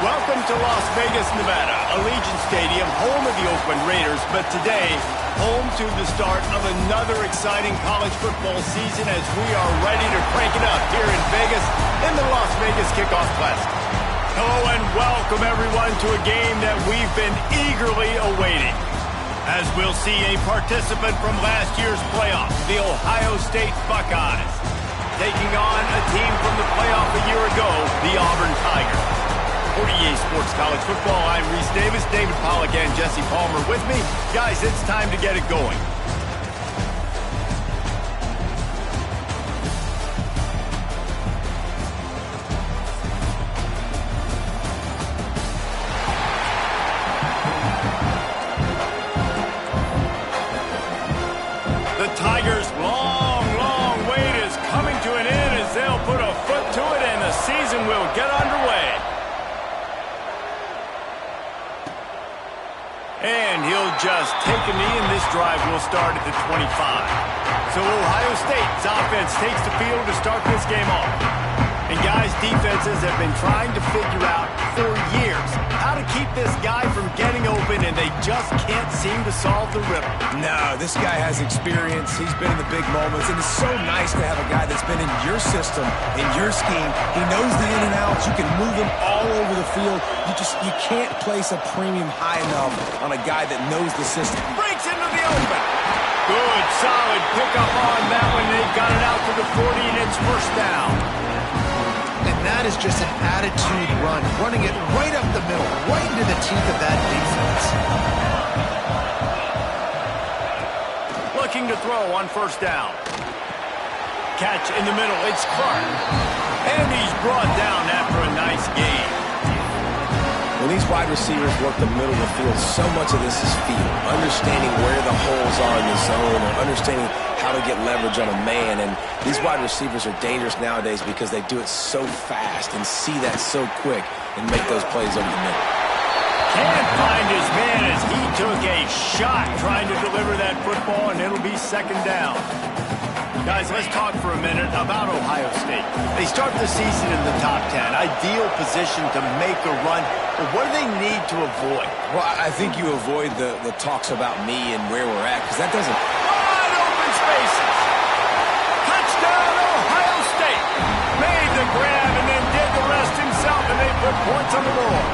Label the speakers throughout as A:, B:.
A: Welcome to Las Vegas, Nevada, Allegiant Stadium, home of the Oakland Raiders, but today, home to the start of another exciting college football season as we are ready to crank it up here in Vegas in the Las Vegas Kickoff Classic. Hello and welcome everyone to a game that we've been eagerly awaiting. As we'll see a participant from last year's playoff, the Ohio State Buckeyes, taking on a team from the playoff a year ago, the Auburn Tigers. For EA Sports College Football, I'm Reese Davis, David Pollack, and Jesse Palmer with me. Guys, it's time to get it going. The Tigers' long wait is coming to an end as they'll put a foot to it and the season will get underway. And he'll just take a knee, and this drive will start at the 25. So Ohio State's offense takes the field to start this game off. And guys, defenses have been trying to figure out for years how to keep this guy from getting open, and they just can't seem to solve the riddle.
B: No, this guy has experience. He's been in the big moments, and it's so nice to have a guy that's been in your system, in your scheme. He knows the in and outs. You can move him all over the field. You can't place a premium high enough on a guy that knows the system.
A: Breaks into the open. Good, solid pickup on that one. They've got it out to the 40, and it's first down.
C: And that is just an attitude run, running it right up the middle, right into the teeth of that defense.
A: Looking to throw on first down. Catch in the middle, it's Clark. And he's brought down after a nice gain.
B: When these wide receivers work the middle of the field, so much of this is feel. Understanding where the holes are in the zone, or understanding how to get leverage on a man. And these wide receivers are dangerous nowadays because they do it so fast and see that so quick and make those plays over the middle.
A: Can't find his man as he took a shot trying to deliver that football, and it'll be second down. Guys, let's talk for a minute about Ohio State. They start the season in the top 10, ideal position to make a run. But what do they need to avoid?
B: Well, I think you avoid the talks about me and where we're at, because that doesn't...
A: Wide open spaces. Touchdown, Ohio State. Made the grab and then did the rest himself, and they put points on the board.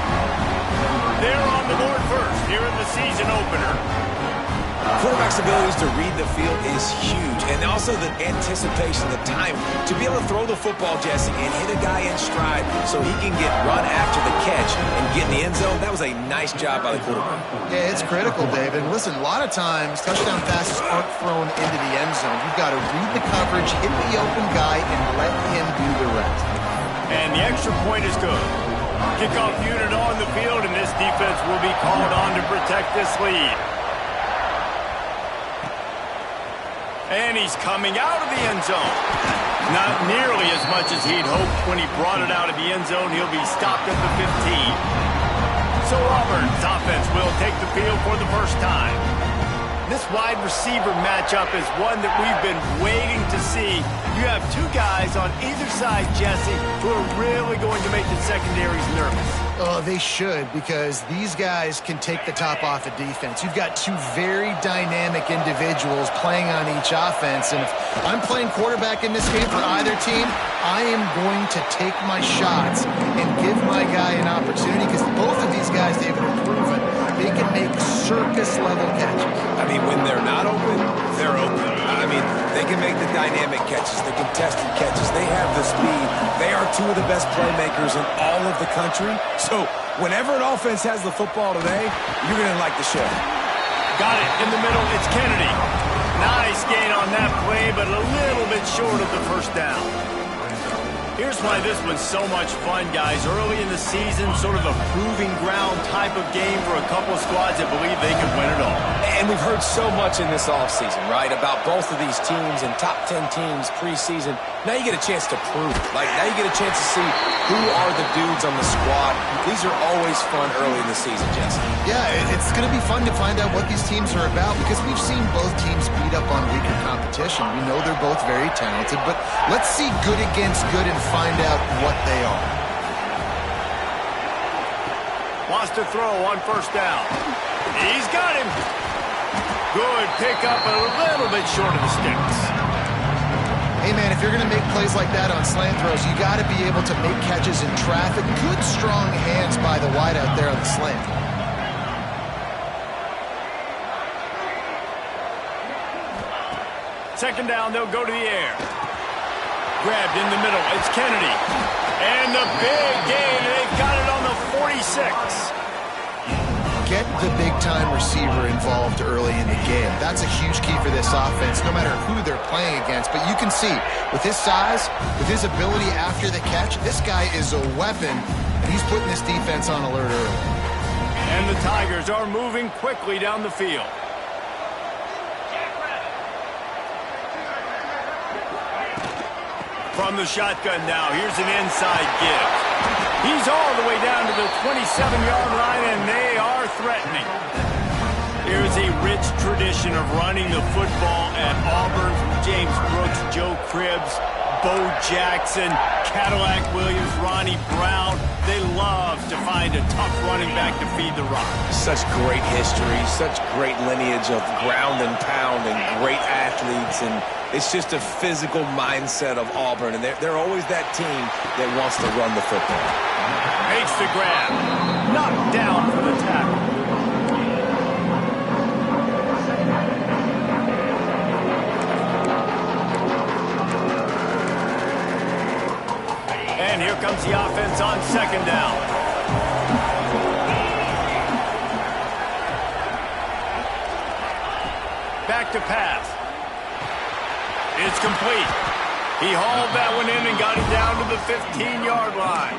A: They're on the board first here in the season opener.
B: Quarterback's abilities to read the field is huge, and also the anticipation, the time to be able to throw the football, Jesse, and hit a guy in stride so he can get run after the catch and get in the end zone. That was a nice job by the quarterback.
C: Yeah, it's critical, David. Listen, a lot of times touchdown passes aren't thrown into the end zone. You've got to read the coverage, hit the open guy, and let him do the rest.
A: And the extra point is good. Kickoff unit on the field, and this defense will be called on to protect this lead. And he's coming out of the end zone. Not nearly as much as he'd hoped when he brought it out of the end zone. He'll be stopped at the 15. So Auburn's offense will take the field for the first time. This wide receiver matchup is one that we've been waiting to see. You have two guys on either side, Jesse, who are really going to make the secondaries nervous.
C: Oh, they should, because these guys can take the top off a defense. You've got two very dynamic individuals playing on each offense, and if I'm playing quarterback in this game for either team, I am going to take my shots and give my guy an opportunity, because both of these guys, they've proven they can make circus-level catches.
B: I mean, when they're not open, they're open. I mean, they can make the dynamic catches, the contested catches. They have the speed. They are two of the best playmakers in all of the country. So whenever an offense has the football today, you're going to like the show.
A: Got it in the middle. It's Kennedy. Nice gain on that play, but a little bit short of the first down. Here's why this was so much fun, guys. Early in the season, sort of a proving ground type of game for a couple of squads that believe they could win it all.
B: And we've heard so much in this offseason, right, about both of these teams and top 10 teams preseason. Now you get a chance to prove it. Like, now you get a chance to see who are the dudes on the squad. These are always fun early in the season, Jesse.
C: Yeah, it's going to be fun to find out what these teams are about, because we've seen both teams beat up on weaker competition. We know they're both very talented, but let's see good against good and find out what they are.
A: Lost a throw on first down. He's got him. Good pickup, a little bit short of the sticks.
C: Hey, man, if you're going to make plays like that on slant throws, you got to be able to make catches in traffic. Good, strong hands by the wideout there on the slant.
A: Second down, they'll go to the air. Grabbed in the middle. It's Kennedy. And the big gain. They've got it on the 46.
C: Get the big-time receiver involved early in the game. That's a huge key for this offense, no matter who they're playing against. But you can see, with his size, with his ability after the catch, this guy is a weapon, and he's putting this defense on alert early.
A: And the Tigers are moving quickly down the field. From the shotgun now, here's an inside give. He's all the way down to the 27-yard line, and they are threatening. There's a rich tradition of running the football at Auburn from James Brooks, Joe Cribbs, Bo Jackson, Cadillac Williams, Ronnie Brown. They love to find a tough running back to feed the rock.
B: Such great history, such great lineage of ground and pound and great athletes, and it's just a physical mindset of Auburn, and they're always that team that wants to run the football.
A: Makes the grab. Knocked down for the tackle. And here comes the offense on second down. Back to pass. It's complete. He hauled that one in and got it down to the 15-yard line.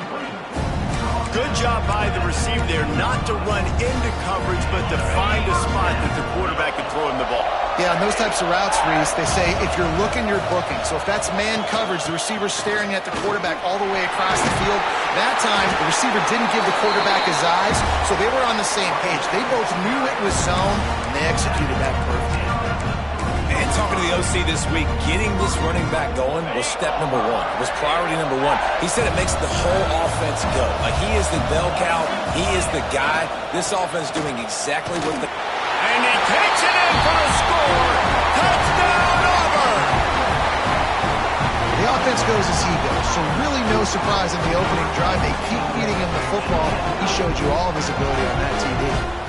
A: Good job by the receiver there not to run into coverage, but to find a spot that the quarterback can throw him the ball.
C: Yeah, on those types of routes, Reese, they say if you're looking, you're booking. So if that's man coverage, the receiver's staring at the quarterback all the way across the field. That time, the receiver didn't give the quarterback his eyes, so they were on the same page. They both knew it was zone, and they executed that perfectly.
B: And talking to the OC this week, getting this running back going was step number one. It was priority number one. He said it makes the whole offense go. Like, he is the bell cow. He is the guy. This offense doing exactly what the...
A: And he takes it in for a score. Touchdown, Auburn!
C: The offense goes as he goes, so really no surprise in the opening drive. They keep feeding him the football. He showed you all of his ability on that TV.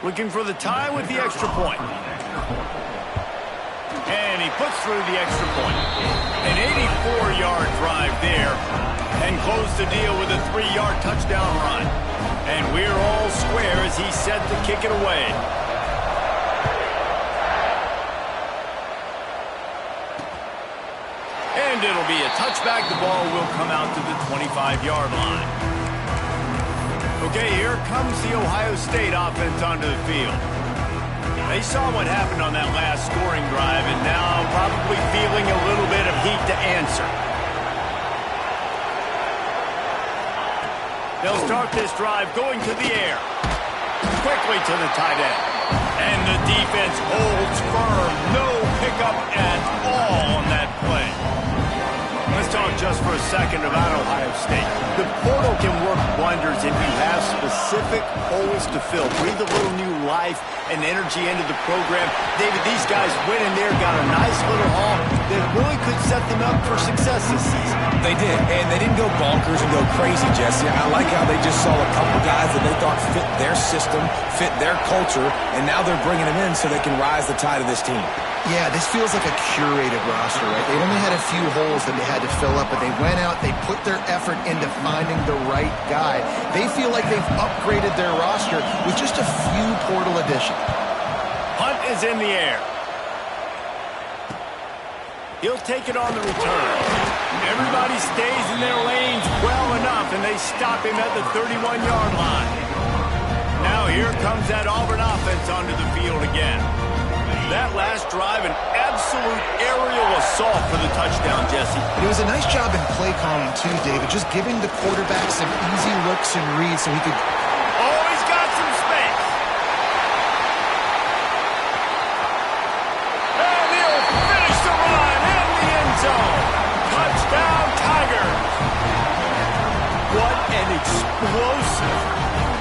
A: Looking for the tie with the extra point. And he puts through the extra point. An 84-yard drive there. And close the deal with a 3-yard touchdown run. And we're all square as he's set to kick it away. And it'll be a touchback. The ball will come out to the 25-yard line. Okay, here comes the Ohio State offense onto the field. They saw what happened on that last scoring drive, and now probably feeling a little bit of heat to answer. They'll start this drive going to the air. Quickly to the tight end. And the defense holds firm. No pickup at all on that play. Let's talk just for a second about Ohio State. The portal can work wonders if you have specific holes to fill. Breathe a little new life and energy into the program. David, these guys went in there, got a nice little haul that really could set them up for success this season.
B: They did, and they didn't go bonkers and go crazy, Jesse. I like how they just saw a couple guys that they thought fit their system, fit their culture, and now they're bringing them in so they can rise the tide of this team.
C: Yeah, this feels like a curated roster, right? They only had a few holes that they had to fill up, but they went out, they put their effort into finding the right guy. They feel like they've upgraded their roster with just a few portal additions.
A: Hunt is in the air. He'll take it on the return. Everybody stays in their lanes well enough, and they stop him at the 31-yard line. Now here comes that Auburn offense onto the field again. That last drive, an absolute aerial assault for the touchdown, Jesse.
C: It was a nice job in play calling, too, David, just giving the quarterback some easy looks and reads so he could...
A: Oh, he's got some space. explosive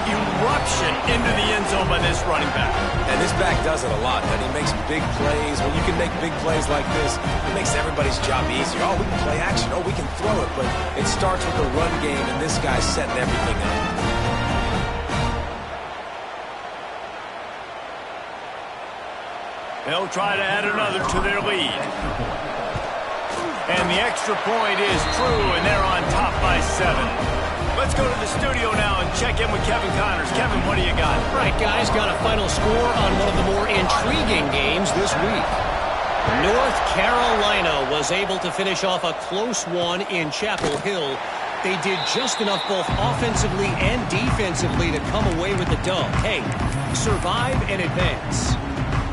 A: eruption into the end zone by this running back.
B: And this back does it a lot, and he makes big plays. When you can make big plays like this, it makes everybody's job easier. Oh, we can play action. Oh, we can throw it. But it starts with the run game, and this guy's setting everything up.
A: They'll try to add another to their lead. And the extra point is true, and they're on top by 7. Let's go to the studio now and check in with Kevin Connors. Kevin, what do you got?
D: All right, guys, got a final score on one of the more intriguing games this week. North Carolina was able to finish off a close one in Chapel Hill. They did just enough both offensively and defensively to come away with the dub. Hey, survive and advance.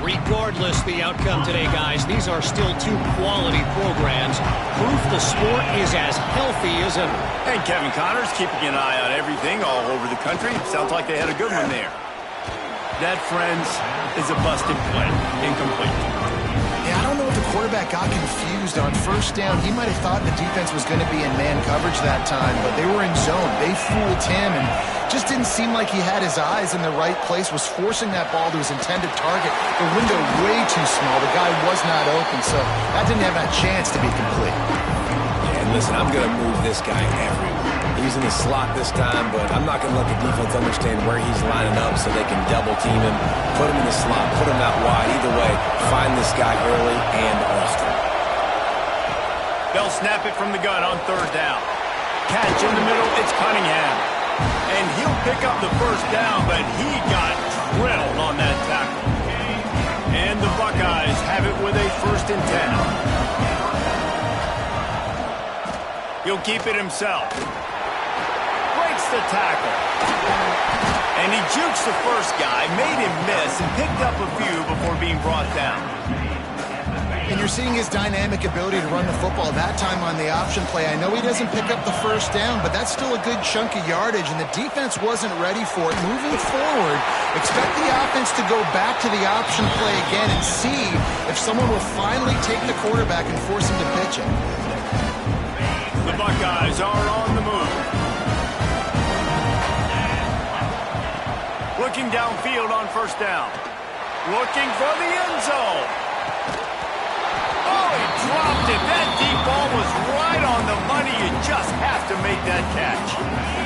D: Regardless the outcome today, guys, these are still two quality programs. Proof the sport is as healthy as ever.
A: Hey, Kevin Connors, keeping an eye on everything all over the country. Sounds like they had a good one there. That, friends, is a busted play. Incomplete.
C: Yeah, I don't know if the quarterback got confused on first down. He might have thought the defense was going to be in man coverage that time, but they were in zone. They fooled him and just didn't seem like he had his eyes in the right place, was forcing that ball to his intended target. The window way too small. The guy was not open, so that didn't have that chance to be complete.
B: Yeah, and listen, I'm going to move this guy everywhere. He's in the slot this time, but I'm not going to let the defense understand where he's lining up so they can double team him, put him in the slot, put him out wide. Either way, find this guy early and often.
A: They'll snap it from the gun on third down. Catch in the middle, it's Cunningham. And he'll pick up the first down, but he got drilled on that tackle. And the Buckeyes have it with a 1st and 10. He'll keep it himself. Breaks the tackle. And he jukes the first guy, made him miss, and picked up a few before being brought down.
C: And you're seeing his dynamic ability to run the football. That time on the option play, I know he doesn't pick up the first down, but that's still a good chunk of yardage, and the defense wasn't ready for it. Moving forward, expect the offense to go back to the option play again and see if someone will finally take the quarterback and force him to pitch it.
A: The Buckeyes are on the move. Looking downfield on first down. Looking for the end zone. Oh, he dropped it. That deep ball was right on the money. You just have to make that catch.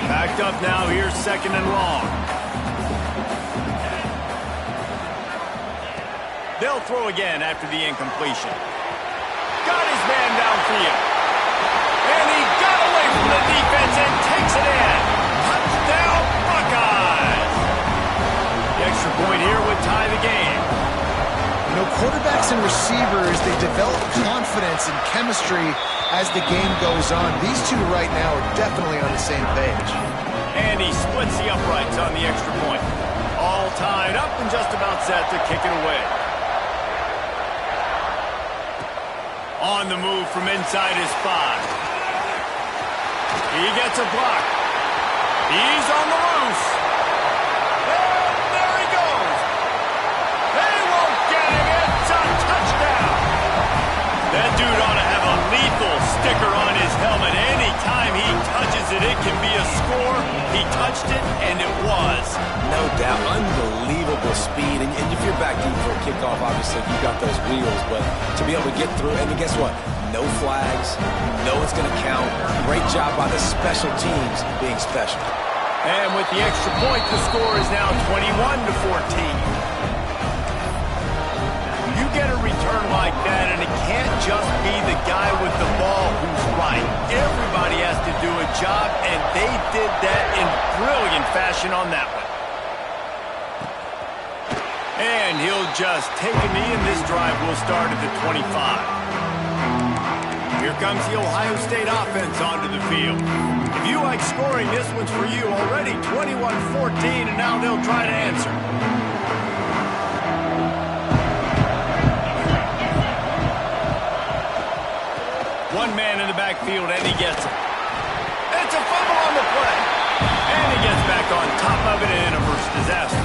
A: Backed up now. Here's 2nd and long. They'll throw again after the incompletion. Got his man downfield. And he got away from the defense and takes it in. Touchdown, Buckeyes. The extra point here would tie the game.
C: You know, quarterbacks and receivers, they develop confidence and chemistry as the game goes on. These two right now are definitely on the same page.
A: And he splits the uprights on the extra point. All tied up and just about set to kick it away. On the move from inside his 5. He gets a block. He's on the loose. And there he goes. They won't get him. It's a touchdown. That dude ought to have a lethal sticker on his helmet. Anytime he touches it, it can be a score. He touched it, and it was.
B: No doubt. Unbelievable speed. And if you're back deep for a kickoff, obviously you got those wheels. But to be able to get through, and guess what? No flags. No, it's going to count. Great job by the special teams being special.
A: And with the extra point, the score is now 21-14. You get a return like that, and it can't just be the guy with the ball who's right. Everybody has to do a job, and they did that in brilliant fashion on that one. And he'll just take a knee, and this drive will start at the 25. Here comes the Ohio State offense onto the field. If you like scoring, this one's for you. Already 21-14, and now they'll try to answer. One man in the backfield, and he gets it. It's a fumble on the play. And he gets back on top of it in a first disaster.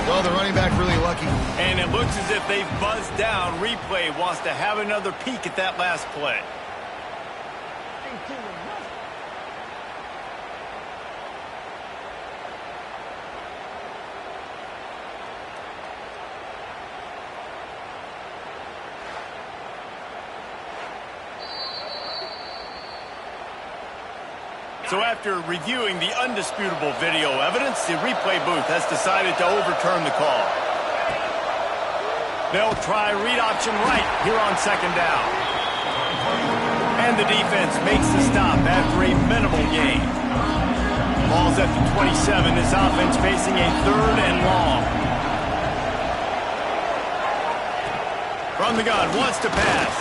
C: Well, the running back really lucky.
A: And it looks as if they've buzzed down. Replay wants to have another peek at that last play. So after reviewing the undisputable video evidence, the replay booth has decided to overturn the call. They'll try read option right here on second down. And the defense makes the stop after a minimal gain. Ball's at the 27. This offense facing a 3rd and long. From the gun, wants to pass.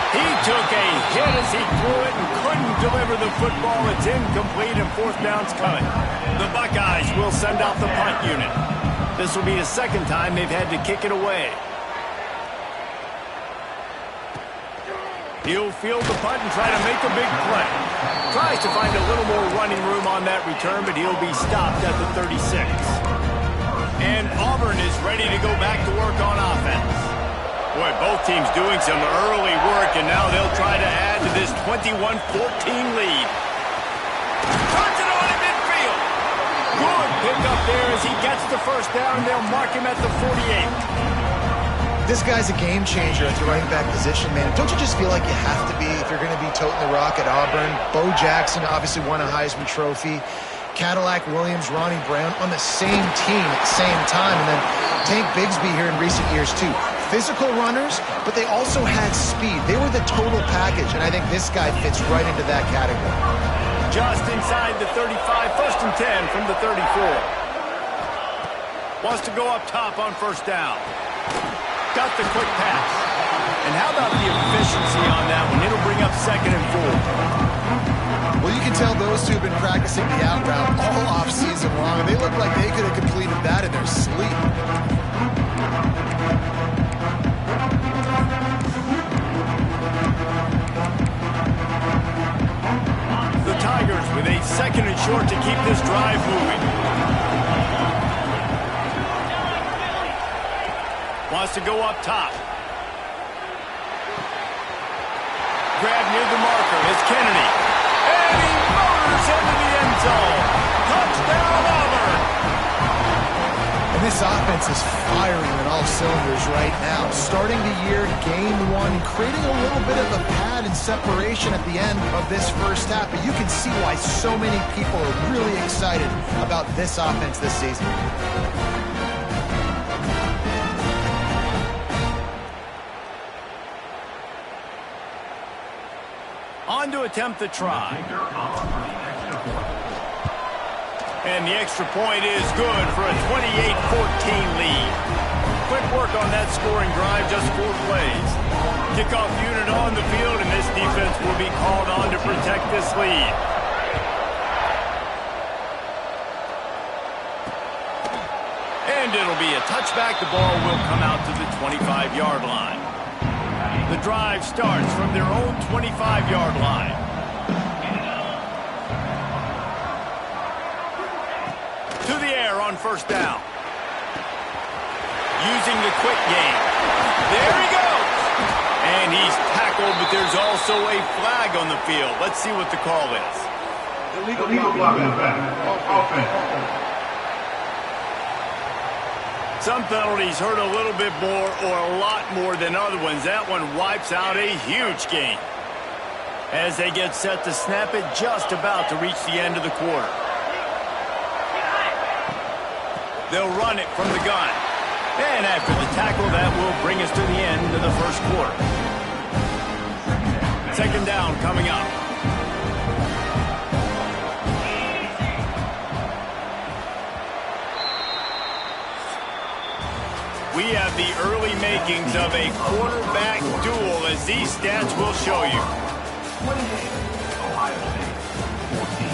A: He took a hit as he threw it and couldn't deliver the football. It's incomplete and 4th down's coming. The Buckeyes will send out the punt unit. This will be the 2nd time they've had to kick it away. He'll field the punt and try to make a big play. Tries to find a little more running room on that return, but he'll be stopped at the 36. And Auburn is ready to go back to work on offense. Boy, both teams doing some early work, and now they'll try to add to this 21-14 lead. Turns it on in midfield. Good pick up there as he gets the 1st down. They'll mark him at the 48.
C: This guy's a game changer at the running back position, man. Don't you just feel like you have to be if you're going to be toting the rock at Auburn? Bo Jackson obviously won a Heisman Trophy. Cadillac Williams, Ronnie Brown on the same team at the same time. And then Tank Bigsby here in recent years, too. Physical runners, but they also had speed. They were the total package, and I think this guy fits right into that category.
A: Just inside the 35, 1st and 10 from the 34. Wants to go up top on 1st down. Got the quick pass. And how about the efficiency on that one? It'll bring up 2nd and 4.
C: Well, you can tell those two have been practicing the out route all off-season long, and they look like they could have completed that in their sleep.
A: The Tigers with a 2nd and short to keep this drive moving. Wants to go up top. Grab near the marker is Kennedy. And he motors into the end zone. Touchdown, Auburn.
C: And this offense is firing on all cylinders right now. Starting the year, game 1, creating a little bit of a pad and separation at the end of this 1st half. But you can see why so many people are really excited about this offense this season.
A: On to attempt the try. And the extra point is good for a 28-14 lead. Quick work on that scoring drive, just 4 plays. Kickoff unit on the field, and this defense will be called on to protect this lead. And it'll be a touchback. The ball will come out to the 25-yard line. The drive starts from their own 25-yard line. To the air on 1st down. Using the quick game. There he goes. And he's tackled, but there's also a flag on the field. Let's see what the call is.
E: Illegal blocking offense.
A: Some penalties hurt a little bit more or a lot more than other ones. That one wipes out a huge game. As they get set to snap it, just about to reach the end of the quarter. They'll run it from the gun. And after the tackle, that will bring us to the end of the 1st quarter. 2nd down coming up. We have the early makings of a quarterback duel, as these stats will show you.
E: 28, Ohio State, 14.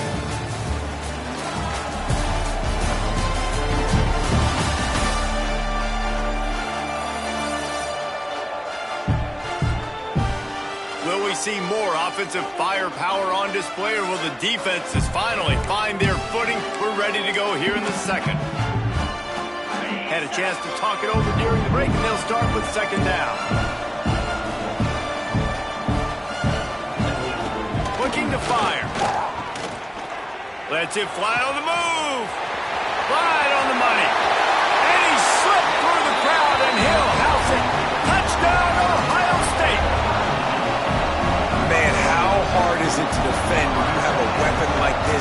A: Will we see more offensive firepower on display, or will the defenses finally find their footing? We're ready to go here in the 2nd. Had a chance to talk it over during the break, and they'll start with 2nd down. Looking to fire. Lets it fly on the move. Right on the money. And he slipped through the crowd, and he'll house it. Touchdown, Ohio State.
B: Man, how hard is it to defend when you have a weapon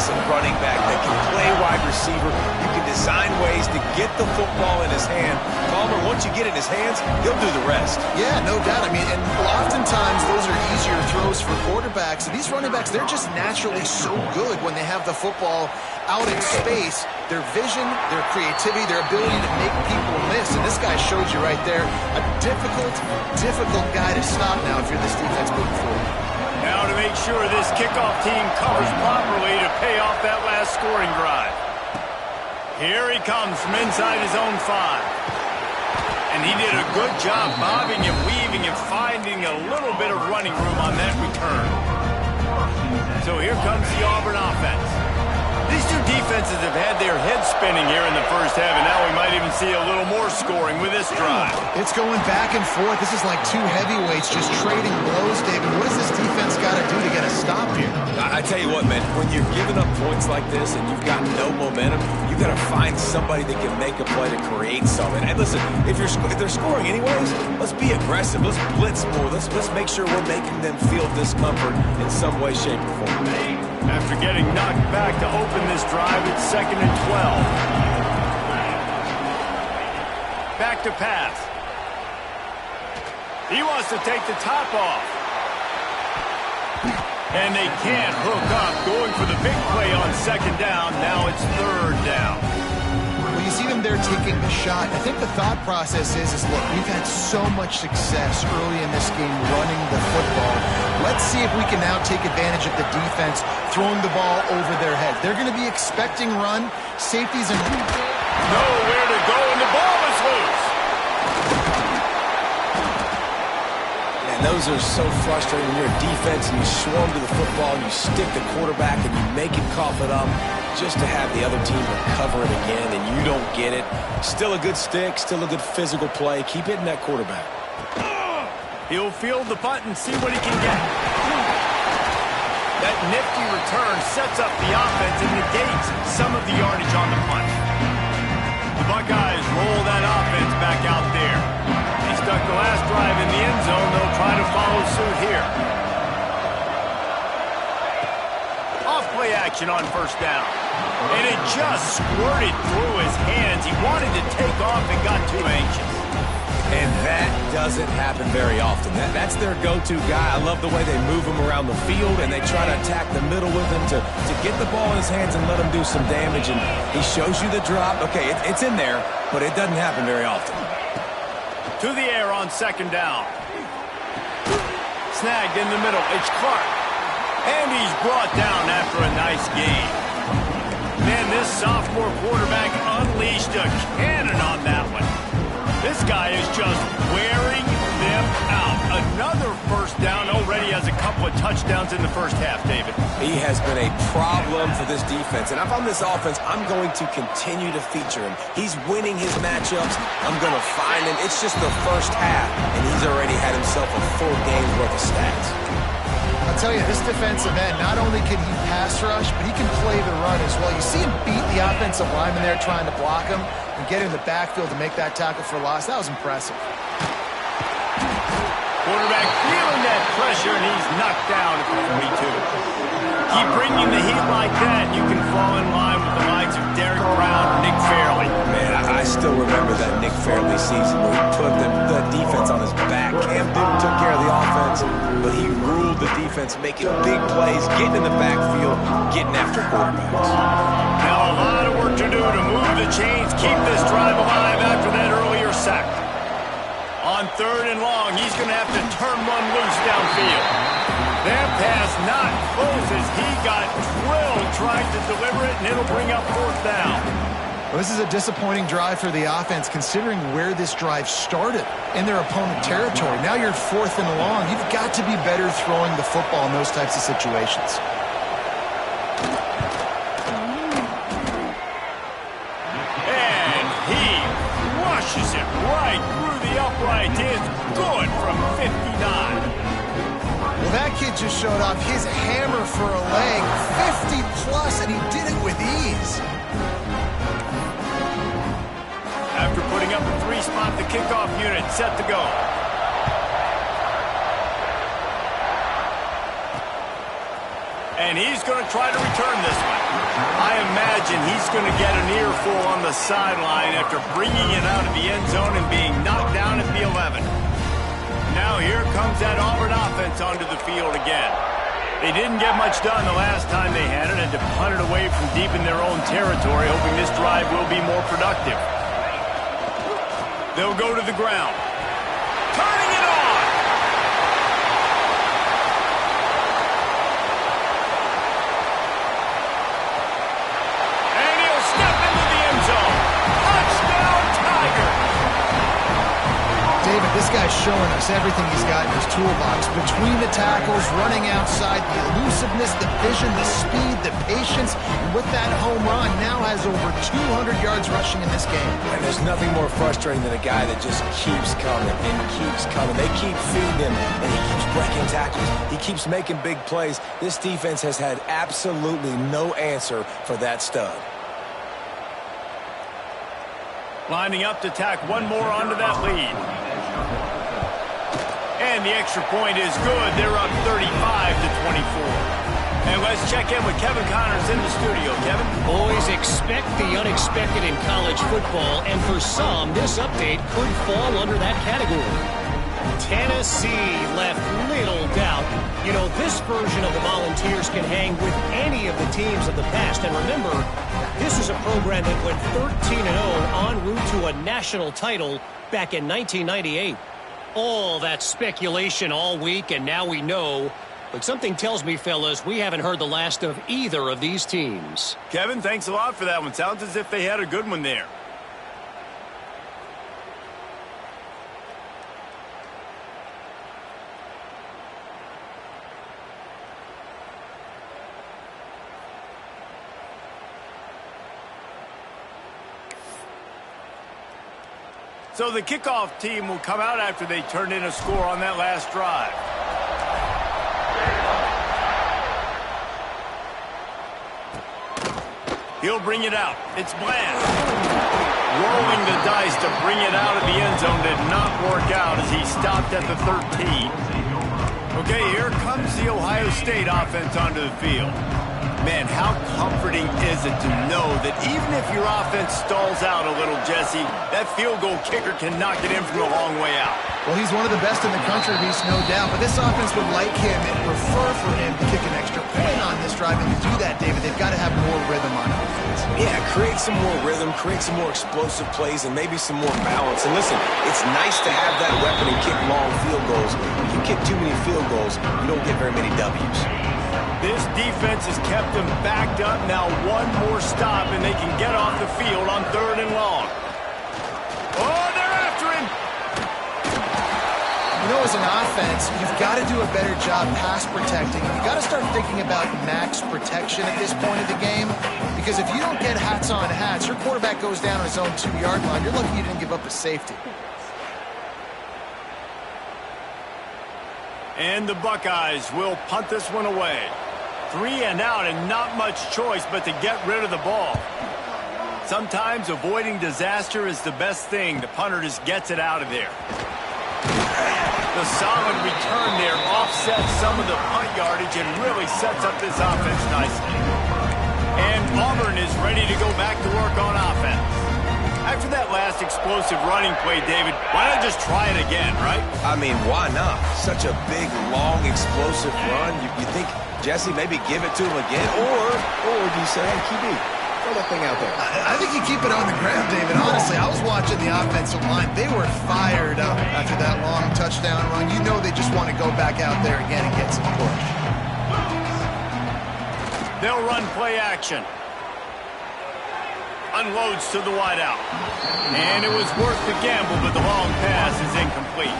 B: decent running back that can play wide receiver. You can design ways to get the football in his hand. Palmer, once you get it in his hands, he'll do the rest.
C: Yeah, no doubt. I mean, and oftentimes those are easier throws for quarterbacks. And these running backs, they're just naturally so good when they have the football out in space. Their vision, their creativity, their ability to make people miss. And this guy showed you right there, a difficult guy to stop now if you're this defense moving forward.
A: Now to make sure this kickoff team covers properly to pay off that last scoring drive. Here he comes from inside his own 5. And he did a good job bobbing and weaving and finding a little bit of running room on that return. So here comes the Auburn offense. These two defenses have had their heads spinning here in the first half, and now we might even see a little more scoring with this drive.
C: It's going back and forth. This is like two heavyweights just trading blows, David. What does this defense got to do to get a stop here?
B: I tell you what, man, when you're giving up points like this and you've got no momentum, you've got to find somebody that can make a play to create something. And listen, if they're scoring anyways, let's be aggressive. Let's blitz more. Let's make sure we're making them feel discomfort in some way, shape, or form.
A: After getting knocked back to open this drive, it's 2nd and 12. Back to pass. He wants to take the top off. And they can't hook up. Going for the big play on 2nd down. Now it's 3rd down.
C: Well, you see them there taking the shot. I think the thought process is look, we've had so much success early in this game running the football. Let's see if we can now take advantage of the defense throwing the ball over their heads. They're going to be expecting run. Safeties and
A: nowhere to go, and the ball is loose.
B: And those are so frustrating when you're a defense and you swarm to the football, and you stick the quarterback, and you make him cough it up just to have the other team recover it again, and you don't get it. Still a good stick, still a good physical play. Keep hitting that quarterback.
A: He'll field the punt and see what he can get. That nifty return sets up the offense and negates some of the yardage on the punt. The Buckeyes roll that offense back out there. They stuck the last drive in the end zone. They'll try to follow suit here. Off-play action on 1st down. And it just squirted through his hands. He wanted to take off and got too anxious.
B: And that doesn't happen very often. That's their go-to guy. I love the way they move him around the field, and they try to attack the middle with him to get the ball in his hands and let him do some damage. And he shows you the drop. Okay, it's in there, but it doesn't happen very often.
A: To the air on 2nd down. Snagged in the middle. It's Clark. And he's brought down after a nice gain. Man, this sophomore quarterback unleashed a cannon on that one. This guy is just wearing them out. Another 1st down. Already has a couple of touchdowns in the first half, David.
B: He has been a problem for this defense. And if I'm this offense, I'm going to continue to feature him. He's winning his matchups. I'm going to find him. It's just the first half, and he's already had himself a full game's worth of stats.
C: I'll tell you, this defensive end, not only can he pass rush, but he can play the run as well. You see him beat the offensive lineman there trying to block him and get in the backfield to make that tackle for loss. That was impressive.
A: Quarterback feeling that pressure, and he's knocked down at the 42. Keep bringing the heat like that, and you can fall in line with the likes of Derek Brown or Nick Fairley.
B: Man, I still remember that Nick Fairley season where he put the defense on his back. Cam Newton took care of the offense, but he ruled the defense, making big plays, getting in the backfield, getting after quarterbacks.
A: Now a lot of work to do to move the chains, keep this drive alive after that earlier sack. On 3rd and long, he's going to have to turn one loose downfield. That pass not close as he got drilled trying to deliver it, and it'll bring up 4th down.
C: Well, this is a disappointing drive for the offense, considering where this drive started in their opponent territory. Now you're 4th and long. You've got to be better throwing the football in those types of situations.
A: And he rushes it right through the upright. It's good from 59.
C: Well, that kid just showed off his hammer for a leg, 50-plus, and he did it with ease.
A: After putting up a 3-spot, the kickoff unit set to go. And he's going to try to return this one. I imagine he's going to get an earful on the sideline after bringing it out of the end zone and being knocked down at the 11. Now here comes that Auburn offense onto the field again. They didn't get much done the last time they had it, and to punt it away from deep in their own territory, hoping this drive will be more productive. They'll go to the ground. Turning it on! And he'll step into the end zone. Touchdown, Tiger!
C: David, this guy's showing us everything he's got in his toolbox. Between the tackles, running outside, the elusiveness, the vision, the speed, the patience. And with that home run, now has over 200 yards rushing in this game.
B: And there's nothing more frustrating than a guy that just keeps coming and keeps coming. They keep feeding him, and he keeps breaking tackles. He keeps making big plays. This defense has had absolutely no answer for that stud.
A: Lining up to tack one more onto that lead. And the extra point is good. They're up 35-24. And let's check in with Kevin Connors in the studio. Kevin?
D: Boys, expect the unexpected in college football, and for some, this update could fall under that category. Tennessee left little doubt. You know, this version of the Volunteers can hang with any of the teams of the past. And remember, this is a program that went 13-0 en route to a national title back in 1998. All that speculation all week, and now we know. But something tells me, fellas, we haven't heard the last of either of these teams.
A: Kevin, thanks a lot for that one. Sounds as if they had a good one there. So the kickoff team will come out after they turned in a score on that last drive. He'll bring it out. It's Bland. Rolling the dice to bring it out of the end zone did not work out as he stopped at the 13. Okay, here comes the Ohio State offense onto the field. Man, how comforting is it to know that even if your offense stalls out a little, Jesse, that field goal kicker can knock it in from a long way out.
C: Well, he's one of the best in the country, Reese, no doubt. But this offense would like him and prefer for him to kick an extra point on this drive. And to do that, David, they've got to have more rhythm on offense.
B: Yeah, create some more rhythm, create some more explosive plays, and maybe some more balance. And listen, it's nice to have that weapon and kick long field goals. If you kick too many field goals, you don't get very many W's.
A: This defense has kept them backed up. Now one more stop, and they can get off the field on 3rd and long. Oh, they're after him!
C: You know, as an offense, you've got to do a better job pass protecting. You've got to start thinking about max protection at this point of the game. Because if you don't get hats on hats, your quarterback goes down on his own 2-yard line. You're lucky you didn't give up a safety.
A: And the Buckeyes will punt this one away. 3 and out, and not much choice but to get rid of the ball. Sometimes avoiding disaster is the best thing. The punter just gets it out of there. The solid return there offsets some of the punt yardage and really sets up this offense nicely. And Auburn is ready to go back to work on offense. After that last explosive running play, David, why not just try it again, right?
B: I mean, why not? Such a big, long, explosive run. You think, Jesse, maybe give it to him again? Or do you say, hey, QB, throw that thing out there?
C: I think you keep it on the ground, David. Honestly, I was watching the offensive line. They were fired up after that long touchdown run. You know they just want to go back out there again and get some push.
A: They'll run play action. Unloads to the wideout. And it was worth the gamble, but the long pass is incomplete.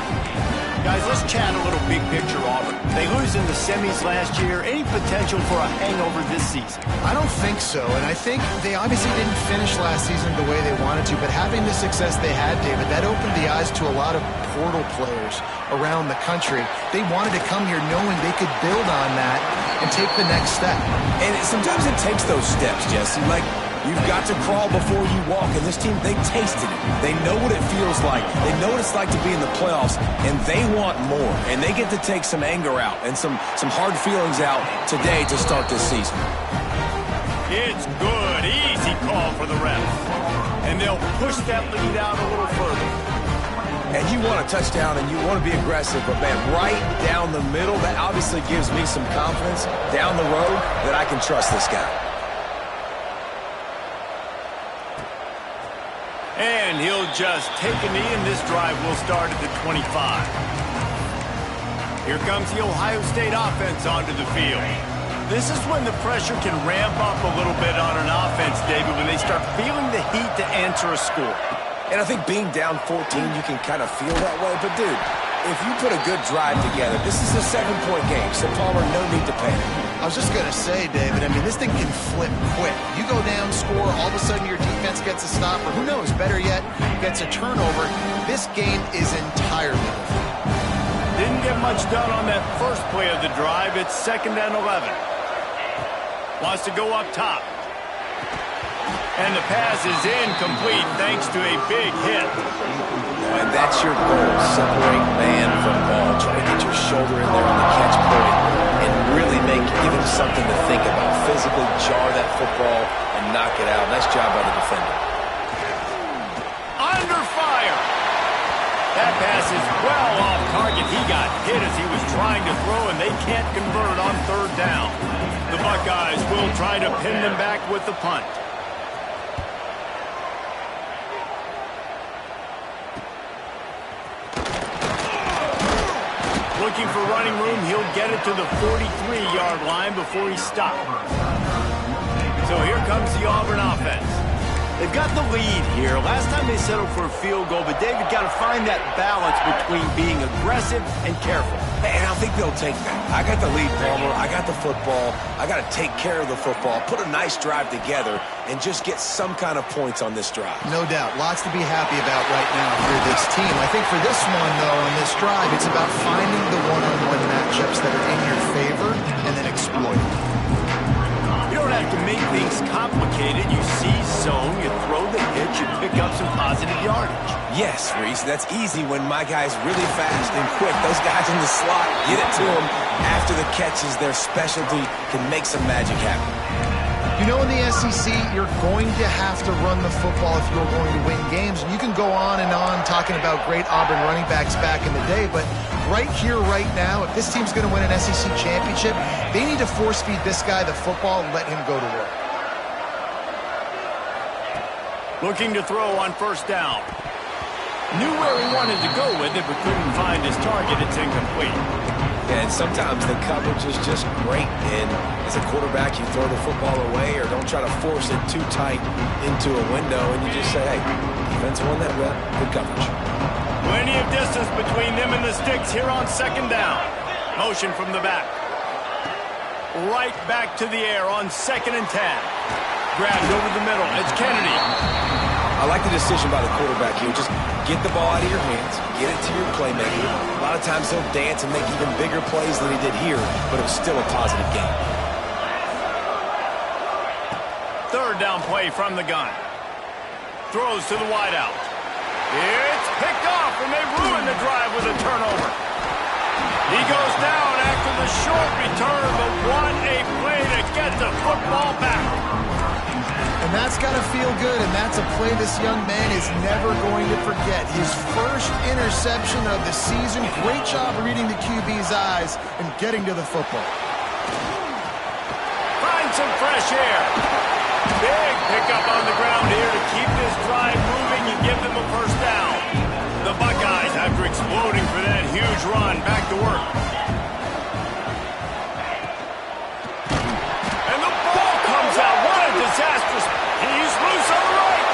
A: Guys, let's chat a little big picture, Auburn. They lose in the semis last year. Any potential for a hangover this season?
C: I don't think so, and I think they obviously didn't finish last season the way they wanted to, but having the success they had, David, that opened the eyes to a lot of portal players around the country. They wanted to come here knowing they could build on that and take the next step.
B: And sometimes it takes those steps, Jesse. Like, You've got to crawl before you walk, and this team, they tasted it. They know what it feels like. They know what it's like to be in the playoffs, and they want more. And they get to take some anger out and some hard feelings out today to start this season.
A: It's good. Easy call for the refs. And they'll push that lead out a little further.
B: And you want a touchdown and you want to be aggressive, but, man, right down the middle, that obviously gives me some confidence down the road that I can trust this guy.
A: And he'll just take a knee, and this drive will start at the 25. Here comes the Ohio State offense onto the field. This is when the pressure can ramp up a little bit on an offense, David, when they start feeling the heat to answer a score.
B: And I think being down 14, you can kind of feel that way. But, dude, if you put a good drive together, this is a 7-point game, so Palmer, no need to panic.
C: I was just going to say, David, I mean, this thing can flip quick. You go down, score, all of a sudden your defense gets a stop, or who knows, better yet, gets a turnover. This game is entirely different.
A: Didn't get much done on that first play of the drive. It's 2nd and 11. Wants to go up top. And the pass is incomplete thanks to a big hit.
B: And that's your goal, separate man from ball. Try to get your shoulder in there on the catch point and really give him something to think about. Physically jar that football and knock it out. Nice job by the defender.
A: Under fire. That pass is well off target. He got hit as he was trying to throw, and they can't convert on 3rd down. The Buckeyes will try to pin them back with the punt. Looking for running room, he'll get it to the 43-yard line before he stopped. So here comes the Auburn offense. They've got the lead here. Last time they settled for a field goal, but David got to find that balance between being aggressive and careful.
B: And I think they'll take that. I got the lead, Palmer. I got the football. I got to take care of the football, put a nice drive together, and just get some kind of points on this drive.
C: No doubt. Lots to be happy about right now for this team. I think for this one, though, on this drive, it's about finding the one-on-one matchups that are in your favor and then exploiting.
A: You don't have to make things complicated. You see zone, you throw the hitch, you pick up some positive yardage.
B: Yes, Reese, that's easy when my guy's really fast and quick. Those guys in the slot, get it to them after the catches. Their specialty can make some magic happen.
C: You know, in the SEC, you're going to have to run the football if you're going to win games. And you can go on and on talking about great Auburn running backs back in the day, but right here, right now, if this team's going to win an SEC championship, they need to force-feed this guy the football and let him go to work.
A: Looking to throw on 1st down. Knew where he wanted to go with it, but couldn't find his target. It's incomplete.
B: And sometimes the coverage is just great. And as a quarterback, you throw the football away or don't try to force it too tight into a window, and you just say, hey, defense won that rep, good coverage.
A: Plenty of distance between them and the sticks here on 2nd down. Motion from the back. Right back to the air on 2nd and 10. Grabbed over the middle. It's Kennedy.
B: I like the decision by the quarterback here. Just get the ball out of your hands, get it to your playmaker. A lot of times he'll dance and make even bigger plays than he did here, but it was still a positive game.
A: 3rd down play from the gun. Throws to the wideout. It's picked off, and they ruin the drive with a turnover. He goes down after the short return, but what a play to get the football back.
C: And that's got to feel good, and that's a play this young man is never going to forget. His first interception of the season. Great job reading the QB's eyes and getting to the football.
A: Find some fresh air. Big pickup on the ground here to keep this drive moving and give them a 1st down. The Buckeyes, after exploding for that huge run, back to work. And the ball comes out. What a disastrous. He's loose on the right.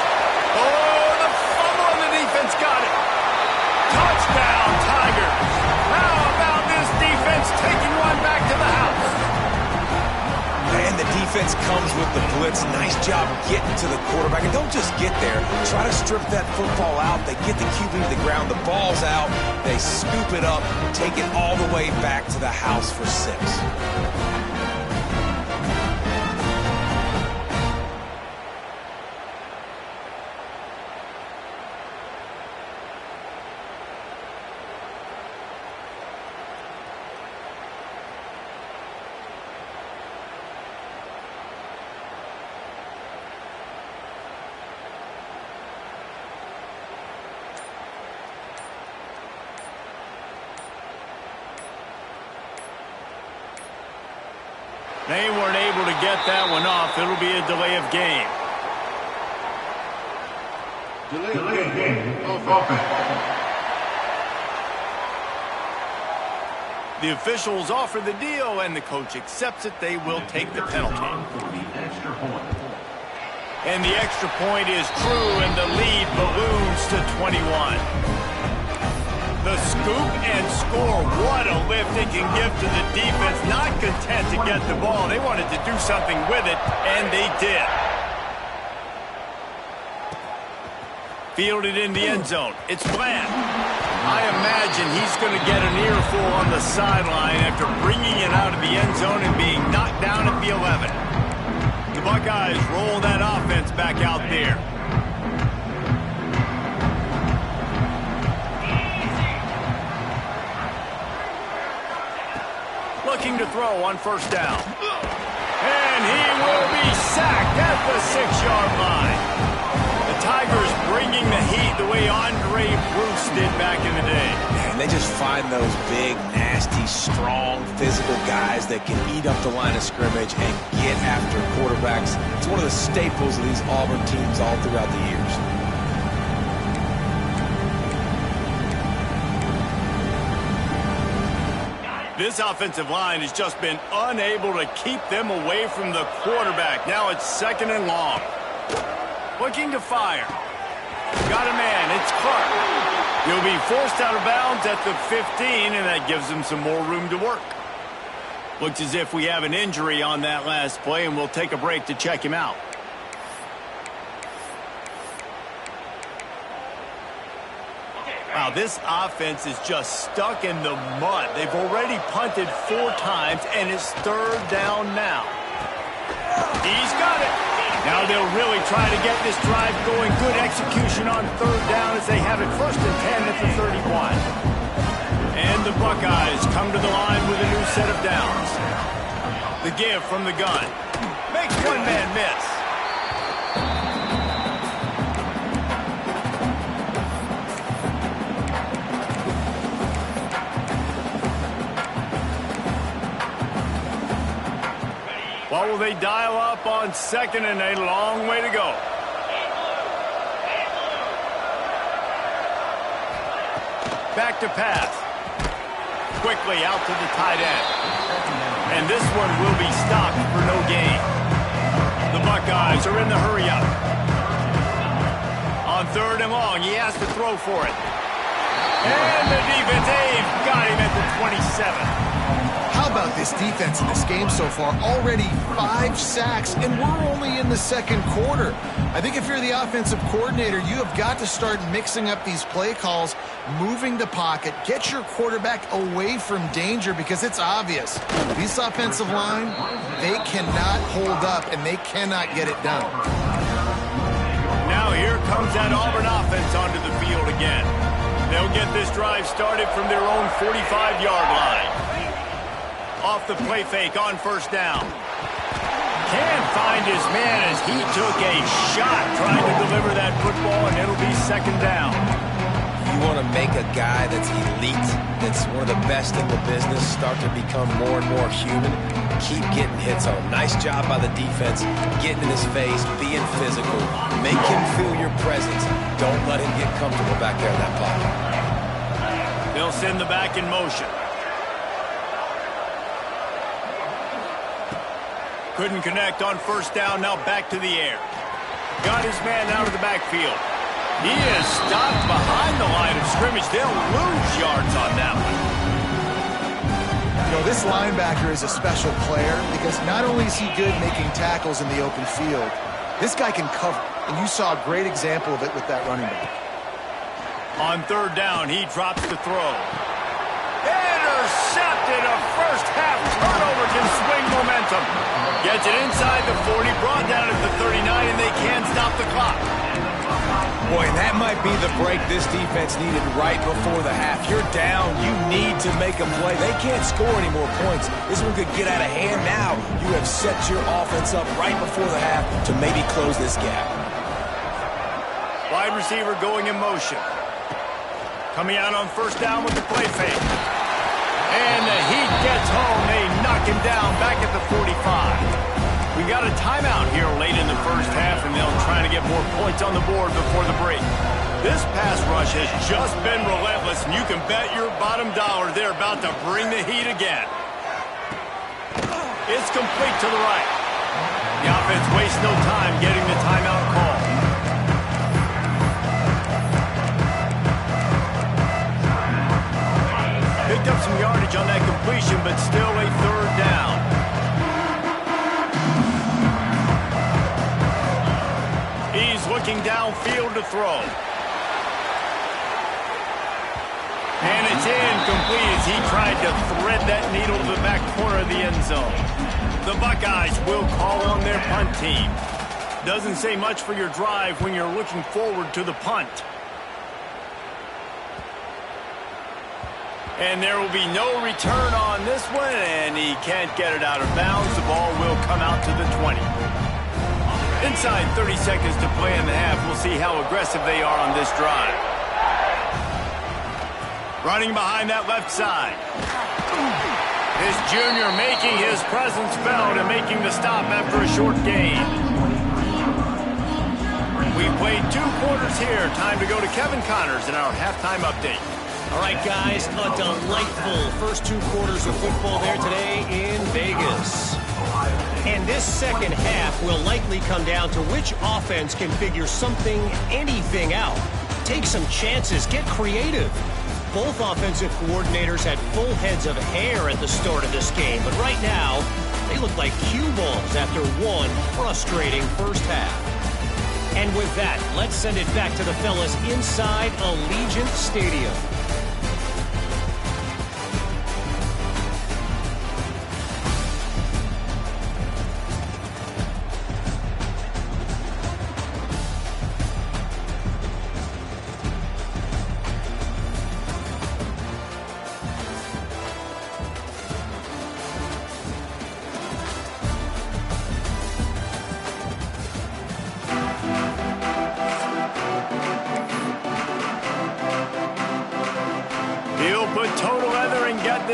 A: Oh, the fumble on the defense got it. Touchdown, Tigers. How about this defense taking one back to the house?
B: And the defense comes with the blitz. Nice job getting to the quarterback. And don't just get there. Try to strip that football out. They get the QB to the ground. The ball's out. They scoop it up, take it all the way back to the house for 6.
A: They weren't able to get that one off. It'll be a delay of game.
E: Delay of game. Offense.
A: The officials offer the deal, and the coach accepts it. They will take the penalty.
E: Extra point.
A: And the extra point is true, and the lead balloons to 21. The scoop and score. What a lift it can give to the defense. Not content to get the ball. They wanted to do something with it, and they did. Fielded in the end zone. It's Bland. I imagine he's going to get an earful on the sideline after bringing it out of the end zone and being knocked down at the 11. The Buckeyes roll that offense back out there. Looking to throw on first down. And he will be sacked at the 6-yard line. The Tigers bringing the heat the way Andre Bruce did back in the day.
B: And they just find those big, nasty, strong, physical guys that can eat up the line of scrimmage and get after quarterbacks. It's one of the staples of these Auburn teams all throughout the years.
A: This offensive line has just been unable to keep them away from the quarterback. Now it's 2nd and long. Looking to fire. Got a man. It's Clark. He'll be forced out of bounds at the 15, and that gives him some more room to work. Looks as if we have an injury on that last play, and we'll take a break to check him out. Wow, this offense is just stuck in the mud. They've already punted 4 times, and it's 3rd down now. He's got it. Now they'll really try to get this drive going. Good execution on 3rd down as they have it 1st and 10 at the 31. And the Buckeyes come to the line with a new set of downs. The give from the gun. Makes one man miss. What will they dial up on 2nd and a long way to go? Back to pass. Quickly out to the tight end. And this one will be stopped for no gain. The Buckeyes are in the hurry-up. On 3rd and long, he has to throw for it. And the defense, they've got him at the 27.
C: How about this defense in this game so far? Already 5 sacks, and we're only in the 2nd quarter. I think if you're the offensive coordinator, you have got to start mixing up these play calls, moving the pocket, get your quarterback away from danger, because it's obvious. This offensive line, they cannot hold up, and they cannot get it done.
A: Now here comes that Auburn offense onto the field again. They'll get this drive started from their own 45-yard line. Off the play fake on 1st down. Can't find his man as he took a shot trying to deliver that football, and it'll be 2nd down.
B: You want to make a guy that's elite, that's one of the best in the business, start to become more and more human. Keep getting hits on him. Nice job by the defense, getting in his face, being physical. Make him feel your presence. Don't let him get comfortable back there in that pocket.
A: They'll send the back in motion. Couldn't connect on 1st down, now back to the air. Got his man out of the backfield. He is stopped behind the line of scrimmage. They'll lose yards on that one.
C: You know, this linebacker is a special player because not only is he good making tackles in the open field, this guy can cover. And you saw a great example of it with that running back.
A: On 3rd down, he drops the throw. Intercepted. A first-half turnover can swing momentum. Gets it inside the 40, brought down at the 39, and they can't stop the clock.
B: Boy, that might be the break this defense needed right before the half. You're down. You need to make a play. They can't score any more points. This one could get out of hand now. You have set your offense up right before the half to maybe close this gap.
A: Wide receiver going in motion. Coming out on 1st down with the play fake. And the Heat gets home. They knock him down back at the 45. and they'll try to get more points on the board before the break. This pass rush has just been relentless, and you can bet your bottom dollar they're about to bring the heat again. It's complete to the right. The offense wastes no time getting the timeout call. Picked up some yardage on that completion, but still a third down. He's looking downfield to throw. And it's incomplete as he tried to thread that needle to the back corner of the end zone. The Buckeyes will call on their punt team. Doesn't say much for your drive when you're looking forward to the punt. And there will be no return on this one, and he can't get it out of bounds. The ball will come out to the 20. Inside 30 seconds to play in the half. We'll see how aggressive they are on this drive. Running behind that left side. This junior making his presence felt and making the stop after a short gain. We've played 2 quarters here. Time to go to Kevin Connors in our halftime update.
D: All right, guys, a delightful first 2 quarters of football there today in Vegas. And this second half will likely come down to which offense can figure something, anything out. Take some chances, get creative. Both offensive coordinators had full heads of hair at the start of this game, but right now, they look like cue balls after one frustrating first half. And with that, let's send it back to the fellas inside Allegiant Stadium.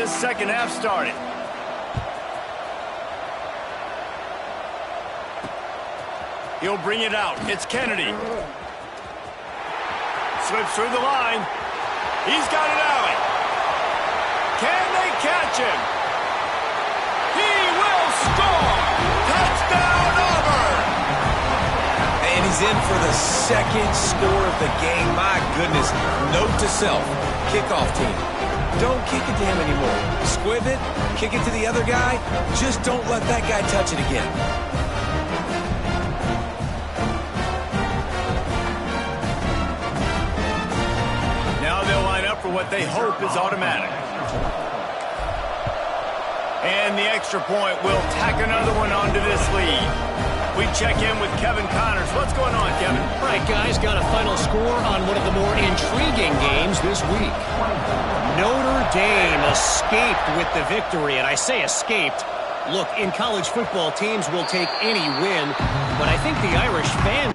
A: Second half started. He'll bring it out. It's Kennedy. Slips through the line. He's got it out. Can they catch him? He will score! Touchdown, Auburn!
B: And he's in for the second score of the game. My goodness. Note to self. Kickoff team. Don't kick it to him anymore. Squib it, kick it to the other guy. Just don't let that guy touch it again.
A: Now they'll line up for what they hope is automatic. And the extra point will tack another one onto this lead. We check in with Kevin Connors. What's going on, Kevin?
D: All right, guys, got a final score on one of the more intriguing games this week. Notre Dame escaped with the victory, and I say escaped. Look, in college football, teams will take any win, but I think the Irish fans...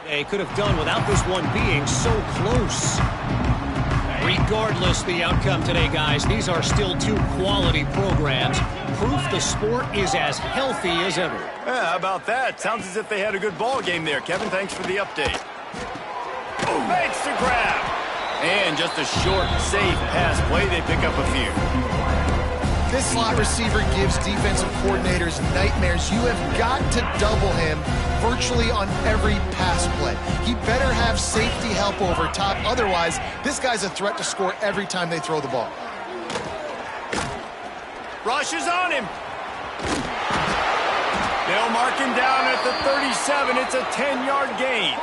D: they could have done without this one being so close. Regardless the outcome today, guys, these are still 2 quality programs. Proof the sport is as healthy as ever.
A: Yeah, how about that? Sounds as if they had a good ball game there. Kevin, thanks for the update. Makes the grab. And just a short, safe pass play. They pick up a few.
C: This slot receiver gives defensive coordinators nightmares. You have got to double him virtually on every pass play. He better have safety help over top. Otherwise, this guy's a threat to score every time they throw the ball.
A: Rush is on him. They'll mark him down at the 37. It's a 10-yard gain.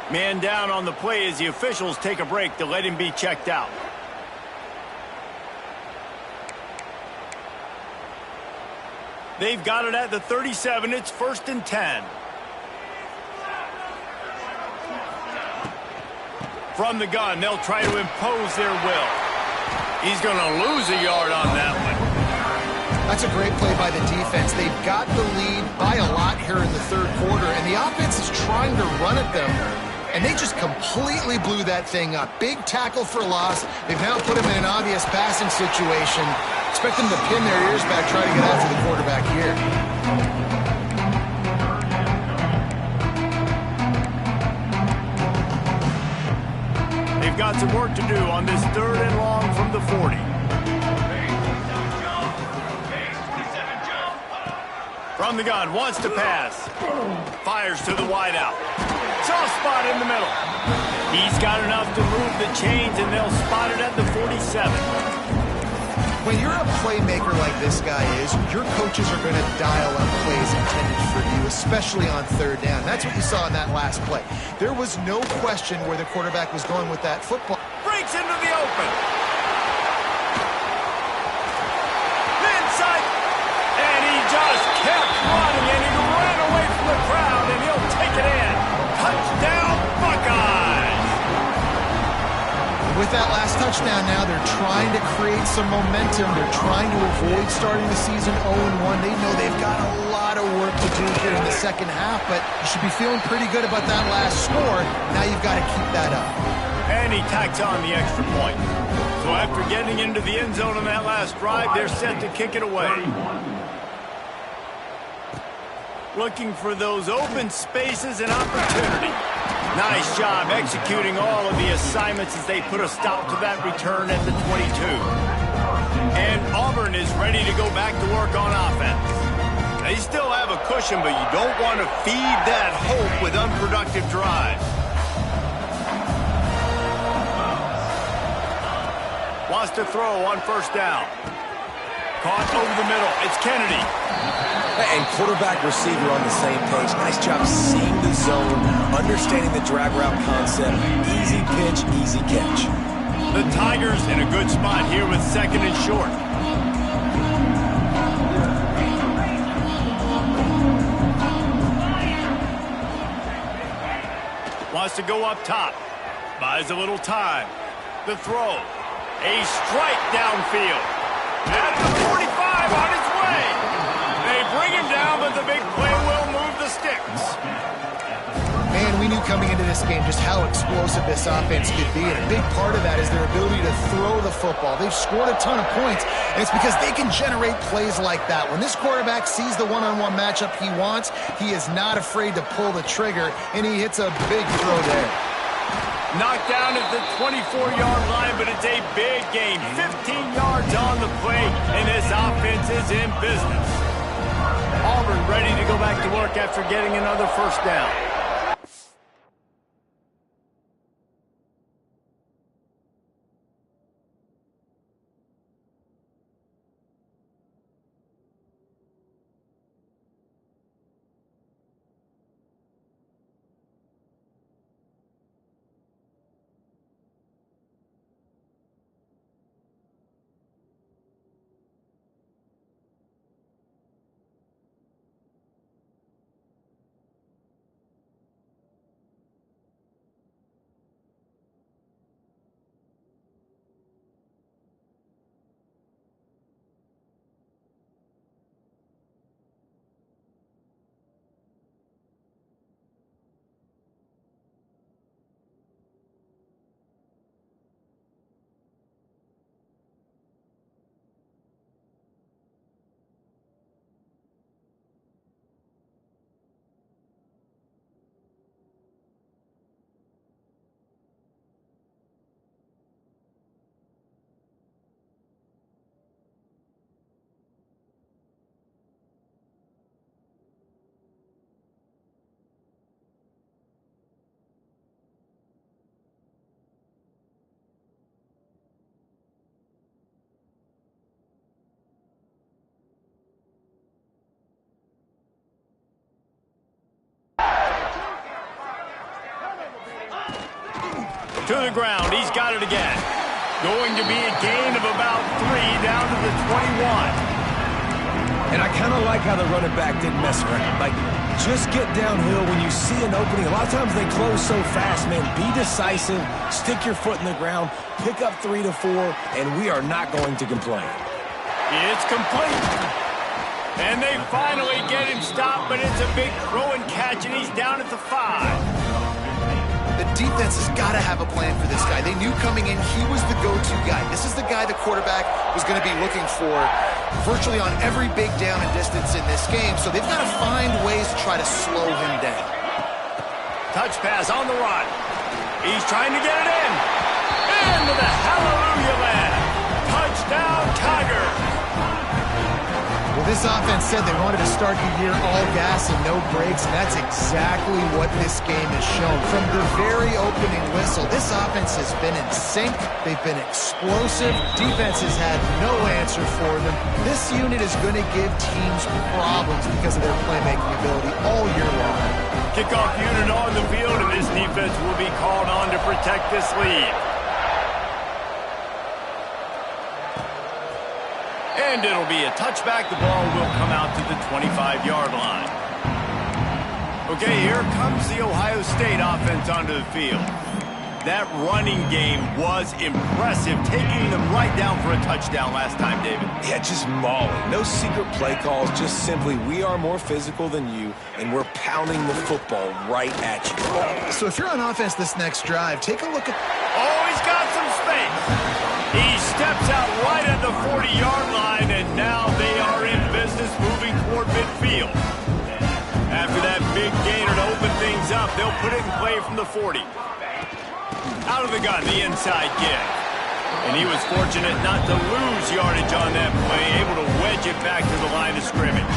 A: Man down on the play as the officials take a break to let him be checked out. They've got it at the 37. It's 1st and 10. From the gun, they'll try to impose their will. He's going to lose a yard on that one.
C: That's a great play by the defense. They've got the lead by a lot here in the third quarter, and the offense is trying to run at them, and they just completely blew that thing up. Big tackle for loss. They've now put him in an obvious passing situation. Expect them to pin their ears back, try to get after the quarterback here.
A: They've got some work to do on this 3rd and long from the 40. From the gun, wants to pass. Fires to the wideout. Soft spot in the middle. He's got enough to move the chains, and they'll spot it at the 47.
C: When you're a playmaker like this guy is, your coaches are going to dial up plays intended for you, especially on 3rd down. That's what you saw in that last play. There was no question where the quarterback was going with that football.
A: Breaks into the open. Inside. And he just kept running, and he ran away from the crowd, and he'll take it in. Touchdown, Buckeyes!
C: With that last touchdown now, they're trying to create some momentum. They're trying to avoid starting the season 0-1. They know they've got a lot of work to do here in the second half, but you should be feeling pretty good about that last score. Now you've got to keep that up.
A: And he tacks on the extra point. So after getting into the end zone on that last drive, they're set to kick it away. Looking for those open spaces and opportunity. Nice job executing all of the assignments as they put a stop to that return at the 22. And Auburn is ready to go back to work on offense. They still have a cushion, but you don't want to feed that hope with unproductive drives. Wants to throw on 1st down. Caught over the middle. It's Kennedy.
B: And quarterback receiver on the same page. Nice job seeing the zone, understanding the drag route concept. Easy pitch, easy catch.
A: The Tigers in a good spot here with 2nd and short. Wants to go up top. Buys a little time. The throw. A strike downfield. At the 45 on his way. They bring him down, but the big play will move the sticks.
C: Man, we knew coming into this game just how explosive this offense could be, and a big part of that is their ability to throw the football. They've scored a ton of points, and it's because they can generate plays like that. When this quarterback sees the one-on-one matchup he wants, he is not afraid to pull the trigger, and he hits a big throw there.
A: Knocked down at the 24-yard line, but it's a big game. 15 yards on the play, and this offense is in business. Auburn ready to go back to work after getting another 1st down. To the ground. He's got it again. Going to be a gain of about 3 down to the 21.
B: And I kind of like how the running back didn't mess around. Like, just get downhill when you see an opening. A lot of times they close so fast, man. Be decisive. Stick your foot in the ground. Pick up 3 to 4, and we are not going to complain.
A: It's complete. And they finally get him stopped, but it's a big throw and catch, and he's down at the 5.
C: The defense has got to have a plan for this guy. They knew coming in he was the go-to guy. This is the guy the quarterback was going to be looking for virtually on every big down and distance in this game, so they've got to find ways to try to slow him down.
A: Touch pass on the run. He's trying to get it in. Into the hallelujah land. Touchdown, Tiger.
C: Well, this offense said they wanted to start the year all gas and no brakes, and that's exactly what this game has shown. From the very opening whistle, this offense has been in sync. They've been explosive. Defense has had no answer for them. This unit is going to give teams problems because of their playmaking ability all year long.
A: Kickoff unit on the field, and this defense will be called on to protect this lead. And it'll be a touchback. The ball will come out to the 25-yard line. Okay, here comes the Ohio State offense onto the field. That running game was impressive, taking them right down for a touchdown last time, David.
B: Yeah, just mauling. No secret play calls, just simply we are more physical than you, and we're pounding the football right at you.
C: So if you're on offense this next drive, take a look at...
A: Oh, he's got some space. He steps out right at the 40-yard line, and now they are in business moving toward midfield. After that big gainer to open things up, they'll put it in play from the 40. Out of the gun, the inside kick. And he was fortunate not to lose yardage on that play, able to wedge it back to the line of scrimmage.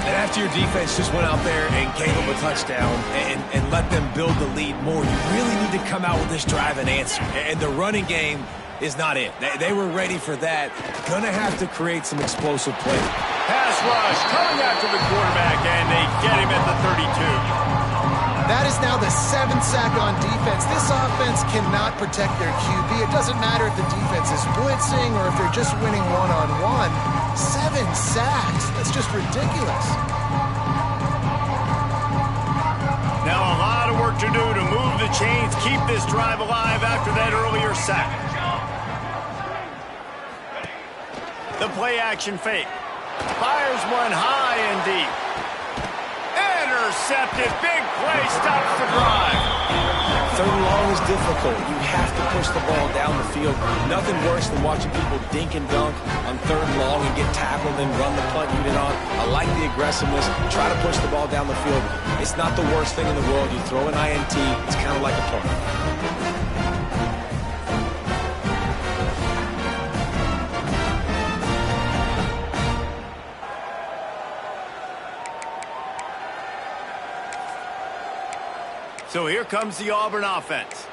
B: And after your defense just went out there and gave them a touchdown and let them build the lead more, you really need to come out with this drive and answer. And the running game is not it. They were ready for that. Gonna have to create some explosive play.
A: Pass rush, coming after the quarterback, and they get him at the 32.
C: That is now the 7th sack on defense. This offense cannot protect their QB. It doesn't matter if the defense is blitzing or if they're just winning one-on-one. 7 sacks. That's just ridiculous.
A: Now a lot of work to do to move the chains, keep this drive alive after that earlier sack. The play action fake. Fires one high and deep. Intercepted. Big play stops the drive.
B: 3rd and long is difficult. You have to push the ball down the field. Nothing worse than watching people dink and dunk on 3rd and long and get tackled and run the punt unit on. I like the aggressiveness. Try to push the ball down the field. It's not the worst thing in the world. You throw an INT. It's kind of like a punt.
A: So here comes the Auburn offense.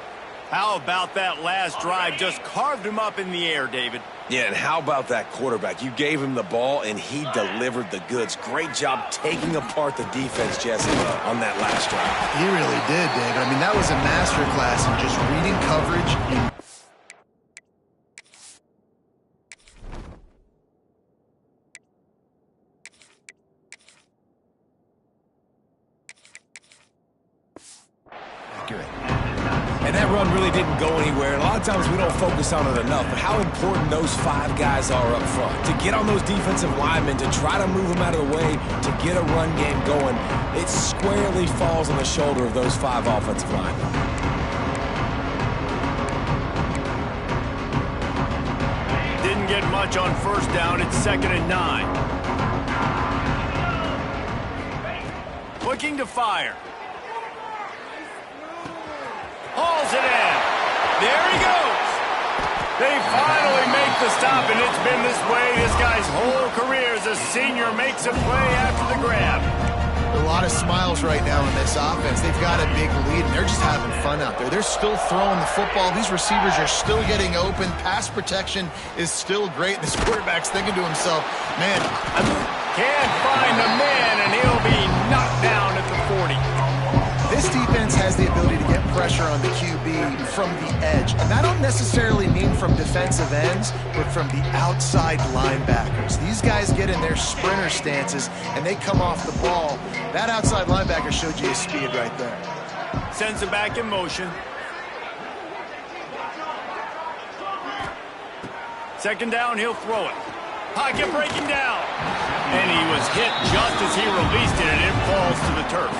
A: How about that last drive? Just carved him up in the air, David.
B: Yeah, and how about that quarterback? You gave him the ball, and he delivered the goods. Great job taking apart the defense, Jesse, on that last drive.
C: He really did, David. I mean, that was a masterclass in just reading coverage and...
B: And that run really didn't go anywhere. And a lot of times we don't focus on it enough. But how important those 5 guys are up front. To get on those defensive linemen, to try to move them out of the way, to get a run game going, it squarely falls on the shoulder of those 5 offensive linemen.
A: Didn't get much on 1st down. It's 2nd and 9. Looking to fire. Hauls it in. There he goes. They finally make the stop, and it's been this way. This guy's whole career as a senior makes a play after the grab.
C: A lot of smiles right now in this offense. They've got a big lead, and they're just having fun out there. They're still throwing the football. These receivers are still getting open. Pass protection is still great. This quarterback's thinking to himself, man,
A: can't find the man, and he'll be knocked down at the 40.
C: This defense has the ability to get pressure on the QB from the edge. And that don't necessarily mean from defensive ends, but from the outside linebackers. These guys get in their sprinter stances, and they come off the ball. That outside linebacker showed you his speed right there.
A: Sends him back in motion. 2nd down, he'll throw it. Pocket breaking down. And he was hit just as he released it, and it falls to the turf.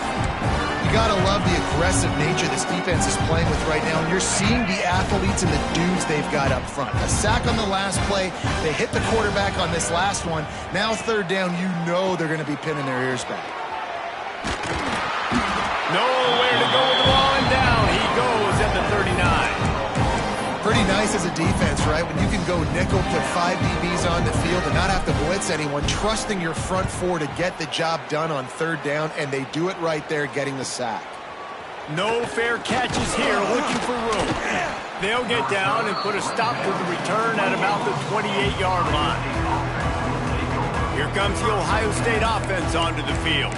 C: You gotta love the aggressive nature this defense is playing with right now, and you're seeing the athletes and the dudes they've got up front. A sack on the last play. They hit the quarterback on this last one. Now third down, you know they're going to be pinning their ears back.
A: Nowhere to go with the ball, and down he goes at the 39.
C: Pretty nice as a defense, right? When you can go nickel, put 5 DBs on the field and not have to blitz anyone, trusting your front four to get the job done on third down, and they do it right there, getting the sack.
A: No fair catches here, looking for room. They'll get down and put a stop to the return at about the 28-yard line. Here comes the Ohio State offense onto the field.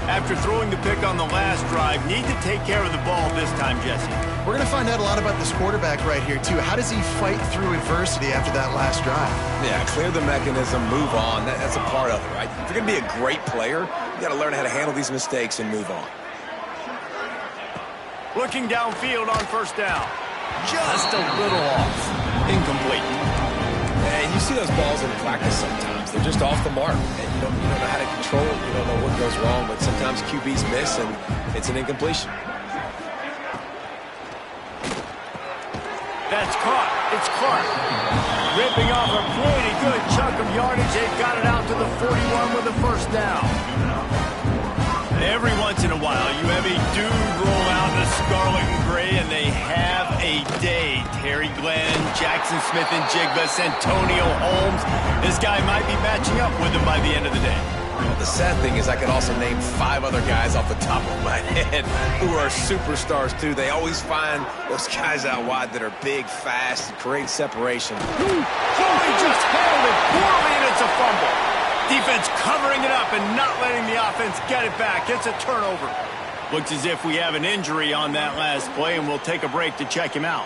A: After throwing the pick on the last drive, need to take care of the ball this time, Jesse.
C: We're going to find out a lot about this quarterback right here, too. How does he fight through adversity after that last drive?
B: Yeah, clear the mechanism, move on. That's a part of it, right? If you're going to be a great player, you got to learn how to handle these mistakes and move on.
A: Looking downfield on first down. Just a little off. Incomplete.
B: And you see those balls in practice sometimes. They're just off the mark. And you don't know how to control it. You don't know what goes wrong. But sometimes QBs miss, and it's an incompletion.
A: That's caught. It's Clark. Ripping off a pretty good chunk of yardage. They've got it out to the 41 with a first down. Every once in a while, you have a dude roll out in the scarlet and gray, and they have a day. Terry Glenn, Jackson Smith-Njigba, Santonio Holmes. This guy might be matching up with him by the end of the day.
B: Well, the sad thing is I could also name 5 other guys off the top of my head who are superstars, too. They always find those guys out wide that are big, fast, and create separation.
A: He just handled it poorly, and it's a fumble. Defense covering it up and not letting the offense get it back. It's a turnover. Looks as if we have an injury on that last play, and we'll take a break to check him out.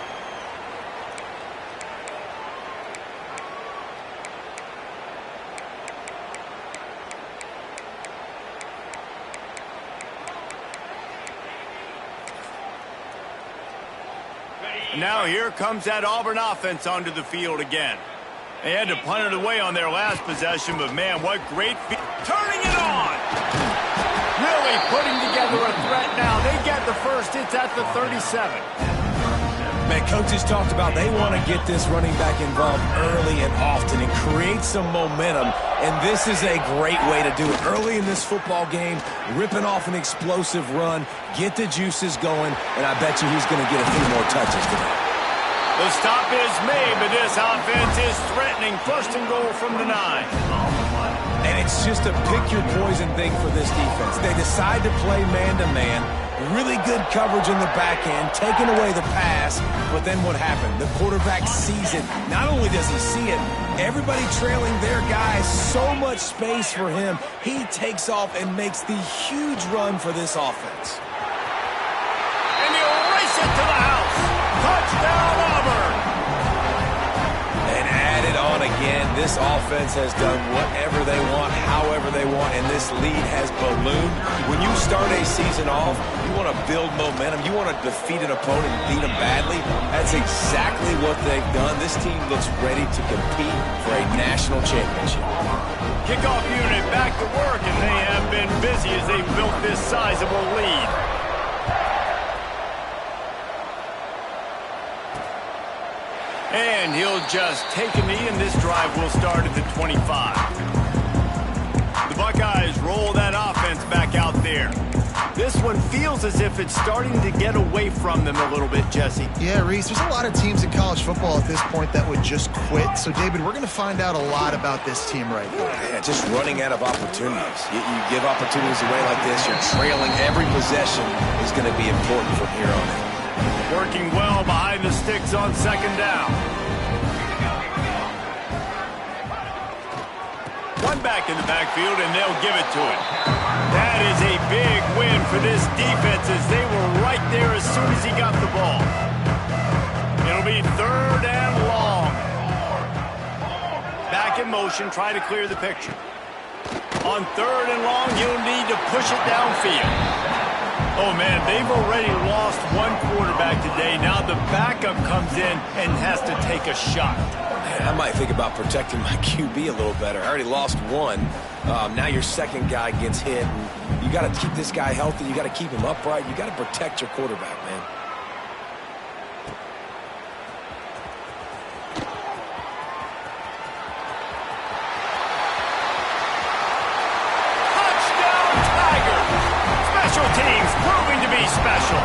A: Now here comes that Auburn offense onto the field again. They had to punt it away on their last possession, but man, what great turning it on! Really putting together a threat now. They get the first. It's at the 37.
B: Man, coaches talked about they want to get this running back involved early and often and create some momentum, and this is a great way to do it. Early in this football game, ripping off an explosive run, get the juices going, and I bet you he's going to get a few more touches today.
A: The stop is made, but this offense is threatening. First and goal from the 9.
B: And it's just a pick-your-poison thing for this defense. They decide to play man-to-man, really good coverage in the back end, taking away the pass, but then what happened? The quarterback sees it. Not only does he see it, everybody trailing their guys, so much space for him. He takes off and makes the huge run for this offense.
A: And he'll race it to the house. Touchdown, Auburn!
B: And add it on again. This offense has done whatever they want, however they want, and this lead has ballooned. When you start a season off, you want to build momentum. You want to defeat an opponent and beat them badly. That's exactly what they've done. This team looks ready to compete for a national championship.
A: Kickoff unit back to work, and they have been busy as they've built this sizable lead. And he'll just take a knee, and this drive will start at the 25. The Buckeyes roll that offense back out there. This one feels as if it's starting to get away from them a little bit, Jesse.
C: Yeah, Reese, there's a lot of teams in college football at this point that would just quit. So, David, we're going to find out a lot about this team right now.
B: Yeah, just running out of opportunities. You give opportunities away like this, you're trailing. Every possession is going to be important from here on in.
A: Working well behind the sticks on second down. One back in the backfield, and they'll give it to it. That is a big win for this defense as they were right there as soon as he got the ball. It'll be third and long. Back in motion, try to clear the picture. On third and long, you'll need to push it downfield. Oh, man, they've already lost one quarterback today. Now the backup comes in and has to take a shot.
B: Man, I might think about protecting my QB a little better. I already lost one. Now your second guy gets hit, and you got to keep this guy healthy. You got to keep him upright. You got to protect your quarterback, man.
A: Touchdown, Tigers! Special teams proving to be special.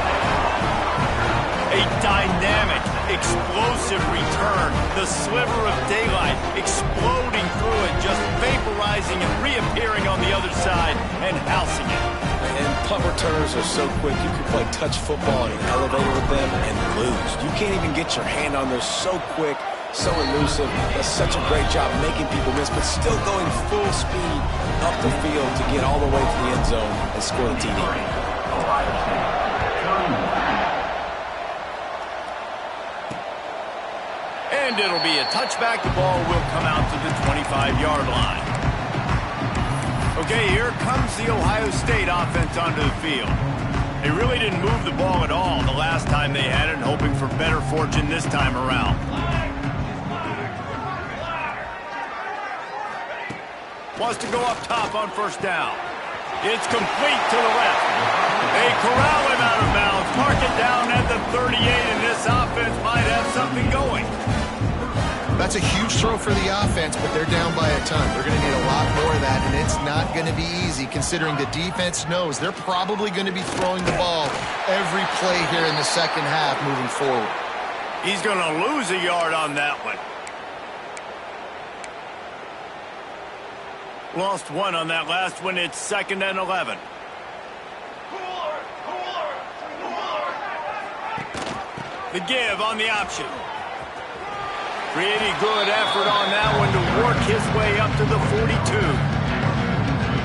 A: A dynamic, explosive return. The sliver of daylight exploding through it, just vaporizing and reappearing on the other side and housing it.
B: And punt returners are so quick. You can play touch football in an elevator with them and lose. You can't even get your hand on there. So quick, so elusive. Does such a great job making people miss, but still going full speed up the field to get all the way to the end zone and score the TD.
A: And it'll be a touchback. The ball will come out to the 25-yard line. Okay, here comes the Ohio State offense onto the field. They really didn't move the ball at all the last time they had it, hoping for better fortune this time around. Wants to go up top on first down. It's complete to the left. They corral him out of bounds. Mark it down at the 38, and this offense might have something going.
C: That's a huge throw for the offense, but they're down by a ton. They're going to need a lot more of that, and it's not going to be easy considering the defense knows they're probably going to be throwing the ball every play here in the second half moving forward.
A: He's going to lose a yard on that one. Lost one on that last one. It's 2nd and 11. The give on the option. Pretty good effort on that one to work his way up to the 42.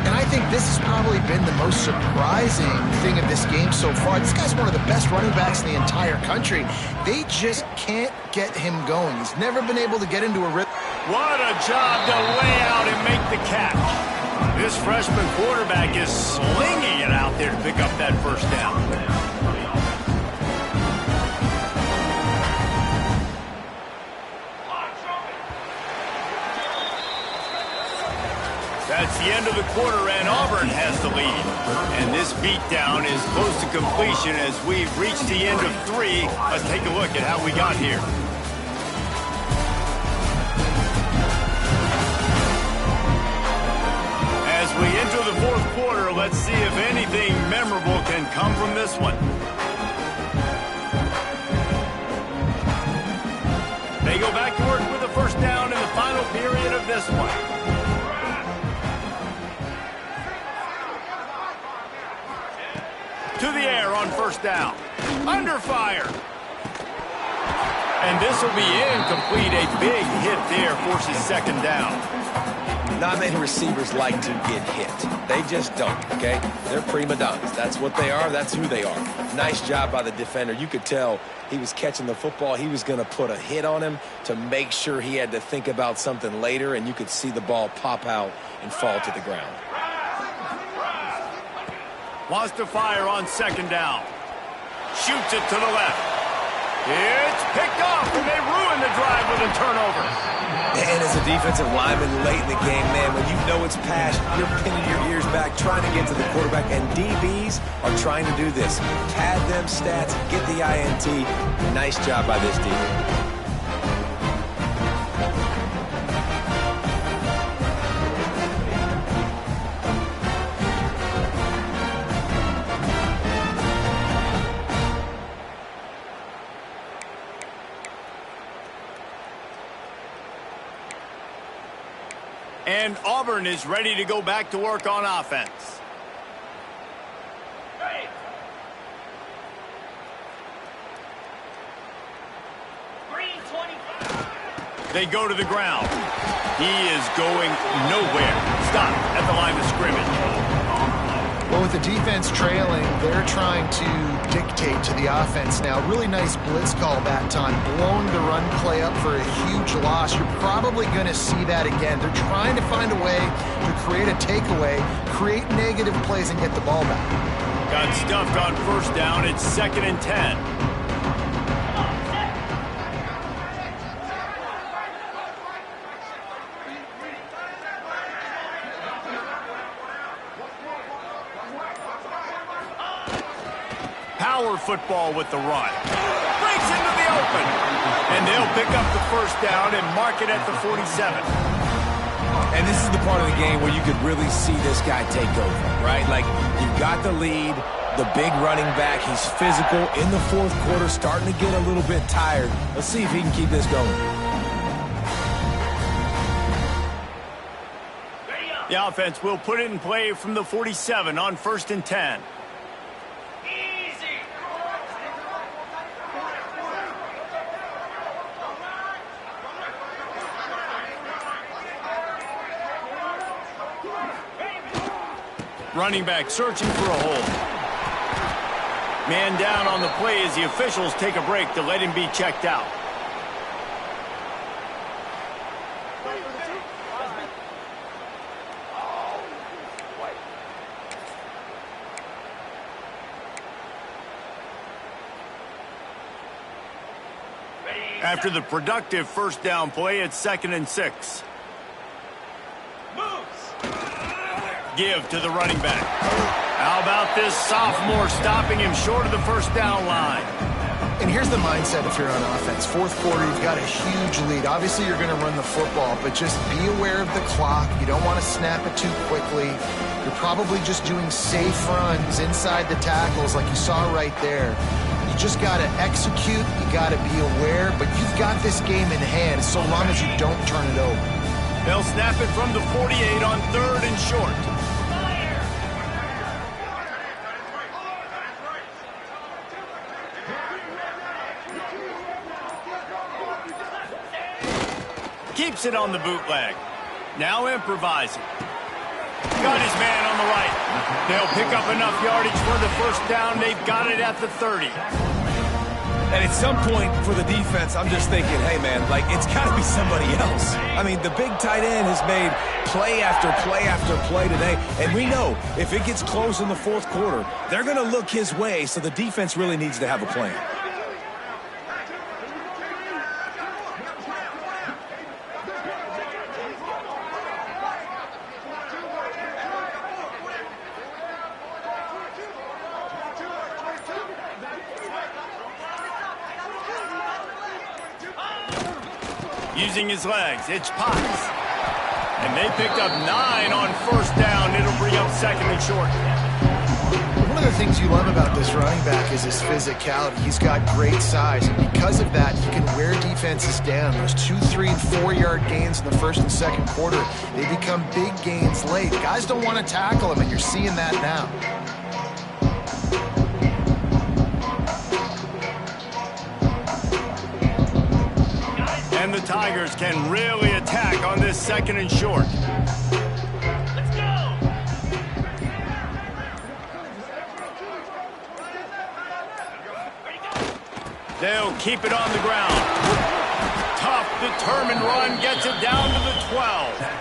C: And I think this has probably been the most surprising thing of this game so far. This guy's one of the best running backs in the entire country. They just can't get him going. He's never been able to get into a rhythm.
A: What a job to lay out and make the catch. This freshman quarterback is slinging it out there to pick up that first down. That's the end of the quarter, and Auburn has the lead. And this beatdown is close to completion as we've reached the end of 3. Let's take a look at how we got here. As we enter the 4th quarter, let's see if anything memorable can come from this one. They go back to work with a first down in the final period of this one. To the air on first down. Under fire. And this will be incomplete. A big hit there forces 2nd down.
B: Not many receivers like to get hit. They just don't, okay? They're prima donnas. That's what they are. That's who they are. Nice job by the defender. You could tell he was catching the football. He was going to put a hit on him to make sure he had to think about something later, and you could see the ball pop out and fall to the ground.
A: Wants to fire on 2nd down. Shoots it to the left. It's picked off, and they ruin the drive with a turnover.
B: And as a defensive lineman late in the game, man, when you know it's pass, you're pinning your ears back, trying to get to the quarterback, and DBs are trying to do this. Pad them stats, get the INT. Nice job by this defense.
A: And Auburn is ready to go back to work on offense. They go to the ground. He is going nowhere. Stop at the line of scrimmage.
C: Well, with the defense trailing, they're trying to dictate to the offense now. Really nice blitz call that time, blowing the run play up for a huge loss. You're probably going to see that again. They're trying to find a way to create a takeaway, create negative plays, and get the ball back.
A: Got stuffed on first down. It's 2nd and 10. power football with the run. Breaks into the open. And they'll pick up the first down and mark it at the 47.
B: And this is the part of the game where you could really see this guy take over, right? Like, you've got the lead, the big running back. He's physical in the fourth quarter, starting to get a little bit tired. Let's see if he can keep this going.
A: The offense will put it in play from the 47 on 1st and 10. Running back searching for a hole. Man down on the play as the officials take a break to let him be checked out. After the productive first down play, it's 2nd and 6. Give to the running back. How about this sophomore stopping him short of the first down line?
C: And here's the mindset if you're on offense. Fourth quarter, you've got a huge lead. Obviously, you're going to run the football, but just be aware of the clock. You don't want to snap it too quickly. You're probably just doing safe runs inside the tackles like you saw right there. You just got to execute. You got to be aware, but you've got this game in hand so long as you don't turn it over.
A: They'll snap it from the 48 on 3rd and short. Keeps it on the bootleg. Now improvising. Got his man on the right. They'll pick up enough yardage for the first down. They've got it at the 30.
B: And at some point for the defense, I'm just thinking, hey, man, like, it's got to be somebody else. I mean, the big tight end has made play after play after play today. And we know if it gets close in the fourth quarter, they're going to look his way, so the defense really needs to have a plan.
A: Using his legs, it's Potts. And they picked up 9 on first down. It'll bring up 2nd and short.
C: One of the things you love about this running back is his physicality. He's got great size, and because of that, he can wear defenses down. Those 2, 3, and 4-yard gains in the first and second quarter, they become big gains late. Guys don't want to tackle him, and you're seeing that now.
A: And the Tigers can really attack on this 2nd and short. Let's go! They'll keep it on the ground. Tough, determined run gets it down to the 12.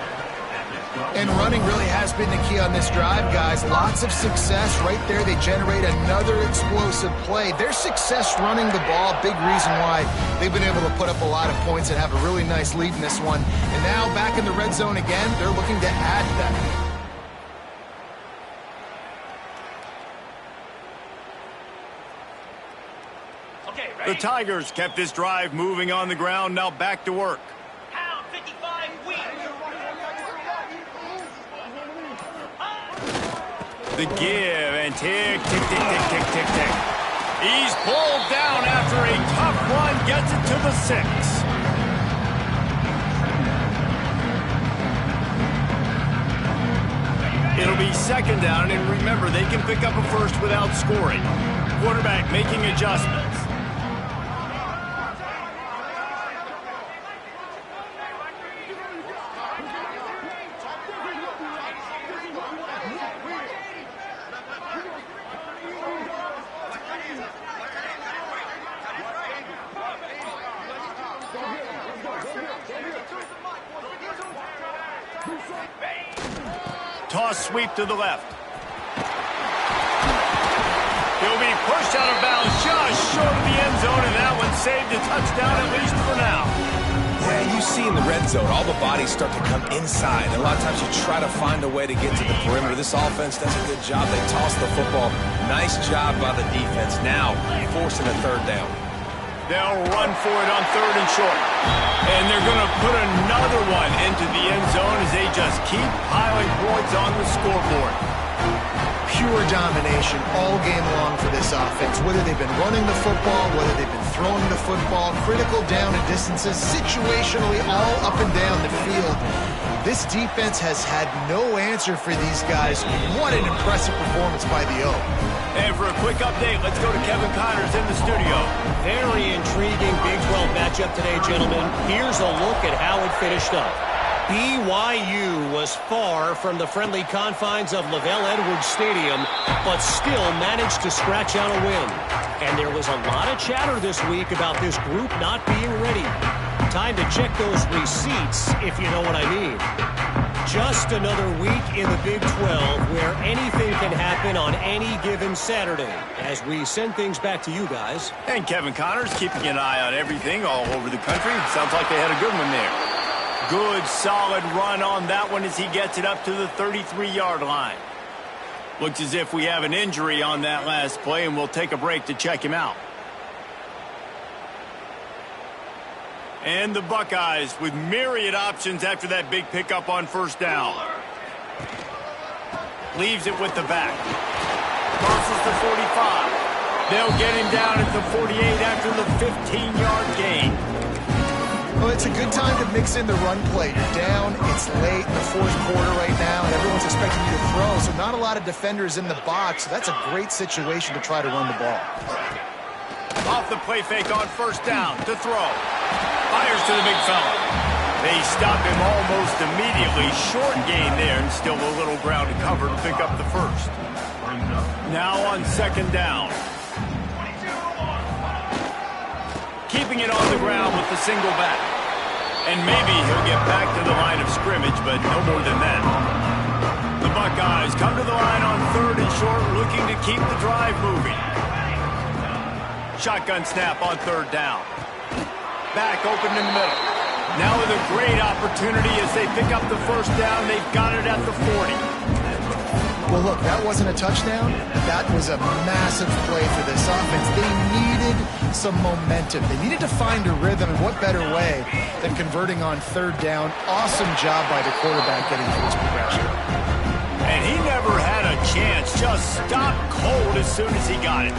C: And running really has been the key on this drive, guys. Lots of success right there. They generate another explosive play. Their success running the ball, big reason why they've been able to put up a lot of points and have a really nice lead in this one. And now back in the red zone again, they're looking to add that.
A: The Tigers kept this drive moving on the ground. Now back to work. The give and tick, tick, tick, tick, tick, tick, tick. He's pulled down after a tough run, gets it to the 6. It'll be 2nd down, and remember, they can pick up a first without scoring. Quarterback making adjustments. Toss sweep to the left. He'll be pushed out of bounds just short of the end zone, and that one saved a touchdown at least for now.
C: Yeah, you
B: see in the red zone, all the bodies start to come inside. And a lot of times you try to find a way to get to the perimeter. This offense does a good job. They toss the football. Nice job by the defense. Now forcing a third down.
A: They'll run for it on 3rd and short. And they're going to put another one into the end zone as they just keep piling points on the scoreboard.
C: Pure domination all game long for this offense. Whether they've been running the football, whether they've been throwing the football, critical down and distances, situationally all up and down the field. This defense has had no answer for these guys. What an impressive performance by the O.
A: And for a quick update, let's go to Kevin Connors in the studio.
D: Very intriguing Big 12 matchup today, gentlemen. Here's a look at how it finished up. BYU was far from the friendly confines of LaVell Edwards Stadium, but still managed to scratch out a win. And there was a lot of chatter this week about this group not being ready. Time to check those receipts, if you know what I mean. Just another week in the Big 12 where anything can happen on any given Saturday. As we send things back to you guys.
A: And Kevin Connors keeping an eye on everything all over the country. Sounds like they had a good one there. Good, solid run on that one as he gets it up to the 33-yard line. Looks as if we have an injury on that last play, and we'll take a break to check him out. And the Buckeyes with myriad options after that big pickup on 1st down. Leaves it with the back. Crosses the 45. They'll get him down at the 48 after the 15-yard gain.
C: Well, it's a good time to mix in the run play. You're down, it's late in the 4th quarter right now, and everyone's expecting you to throw, so not a lot of defenders in the box. So that's a great situation to try to run the ball.
A: Off the play fake on 1st down to throw. Fires to the big fella. They stop him almost immediately. Short gain there, and still a little ground to cover to pick up the 1st. Now on 2nd down. Keeping it on the ground with the single back. And maybe he'll get back to the line of scrimmage, but no more than that. The Buckeyes come to the line on 3rd and short, looking to keep the drive moving. Shotgun snap on 3rd down. Back open in the middle. Now with a great opportunity as they pick up the 1st down. They've got it at the 40.
C: Well, look, that wasn't a touchdown. That was a massive play for this offense. They needed some momentum. They needed to find a rhythm, and what better way than converting on 3rd down. Awesome job by the quarterback getting through his progression.
A: And he never had a chance. Just stopped cold as soon as he got it.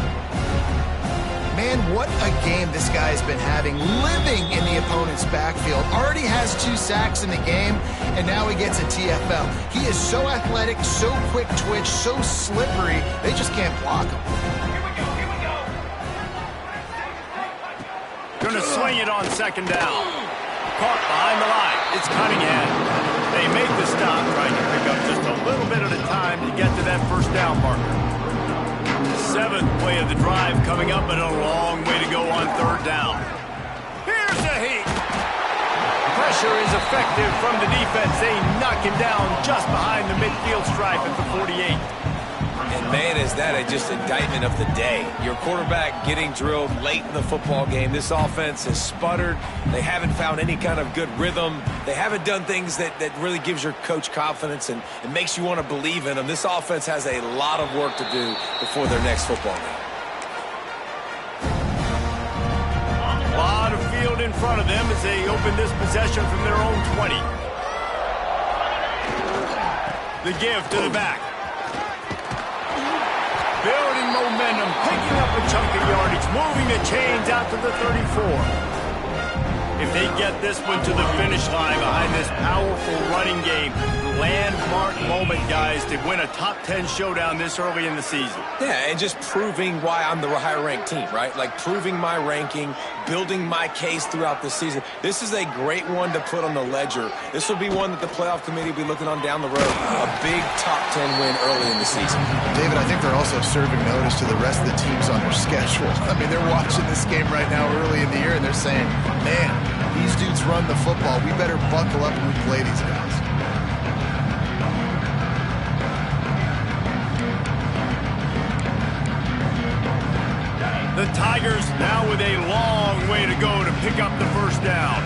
C: Man, what a game this guy's been having, living in the opponent's backfield. Already has 2 sacks in the game, and now he gets a TFL. He is so athletic, so quick twitch, so slippery, they just can't block him.
A: Gonna swing it on 2nd down. Caught behind the line. It's Cunningham. They make the stop, trying to pick up just a little bit at a time to get to that 1st down marker. 7th play of the drive coming up, and a long way to go on 3rd down. Here's the heat. Pressure is effective from the defense. They knock him down just behind the midfield stripe at the 48.
B: And man, is that just indictment of the day. Your quarterback getting drilled late in the football game. This offense has sputtered. They haven't found any kind of good rhythm. They haven't done things that really gives your coach confidence and it makes you want to believe in them. This offense has a lot of work to do before their next football game.
A: A lot of field in front of them as they open this possession from their own 20. The give to the back. Building momentum, picking up a chunk of yardage, moving the chains out to the 34. If they get this one to the finish line behind this powerful running game, landmark moment, guys, to win a top 10 showdown this early in the season.
B: Yeah, and just proving why I'm the higher-ranked team, right? Like proving my ranking, building my case throughout the season. This is a great one to put on the ledger. This will be one that the playoff committee will be looking on down the road. A big top 10 win early in the season.
C: David, I think they're also serving notice to the rest of the teams on their schedule. I mean, they're watching this game right now early in the year, and they're saying, man, these dudes run the football. We better buckle up when we play these guys.
A: The Tigers now with a long way to go to pick up the 1st down.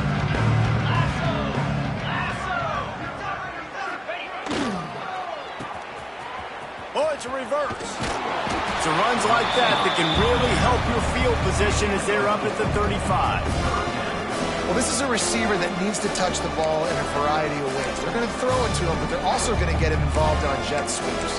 A: reverse. It's runs like that can really help your field position as they're up at the 35.
C: Well, this is a receiver that needs to touch the ball in a variety of ways. They're going to throw it to him, but they're also going to get him involved on jet sweeps.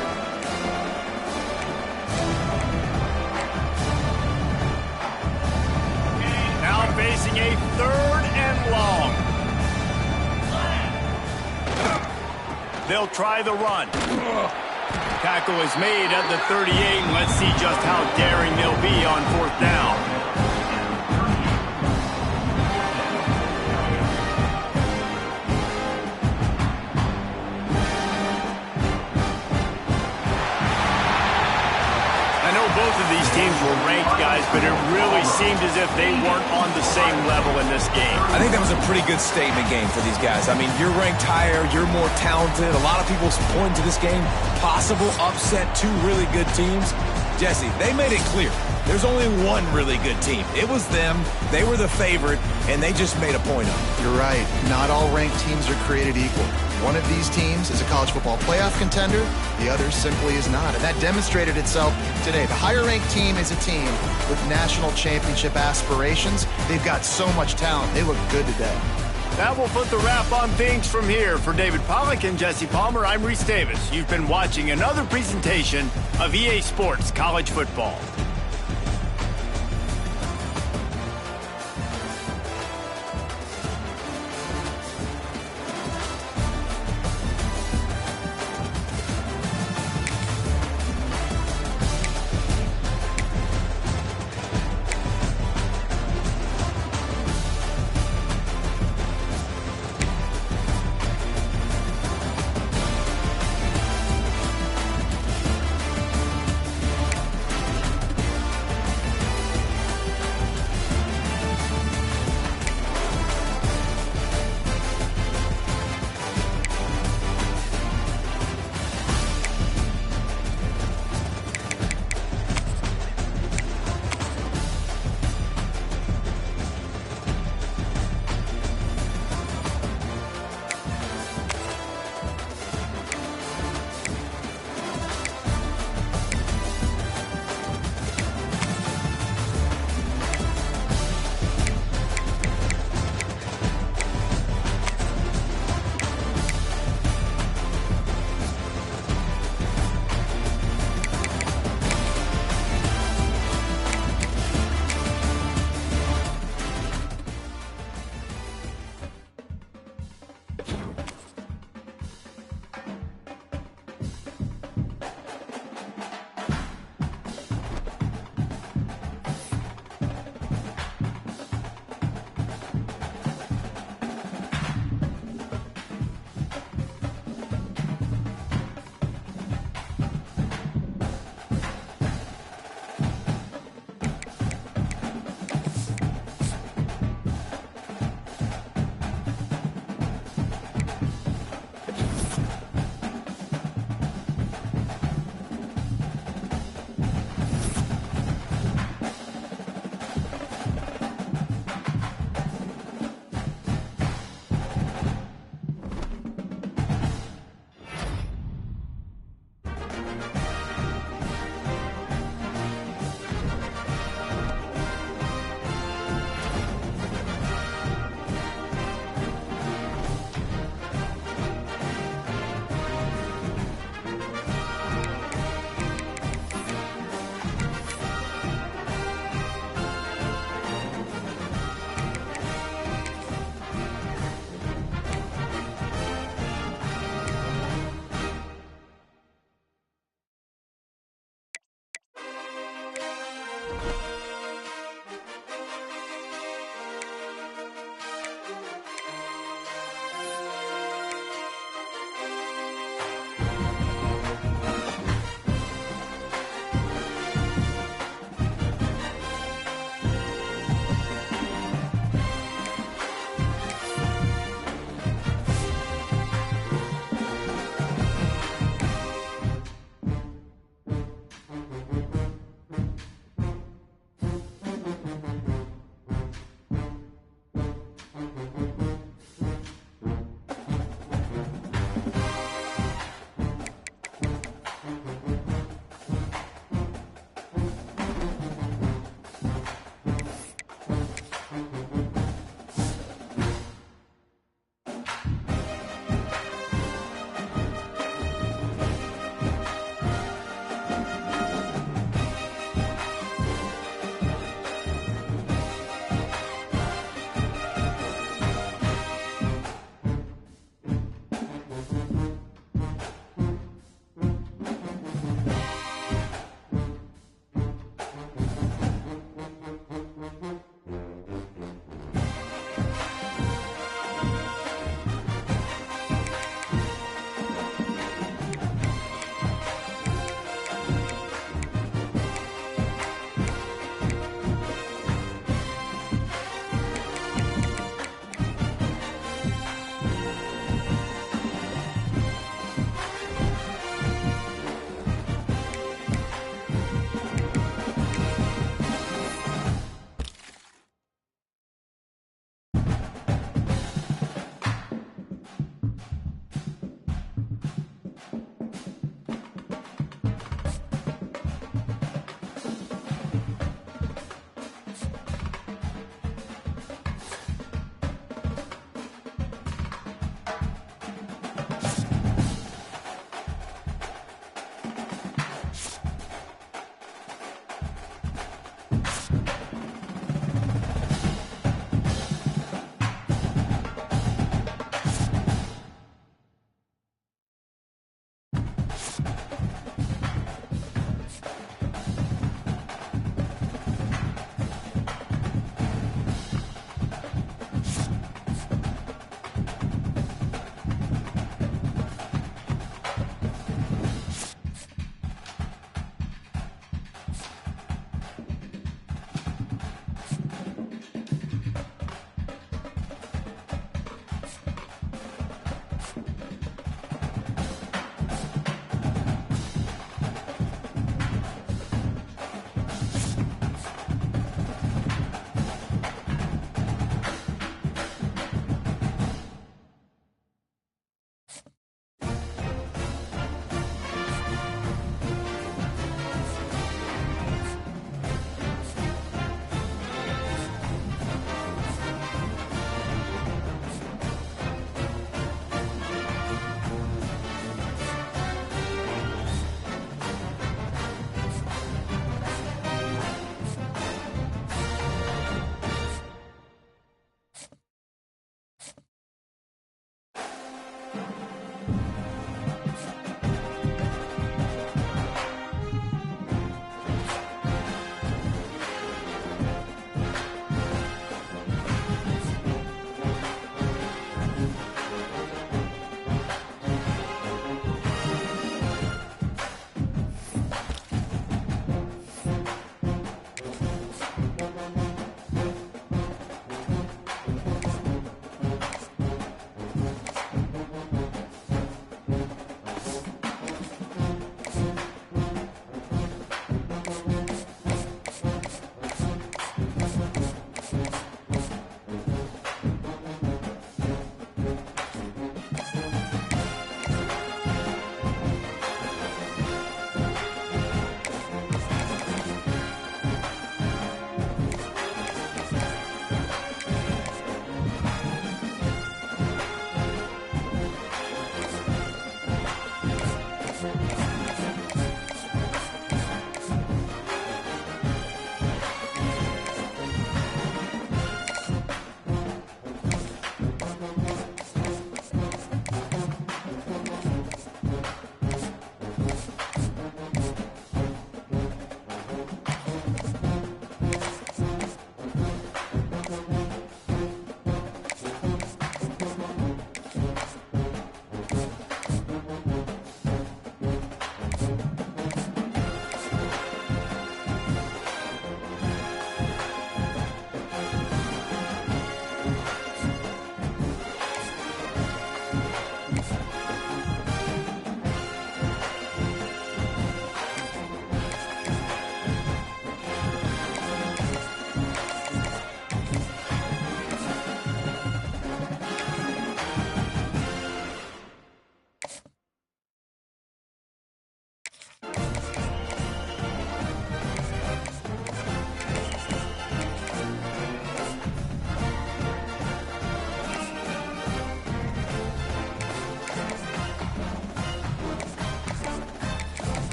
A: Now facing a 3rd and long. They'll try the run. Tackle is made at the 38, and let's see just how daring they'll be on 4th down. Both of these teams were ranked, guys, but it really seemed as if they weren't on the same level in this game.
B: I think that was a pretty good statement game for these guys. I mean, you're ranked higher, you're more talented. A lot of people point to this game, possible upset, 2 really good teams. Jesse, they made it clear. There's only one really good team. It was them. They were the favorite, and they just made a point of it.
C: You're right. Not all ranked teams are created equal. One of these teams is a college football playoff contender. The other simply is not. And that demonstrated itself today. The higher-ranked team is a team with national championship aspirations. They've got so much talent. They look good today.
A: That will put the wrap on things from here. For David Pollack and Jesse Palmer, I'm Reese Davis. You've been watching another presentation of EA Sports College Football.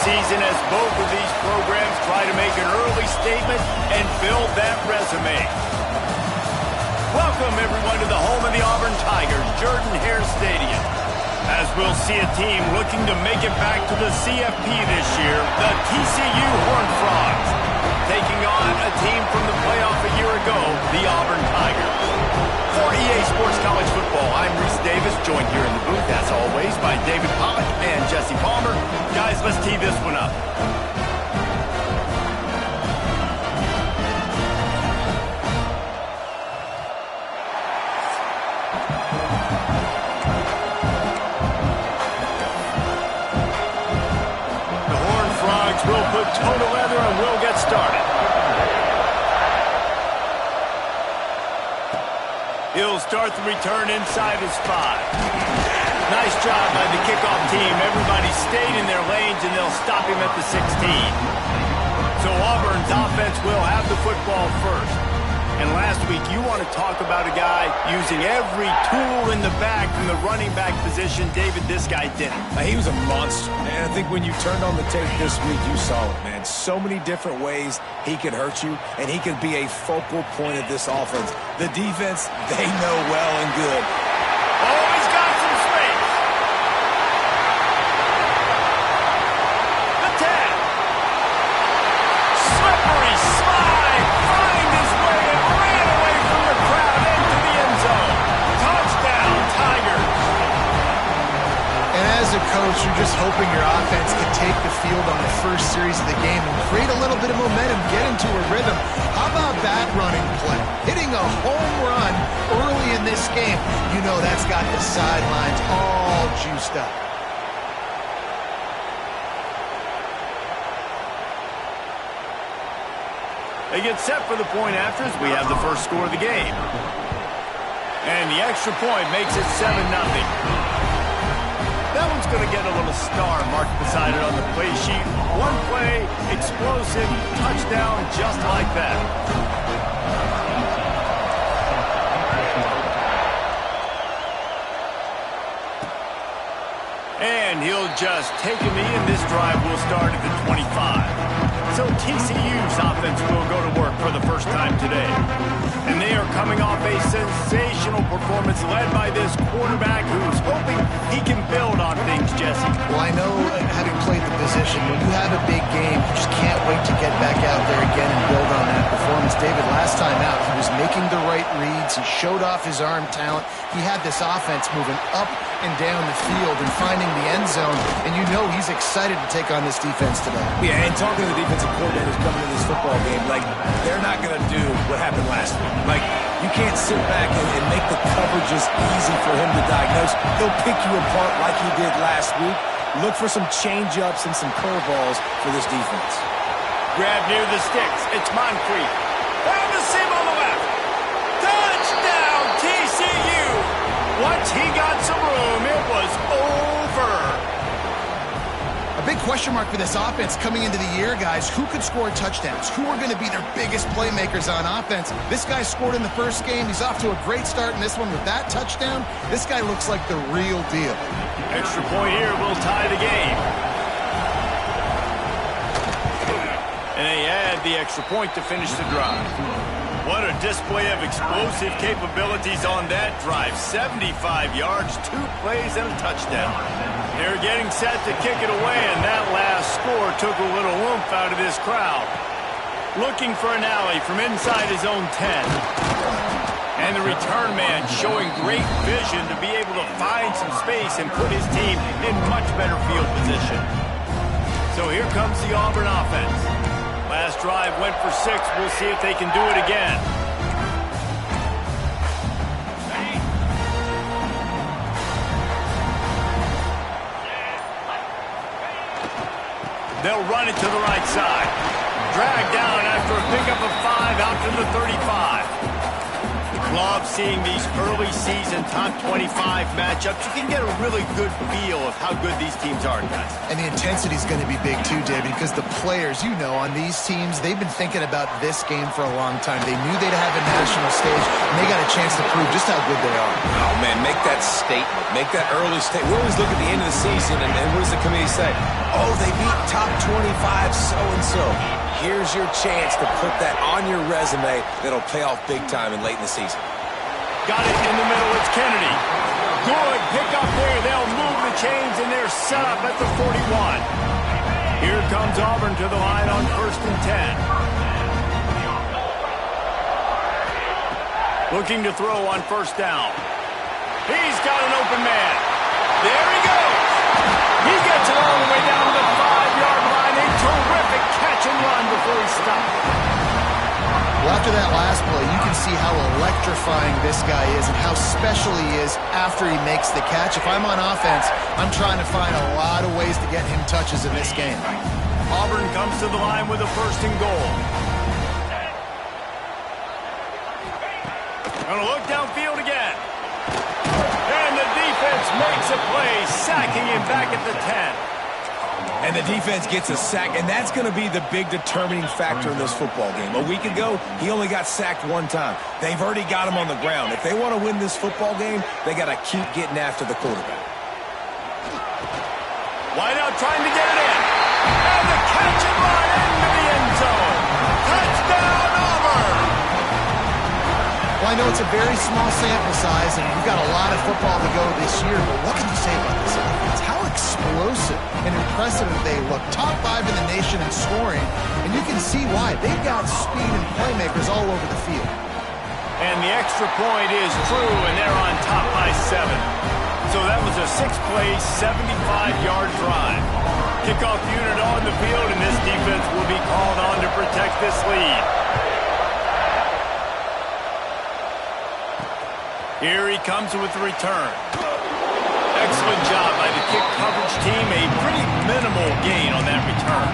A: season as both of these programs try to make an early statement and build that resume. Welcome, everyone, to the home of the Auburn Tigers, Jordan-Hare Stadium. As we'll see a team looking to make it back to the CFP this year, the TCU Horned Frogs, taking on a team from the playoff a year ago, the Auburn Tigers. For EA Sports College Football, I'm Reese Davis, joined here in the booth, as always, by David Pollock and Jesse Palmer. Guys, let's tee this one up. The Horned Frogs will put toe to leather and we'll get started. He'll start the return inside his 5. Nice job by the kickoff team. Everybody stayed in their lanes, and they'll stop him at the 16. So Auburn's offense will have the football first. And last week, you want to talk about a guy using every tool in the bag from the running back position. David, this guy didn't.
B: He was a monster, man. I think when you turned on the tape this week, you saw it, man. So many different ways he could hurt you, and he could be a focal point of this offense. The defense, they know well and good.
A: Oh, he's got some space. The 10. Slippery slide. Find his way and ran away from the crowd into the end zone. Touchdown, Tigers.
C: And as a coach, you're just hoping your offense can take the field on the first series of the game and create a little bit of momentum, get into a rhythm. How about that running play? Hitting a home run early in this game. You know that's got the sidelines all juiced up.
A: They get set for the point after as we have the first score of the game. And the extra point makes it 7-0. That one's going to get a little star marked beside it on the play sheet. One play, explosive, touchdown, just like that. And he'll just take a knee, and this drive will start at the 25. So TCU's offense will go to work for the first time today. And they are coming off a sensational performance led by this quarterback who's hoping he can build on things, Jesse.
C: Well, I know, having played the position, when you have a big game, you just can't wait to get back out there again and build on that performance. David, last time out, he was making the right reads. He showed off his arm talent. He had this offense moving up and down the field and finding the end zone. And you know he's excited to take on this defense today.
B: Yeah, and talking to the defensive coordinators coming to this football game, like, they're not going to do what happened last week. Like, you can't sit back and make the coverages easy for him to diagnose. He'll pick you apart like he did last week. Look for some change-ups and some curveballs for this defense.
A: Grab near the sticks. It's Moncrief. Found the seam on the left. Touchdown, TCU. Once he got some room, it was over.
C: A big question mark for this offense coming into the year, guys. Who could score touchdowns? Who are going to be their biggest playmakers on offense? This guy scored in the first game. He's off to a great start in this one with that touchdown. This guy looks like the real deal.
A: Extra point here will tie the game. And they add the extra point to finish the drive. What a display of explosive capabilities on that drive. 75 yards, 2 plays, and a touchdown. They're getting set to kick it away, and that last score took a little oomph out of this crowd. Looking for an alley from inside his own 10. And the return man showing great vision to be able to find some space and put his team in much better field position. So here comes the Auburn offense. Last drive went for 6. We'll see if they can do it again. They'll run it to the right side. Dragged down after a pickup of 5 out to the 35. Love seeing these early season top 25 matchups. You can get a really good feel of how good these teams are, guys.
C: And the intensity is going to be big too, David, because the players, you know, on these teams, they've been thinking about this game for a long time. They knew they'd have a national stage, and they got a chance to prove just how good they are.
B: Oh, man, make that statement. Make that early statement. We always look at the end of the season, and what does the committee say? Oh, they beat top so, here's your chance to put that on your resume that'll pay off big time and late in the season.
A: Got it in the middle. It's Kennedy. Good pick up there. They'll move the chains, and they're set up at the 41. Here comes Auburn to the line on 1st and 10. Looking to throw on 1st down. He's got an open man. There he goes. He gets it all the way down to the 5-yard line. A terrific catch and run before he stopped.
C: Well, after that last play, you can see how electrifying this guy is and how special he is after he makes the catch. If I'm on offense, I'm trying to find a lot of ways to get him touches in this game.
A: Auburn comes to the line with a 1st and goal. Gonna look downfield again. And the defense makes a play, sacking him back at the 10.
B: And the defense gets a sack, and that's going to be the big determining factor in this football game. A week ago, he only got sacked 1 time. They've already got him on the ground. If they want to win this football game, they got to keep getting after the quarterback.
A: Wideout trying to get it in. And the catch and run into the end zone. Touchdown, Auburn!
C: Well, I know it's a very small sample size, and we've got a lot of football to go this year, but what can you say about this offense? How explosive and impressive they look. Top 5 in the nation in scoring, and you can see why. They've got speed and playmakers all over the field.
A: And the extra point is true, and they're on top by 7. So that was a 6-play, 75-yard drive. Kickoff unit on the field, and this defense will be called on to protect this lead. Here he comes with the return. Excellent job by the kick coverage team. A pretty minimal gain on that return.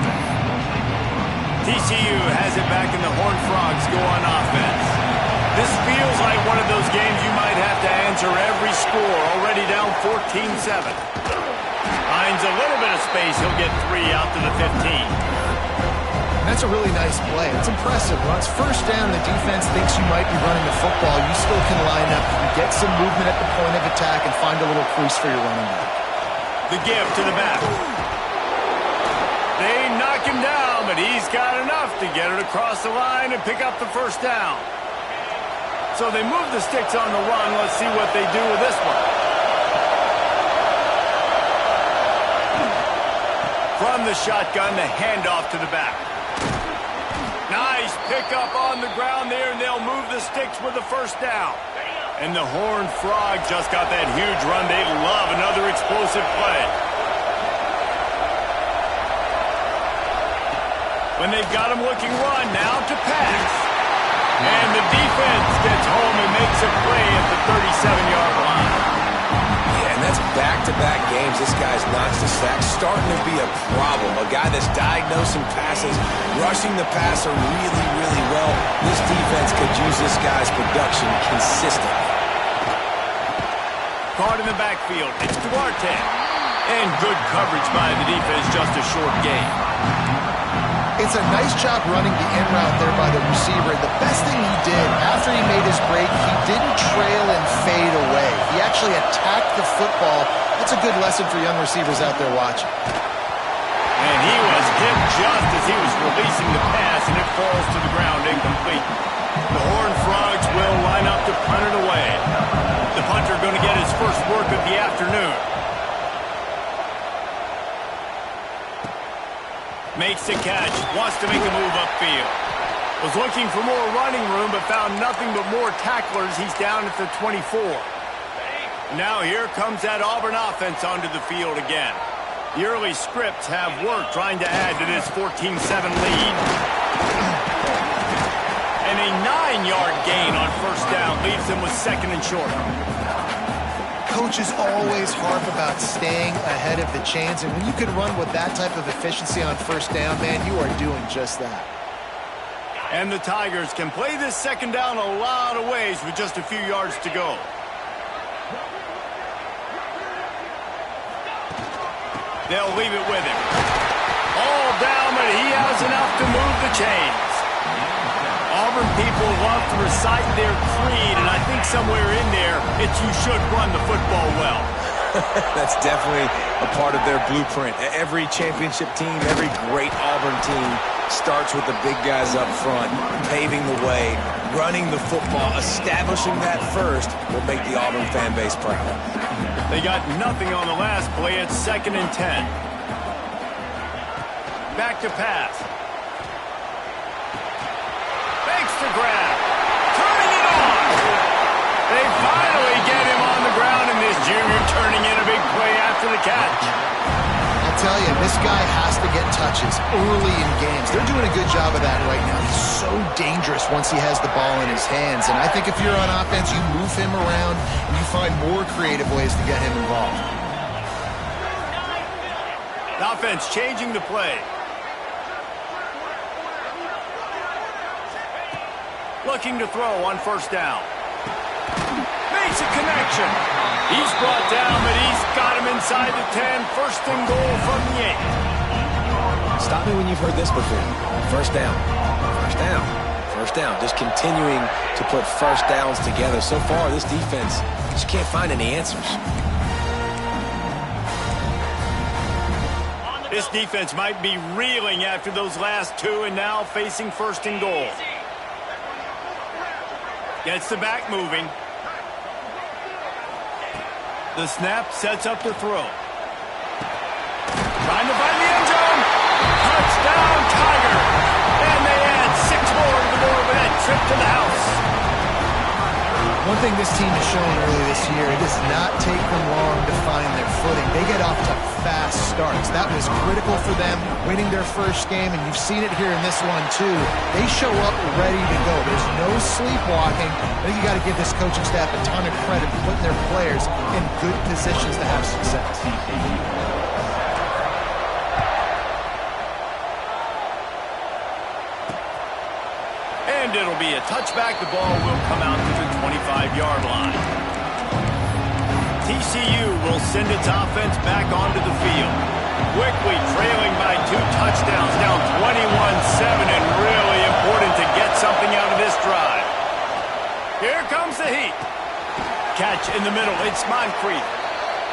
A: TCU has it back, and the Horned Frogs go on offense. This feels like one of those games you might have to answer every score. Already down 14-7. Finds a little bit of space. He'll get 3 out to the 15.
C: That's a really nice play. It's impressive. Once 1st down, the defense thinks you might be running the football. You still can line up, get some movement at the point of attack, and find a little crease for your running back.
A: The give to the back. They knock him down, but he's got enough to get it across the line and pick up the 1st down. So they move the sticks on the run. Let's see what they do with this one. From the shotgun, the handoff to the back. Nice pickup on the ground there, and they'll move the sticks with the 1st down. And the Horned Frog just got that huge run. They love another explosive play. When they've got him looking run, now to pass. And the defense gets home and makes a play at the 37-yard line.
B: Yeah, and that's back-to-back games. This guy's notched a sack, starting to be a problem. A guy that's diagnosing passes, rushing the passer really, really well. This defense could use this guy's production consistently.
A: Caught in the backfield. It's Duarte. And good coverage by the defense, just a short gain.
C: It's a nice job running the in route there by the receiver. The best thing he did after he made his break, he didn't trail and fade away. He actually attacked the football. That's a good lesson for young receivers out there watching.
A: And he was hit just as he was releasing the pass, and it falls to the ground incomplete. The Horned Frogs will line up to punt it away. The punter going to get his first work of the afternoon. Makes the catch, wants to make a move upfield. Was looking for more running room, but found nothing but more tacklers. He's down at the 24. Now here comes that Auburn offense onto the field again. The early scripts have worked trying to add to this 14-7 lead. And a 9-yard gain on 1st down leaves them with 2nd and short.
C: Coaches always harp about staying ahead of the chains, and when you can run with that type of efficiency on 1st down, man, you are doing just that.
A: And the Tigers can play this 2nd down a lot of ways with just a few yards to go. They'll leave it with him. All down, but he has enough to move the chains. Auburn people love to recite their creed, and I think somewhere in there, it's you should run the football well.
B: That's definitely a part of their blueprint. Every championship team, every great Auburn team starts with the big guys up front, paving the way, running the football. Establishing that first will make the Auburn fan base proud.
A: They got nothing on the last play. It's 2nd and 10. Back to pass. Makes the grab. Turning it on. They finally get him on the ground, and this junior turning in a big play after the catch.
C: I'll tell you, this guy has to get touches early in games. They're doing a good job of that right now. He's so dangerous once he has the ball in his hands. And I think if you're on offense, you move him around and you find more creative ways to get him involved.
A: The offense changing the play. Looking to throw on 1st down. Makes a connection. He's brought down, but he's got him inside the 10. 1st and goal from the 8.
B: Stop me when you've heard this before. 1st down. 1st down. 1st down. Just continuing to put 1st downs together. So far, this defense just can't find any answers.
A: This defense might be reeling after those last 2 and now facing 1st and goal. Gets the back moving. The snap sets up the throw. Trying to find the end zone. Touchdown, Tiger. And they add 6 more to the board with that trip to the house.
C: One thing this team has shown early this year, it does not take them long to find their footing. They get off to fast starts. That was critical for them, winning their first game, and you've seen it here in this one too. They show up ready to go. There's no sleepwalking. I think you got to give this coaching staff a ton of credit for putting their players in good positions to have success.
A: And it'll be a touchback. The ball will come out to the 25-yard line. TCU will send its offense back onto the field. Quickly trailing by 2 touchdowns, down 21-7, and really important to get something out of this drive. Here comes the heat. Catch in the middle. It's Moncrief.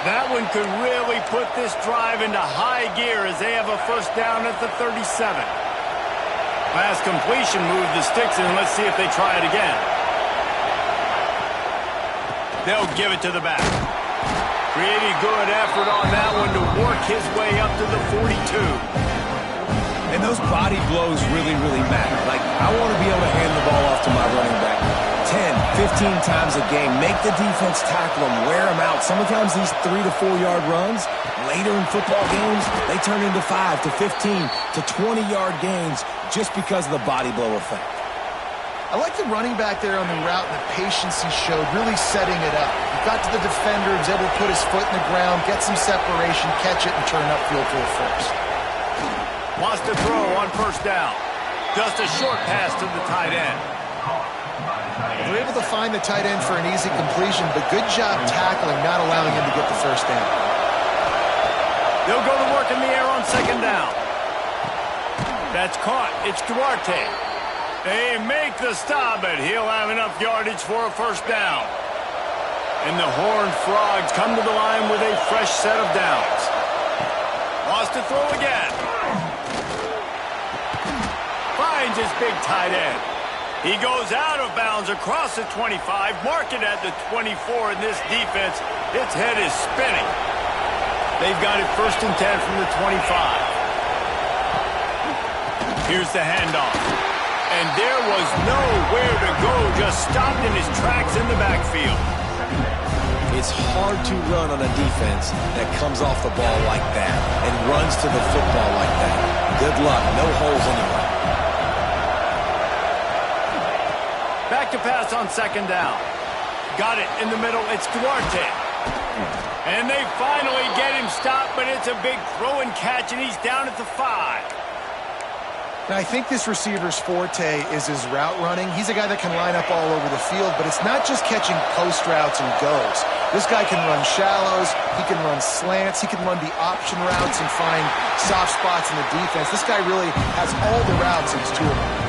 A: That one could really put this drive into high gear as they have a 1st down at the 37. Pass completion, move the sticks, and let's see if they try it again. They'll give it to the back. Pretty good effort on that one to work his way up to the 42.
B: And those body blows really, really matter. Like, I want to be able to hand the ball off to my running back 10, 15 times a game. Make the defense tackle them, wear them out. Sometimes these 3 to 4 yard runs, later in football games, they turn into 5 to 15 to 20-yard gains just because of the body blow effect.
C: I like the running back there on the route and the patience he showed, really setting it up. He got to the defender, was able to put his foot in the ground, get some separation, catch it, and turn upfield for a 1st.
A: Wants to throw on 1st down. Just a short pass to the tight end.
C: They're able to find the tight end for an easy completion, but good job tackling, not allowing him to get the 1st down.
A: They'll go to work in the air on 2nd down. That's caught. It's Duarte. They make the stop, but he'll have enough yardage for a 1st down. And the Horned Frogs come to the line with a fresh set of downs. Wants to throw again. Finds his big tight end. He goes out of bounds across the 25, mark it at the 24, and this defense, its head is spinning. They've got it 1st and 10 from the 25. Here's the handoff. And there was nowhere to go, just stopped in his tracks in the backfield.
B: It's hard to run on a defense that comes off the ball like that and runs to the football like that. Good luck. No holes anywhere.
A: Back to pass on 2nd down. Got it in the middle. It's Duarte. And they finally get him stopped, but it's a big throw and catch, and he's down at the 5.
C: Now, I think this receiver's forte is his route running. He's a guy that can line up all over the field, but it's not just catching post routes and goes. This guy can run shallows, he can run slants, he can run the option routes and find soft spots in the defense. This guy really has all the routes in his toolbox.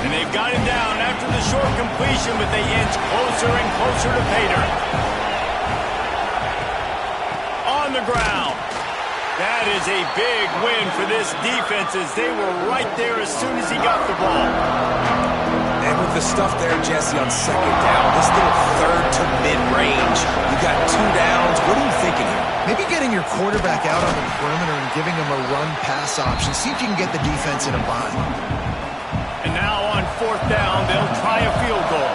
A: And they've got him down after the short completion, but they inch closer and closer to pay dirt. the ground. That is a big win for this defense as they were right there as soon as he got the ball.
B: And with the stuff there, Jesse, on second down, this little third to mid-range, you got 2 downs. What are you thinking here?
C: Maybe getting your quarterback out on the perimeter and giving him a run-pass option. See if you can get the defense in a bind.
A: And now on 4th down, they'll try a field goal.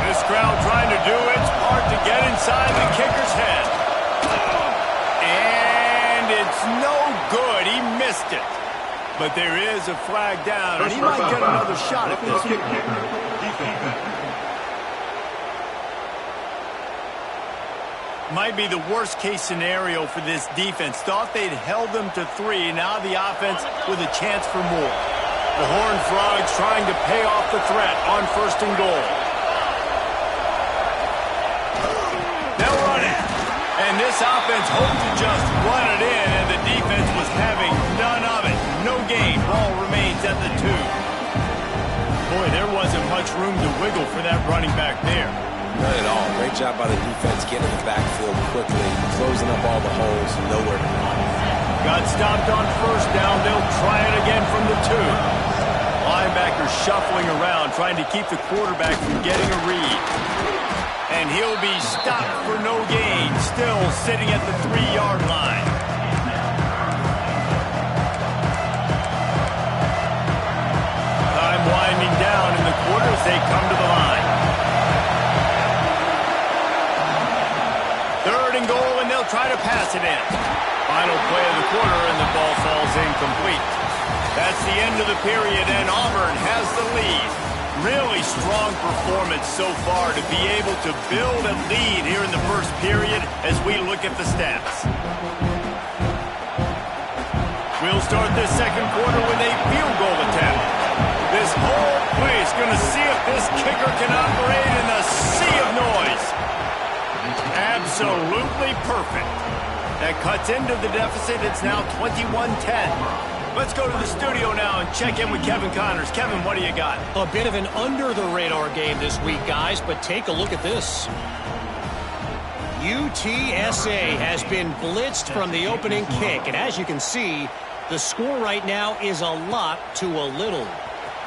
A: This crowd trying to do its part to get inside the kicker's head. And it's no good. He missed it. But there is a flag down, and he might get another shot at this one. Might be the worst-case scenario for this defense. Thought they'd held them to 3. Now the offense with a chance for more. The Horned Frogs trying to pay off the threat on 1st and goal. They'll run it. And this offense hoped to just run it in, and the defense was having none of it. No gain. Ball remains at the 2. Boy, there wasn't much room to wiggle for that running back there.
B: None at all. Great job by the defense getting in the backfield quickly, closing up all the holes, nowhere to run.
A: Got stopped on 1st down. They'll try it again from the 2. Linebacker shuffling around, trying to keep the quarterback from getting a read. And he'll be stopped for no gain, still sitting at the 3-yard line. Time winding down in the quarter as they come to the line. 3rd and goal, and they'll try to pass it in. Final play of the quarter, and the ball falls incomplete. That's the end of the period, and Auburn has the lead. Really strong performance so far to be able to build a lead here in the 1st period as we look at the stats. We'll start this 2nd quarter with a field goal attempt. This whole place going to see if this kicker can operate in a sea of noise. Absolutely perfect. That cuts into the deficit. It's now 21-10. Let's go to the studio now and check in with Kevin Connors. Kevin, what do you got?
D: A bit of an under-the-radar game this week, guys, but take a look at this. UTSA has been blitzed from the opening kick, and as you can see, the score right now is a lot to a little.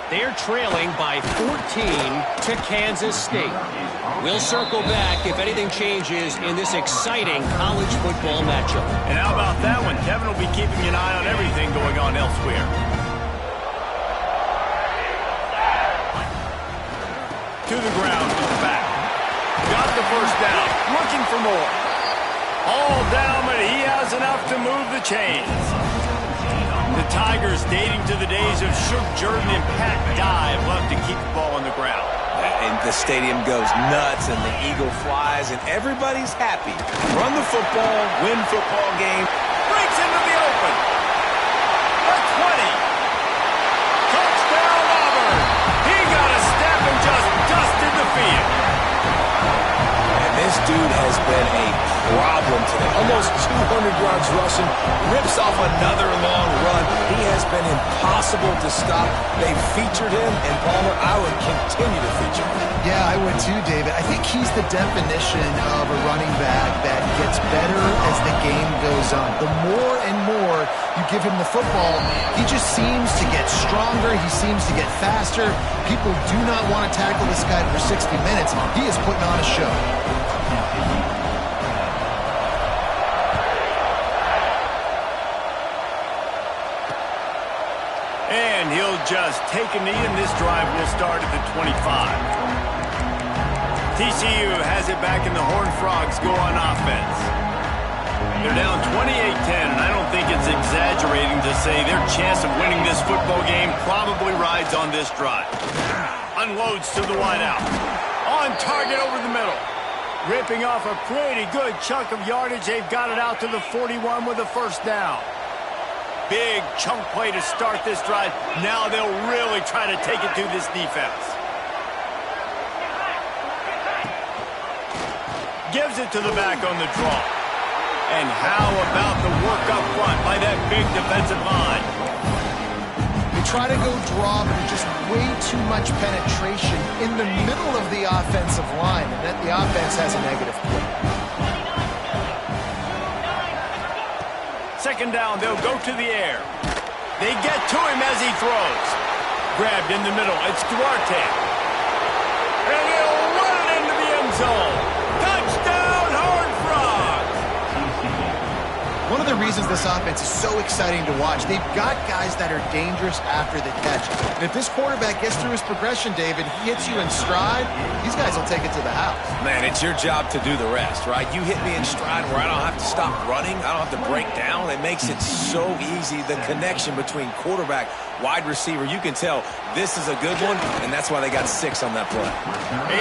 D: They're trailing by 14 to Kansas State. We'll circle back if anything changes in this exciting college football matchup.
A: And how about that one? Kevin will be keeping an eye on everything going on elsewhere. To the ground with the back. Got the 1st down. Looking for more. All down, but he has enough to move the chains. The Tigers, dating to the days of Shook Jordan and Pat Dye, love to keep the ball on the ground.
B: And the stadium goes nuts, and the Eagle flies, and everybody's happy. Run the football, win football game.
A: Breaks into the open. A 20. Touchdown, Auburn. He got a step and just dusted the field.
B: And this dude has been a problem today. Almost 200 yards rushing, rips off another long run. He has been impossible to stop. They've featured him, and Palmer, I would continue to feature him.
C: Yeah, I would too, David. I think he's the definition of a running back that gets better as the game goes on. The more and more you give him the football, he just seems to get stronger. He seems to get faster. People do not want to tackle this guy for 60 minutes. He is putting on a show.
A: And he'll just take a knee, and this drive will start at the 25. TCU has it back, and the Horned Frogs go on offense. They're down 28-10, and I don't think it's exaggerating to say their chance of winning this football game probably rides on this drive. Unloads to the wideout. On target over the middle. Ripping off a pretty good chunk of yardage. They've got it out to the 41 with a 1st down. Big chunk play to start this drive. Now they'll really try to take it to this defense. Gives it to the back on the draw. And how about the work up front by that big defensive line?
C: They try to go draw, but just way too much penetration in the middle of the offensive line, and that the offense has a negative play.
A: second down, they'll go to the air. They get to him as he throws. Grabbed in the middle. It's Duarte. And he'll run it into the end zone. Touchdown, Horned Frogs!
C: One of the reasons this offense is so exciting to watch, they've got guys that are dangerous after the catch. And if this quarterback gets through his progression, David, he hits you in stride, these guys will take it to the house.
B: Man, it's your job to do the rest, right? You hit me in stride where I don't have to stop running. I don't have to break down. It makes it so easy. The connection between quarterback, wide receiver, you can tell this is a good one, and that's why they got 6 on that play.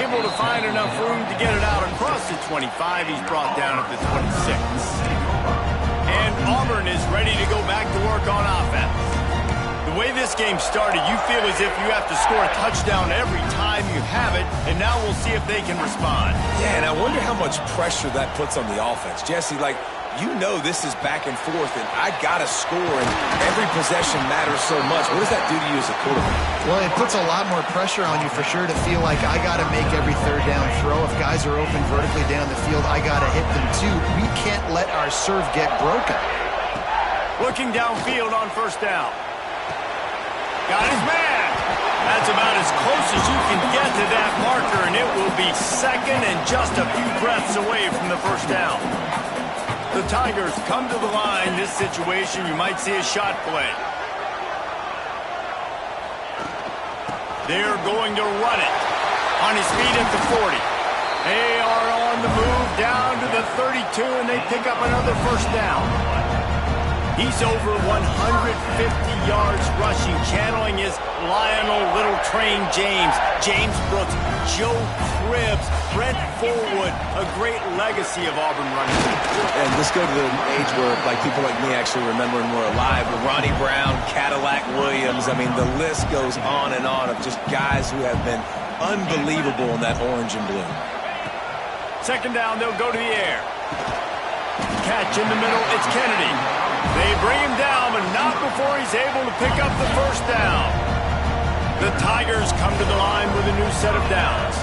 A: Able to find enough room to get it out across the 25. He's brought down at the 26. And Auburn is ready to go back to work on offense. The way this game started, you feel as if you have to score a touchdown every time you have it, and now we'll see if they can respond.
B: Yeah, and I wonder how much pressure that puts on the offense. Jesse, like, you know this is back and forth, and I got to score, and every possession matters so much. What does that do to you as a quarterback?
C: Well, it puts a lot more pressure on you for sure to feel like I got to make every third down throw. If guys are open vertically down the field, I got to hit them too. We can't let our serve get broken.
A: Looking downfield on first down. Got his man. That's about as close as you can get to that marker, and it will be second and just a few breaths away from the first down. The Tigers come to the line. This situation, you might see a shot play. They're going to run it. On his feet at the 40. They are on the move down to the 32, and they pick up another first down. He's over 150 yards rushing, channeling his Lionel Little Train James, James Brooks, Joe Cribbs, Brent Fullwood, a great legacy of Auburn running.
B: And let's go to the age where like people like me actually remember and were alive. With Ronnie Brown, Cadillac Williams. I mean, the list goes on and on of just guys who have been unbelievable in that orange and blue.
A: Second down, they'll go to the air. Catch in the middle, it's Kennedy. They bring him down, but not before he's able to pick up the first down. The Tigers come to the line with a new set of downs.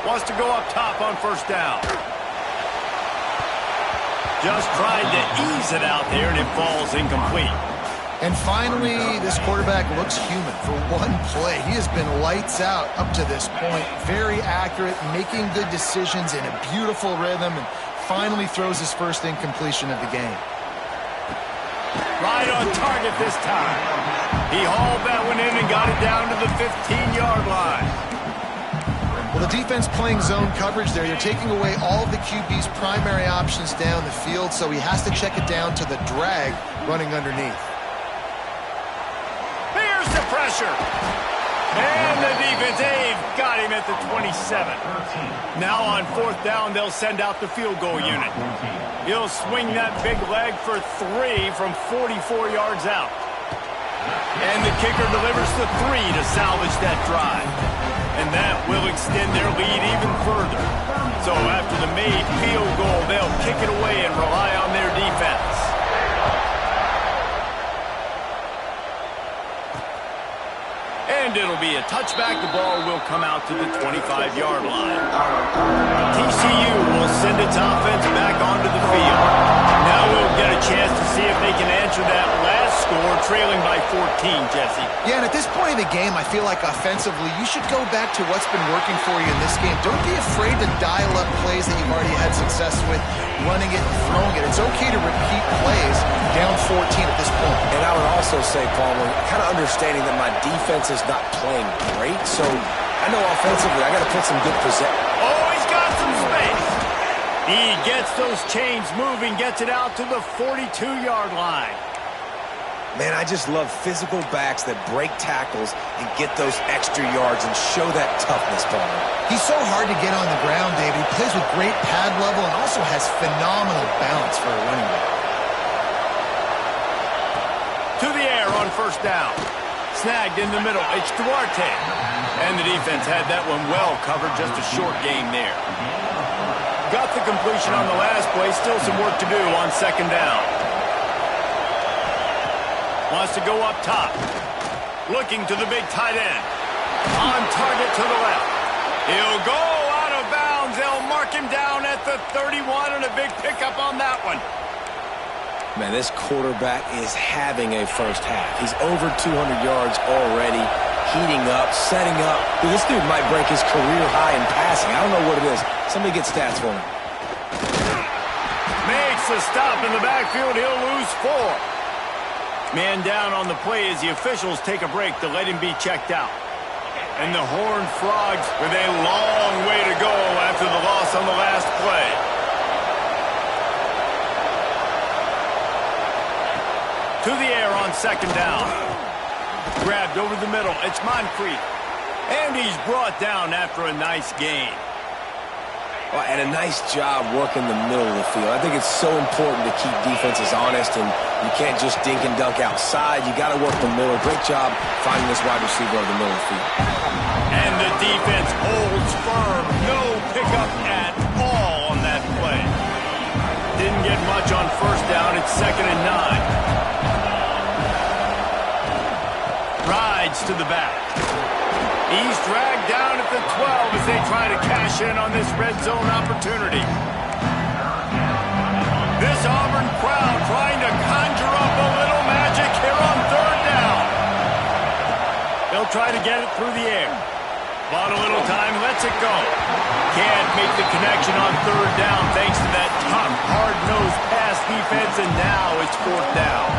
A: Wants to go up top on first down. Just tried to ease it out there, and it falls incomplete.
C: And finally, this quarterback looks human for one play. He has been lights out up to this point. Very accurate, making good decisions in a beautiful rhythm, and finally throws his first incompletion of the game.
A: Right on target this time. He hauled that one in and got it down to the 15-yard line.
C: Well, the defense playing zone coverage there. You're taking away all of the QB's primary options down the field, so he has to check it down to the drag running underneath.
A: Here's the pressure. And the defense, they've got him at the 27. Now on fourth down, they'll send out the field goal unit. He'll swing that big leg for 3 from 44 yards out. And the kicker delivers the 3 to salvage that drive. And that will extend their lead even further. So after the made field goal, they'll kick it away and rely on their defense. And it'll be a touchback. The ball will come out to the 25-yard line. TCU will send its offense back onto the field. Now we'll get a chance to see if they can answer that last score, trailing by 14, Jesse.
C: Yeah, and at this point in the game, I feel like offensively, you should go back to what's been working for you in this game. Don't be afraid to dial up plays that you've already had success with, running it and throwing it. It's okay to repeat plays down 14 at this point.
B: And I would also say, Palmer, kind of understanding that my defense is not playing great, so I know offensively I got to put some good possession.
A: Oh, he's got some space. He gets those chains moving, gets it out to the 42-yard line.
B: Man, I just love physical backs that break tackles and get those extra yards and show that toughness, Palmer.
C: He's so hard to get on the ground, David. He plays with great pad level and also has phenomenal balance for a running back.
A: To the air on first down. Snagged in the middle. It's Duarte. And the defense had that one well covered. Just a short game there. Got the completion on the last play. Still some work to do on second down. Wants to go up top. Looking to the big tight end. On target to the left. He'll go out of bounds. They'll mark him down at the 31 and a big pickup on that one.
B: Man, this quarterback is having a first half. He's over 200 yards already, heating up, setting up. Dude, this dude might break his career high in passing. I don't know what it is. Somebody get stats for him.
A: Makes a stop in the backfield. He'll lose 4. Man down on the play as the officials take a break to let him be checked out. And the Horned Frogs with a long way to go after the loss on the last play. To the air on second down. Grabbed over the middle. It's Moncrief. And he's brought down after a nice gain.
B: Well, and a nice job working the middle of the field. I think it's so important to keep defenses honest, and you can't just dink and dunk outside. You got to work the middle. Great job finding this wide receiver over the middle of the field.
A: And the defense holds firm. No pickup at all on that play. Didn't get much on first down. It's 2nd and 9. Rides to the back. He's dragged down at the 12 as they try to cash in on this red zone opportunity. This Auburn crowd trying to conjure up a little magic here on 3rd down. They'll try to get it through the air. Bought a little time, lets it go. Can't make the connection on 3rd down thanks to that tough, hard-nosed pass defense, and now it's 4th down.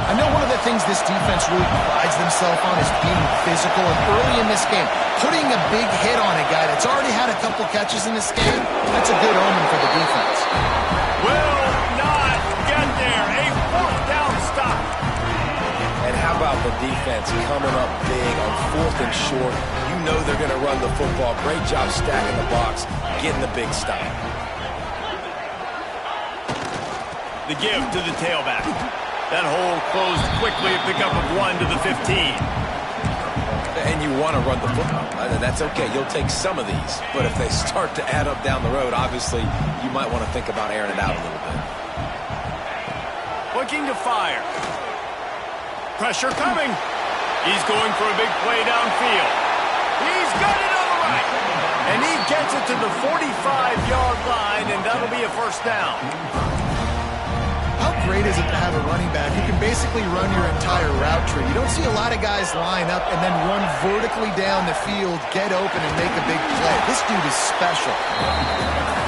C: I know one of the things this defense really prides themselves on is being physical, and early in this game, putting a big hit on a guy that's already had a couple catches in this game, that's a good omen for the defense.
A: Will not get there. A 4th down stop.
B: And how about the defense coming up big on 4th and short? You know they're going to run the football. Great job stacking the box, getting the big stop.
A: The give to the tailback. That hole closed quickly, a pickup of 1 to the 15.
B: And you want to run the football. That's okay. You'll take some of these. But if they start to add up down the road, obviously, you might want to think about airing it out a little bit.
A: Looking to fire. Pressure coming. He's going for a big play downfield. He's got it on the right. And he gets it to the 45-yard line, and that'll be a 1st down.
C: How great is it to have a running back who can basically run your entire route tree? You don't see a lot of guys line up and then run vertically down the field, get open, and make a big play. This dude is special.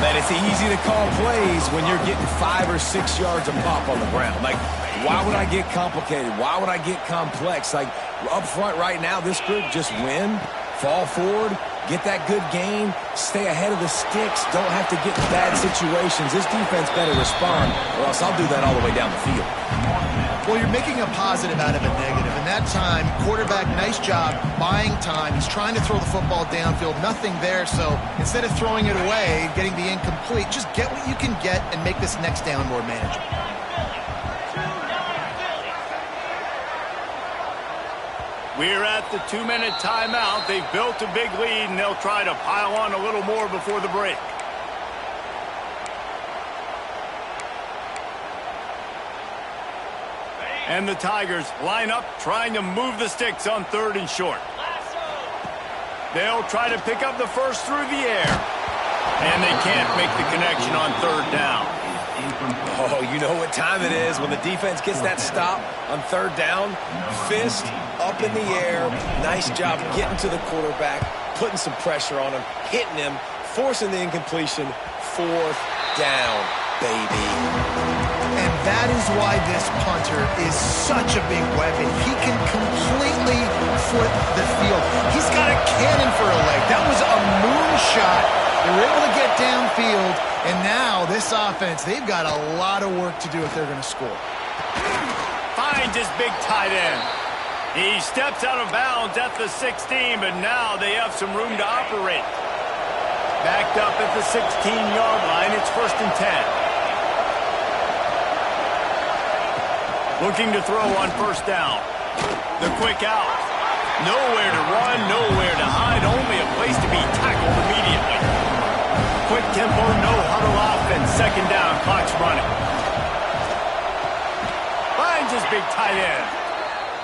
B: Man, it's easy to call plays when you're getting 5 or 6 yards a pop on the ground. Like, why would I get complicated? Why would I get complex? Like, up front right now, this group just win, fall forward, get that good gain, stay ahead of the sticks, don't have to get in bad situations. This defense better respond, or else I'll do that all the way down the field.
C: Well, you're making a positive out of a negative. And that time, quarterback, nice job, buying time. He's trying to throw the football downfield. Nothing there, so instead of throwing it away, getting the incomplete, just get what you can get and make this next down more manageable.
A: We're at the 2-minute timeout. They've built a big lead, and they'll try to pile on a little more before the break. And the Tigers line up, trying to move the sticks on 3rd and short. They'll try to pick up the first through the air. And they can't make the connection on 3rd down.
B: Oh, you know what time it is when the defense gets that stop on 3rd down. Fist up in the air. Nice job getting to the quarterback, putting some pressure on him, hitting him, forcing the incompletion. 4th down, baby.
C: And that is why this punter is such a big weapon. He can completely flip the field. He's got a cannon for a leg. That was a moonshot. They were able to get downfield, and now this offense, they've got a lot of work to do if they're going to score.
A: Finds his big tight end. He steps out of bounds at the 16, but now they have some room to operate. Backed up at the 16-yard line, it's 1st and 10. Looking to throw on 1st down. The quick out. Nowhere to run, nowhere to hide, only a place to be tackled immediately. Quick tempo, no huddle offense. 2nd down, clock's running. Finds his big tight end.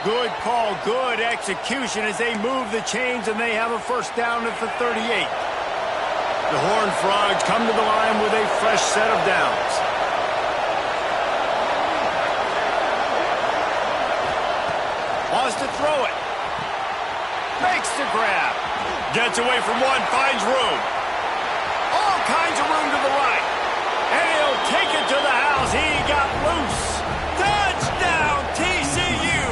A: Good call, good execution as they move the chains, and they have a 1st down at the 38. The Horned Frogs come to the line with a fresh set of downs. has to throw it. Makes the grab. Gets away from one, finds room. All kinds of room to the right. And he'll take it to the house. He got loose. Touchdown, TCU.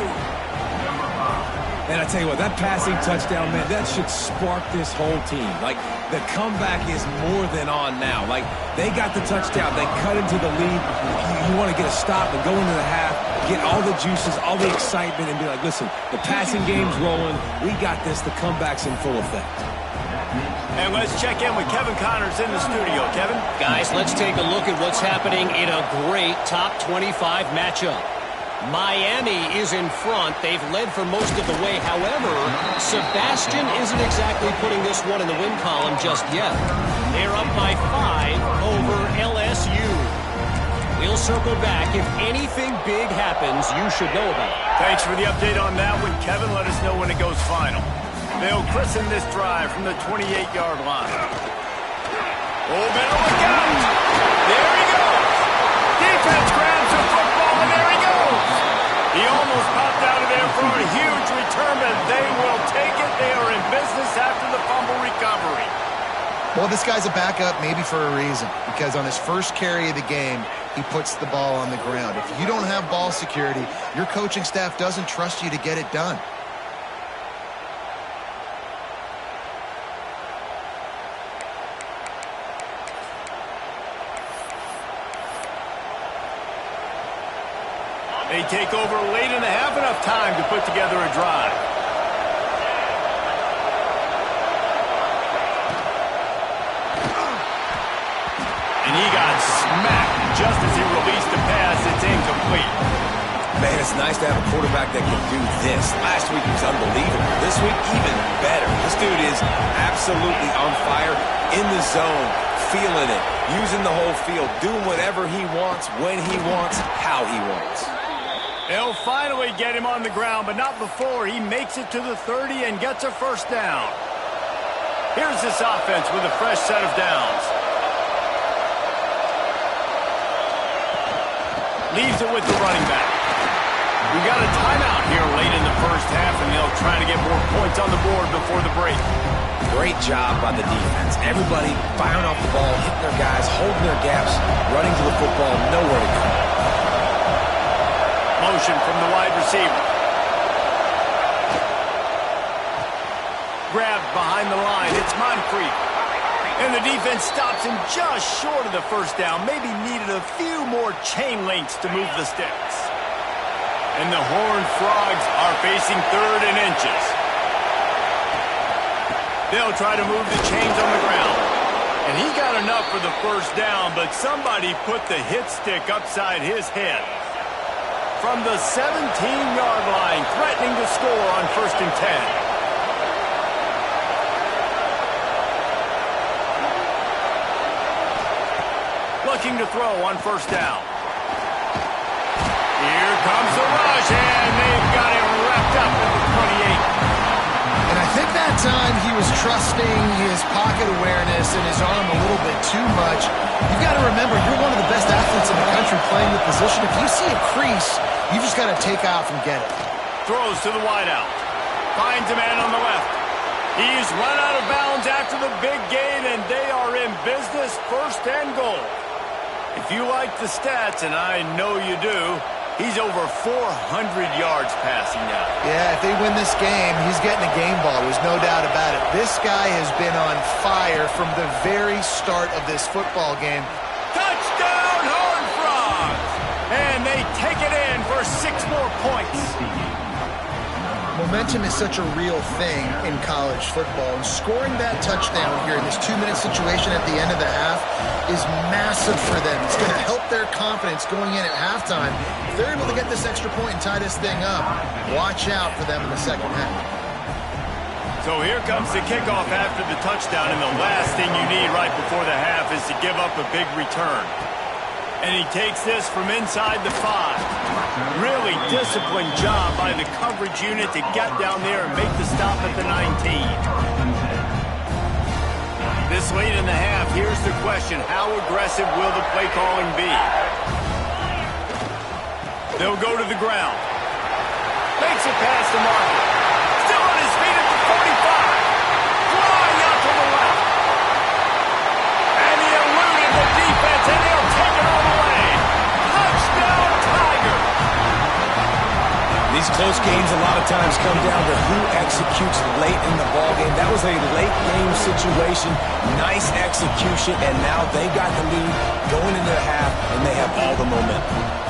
B: And I tell you what, that passing touchdown, man, that should spark this whole team. Like, the comeback is more than on now. Like, they got the touchdown. They cut into the lead. You want to get a stop and go into the half, get all the juices, all the excitement, and be like, listen, the passing game's rolling. We got this. The comeback's in full effect.
A: And let's check in with Kevin Connors in the studio. Kevin?
D: Guys, let's take a look at what's happening in a great top 25 matchup. Miami is in front. They've led for most of the way. However, Sebastian isn't exactly putting this one in the win column just yet. They're up by 5 over LSU. We'll circle back. If anything big happens, you should know about it.
A: Thanks for the update on that one, Kevin. Let us know when it goes final. They'll christen this drive from the 28-yard line. Oh, better look out. There he goes. Defense grabs the football, and there he goes. He almost popped out of there for a huge return, but they will take it. They are in business after the fumble recovery.
C: Well, this guy's a backup maybe for a reason, because on his first carry of the game, he puts the ball on the ground. If you don't have ball security, your coaching staff doesn't trust you to get it done.
A: They take over late in the half, enough time to put together a drive. And he got smacked just as he released the pass. It's incomplete.
B: Man, it's nice to have a quarterback that can do this. Last week he was unbelievable. This week, even better. This dude is absolutely on fire, in the zone, feeling it, using the whole field, doing whatever he wants, when he wants, how he wants.
A: They'll finally get him on the ground, but not before he makes it to the 30 and gets a first down. Here's this offense with a fresh set of downs. Leaves it with the running back. We've got a timeout here late in the first half, and they'll try to get more points on the board before the break.
B: Great job by the defense. Everybody firing off the ball, hitting their guys, holding their gaps, running to the football, nowhere to go.
A: Motion from the wide receiver. Grabbed behind the line. It's Moncrief. And the defense stops him just short of the first down. Maybe needed a few more chain links to move the sticks. And the Horned Frogs are facing 3rd and inches. They'll try to move the chains on the ground. And he got enough for the first down, but somebody put the hit stick upside his head. From the 17-yard line, threatening to score on 1st and 10. Looking to throw on 1st down. Here comes the rush, and they've got him wrapped up at the 28.
C: And I think that time he was trusting his pocket awareness and his arm a little bit too much. You've got to remember, you're one of the best athletes in the country playing the position. If you see a crease, you just got to take off and get it.
A: Throws to the wideout. Finds a man on the left. He's run out of bounds after the big gain, and they are in business, 1st and goal. If you like the stats, and I know you do, he's over 400 yards passing now.
C: Yeah, if they win this game, he's getting a game ball. There's no doubt about it. This guy has been on fire from the very start of this football game.
A: Touchdown, Horned Frogs! And they take it in for 6 more points.
C: Momentum is such a real thing in college football, and scoring that touchdown here in this 2-minute situation at the end of the half is massive for them. It's going to help their confidence going in at halftime. If they're able to get this extra point and tie this thing up, watch out for them in the second half.
A: So here comes the kickoff after the touchdown, and the last thing you need right before the half is to give up a big return. And he takes this from inside the 5. Really disciplined job by the coverage unit to get down there and make the stop at the 19. This late in the half, here's the question. How aggressive will the play calling be? They'll go to the ground. Makes Gets it past the marker. Still on his feet at the 45. Flying out to the left. And he eluded the defense, and he'll take it all the way. Touchdown, Tiger.
B: These close games a lot of times come down to who executes late in the ballgame. That was a late game situation. Nice execution, and now they got the lead going into the half, and they have all the momentum.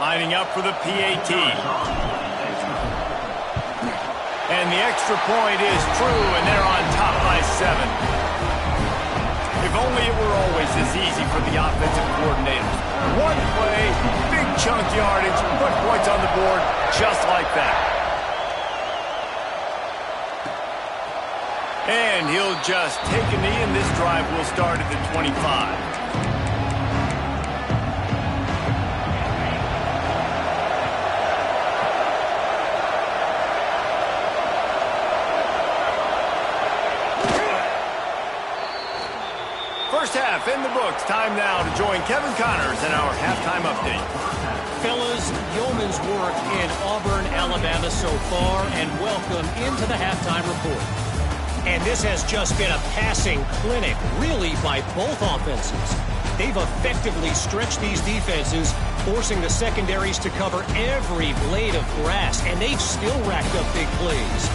A: Lining up for the PAT. And the extra point is true, and they're on top by 7. If only it were always this easy for the offensive coordinators. One play, big chunk yardage, put points on the board just like that. And he'll just take a knee, and this drive will start at the 25. First half in the books. Time now to join Kevin Connors in our halftime update.
D: Fellas, yeoman's work in Auburn, Alabama so far, and welcome into the halftime report. And this has just been a passing clinic, really, by both offenses. They've effectively stretched these defenses, forcing the secondaries to cover every blade of grass, and they've still racked up big plays.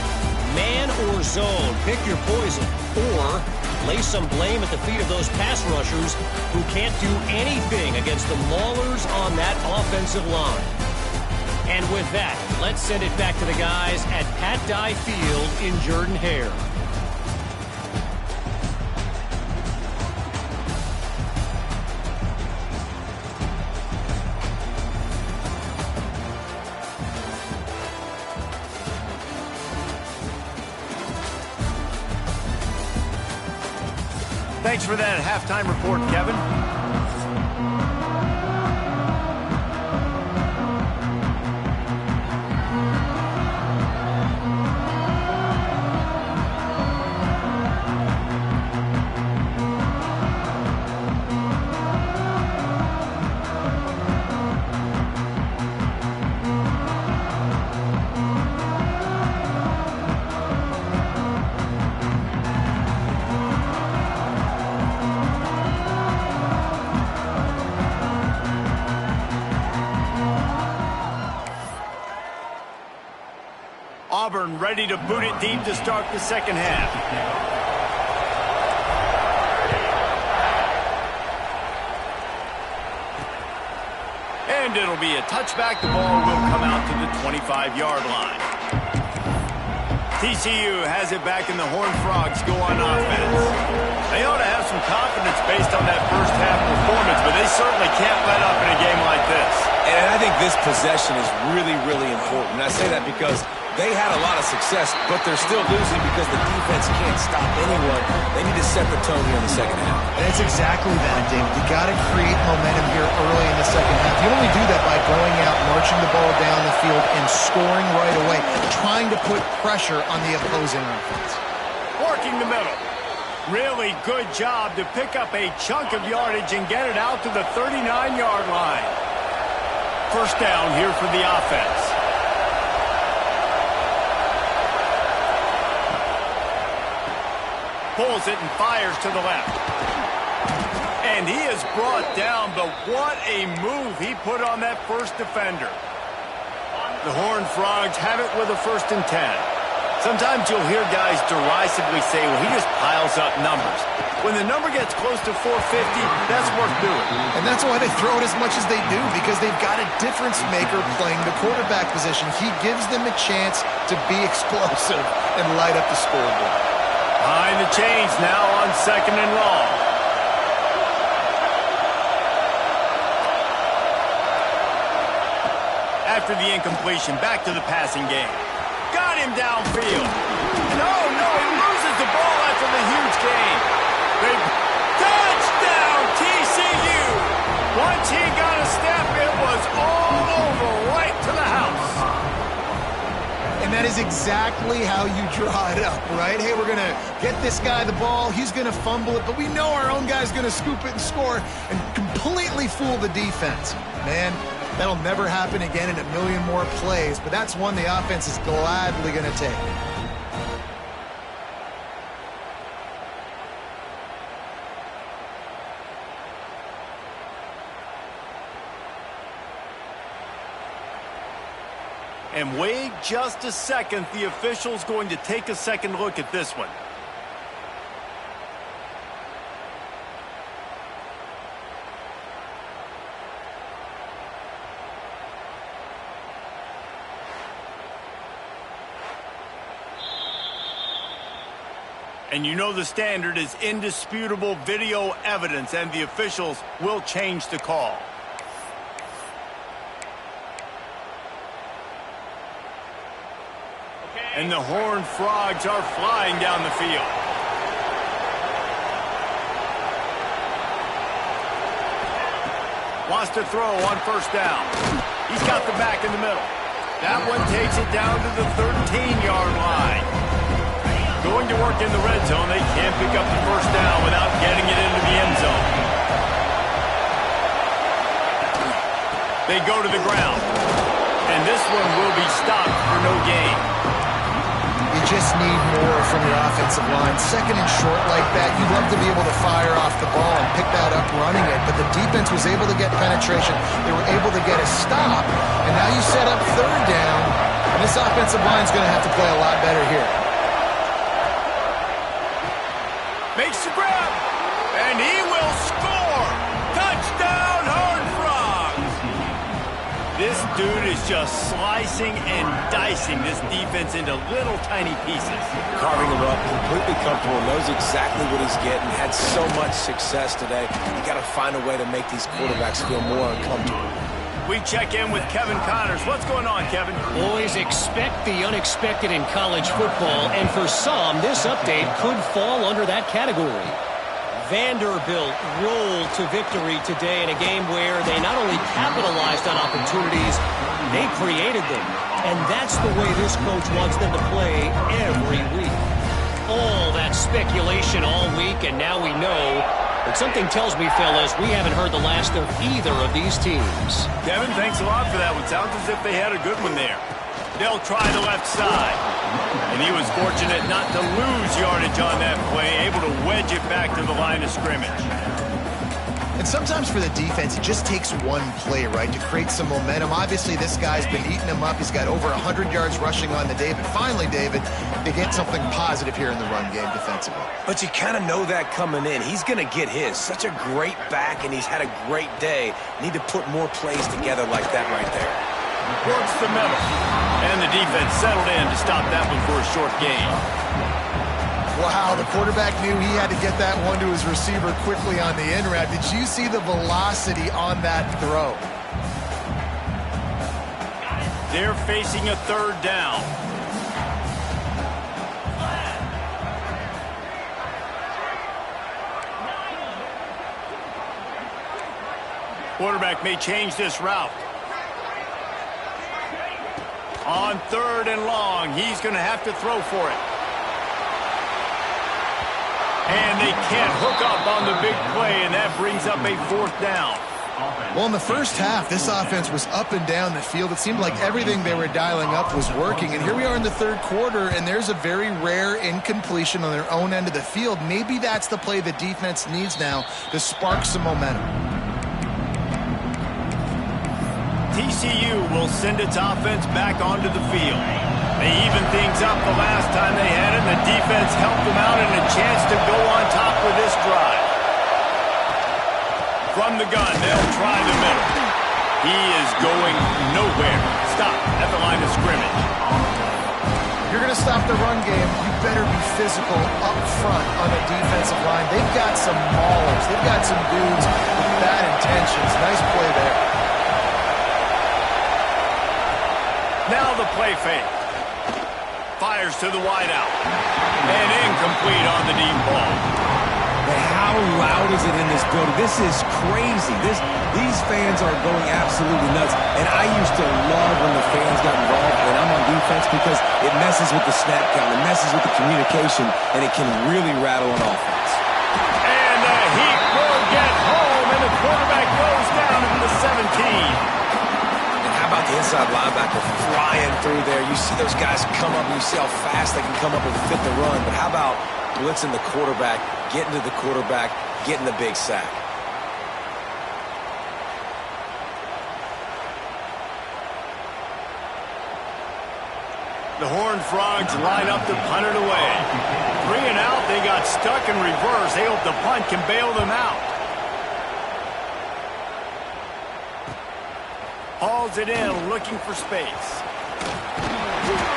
D: Man or zone, pick your poison, or lay some blame at the feet of those pass rushers who can't do anything against the maulers on that offensive line. And with that, let's send it back to the guys at Pat Dye Field in Jordan-Hare.
A: Thanks for that halftime report, Kevin. Auburn ready to boot it deep to start the second half. And it'll be a touchback. The ball will come out to the 25-yard line. TCU has it back, and the Horned Frogs go on offense. They ought to have some confidence based on that first half performance, but they certainly can't let up in a game like this.
B: And I think this possession is really, really important. And I say that because they had a lot of success, but they're still losing because the defense can't stop anyone. They need to set the tone here in the second half.
C: And it's exactly that, David. You got to create momentum here early in the second half. You only do that by going out, marching the ball down the field, and scoring right away, trying to put pressure on the opposing offense.
A: Working the middle. Really good job to pick up a chunk of yardage and get it out to the 39-yard line. First down here for the offense. Pulls it and fires to the left. And he is brought down, but what a move he put on that first defender. The Horned Frogs have it with a 1st and 10. Sometimes you'll hear guys derisively say, well, he just piles up numbers. When the number gets close to 450, that's worth doing.
C: And that's why they throw it as much as they do, because they've got a difference maker playing the quarterback position. He gives them a chance to be explosive and light up the scoreboard.
A: Behind the chains now on 2nd and long. After the incompletion, back to the passing game. Got him downfield. No, he loses the ball after the huge gain. Touchdown, TCU. Once he got a step, it was all over right to the house.
C: And that is is exactly how you draw it up, right? Hey, we're going to get this guy the ball. He's going to fumble it, but we know our own guy's going to scoop it and score and completely fool the defense. Man, that'll never happen again in a million more plays, but that's one the offense is gladly going to take.
A: And wait just a second. The official's going to take a second look at this one. And you know the standard is indisputable video evidence, and the officials will change the call. And the Horned Frogs are flying down the field. Wants to throw on first down. He's got the back in the middle. That one takes it down to the 13-yard line. Going to work in the red zone. They can't pick up the first down without getting it into the end zone. They go to the ground. And this one will be stopped for no gain.
C: You just need more from your offensive line. Second and short like that, you'd love to be able to fire off the ball and pick that up running it, but the defense was able to get penetration. They were able to get a stop, and now you set up third down, and this offensive line's going to have to play a lot better here.
A: Makes the grab, and he will score! Touchdown, Horned Frogs! This dude is just slicing and dicing this defense into little tiny pieces.
B: Carving him up, completely comfortable, knows exactly what he's getting, had so much success today. You got to find a way to make these quarterbacks feel more uncomfortable.
A: We check in with Kevin Connors. What's going on, Kevin?
D: Boys, expect the unexpected in college football, and for some, this update could fall under that category. Vanderbilt rolled to victory today in a game where they not only capitalized on opportunities, they created them. And that's the way this coach wants them to play every week. All that speculation all week, and now we know. But something tells me, fellas, we haven't heard the last of either of these teams.
A: Kevin, thanks a lot for that one. Sounds as if they had a good one there. They'll try the left side. And he was fortunate not to lose yardage on that play, able to wedge it back to the line of scrimmage.
C: And sometimes for the defense, it just takes one play, right, to create some momentum. Obviously, this guy's been eating him up. He's got over 100 yards rushing on the day. But finally, David, they get something positive here in the run game defensively.
B: But you kind of know that coming in. He's going to get his. Such a great back, and he's had a great day. Need to put more plays together like that right there.
A: Works the middle. And the defense settled in to stop that one for a short gain.
C: Wow, the quarterback knew he had to get that one to his receiver quickly on the in route. Did you see the velocity on that throw?
A: They're facing a third down. Quarterback may change this route. On third and long, he's going to have to throw for it. And they can't hook up on the big play, and that brings up a fourth down.
C: Well, in the first half, this offense was up and down the field. It seemed like everything they were dialing up was working. And here we are in the third quarter, and there's a very rare incompletion on their own end of the field. Maybe that's the play the defense needs now to spark some momentum.
A: TCU will send its offense back onto the field. They evened things up the last time they had it, and the defense helped them out and a chance to go on top with this drive. From the gun, they'll try the middle. He is going nowhere. Stop at the line of scrimmage.
C: If you're going to stop the run game, you better be physical up front on the defensive line. They've got some maulers. They've got some dudes with bad intentions. Nice play there.
A: Now the play fake. Fires to the wideout. And incomplete on the deep ball.
B: But how loud is it in this building? This is crazy. These fans are going absolutely nuts. And I used to love when the fans got involved, and I'm on defense because it messes with the snap count, it messes with the communication, and it can really rattle an offense.
A: And the Heat will get home, and the quarterback goes down into the 17.
B: How about the inside linebacker flying through there? You see those guys come up, and you see how fast they can come up and fit the run. But how about blitzing the quarterback, getting to the quarterback, getting the big sack?
A: The Horned Frogs line up to punt it away. 3 and out, they got stuck in reverse. They hope the punt can bail them out. Hauls it in, looking for space.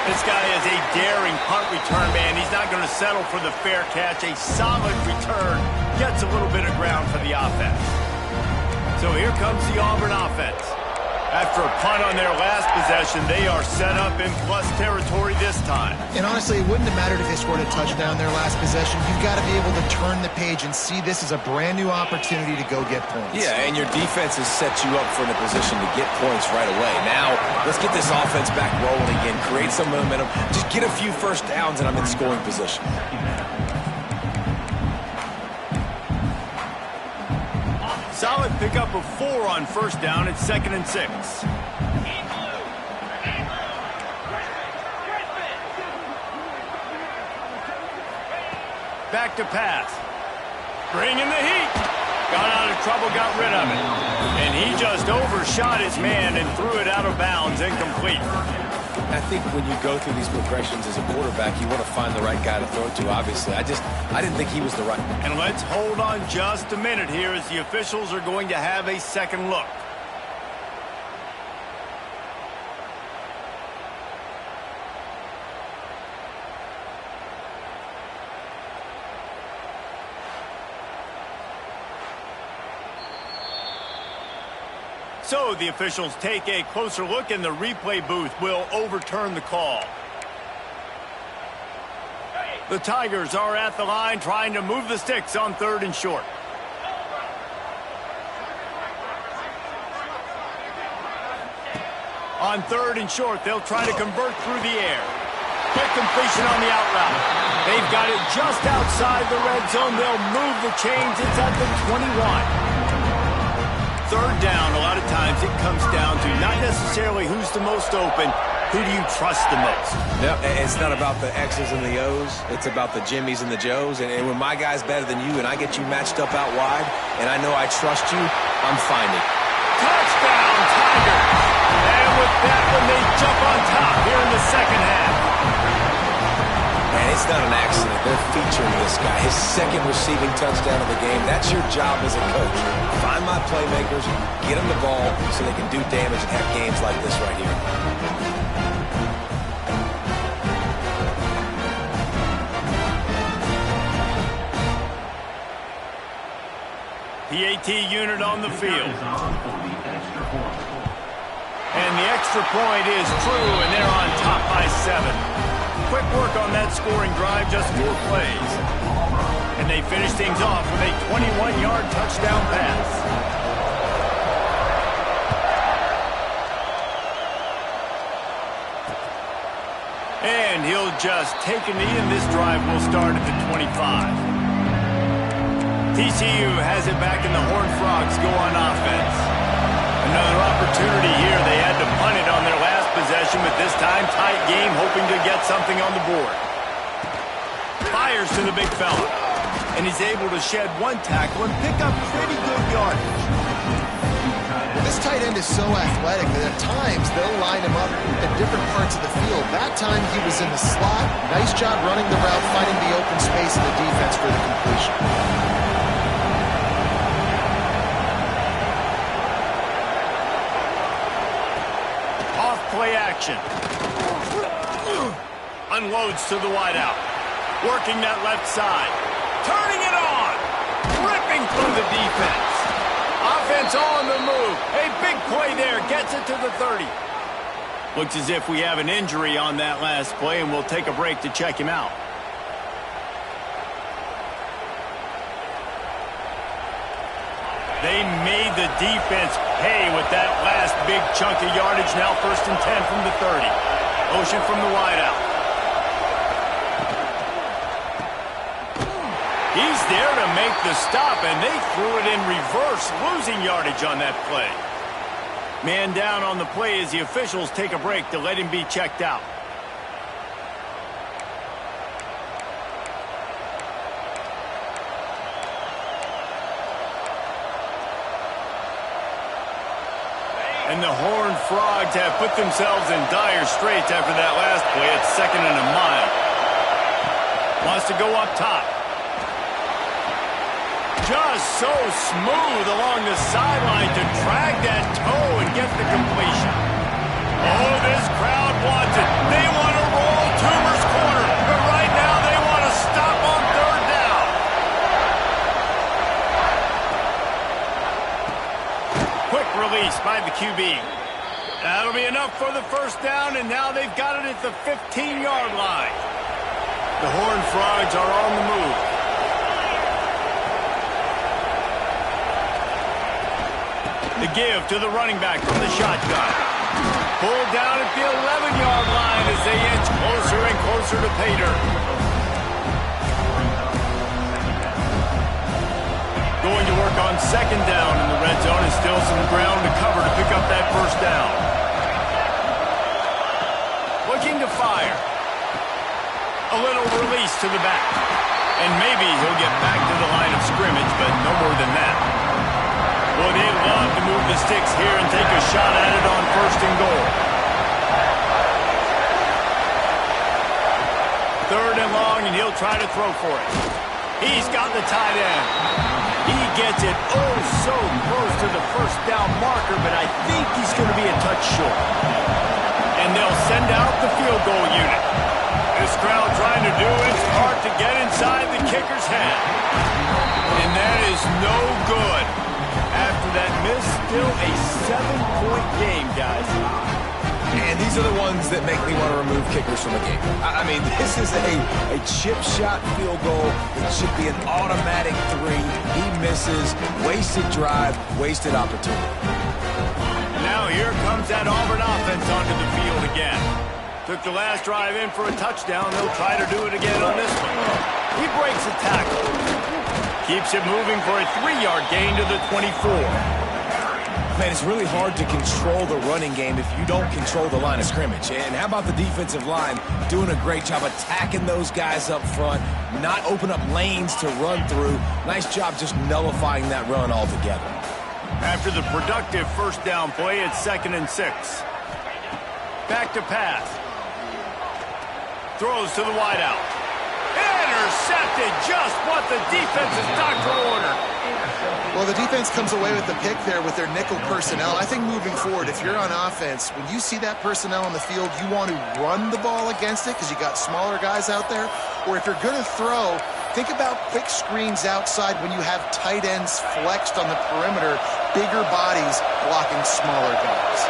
A: This guy is a daring punt return man. He's not going to settle for the fair catch. A solid return gets a little bit of ground for the offense. So here comes the Auburn offense. After a punt on their last possession, they are set up in plus territory this time.
C: And honestly, it wouldn't have mattered if they scored a touchdown their last possession. You've got to be able to turn the page and see this as a brand new opportunity to go get points.
B: Yeah, and your defense has set you up for a position to get points right away. Now, let's get this offense back rolling again, create some momentum, just get a few first downs, and I'm in scoring position.
A: Solid pickup of 4 on first down. It's 2nd and 6. Back to pass. Bring in the heat. Got out of trouble, got rid of it. And he just overshot his man and threw it out of bounds, incomplete.
B: I think when you go through these progressions as a quarterback, you want to find the right guy to throw it to, obviously. I didn't think he was the right.
A: And let's hold on just a minute here as the officials are going to have a second look. So the officials take a closer look, and the replay booth will overturn the call. The Tigers are at the line trying to move the sticks on 3rd and short. On 3rd and short, they'll try to convert through the air. Quick completion on the out route. They've got it just outside the red zone. They'll move the chains. It's at the 21. 3rd down, a lot of times it comes down to not necessarily who's the most open, who do you trust the most?
B: No, it's not about the X's and the O's. It's about the Jimmys and the Joes. And when my guy's better than you and I get you matched up out wide and I know I trust you, I'm finding.
A: Touchdown, Tigers! And with that one, they jump on top here in the second half.
B: And it's not an accident. They're featuring this guy. His 2nd receiving touchdown of the game. That's your job as a coach. Find my playmakers, get them the ball so they can do damage and have games like this right here.
A: PAT unit on the field. And the extra point is true, and they're on top by 7. Quick work on that scoring drive, just 4 plays. And they finish things off with a 21-yard touchdown pass. And he'll just take a knee, and this drive will start at the 25. TCU has it back, and the Horned Frogs go on offense. Another opportunity here. They had to punt it on their last possession, but this time tight game, hoping to get something on the board. Fires to the big fella, and he's able to shed 1 tackle and pick up pretty good yardage.
C: This tight end is so athletic that at times they'll line him up at different parts of the field. That time he was in the slot. Nice job running the route, finding the open space in the defense for the completion.
A: Play action. Unloads to the wideout. Working that left side. Turning it on. Ripping through the defense. Offense on the move. A big play there. Gets it to the 30. Looks as if we have an injury on that last play, and we'll take a break to check him out. They made the defense pay with that last big chunk of yardage. Now 1st and 10 from the 30. Motion from the wideout. He's there to make the stop, and they threw it in reverse, losing yardage on that play. Man down on the play as the officials take a break to let him be checked out. And the Horned Frogs have put themselves in dire straits after that last play. It's 2nd and a mile. Wants to go up top. Just so smooth along the sideline to drag that toe and get the completion. Oh, this crowd wants it. They want to roll Toomer's corner, but right now they want to stop on 3rd down. Quick release by the QB. That'll be enough for the 1st down, and now they've got it at the 15-yard line. The Horned Frogs are on the move. The give to the running back from the shotgun. Pulled down at the 11-yard line as they inch closer and closer to pay dirt. Going to work on 2nd down in the red zone, and still some ground to cover to pick up that 1st down. Looking to fire. A little release to the back. And maybe he'll get back to the line of scrimmage, but no more than that. Well, they'd love to move the sticks here and take a shot at it on 1st and goal. 3rd and long, and he'll try to throw for it. He's got the tight end. He gets it oh so close to the 1st down marker, but I think he's going to be a touch short. And they'll send out the field goal unit. This crowd trying to do its part to get inside the kicker's head. And that is no good. After that miss, still a 7-point game, guys.
B: And these are the ones that make me want to remove kickers from the game. I mean, this is a chip shot field goal. It should be an automatic 3. He misses. Wasted drive, wasted opportunity.
A: Now here comes that Auburn offense onto the field again. Took the last drive in for a touchdown. They'll try to do it again on this one. He breaks a tackle. Keeps it moving for a 3-yard gain to the 24.
B: Man, it's really hard to control the running game if you don't control the line of scrimmage. And how about the defensive line doing a great job attacking those guys up front, not open up lanes to run through. Nice job just nullifying that run altogether.
A: After the productive 1st down play, it's 2nd and 6. Back to pass. Throws to the wideout. Intercepted, just what the defense's doctor ordered.
C: Well, the defense comes away with the pick there with their nickel personnel. I think moving forward, if you're on offense, when you see that personnel on the field, you want to run the ball against it because you got smaller guys out there. Or if you're going to throw, think about quick screens outside when you have tight ends flexed on the perimeter, bigger bodies blocking smaller guys.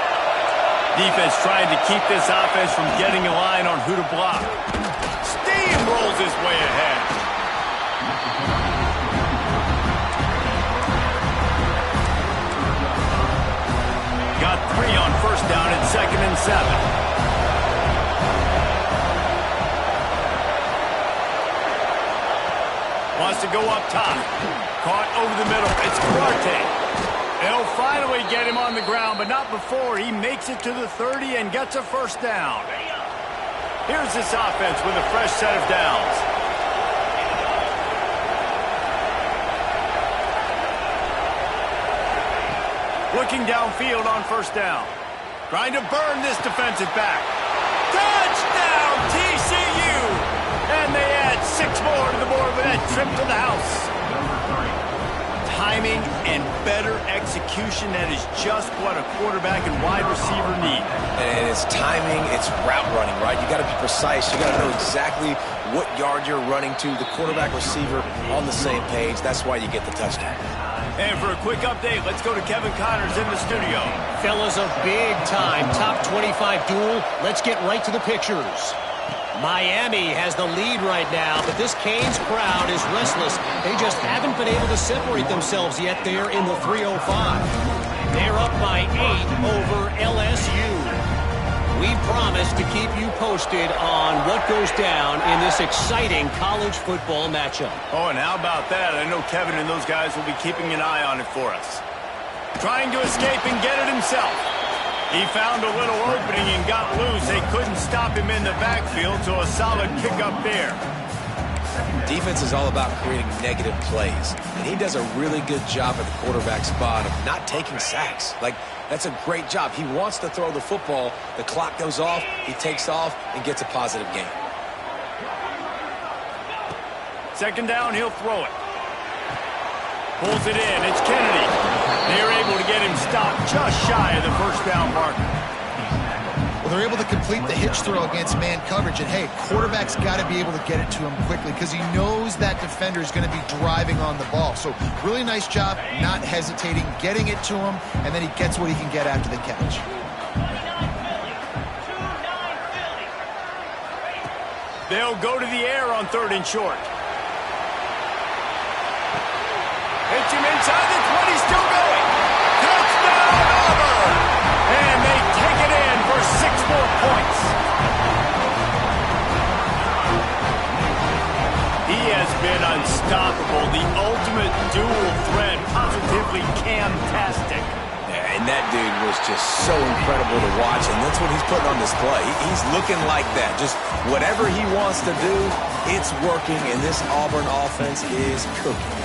A: Defense trying to keep this offense from getting a line on who to block. Steamrolls his way ahead. Got 3 on 1st down and 2nd and 7. Wants to go up top. Caught over the middle. It's Quarte. They'll finally get him on the ground, but not before he makes it to the 30 and gets a 1st down. Here's this offense with a fresh set of downs. Looking downfield on 1st down. Trying to burn this defensive back. Touchdown, TCU! And they add 6 more to the board with that trip to the house. Timing and better execution, that is just what a quarterback and wide receiver need.
B: And it's timing, it's route running, right? You got to be precise. You got to know exactly what yard you're running to. The quarterback receiver on the same page. That's why you get the touchdown.
A: And for a quick update, let's go to Kevin Connors in the studio.
D: Fellas, a big-time top 25 duel. Let's get right to the pictures. Miami has the lead right now, but this Canes crowd is restless. They just haven't been able to separate themselves yet there in the 305. They're up by 8 over LSU. We promise to keep you posted on what goes down in this exciting college football matchup.
A: Oh, and how about that? I know Kevin and those guys will be keeping an eye on it for us. Trying to escape and get it himself. He found a little opening and got loose. They couldn't stop him in the backfield, so a solid kick up there.
B: Defense is all about creating negative plays, and he does a really good job at the quarterback spot of not taking sacks. Like, that's a great job. He wants to throw the football. The clock goes off, he takes off, and gets a positive gain.
A: Second down, he'll throw it. Pulls it in. It's Kennedy. They're able to get him stopped just shy of the first down marker.
C: Well, they're able to complete the hitch throw against man coverage. And, hey, quarterback's got to be able to get it to him quickly because he knows that defender is going to be driving on the ball. So really nice job not hesitating, getting it to him, and then he gets what he can get after the catch.
A: They'll go to the air on 3rd and short. Hits him inside the 20, still going. Touchdown, Auburn! And they take it in for 6 more points. He has been unstoppable. The ultimate dual threat, positively Cam-tastic.
B: Yeah, and that dude was just so incredible to watch, and that's what he's putting on display. He's looking like that. Just whatever he wants to do, it's working, and this Auburn offense is cooking.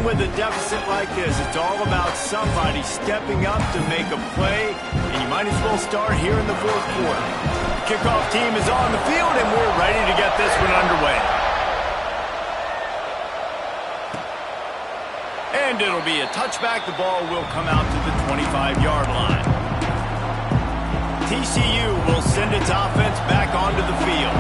A: With a deficit like this, it's all about somebody stepping up to make a play, and you might as well start here in the 4th quarter. The kickoff team is on the field, and we're ready to get this one underway. And it'll be a touchback. The ball will come out to the 25-yard line. TCU will send its offense back onto the field.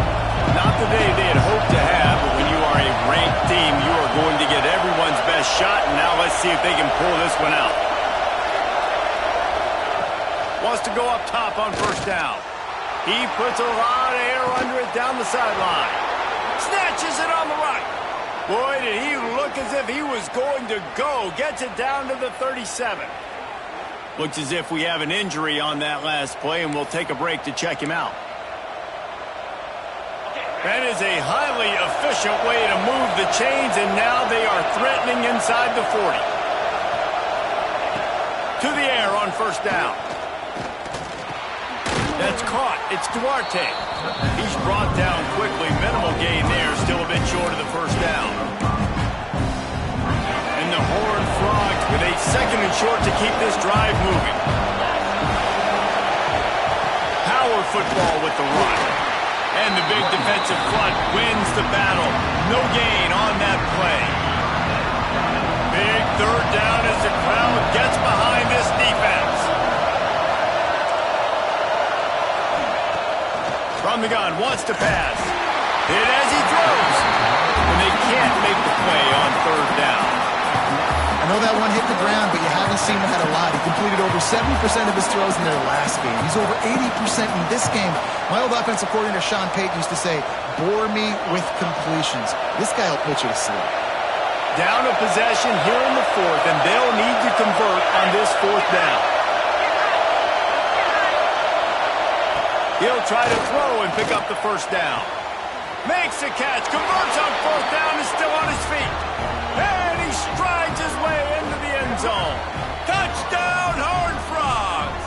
A: Not the day they had hoped to have, but when you are a ranked team, you are going to get everyone's best shot, and now let's see if they can pull this one out. Wants to go up top on 1st down. He puts a lot of air under it down the sideline. Snatches it on the right. Boy, did he look as if he was going to go. Gets it down to the 37. Looks as if we have an injury on that last play, and we'll take a break to check him out. That is a highly efficient way to move the chains, and now they are threatening inside the 40. To the air on 1st down. That's caught. It's Duarte. He's brought down quickly. Minimal gain there. Still a bit short of the 1st down. And the Horned Frogs with a 2nd and short to keep this drive moving. Power football with the run. And the big defensive front wins the battle. No gain on that play. Big 3rd down as the crowd gets behind this defense. From the gun, wants to pass. Hit as he throws. And they can't make the play on 3rd down.
C: I know that one hit the ground, but you haven't seen him had a lot. He completed over 70% of his throws in their last game. He's over 80% in this game. My old offensive coordinator, Sean Payton, used to say, bore me with completions. This guy will put you to sleep.
A: Down a possession here in the 4th, and they'll need to convert on this 4th down. He'll try to throw and pick up the 1st down. Makes the catch, converts on 4th down, is still on his feet. And he strides his way into the end zone. Touchdown, Horned Frogs!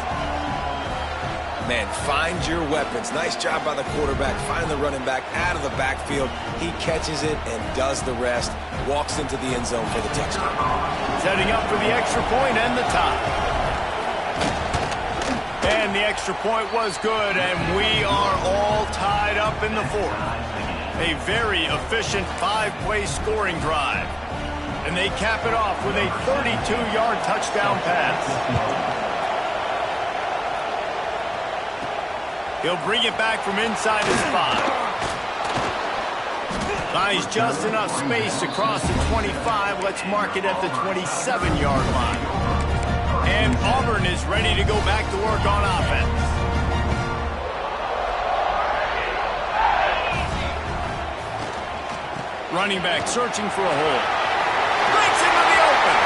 B: Man, find your weapons. Nice job by the quarterback. Find the running back out of the backfield. He catches it and does the rest. Walks into the end zone for the touchdown.
A: Setting up for the extra point and the tie. And the extra point was good, and we are all tied up in the 4th. A very efficient 5-play scoring drive. And they cap it off with a 32-yard touchdown pass. He'll bring it back from inside his 5. Finds just enough space to cross the 25. Let's mark it at the 27-yard line. And Auburn is ready to go back to work on offense. Running back searching for a hole. Breaks into the open.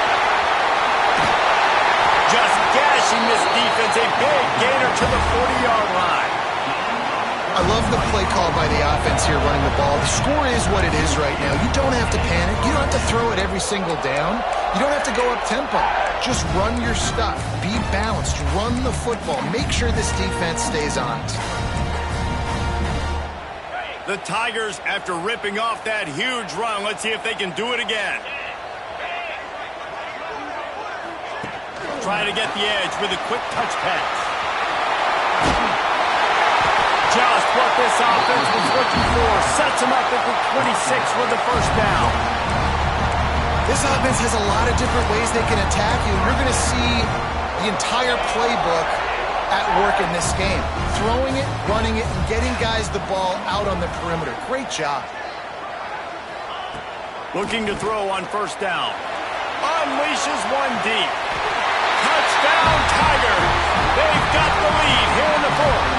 A: Just gashing this defense. A big gainer to the 40-yard line.
C: I love the play call by the offense here running the ball. The score is what it is right now. You don't have to panic. You don't have to throw it every single down. You don't have to go up tempo. Just run your stuff. Be balanced. Run the football. Make sure this defense stays honest.
A: The Tigers, after ripping off that huge run, let's see if they can do it again. Try to get the edge with a quick touch pass. Just what this offense was looking for. Sets him up at the 26 with the first down.
C: This offense has a lot of different ways they can attack you. You're going to see the entire playbook at work in this game. Throwing it, running it, and getting guys the ball out on the perimeter. Great job.
A: Looking to throw on first down. Unleashes one deep. Touchdown, Tigers. They've got the lead here in the fourth.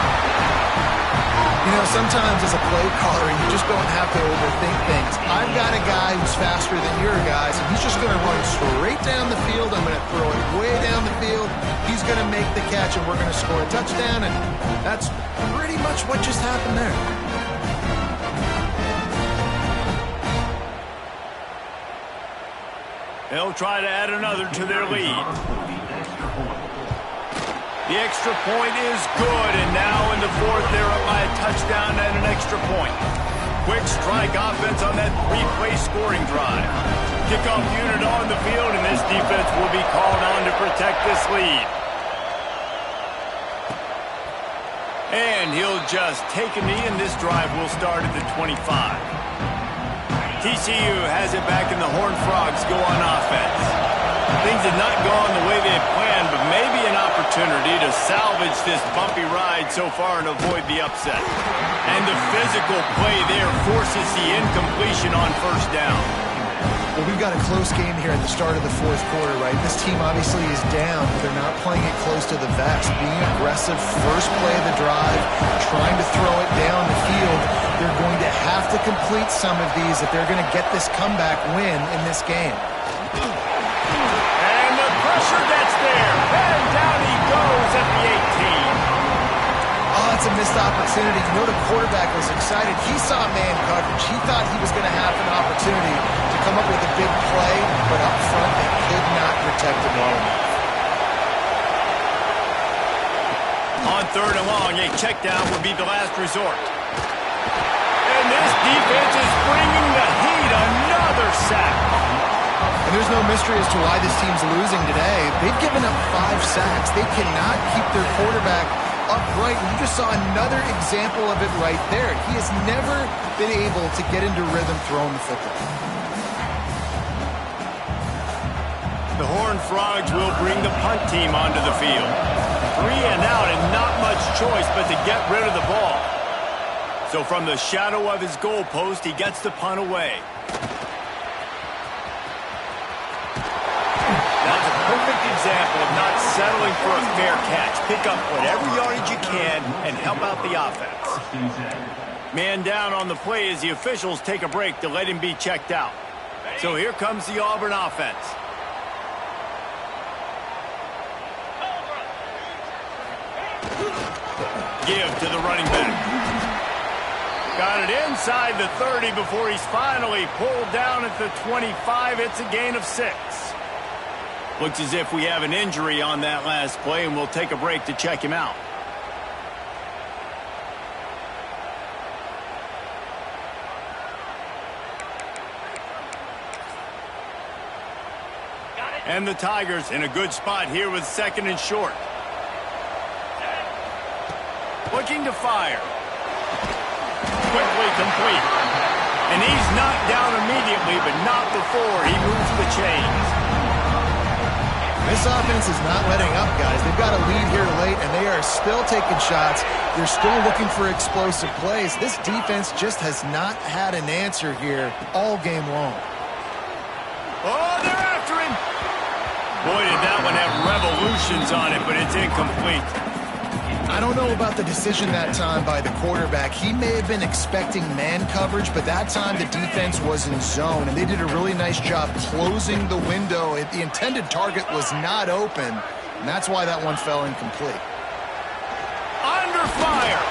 C: You know, sometimes as a play caller, you just don't have to overthink things. I've got a guy who's faster than your guys, and he's just going to run straight down the field. I'm going to throw it way down the field. He's going to make the catch, and we're going to score a touchdown, and that's pretty much what just happened there.
A: They'll try to add another to their lead. The extra point is good, and now in the fourth, they're up by a touchdown and an extra point. Quick strike offense on that three-play scoring drive. Kickoff unit on the field, and this defense will be called on to protect this lead. And he'll just take a knee, and this drive will start at the 25. TCU has it back, and the Horned Frogs go on offense. Things had not gone the way they had planned, but maybe an opportunity to salvage this bumpy ride so far and avoid the upset. And the physical play there forces the incompletion on first down.
C: Well, we've got a close game here at the start of the fourth quarter, right? This team obviously is down, but they're not playing it close to the vest. Being aggressive, first play of the drive, trying to throw it down the field. They're going to have to complete some of these if they're going to get this comeback win in this game.
A: Pressure gets there, and down he goes at the 18.
C: Oh, it's a missed opportunity. You know the quarterback was excited. He saw man coverage. He thought he was going to have an opportunity to come up with a big play, but up front they could not protect him well enough.
A: On third and long, a check down would be the last resort. And this defense is bringing the heat. Another sack.
C: And there's no mystery as to why this team's losing today. They've given up 5 sacks. They cannot keep their quarterback upright. You just saw another example of it right there. He has never been able to get into rhythm throwing the football.
A: The Horned Frogs will bring the punt team onto the field. 3 and out and not much choice but to get rid of the ball. So from the shadow of his goalpost, he gets the punt away. That's a perfect example of not settling for a fair catch. Pick up whatever yardage you can and help out the offense. Man down on the play as the officials take a break to let him be checked out. So here comes the Auburn offense. Give to the running back. Got it inside the 30 before he's finally pulled down at the 25. It's a gain of 6. Looks as if we have an injury on that last play, and we'll take a break to check him out. And the Tigers in a good spot here with 2nd and short. Looking to fire. Quickly complete. And he's knocked down immediately, but not before he moves the chains.
C: This offense is not letting up, guys. They've got a lead here late, and they are still taking shots. They're still looking for explosive plays. This defense just has not had an answer here all game long.
A: Oh, they're after him. Boy, did that one have revolutions on it, but it's incomplete.
C: I don't know about the decision that time by the quarterback. He may have been expecting man coverage, but that time the defense was in zone, and they did a really nice job closing the window. The intended target was not open, and that's why that one fell incomplete.
A: Under fire.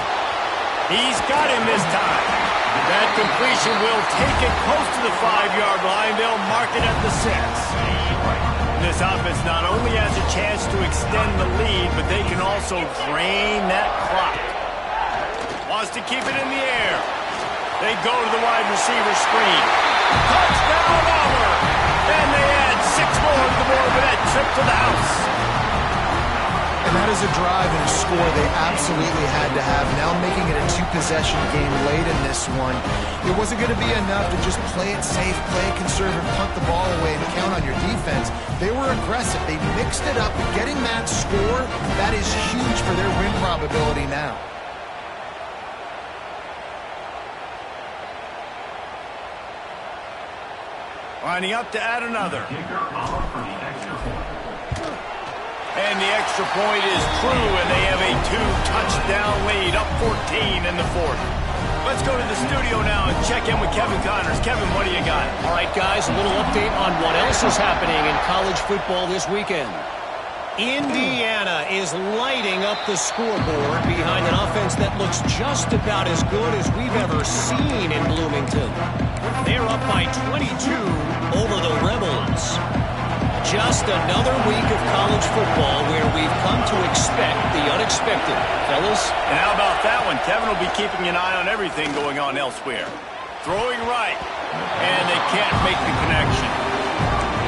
A: He's got him this time. That completion will take it close to the 5-yard line. They'll mark it at the 6. This offense not only has a chance to extend the lead, but they can also drain that clock. Wants to keep it in the air. They go to the wide receiver screen. Touchdown, Auburn! And they add 6 more to the board with that trip to the house.
C: And that is a drive and a score they absolutely had to have. Now making it a 2-possession game late in this one. It wasn't going to be enough to just play it safe, play it conservative, punt the ball away, and count on your defense. They were aggressive. They mixed it up. Getting that score, that is huge for their win probability now.
A: Lining up to add another.
E: Kicker off for the extra point.
A: And the extra point is true, and they have a 2-touchdown lead, up 14 in the 4th. Let's go to the studio now and check in with Kevin Connors. Kevin, what do you got?
D: All right, guys, a little update on what else is happening in college football this weekend. Indiana is lighting up the scoreboard behind an offense that looks just about as good as we've ever seen in Bloomington. They're up by 22 over the Rebels. Just another week of college football where we've come to expect the unexpected, fellas.
A: And how about that one? Kevin will be keeping an eye on everything going on elsewhere. Throwing right, and they can't make the connection.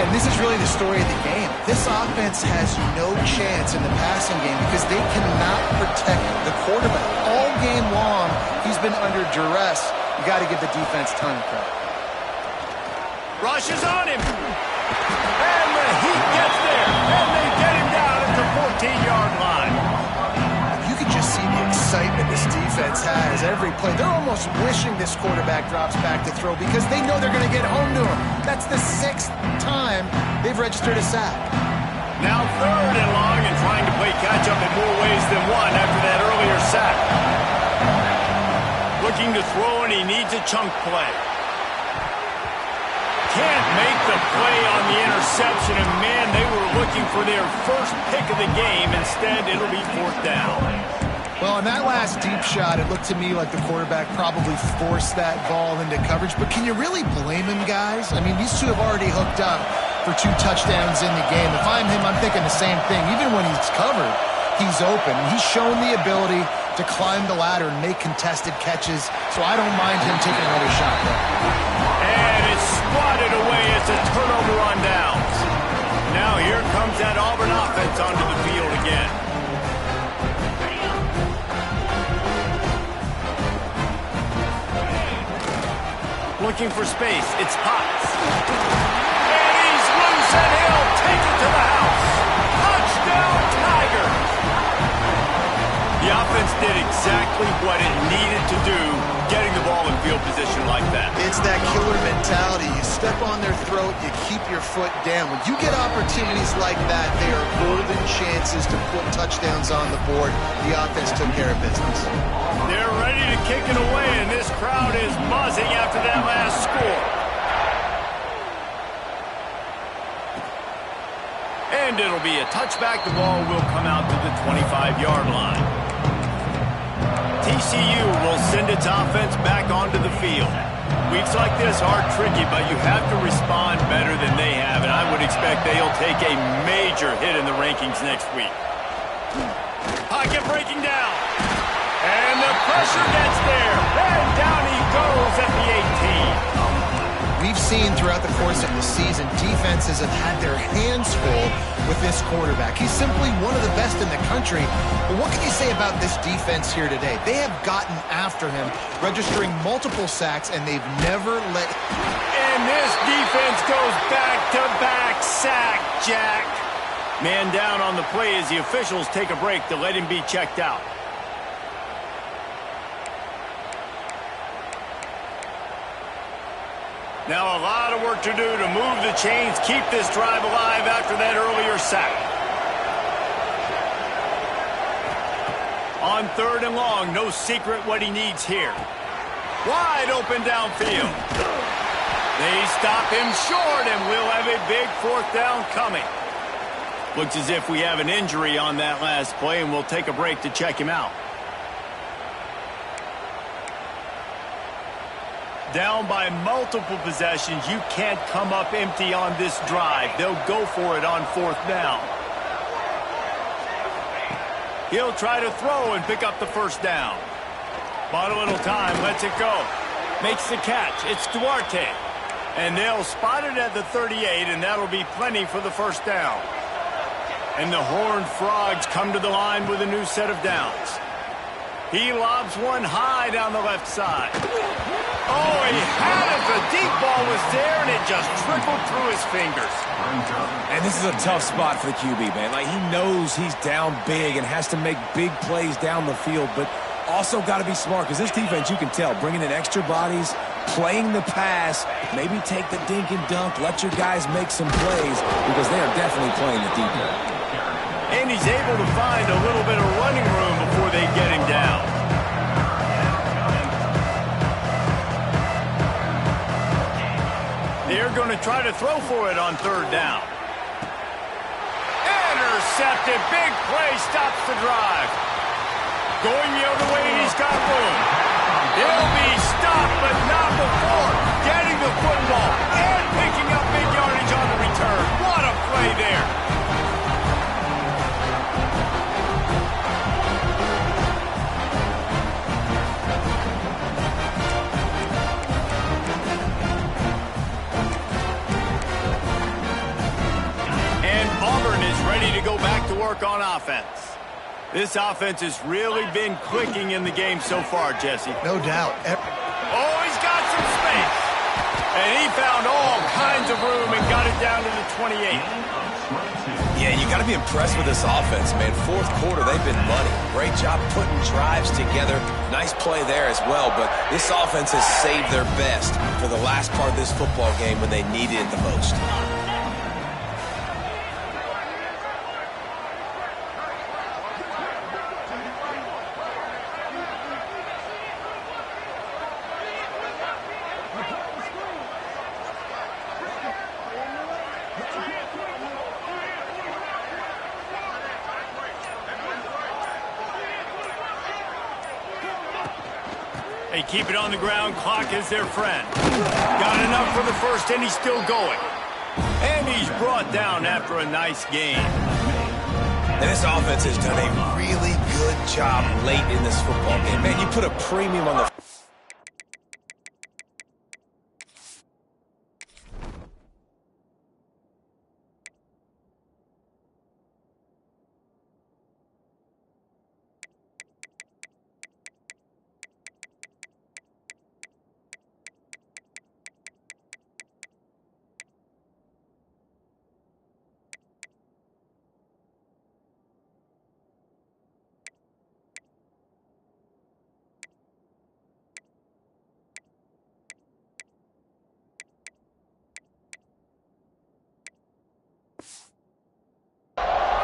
C: And this is really the story of the game. This offense has no chance in the passing game because they cannot protect the quarterback. All game long, he's been under duress. You got to give the defense a ton of credit.
A: Rush is on him. And the heat gets there. And they get him down at the 14-yard line.
C: You can just see the excitement this defense has every play. They're almost wishing this quarterback drops back to throw because they know they're going to get home to him. That's the 6th time they've registered a sack.
A: Now 3rd and long and trying to play catch-up in more ways than one after that earlier sack. Looking to throw, and he needs a chunk play. Can't make the play on the interception, and man, they were looking for their first pick of the game. Instead, it'll be 4th down.
C: Well, in that last deep shot, it looked to me like the quarterback probably forced that ball into coverage. But can you really blame him, guys? I mean, these two have already hooked up for 2 touchdowns in the game. If I'm him, I'm thinking the same thing. Even when he's covered, he's open. He's shown the ability to climb the ladder and make contested catches, so I don't mind him taking another shot there.
A: And it's swatted away. It's a turnover on downs. Now here comes that Auburn offense onto the field again. Looking for space. It's Potts. And he's loose, and he'll take it to the house. Touchdown, Tigers. The offense did exactly what it needed to do, getting the ball in field position like that.
C: It's that killer mentality. You step on their throat, you keep your foot down. When you get opportunities like that, they are golden chances to put touchdowns on the board. The offense took care of business.
A: They're ready to kick it away, and this crowd is buzzing after that last score. And it'll be a touchback. The ball will come out to the 25-yard line. TCU will send its offense back onto the field. Weeks like this are tricky, but you have to respond better than they have, and I would expect they'll take a major hit in the rankings next week. Pocket breaking down. And the pressure gets there. And down he goes at the 18.
C: We've seen throughout the course of the season, defenses have had their hands full with this quarterback. He's simply one of the best in the country. But what can you say about this defense here today? They have gotten after him, registering multiple sacks, and they've never let...
A: And this defense goes back-to-back sack, Jack. Man down on the play as the officials take a break to let him be checked out. Now a lot of work to do to move the chains, keep this drive alive after that earlier sack. On 3rd and long, no secret what he needs here. Wide open downfield. They stop him short, and we'll have a big 4th down coming. Looks as if we have an injury on that last play, and we'll take a break to check him out. Down by multiple possessions, you can't come up empty on this drive. They'll go for it on 4th down. He'll try to throw and pick up the 1st down. Bought a little time, lets it go. Makes the catch. It's Duarte. And they'll spot it at the 38, and that'll be plenty for the 1st down. And the Horned Frogs come to the line with a new set of downs. He lobs one high down the left side. Oh, he had it. The deep ball was there, and it just trickled through his fingers.
B: And this is a tough spot for the QB, man. Like, he knows he's down big and has to make big plays down the field, but also got to be smart, because this defense, you can tell, bringing in extra bodies, playing the pass, maybe take the dink and dunk, let your guys make some plays, because they are definitely playing the deep ball.
A: And he's able to find a little bit of running room before they get him down. They're going to try to throw for it on 3rd down. Intercepted. Big play stops the drive. Going the other way, and he's got room. He'll be stopped, but not before getting the football and picking up big yardage on the return. What a play there. And Auburn is ready to go back to work on offense. This offense has really been clicking in the game so far, Jesse.
C: No doubt.
A: Oh, he's got some space. And he found all kinds of room and got it down to the 28.
B: Yeah, you got to be impressed with this offense, man. 4th quarter, they've been money. Great job putting drives together. Nice play there as well, but this offense has saved their best for the last part of this football game when they needed it the most.
A: They keep it on the ground. Clock is their friend. Got enough for the 1st, and he's still going. And he's brought down after a nice game.
B: And this offense has done a really good job late in this football game. Man, you put a premium on the...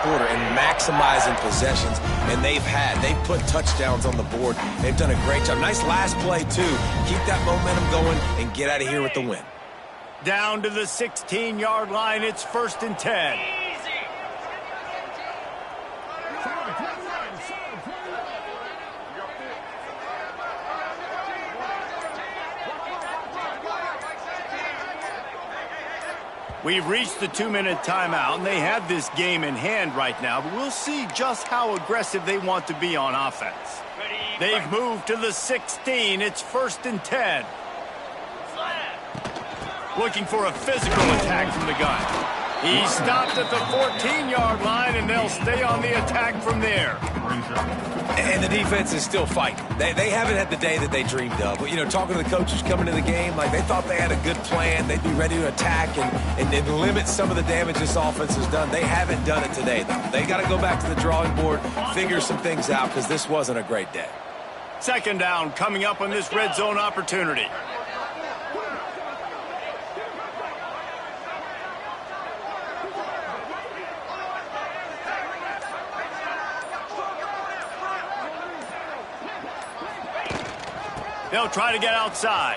B: and maximizing possessions, and they've put touchdowns on the board. They've done a great job. Nice last play too. Keep that momentum going and get out of here with the win.
A: Down to the 16-yard line. It's 1st and 10. We've reached the 2-minute timeout, and they have this game in hand right now, but we'll see just how aggressive they want to be on offense. They've moved to the 16. It's 1st and 10. Looking for a physical attack from the gun. He stopped at the 14-yard line, and they'll stay on the attack from there.
B: And the defense is still fighting. They haven't had the day that they dreamed of. You know, talking to the coaches coming to the game, like they thought they had a good plan. They'd be ready to attack and limit some of the damage this offense has done. They haven't done it today, though. They got to go back to the drawing board, figure some things out, because this wasn't a great day.
A: Second down coming up on this red zone opportunity. They'll try to get outside.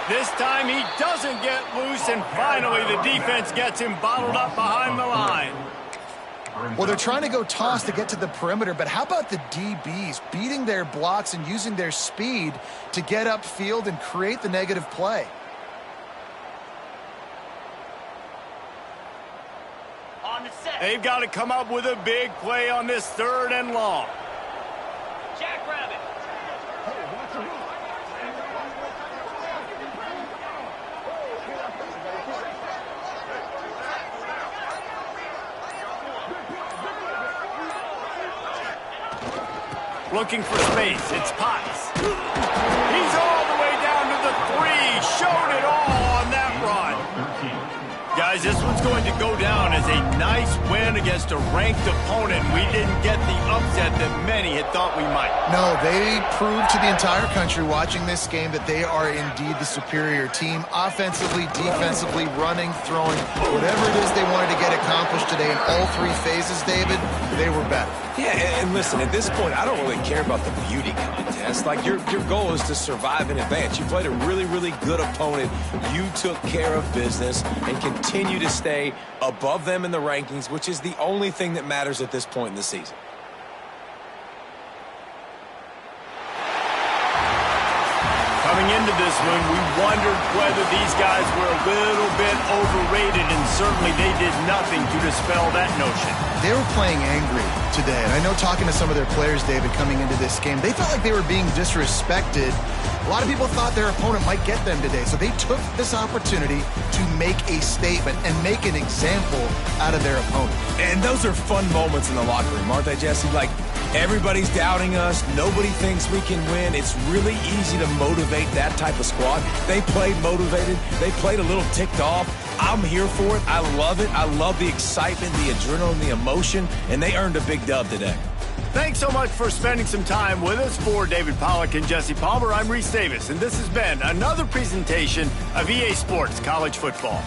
A: This time he doesn't get loose, and finally the defense gets him bottled up behind the line.
C: Well, they're trying to go toss to get to the perimeter, but how about the DBs beating their blocks and using their speed to get upfield and create the negative play?
A: They've got to come up with a big play on this 3rd and long.
F: Jackrabbit.
A: Looking for space. It's Potts. He's all the way down to the 3. Showed it all on that run. Guys, this one's going to go down as a nice win against a ranked opponent. We didn't get the upset that many had thought we might.
C: No, they proved to the entire country watching this game that they are indeed the superior team. Offensively, defensively, running, throwing, whatever it is they wanted to get accomplished today in all 3 phases, David, they were better.
B: Yeah, and listen, at this point, I don't really care about the beauty contest. Like, your goal is to survive and advance. You played a really, really good opponent. You took care of business and continue to stay above them in the rankings, which is the only thing that matters at this point in the season.
A: Coming into this one, we wondered whether these guys were a little bit overrated, and certainly they did nothing to dispel that notion.
C: They were playing angry today, and I know talking to some of their players, David, coming into this game, they felt like they were being disrespected. A lot of people thought their opponent might get them today, so they took this opportunity to make a statement and make an example out of their opponent.
B: And those are fun moments in the locker room, aren't they, Jesse? Like, everybody's doubting us. Nobody thinks we can win. It's really easy to motivate that type of squad. They played motivated. They played a little ticked off. I'm here for it. I love it. I love the excitement, the adrenaline, the emotion, and they earned a big dub today.
A: Thanks so much for spending some time with us. For David Pollack and Jesse Palmer, I'm Reese Davis, and this has been another presentation of EA Sports College Football.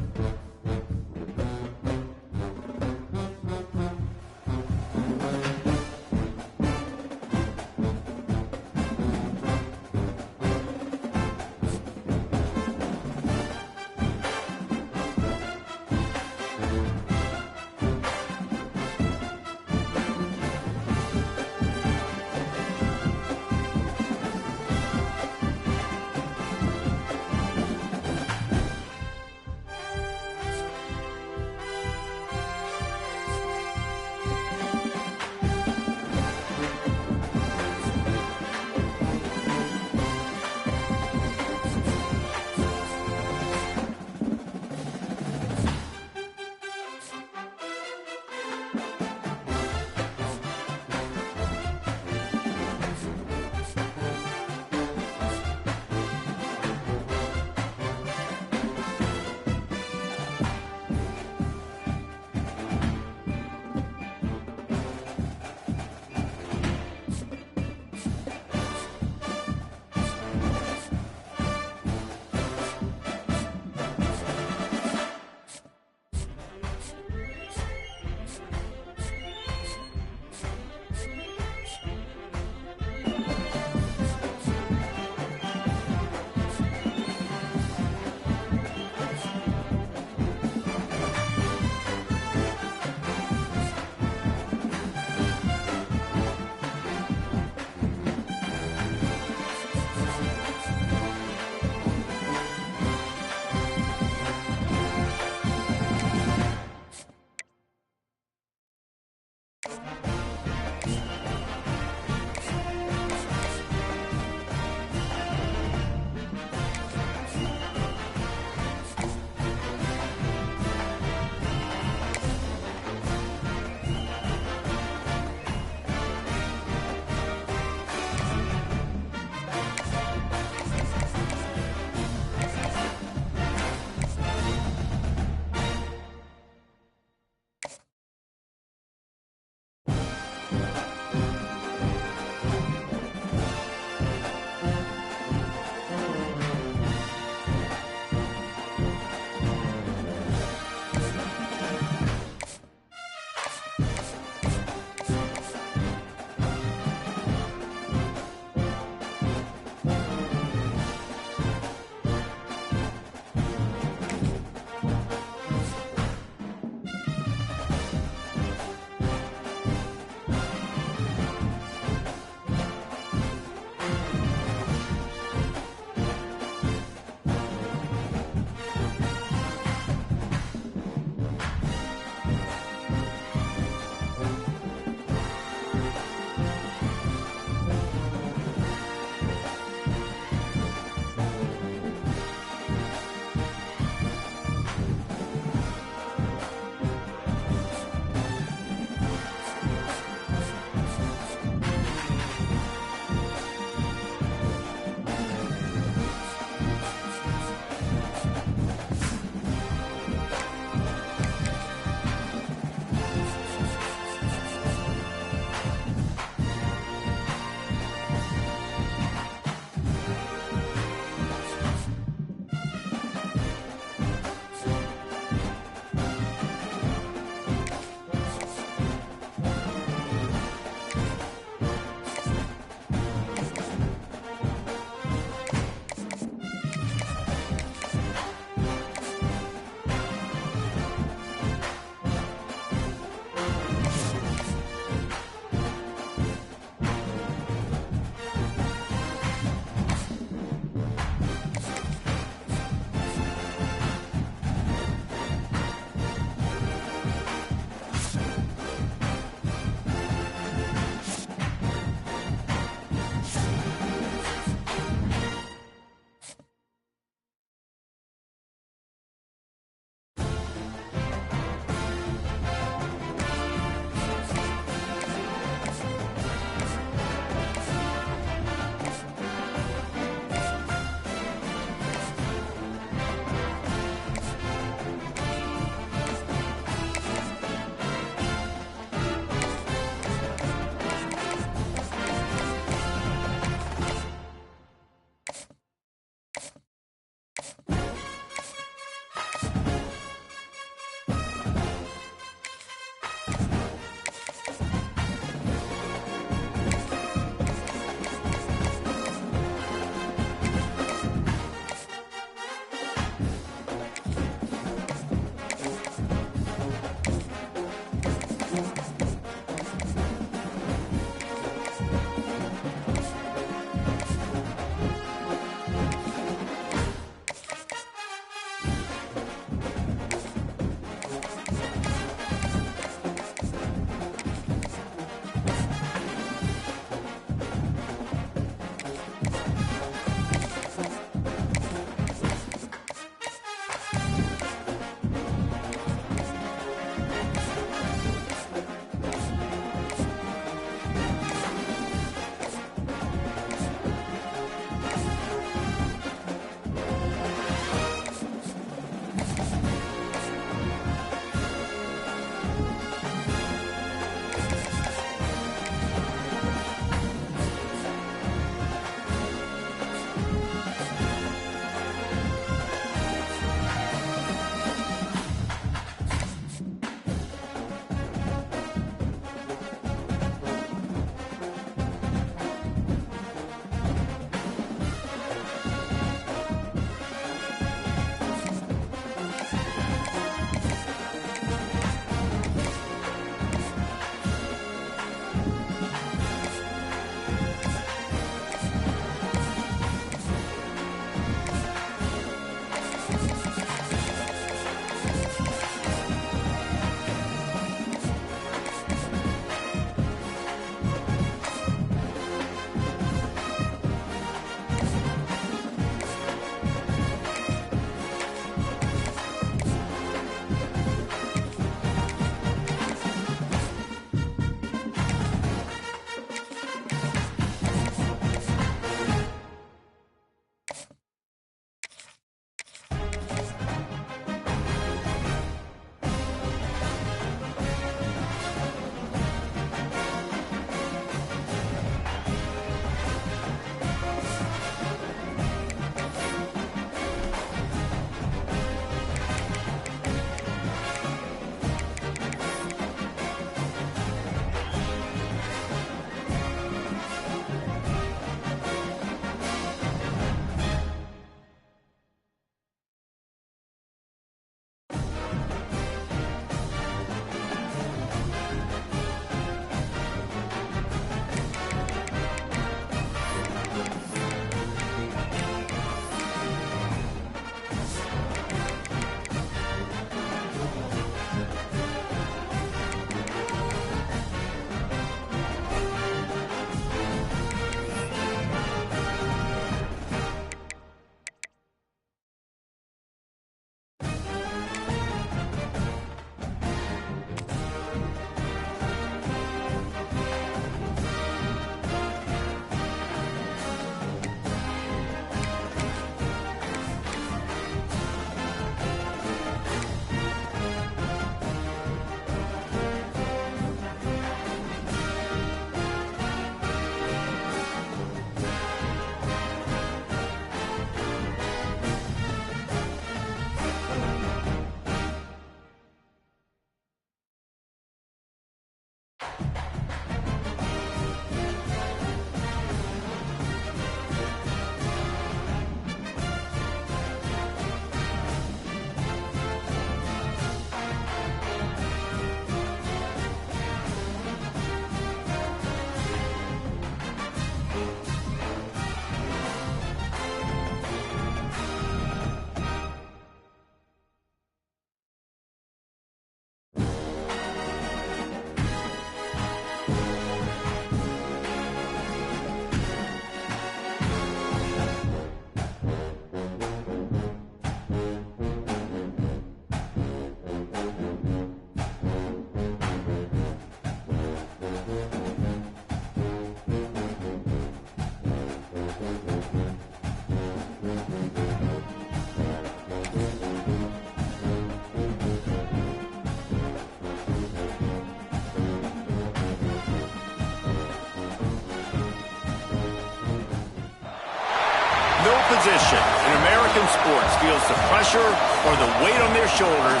A: position in American sports feels the pressure or the weight on their shoulders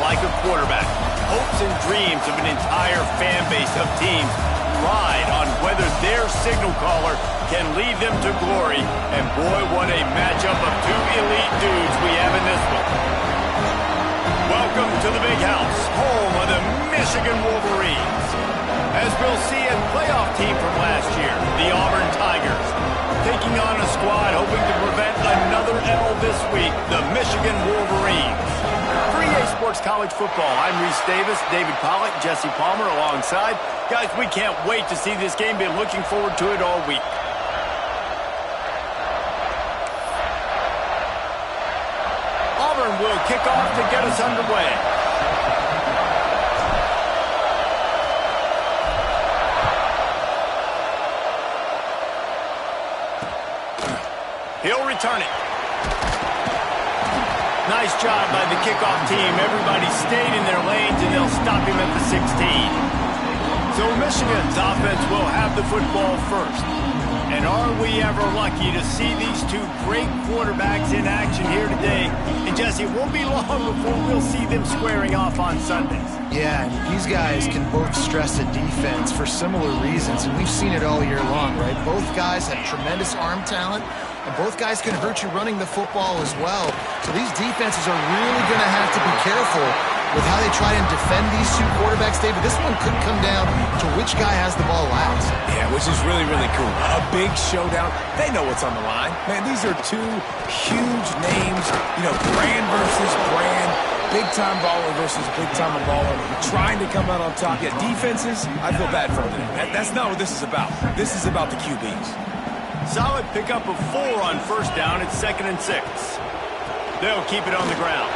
A: like a quarterback. Hopes and dreams of an entire fan base of teams ride on whether their signal caller can lead them to glory. And boy, what a matchup of two elite dudes we have in this one. Welcome to the Big House, home of the Michigan Wolverines. As we'll see a playoff team from last year, the Auburn Tigers, taking on a squad hoping to prevent another L this week, the Michigan Wolverines. For EA Sports College Football, I'm Reese Davis, David Pollack, Jesse Palmer alongside. Guys, we can't wait to see this game. Been looking forward to it all week. Auburn will kick off to get us underway. He'll return it. Nice job by the kickoff team. Everybody stayed in their lanes, and they'll stop him at the 16. So Michigan's offense will have the football first. And are we ever lucky to see these two great quarterbacks in action here today? And Jesse, it won't be long before we'll see them squaring off on Sundays.
C: Yeah, and these guys can both stress a defense for similar reasons, and we've seen it all year long, right? Both guys have tremendous arm talent, and both guys can hurt you running the football as well. So these defenses are really going to have to be careful with how they try and defend these two quarterbacks, David. This one could come down to which guy has the ball last.
B: Yeah, which is really, really cool. A big showdown. They know what's on the line. Man, these are two huge names. You know, brand versus brand. Big-time baller versus big-time baller. Trying to come out on top. Yeah, defenses, I feel bad for them. That's not what this is about. This is about the QBs.
A: Solid pickup of 4 on first down. It's 2nd and 6. They'll keep it on the ground.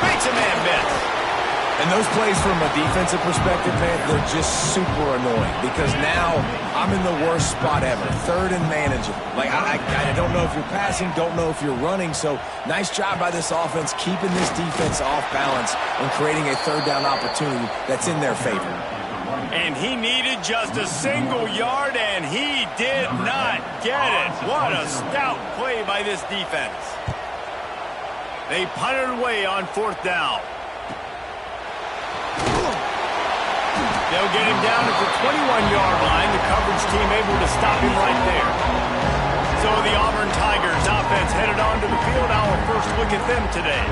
A: Makes a man miss.
B: And those plays from a defensive perspective, man, they're just super annoying because now I'm in the worst spot ever. 3rd and manageable. Like, I don't know if you're passing, don't know if you're running. So nice job by this offense keeping this defense off balance and creating a 3rd down opportunity that's in their favor.
A: And he needed just a single yard, and he did not get it. What a stout play by this defense. They punted away on 4th down. They'll get him down at the 21-yard line. The coverage team able to stop him right there. So the Auburn Tigers offense headed onto the field. Our first look at them today.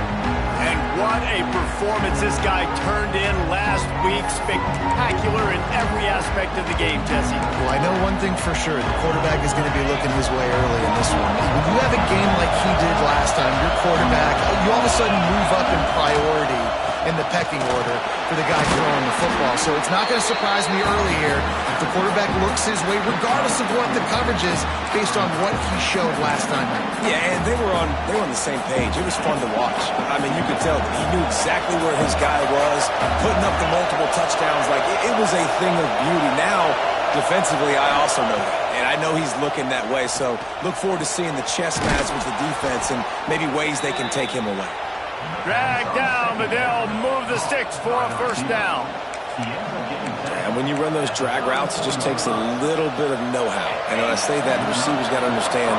A: And what a performance this guy turned in last week. Spectacular in every aspect of the game, Jesse.
C: Well, I know one thing for sure. The quarterback is going to be looking his way early in this one. When you have a game like he did last time, your quarterback, you all of a sudden move up in priority in the pecking order for the guy throwing the football. So it's not going to surprise me early here if the quarterback looks his way, regardless of what the coverage is, based on what he showed last time.
B: Yeah, and they were on the same page. It was fun to watch. I mean, you could tell that he knew exactly where his guy was, putting up the multiple touchdowns. Like, it was a thing of beauty. Now, defensively, I also know that. And I know he's looking that way. So look forward to seeing the chess match with the defense and maybe ways they can take him away.
A: Drag down, but they'll move the sticks for a 1st down.
B: And when you run those drag routes, it just takes a little bit of know-how. And when I say that, the receiver's got to understand,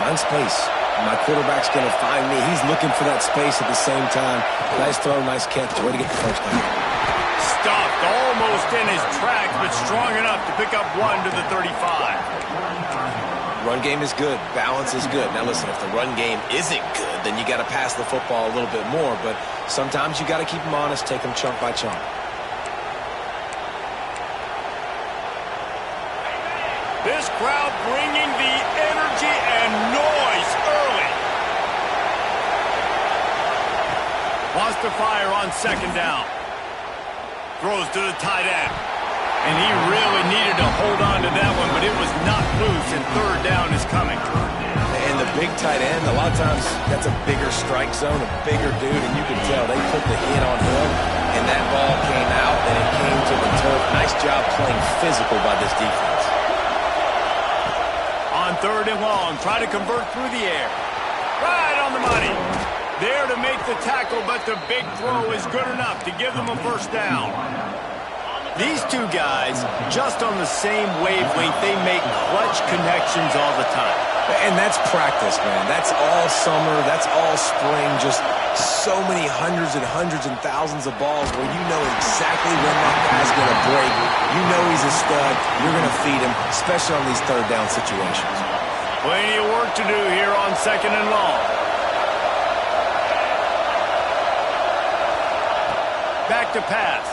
B: find space. My quarterback's going to find me. He's looking for that space at the same time. Nice throw, nice catch. Way to get the 1st down.
A: Stopped almost in his tracks, but strong enough to pick up 1 to the 35.
B: Run game is good. Balance is good. Now, listen, if the run game isn't good, then you got to pass the football a little bit more. But sometimes you got to keep them honest, take them chunk by chunk.
A: This crowd bringing the energy and noise early. Wants to fire on 2nd down. Throws to the tight end. And he really needed to hold on to that one, but it was not loose, and 3rd down is coming.
B: And the big tight end, a lot of times that's a bigger strike zone, a bigger dude, and you can tell they put the hit on him, and that ball came out, and it came to the turf. Nice job playing physical by this defense.
A: On 3rd and long, try to convert through the air. Right on the money. There to make the tackle, but the big throw is good enough to give them a 1st down. These two guys, just on the same wavelength, they make clutch connections all the time.
B: And that's practice, man. That's all summer. That's all spring. Just so many hundreds and thousands of balls where you know exactly when that guy's going to break. You know he's a stud. You're going to feed him, especially on these third down situations.
A: Plenty of work to do here on 2nd and long. Back to pass.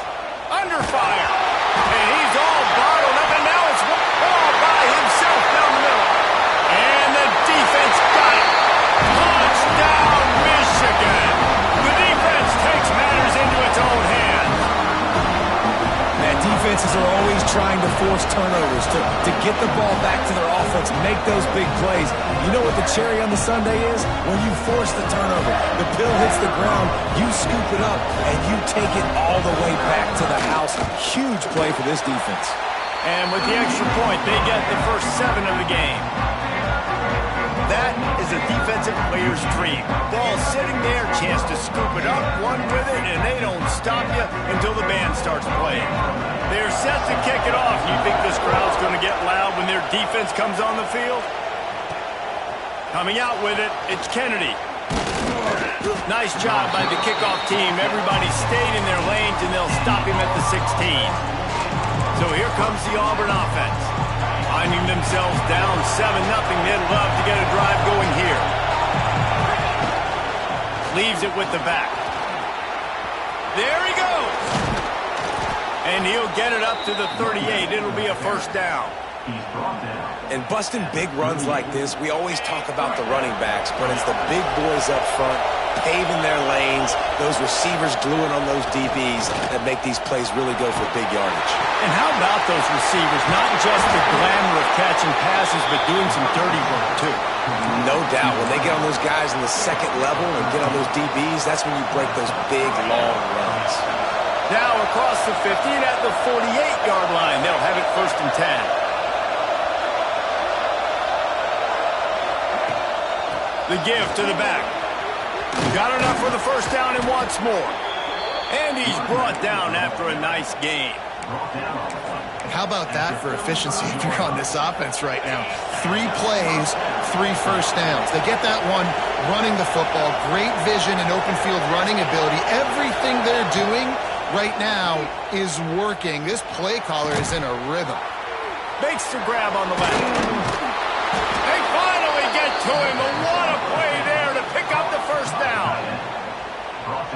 A: Under fire. And he's all bottled up, and now it's all by himself down the middle. And the defense got it. Touchdown, Michigan. The defense takes matters into its own hands.
B: Man, defenses are always trying to force turnovers, to get the ball back to their offense, make those big plays. You know what the cherry on the sundae is? When you force the turnover, the pill hits the ground, you scoop it up, and you take it all the way back to the house. Huge play for this defense.
A: And with the extra point, they get the first 7 of the game. That is a defensive player's dream. Ball sitting there, chance to scoop it up, run with it, and they don't stop you until the band starts playing. They're set to kick it off. You think this crowd's going to get loud when their defense comes on the field? Coming out with it, it's Kennedy. Nice job by the kickoff team. Everybody stayed in their lanes, and they'll stop him at the 16. So here comes the Auburn offense. Finding themselves down 7-0. They'd love to get a drive going here. Leaves it with the back. There he goes. And he'll get it up to the 38. It'll be a first down.
B: And busting big runs like this, we always talk about the running backs, but it's the big boys up front, paving their lanes, those receivers gluing on those DBs that make these plays really go for big yardage.
A: And how about those receivers? Not just the glamour of catching passes, but doing some dirty work, too.
B: No doubt. When they get on those guys in the second level and get on those DBs, that's when you break those big, long runs.
A: Now across the 50 and at the 48-yard line. They'll have it 1st and 10. The give to the back. Got enough for the first down and wants more. And he's brought down after a nice gain.
C: How about that for efficiency if you're on this offense right now? 3 plays, 3 first downs. They get that one running the football. Great vision and open field running ability. Everything they're doing right now is working. This play caller is in a rhythm.
A: Makes the grab on the left. They finally get to him. And what a play there to pick up the first down.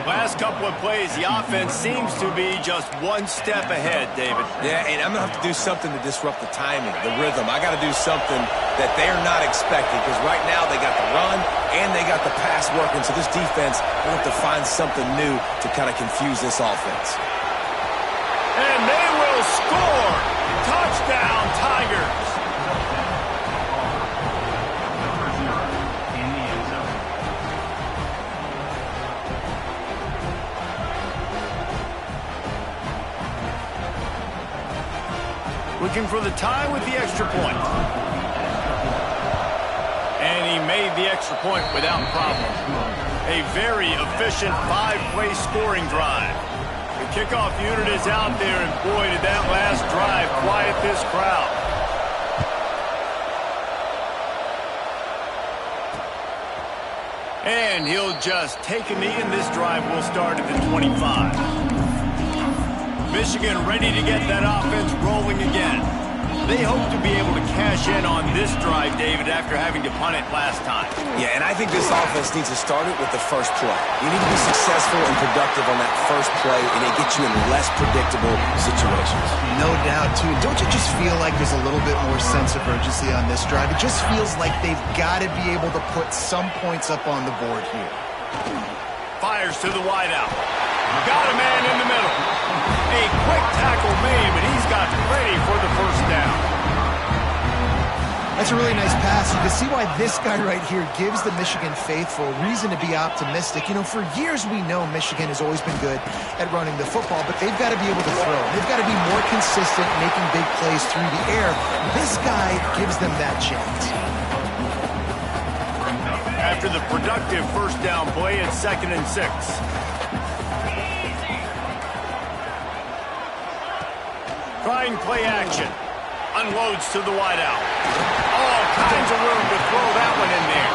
A: Last couple of plays, the offense seems to be just one step ahead, David.
B: Yeah, and I'm going to have to do something to disrupt the timing, the rhythm. I got to do something that they're not expecting, because right now they got the run and they got the pass working. So this defense will have to find something new to kind of confuse this offense.
A: And they will score. Touchdown, Tigers. Looking for the tie with the extra point. And he made the extra point without problem. A very efficient 5-play scoring drive. The kickoff unit is out there, and boy, did that last drive quiet this crowd. And he'll just take a knee, and this drive will start at the 25. Michigan ready to get that offense rolling again. They hope to be able to cash in on this drive, David, after having to punt it last time.
B: Yeah, and I think this offense needs to start it with the first play. You need to be successful and productive on that first play, and it gets you in less predictable situations.
C: No doubt, too. Don't you just feel like there's a little bit more sense of urgency on this drive? It just feels like they've got to be able to put some points up on the board here.
A: Fires to the wideout. Got a man in the middle. A quick tackle made, but he's got ready for the first down.
C: That's a really nice pass. You can see why this guy right here gives the Michigan faithful reason to be optimistic. You know, for years we know Michigan has always been good at running the football, but they've got to be able to throw. They've got to be more consistent, making big plays through the air. This guy gives them that chance.
A: After the productive first down play, it's 2nd and 6. Showing play action. Unloads to the wideout. All kinds of room to throw that one in there.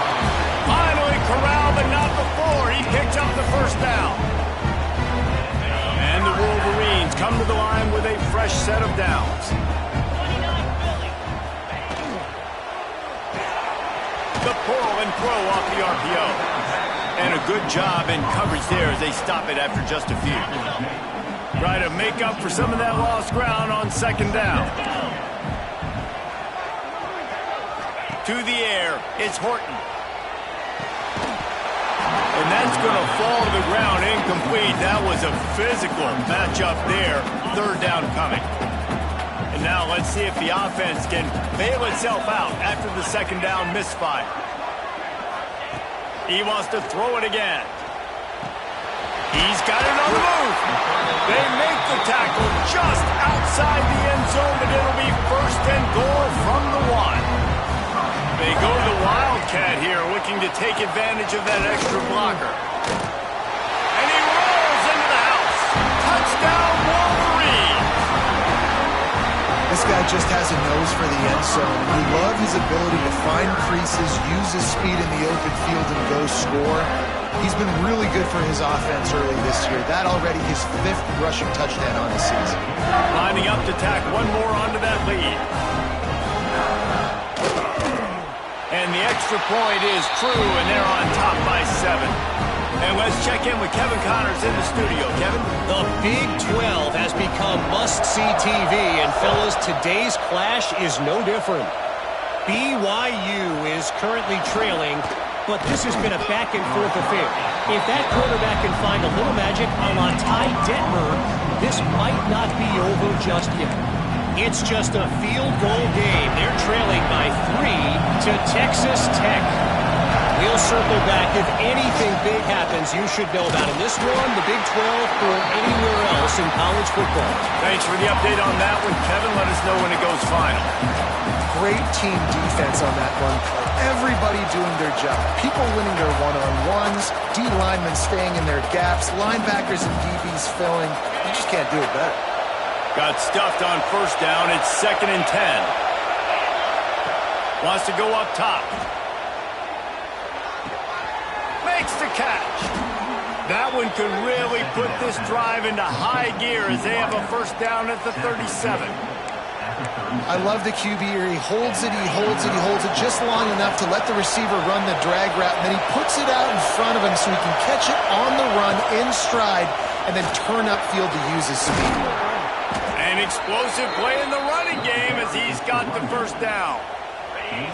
A: Finally corralled, but not before. He picked up the first down. And the Wolverines come to the line with a fresh set of downs. The pull and throw off the RPO. And a good job in coverage there as they stop it after just a few. Try to make up for some of that lost ground on second down. To the air, it's Horton. And that's going to fall to the ground incomplete. That was a physical matchup there. Third down coming. And now let's see if the offense can bail itself out after the second down misfire. He wants to throw it again. He's got it on the move. They make the tackle just outside the end zone, but it'll be first and goal from the 1. They go to the Wildcat here, looking to take advantage of that extra blocker. And he rolls into the house. Touchdown, Wolverine.
C: This guy just has a nose for the end zone. We love his ability to find creases, use his speed in the open field, and go score. He's been really good for his offense early this year. That already his 5th rushing touchdown on the season.
A: Lining up to tack one more onto that lead. And the extra point is true, and they're on top by 7. And let's check in with Kevin Connors in the studio. Kevin?
D: The Big 12 has become must-see TV, and fellas, today's clash is no different. BYU is currently trailing, but this has been a back-and-forth affair. If that quarterback can find a little magic a la Ty Detmer, this might not be over just yet. It's just a field goal game. They're trailing by 3 to Texas Tech. We'll circle back. If anything big happens, you should know about it. This one, the Big 12 or anywhere else in college football.
A: Thanks for the update on that one, Kevin. Let us know when it goes final.
C: Great team defense on that run play. Everybody doing their job. People winning their one-on-ones, D linemen staying in their gaps, linebackers and DBs filling. You just can't do it better.
A: Got stuffed on first down. It's 2nd and 10. Wants to go up top. Makes the catch. That one could really put this drive into high gear as they have a first down at the 37.
C: I love the QB here. He holds it, he holds it, he holds it just long enough to let the receiver run the drag route, and then he puts it out in front of him so he can catch it on the run in stride and then turn upfield to use his speed.
A: An explosive play in the running game as he's got the first down.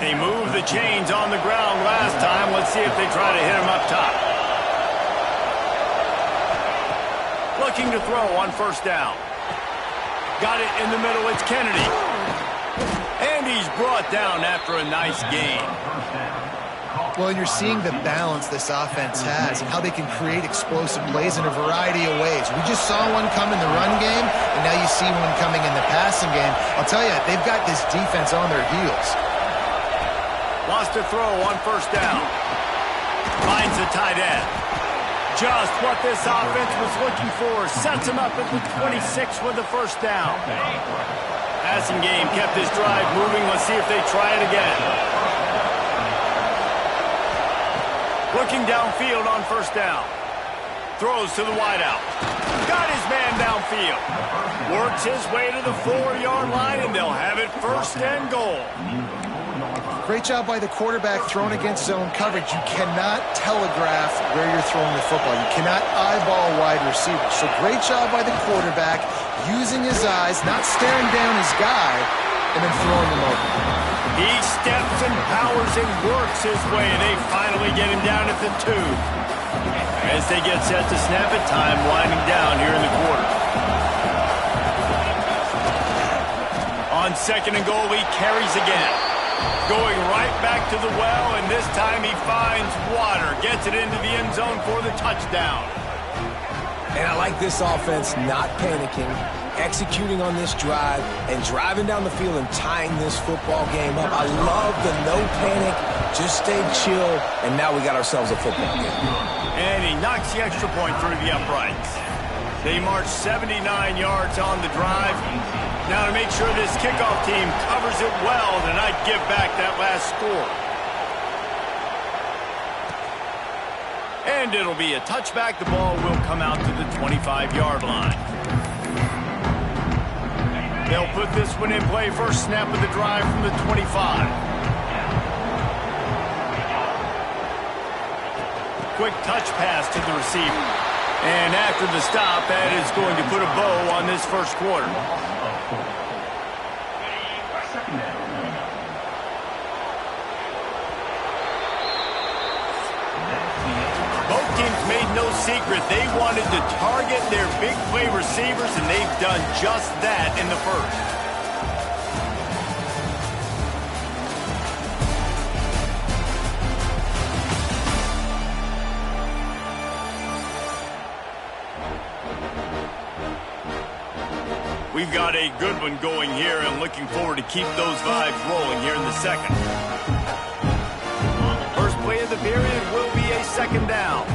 A: They moved the chains on the ground last time. Let's see if they try to hit him up top. Looking to throw on first down. Got it in the middle. It's Kennedy. And he's brought down after a nice gain.
C: Well, you're seeing the balance this offense has and how they can create explosive plays in a variety of ways. We just saw one come in the run game, and now you see one coming in the passing game. I'll tell you, they've got this defense on their heels.
A: Wants to throw on first down. Finds the tight end. Just what this offense was looking for. Sets him up at the 26 with the first down. Passing game kept this drive moving. Let's see if they try it again. Looking downfield on first down. Throws to the wideout. Got his man downfield. Works his way to the 4-yard line, and they'll have it first and goal.
C: Great job by the quarterback thrown against zone coverage. You cannot telegraph where you're throwing the football. You cannot eyeball wide receivers. So great job by the quarterback using his eyes, not staring down his guy, and then throwing him over.
A: He steps and powers and works his way. They finally get him down at the 2. As they get set to snap it, time winding down here in the quarter. On second and goal, he carries again. Going right back to the well, and this time he finds water. Gets it into the end zone for the touchdown.
B: And I like this offense not panicking, executing on this drive, and driving down the field and tying this football game up. I love the no panic, just stay chill, and now we got ourselves a football game.
A: And he knocks the extra point through the uprights. They march 79 yards on the drive. Now to make sure this kickoff team covers it well to not give back that last score. And it'll be a touchback. The ball will come out to the 25-yard line. They'll put this one in play. First snap of the drive from the 25. Quick touch pass to the receiver. And after the stop, that is going to put a bow on this first quarter. Both teams made no secret. They wanted to target their big play receivers, and they've done just that in the first. We've got a good one going here and looking forward to keep those vibes rolling here in the second. First play of the period will be a second down.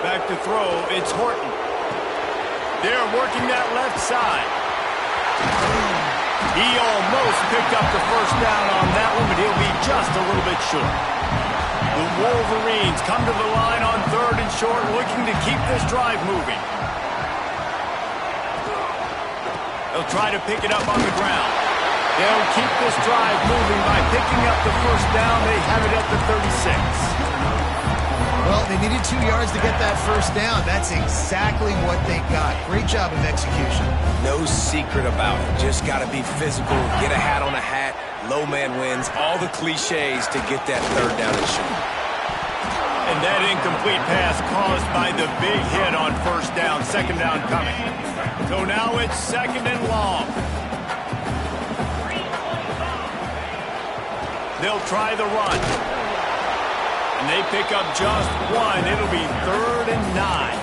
A: Back to throw, it's Horton. They're working that left side. He almost picked up the first down on that one, but he'll be just a little bit short. The Wolverines come to the line on 3rd and short, looking to keep this drive moving. They'll try to pick it up on the ground. They'll keep this drive moving by picking up the first down. They have it at the 36.
C: Well, they needed 2 yards to get that first down. That's exactly what they got. Great job of execution.
B: No secret about it. Just got to be physical, get a hat on a hat, low man wins, all the cliches to get that third down and short.
A: And that incomplete pass caused by the big hit on first down. Second down coming. So now it's second and long. They'll try the run. And they pick up just one. It'll be 3rd and 9.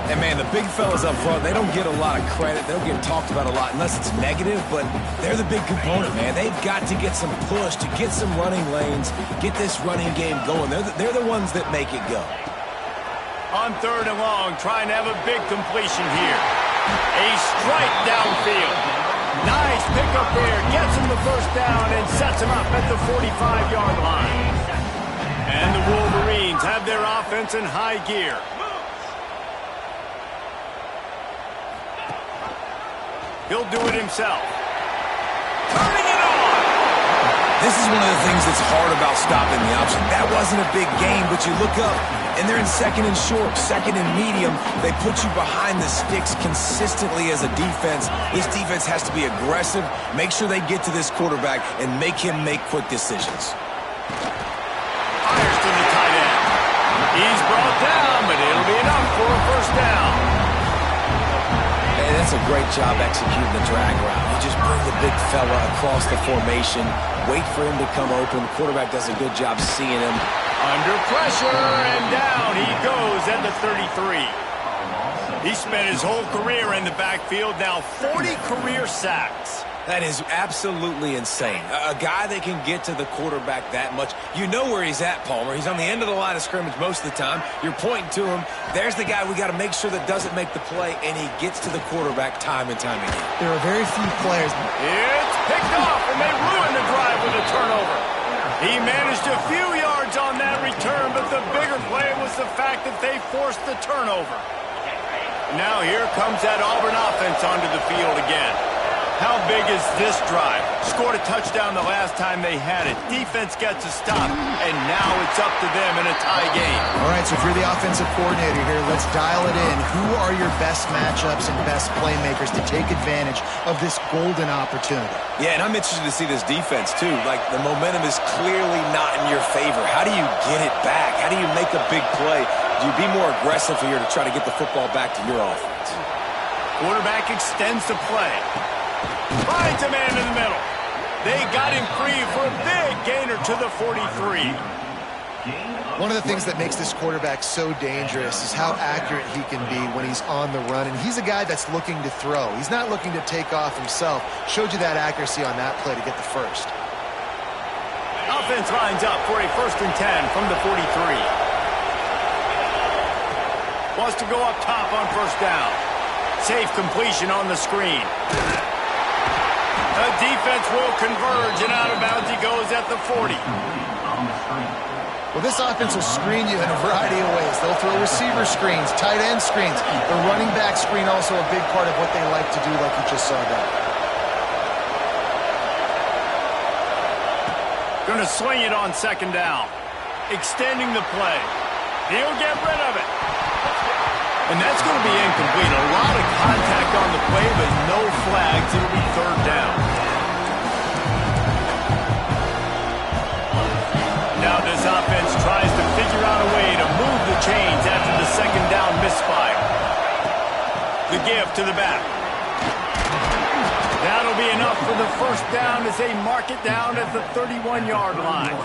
B: And, man, the big fellas up front, they don't get a lot of credit. They don't get talked about a lot unless it's negative, but they're the big component, man. They've got to get some push, to get some running lanes, get this running game going. They're the ones that make it go.
A: On 3rd and long, trying to have a big completion here. A strike downfield. Nice pickup there. Gets him the first down and sets him up at the 45-yard line. And the Wolverines have their offense in high gear. He'll do it himself. Turning it on!
B: This is one of the things that's hard about stopping the option. That wasn't a big gain, but you look up, and they're in 2nd and short, 2nd and medium. They put you behind the sticks consistently as a defense. This defense has to be aggressive, make sure they get to this quarterback, and make him make quick decisions.
A: Fires to the tight end. He's brought down, but it'll be enough for a first down.
B: Hey, that's a great job executing the drag route. You just bring the big fella across the formation, wait for him to come open. The quarterback does a good job seeing him.
A: Under pressure, and down he goes at the 33. He spent his whole career in the backfield, now 40 career sacks.
B: That is absolutely insane. A guy that can get to the quarterback that much. You know where he's at, Palmer. He's on the end of the line of scrimmage most of the time. You're pointing to him. There's the guy we got to make sure that doesn't make the play, and he gets to the quarterback time and time again.
C: There are very few players.
A: It's picked off, and they ruin the drive with a turnover. He managed a few yards on that return, but the bigger play was the fact that they forced the turnover. Now here comes that Auburn offense onto the field again. How big is this drive? Scored a touchdown the last time they had it. Defense gets a stop, and now it's up to them in a tie game.
C: All right, so if you're the offensive coordinator here, let's dial it in. Who are your best matchups and best playmakers to take advantage of this golden opportunity?
B: Yeah, and I'm interested to see this defense, too. Like, the momentum is clearly not in your favor. How do you get it back? How do you make a big play? Do you be more aggressive here to try to get the football back to your offense?
A: Quarterback extends the play. Finds a man in the middle. They got him free for a big gainer to the 43.
C: One of the things that makes this quarterback so dangerous is how accurate he can be when he's on the run. And he's a guy that's looking to throw. He's not looking to take off himself. Showed you that accuracy on that play to get the first.
A: Offense lines up for a 1st and 10 from the 43. Wants to go up top on first down. Safe completion on the screen. The defense will converge, and out of bounds he goes at the 40.
C: Well, this offense will screen you in a variety of ways. They'll throw receiver screens, tight end screens. The running back screen also a big part of what they like to do, like you just saw there.
A: Going to swing it on second down. Extending the play. He'll get rid of it. And that's going to be incomplete. A lot of contact on the play, but no flags. It'll be third down. Now this offense tries to figure out a way to move the chains after the second down misfire. The give to the back. That'll be enough for the first down as they mark it down at the 31-yard line.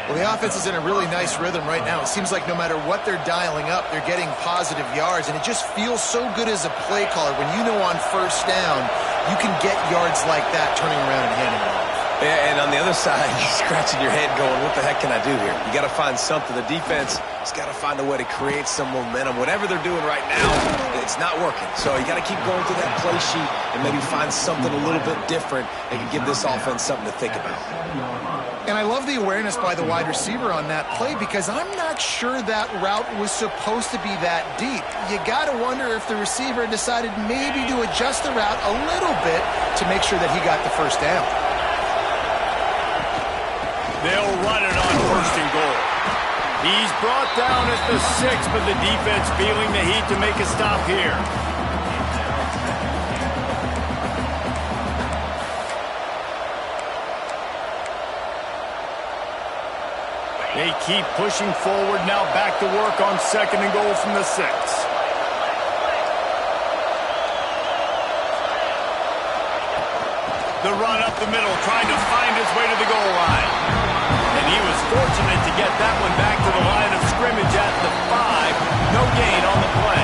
C: Well, the offense is in a really nice rhythm right now. It seems like no matter what they're dialing up, they're getting positive yards, and it just feels so good as a play caller when you know on first down you can get yards like that turning around and handing it off.
B: Yeah, and on the other side, you're scratching your head going, what the heck can I do here? You got to find something. The defense has got to find a way to create some momentum. Whatever they're doing right now, it's not working. So you got to keep going through that play sheet and maybe find something a little bit different that can give this offense something to think about.
C: And I love the awareness by the wide receiver on that play because I'm not sure that route was supposed to be that deep. You got to wonder if the receiver decided maybe to adjust the route a little bit to make sure that he got the first down.
A: They'll run it on first and goal. He's brought down at the 6, but the defense feeling the heat to make a stop here. They keep pushing forward, now back to work on second and goal from the 6. The run up the middle, trying to find his way to the goal line. And he was fortunate to get that one back to the line of scrimmage at the 5. No gain on the play.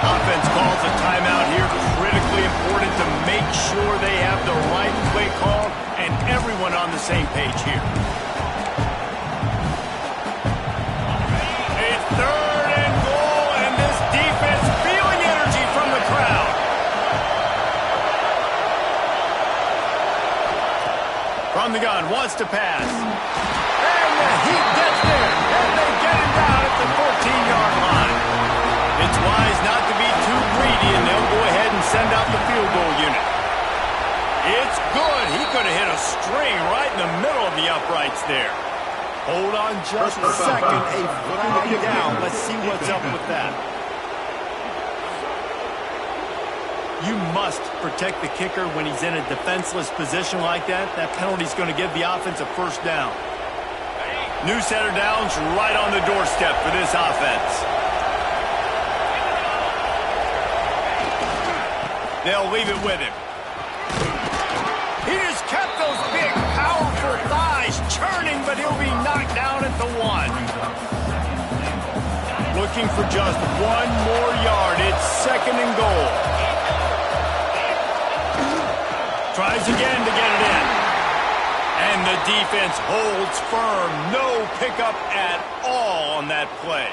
A: Offense calls a timeout here. Critically important to make sure they have the right play call and everyone on the same page here. It's third and goal, and this defense feeling energy from the crowd. From the gun, wants to pass. And the heat gets there, and they get him down at the 14-yard line. It's wise not to be too greedy, and they'll go ahead and send out the field goal unit. It's good. He could have hit a string right in the middle of the uprights there. Hold on just a second. A flag down. Let's see what's up with that. You must protect the kicker when he's in a defenseless position like that. That penalty's going to give the offense a first down. New set of downs right on the doorstep for this offense. They'll leave it with him. He just kept those big, powerful thighs churning, but he'll be knocked down at the 1. Looking for just one more yard. It's second and goal. Tries again to get it in. And the defense holds firm. No pickup at all on that play.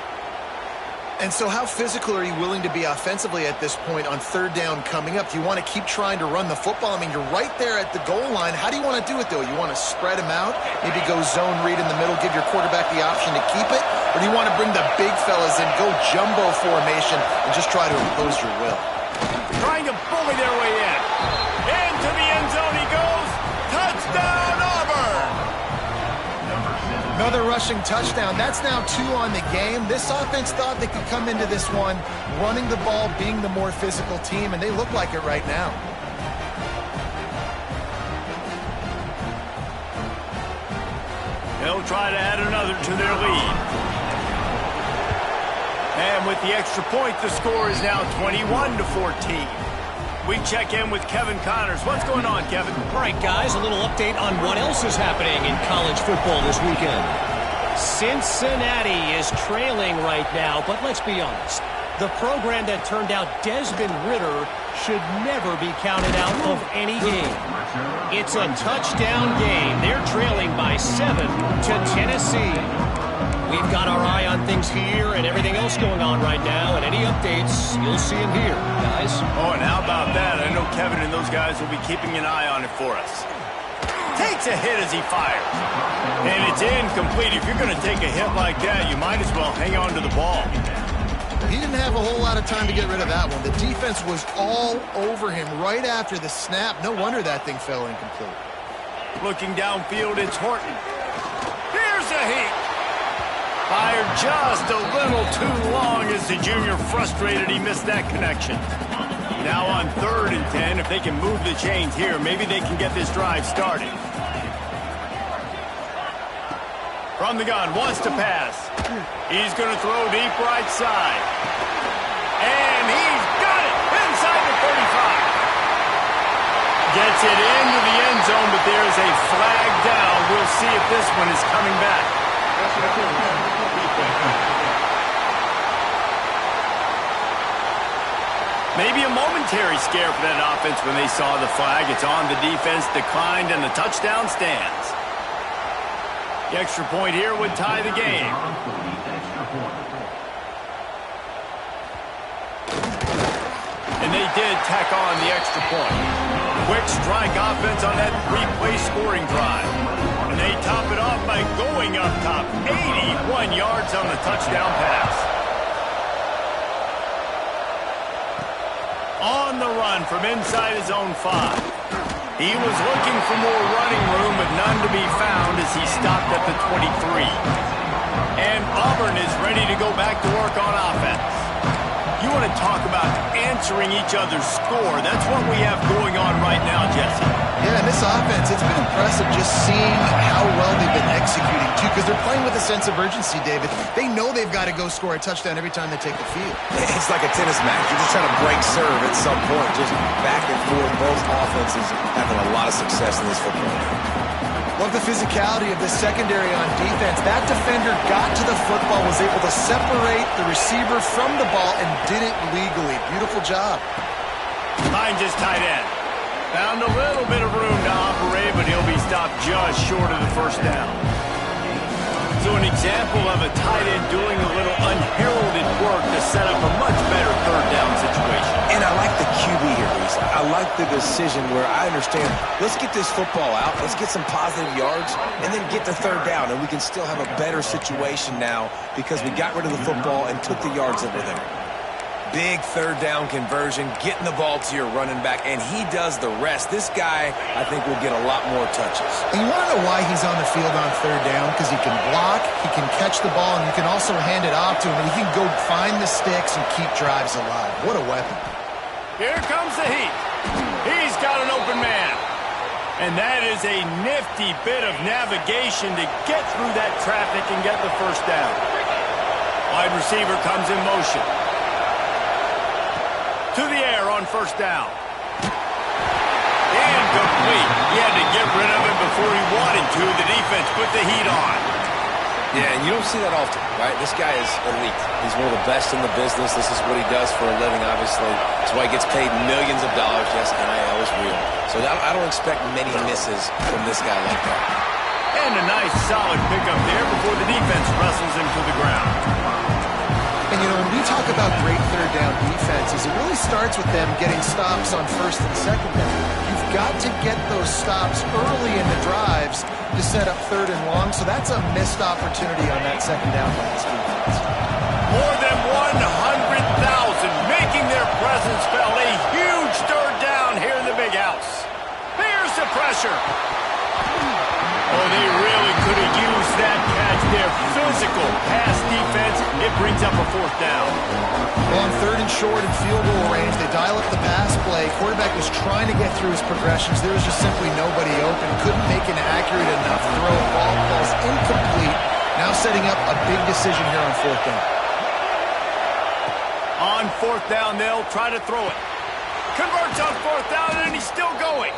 C: And so how physical are you willing to be offensively at this point on third down coming up? Do you want to keep trying to run the football? I mean, you're right there at the goal line. How do you want to do it, though? You want to spread them out, maybe go zone read in the middle, give your quarterback the option to keep it? Or do you want to bring the big fellas in, go jumbo formation, and just try to impose your will?
A: Trying to bully their way in. Into the end zone he goes. Touchdown, Auburn!
C: Another rushing touchdown. That's now 2 on the game. This offense thought they could come into this one running the ball, being the more physical team, and they look like it right now.
A: They'll try to add another to their lead. And with the extra point, the score is now 21-14. We check in with Kevin Connors. What's going on, Kevin?
D: All right, guys, a little update on what else is happening in college football this weekend. Cincinnati is trailing right now, but let's be honest. The program that turned out Desmond Ridder should never be counted out of any game. It's a touchdown game. They're trailing by 7 to Tennessee. We've got our eye on things here and everything else going on right now, and any updates, you'll see them here, guys.
A: Oh, and how about that? I know Kevin and those guys will be keeping an eye on it for us. Takes a hit as he fires. And it's incomplete. If you're going to take a hit like that, you might as well hang on to the ball.
C: He didn't have a whole lot of time to get rid of that one. The defense was all over him right after the snap. No wonder that thing fell incomplete.
A: Looking downfield, it's Horton. Here's a heat. Fired just a little too long as the junior frustrated he missed that connection. Now on 3rd and 10, if they can move the chains here, maybe they can get this drive started. From the gun, wants to pass. He's going to throw deep right side. And he's got it inside the 35. Gets it into the end zone, but there is a flag down. We'll see if this one is coming back. Maybe a momentary scare for that offense when they saw the flag. It's on the defense, declined, and the touchdown stands. The extra point here would tie the game. And they did tack on the extra point. Quick strike offense on that 3-play scoring drive. And they top it off by going up top. 81 yards on the touchdown pass. On the run from inside his own 5. He was looking for more running room, but none to be found as he stopped at the 23. And Auburn is ready to go back to work on offense. You want to talk about answering each other's score. That's what we have going on right now, Jesse.
C: Yeah, and this offense, it's been impressive just seeing how well they've been executing, too, because they're playing with a sense of urgency, David. They know they've got to go score a touchdown every time they take the field.
B: It's like a tennis match. You're just trying to break serve at some point. Just back and forth. Both offenses having a lot of success in this football game.
C: Love the physicality of the secondary on defense. That defender got to the football, was able to separate the receiver from the ball, and did it legally. Beautiful job.
A: Finds his tight end. Found a little bit of room to operate, but he'll be stopped just short of the first down. So an example of a tight end doing a little unheralded work to set up a much better 3rd down situation.
B: And I like the QB here, Reese. I like the decision where I understand, let's get this football out, let's get some positive yards, and then get to 3rd down, and we can still have a better situation now because we got rid of the football and took the yards that were there. Big 3rd down conversion, getting the ball to your running back, and he does the rest. This guy, I think, will get a lot more touches.
C: And you want to know why he's on the field on 3rd down? Because he can block, he can catch the ball, and you can also hand it off to him, and he can go find the sticks and keep drives alive. What a weapon.
A: Here comes the heat. He's got an open man. And that is a nifty bit of navigation to get through that traffic and get the first down. Wide receiver comes in motion. To the air on 1st down. Incomplete. He had to get rid of it before he wanted to. The defense put the heat on.
B: Yeah, and you don't see that often, right? This guy is elite. He's one of the best in the business. This is what he does for a living, obviously. That's why he gets paid millions of dollars. Yes, NIL is real. So I don't expect many misses from this guy like that.
A: And a nice, solid pickup there before the defense wrestles him to the ground.
C: And, you know, when we talk about great 3rd down defenses, it really starts with them getting stops on 1st and 2nd down. You've got to get those stops early in the drives to set up 3rd and long, so that's a missed opportunity on that 2nd down by this defense.
A: More than 100,000 making their presence felt. A huge 3rd down here in the big house. Here's the pressure. Oh, they really could have used that catch there. Physical pass defense. It brings up a 4th down.
C: Well, on 3rd and short and field goal range, they dial up the pass play. Quarterback was trying to get through his progressions. There was just simply nobody open. Couldn't make an accurate enough throw. Ball falls incomplete. Now setting up a big decision here on 4th down.
A: On 4th down, they'll try to throw it. Converts on 4th down, and he's still going.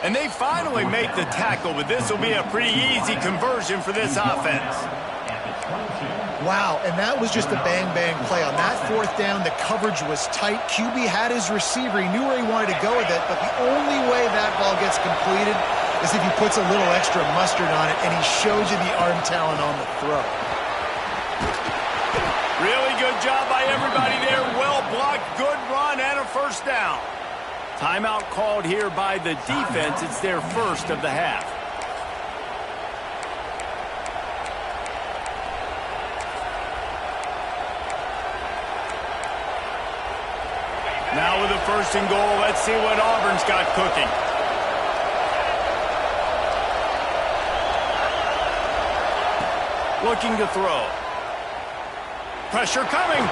A: And they finally make the tackle, but this will be a pretty easy conversion for this offense.
C: Wow, and that was just a bang-bang play. On that 4th down, the coverage was tight. QB had his receiver. He knew where he wanted to go with it, but the only way that ball gets completed is if he puts a little extra mustard on it, and he shows you the arm talent on the throw.
A: Really good job by everybody there. Well blocked, good run, and a first down. Timeout called here by the defense. It's their first of the half. Now with a first and goal, let's see what Auburn's got cooking. Looking to throw. Pressure coming.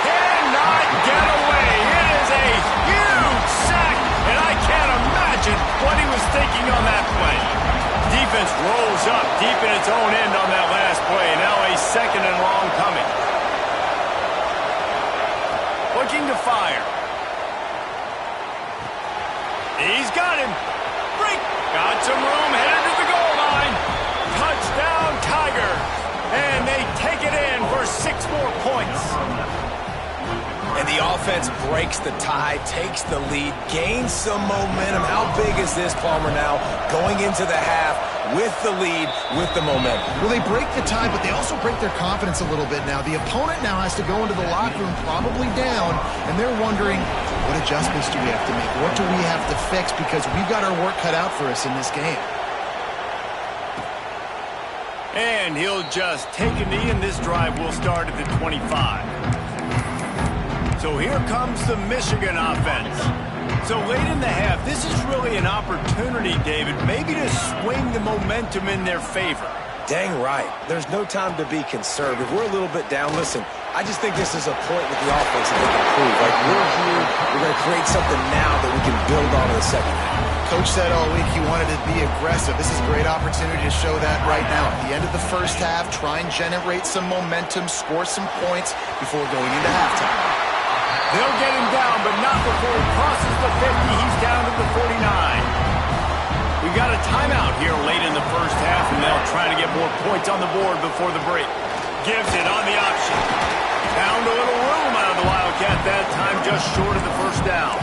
A: Cannot get away. It is a huge sack, and I can't imagine what he was thinking on that play. Defense rolls up deep in its own end on that last play. Now a second and long coming. Looking to fire. He's got him. Break. Got some room. Headed to the goal line. Touchdown, Tiger. And they take it in for 6 more points.
B: And the offense breaks the tie, takes the lead, gains some momentum. How big is this, Palmer, now going into the half with the lead, with the momentum?
C: Well, they break the tie, but they also break their confidence a little bit now. The opponent now has to go into the locker room probably down, and they're wondering, what adjustments do we have to make? What do we have to fix? Because we've got our work cut out for us in this game.
A: And he'll just take a knee, and this drive will start at the 25. So here comes the Michigan offense. So late in the half, this is really an opportunity, David, maybe to swing the momentum in their favor.
B: Dang right. There's no time to be conservative. We're a little bit down. Listen, I just think this is a point with the offense that they can prove. Like, we're here, we're going to create something now that we can build on in the second half.
C: Coach said all week he wanted to be aggressive. This is a great opportunity to show that right now. At the end of the first half, try and generate some momentum, score some points before going into halftime.
A: They'll get him down, but not before he crosses the 50. He's down to the 49. We've got a timeout here late in the first half, and they'll try to get more points on the board before the break. Gives it on the option. Found a little room out of the Wildcat that time, just short of the first down.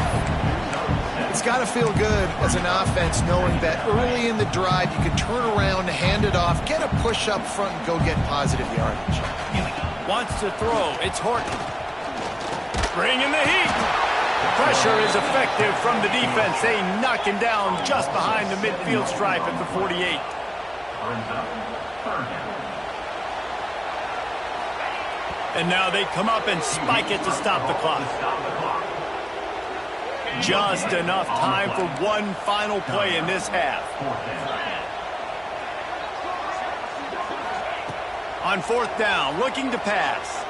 C: It's got to feel good as an offense knowing that early in the drive you can turn around, hand it off, get a push up front, and go get positive yardage.
A: Wants to throw. It's Horton. Bringing the heat. Pressure is effective from the defense. They knock him down just behind the midfield stripe at the 48. And now they come up and spike it to stop the clock. Just enough time for one final play in this half. On 4th down, looking to pass.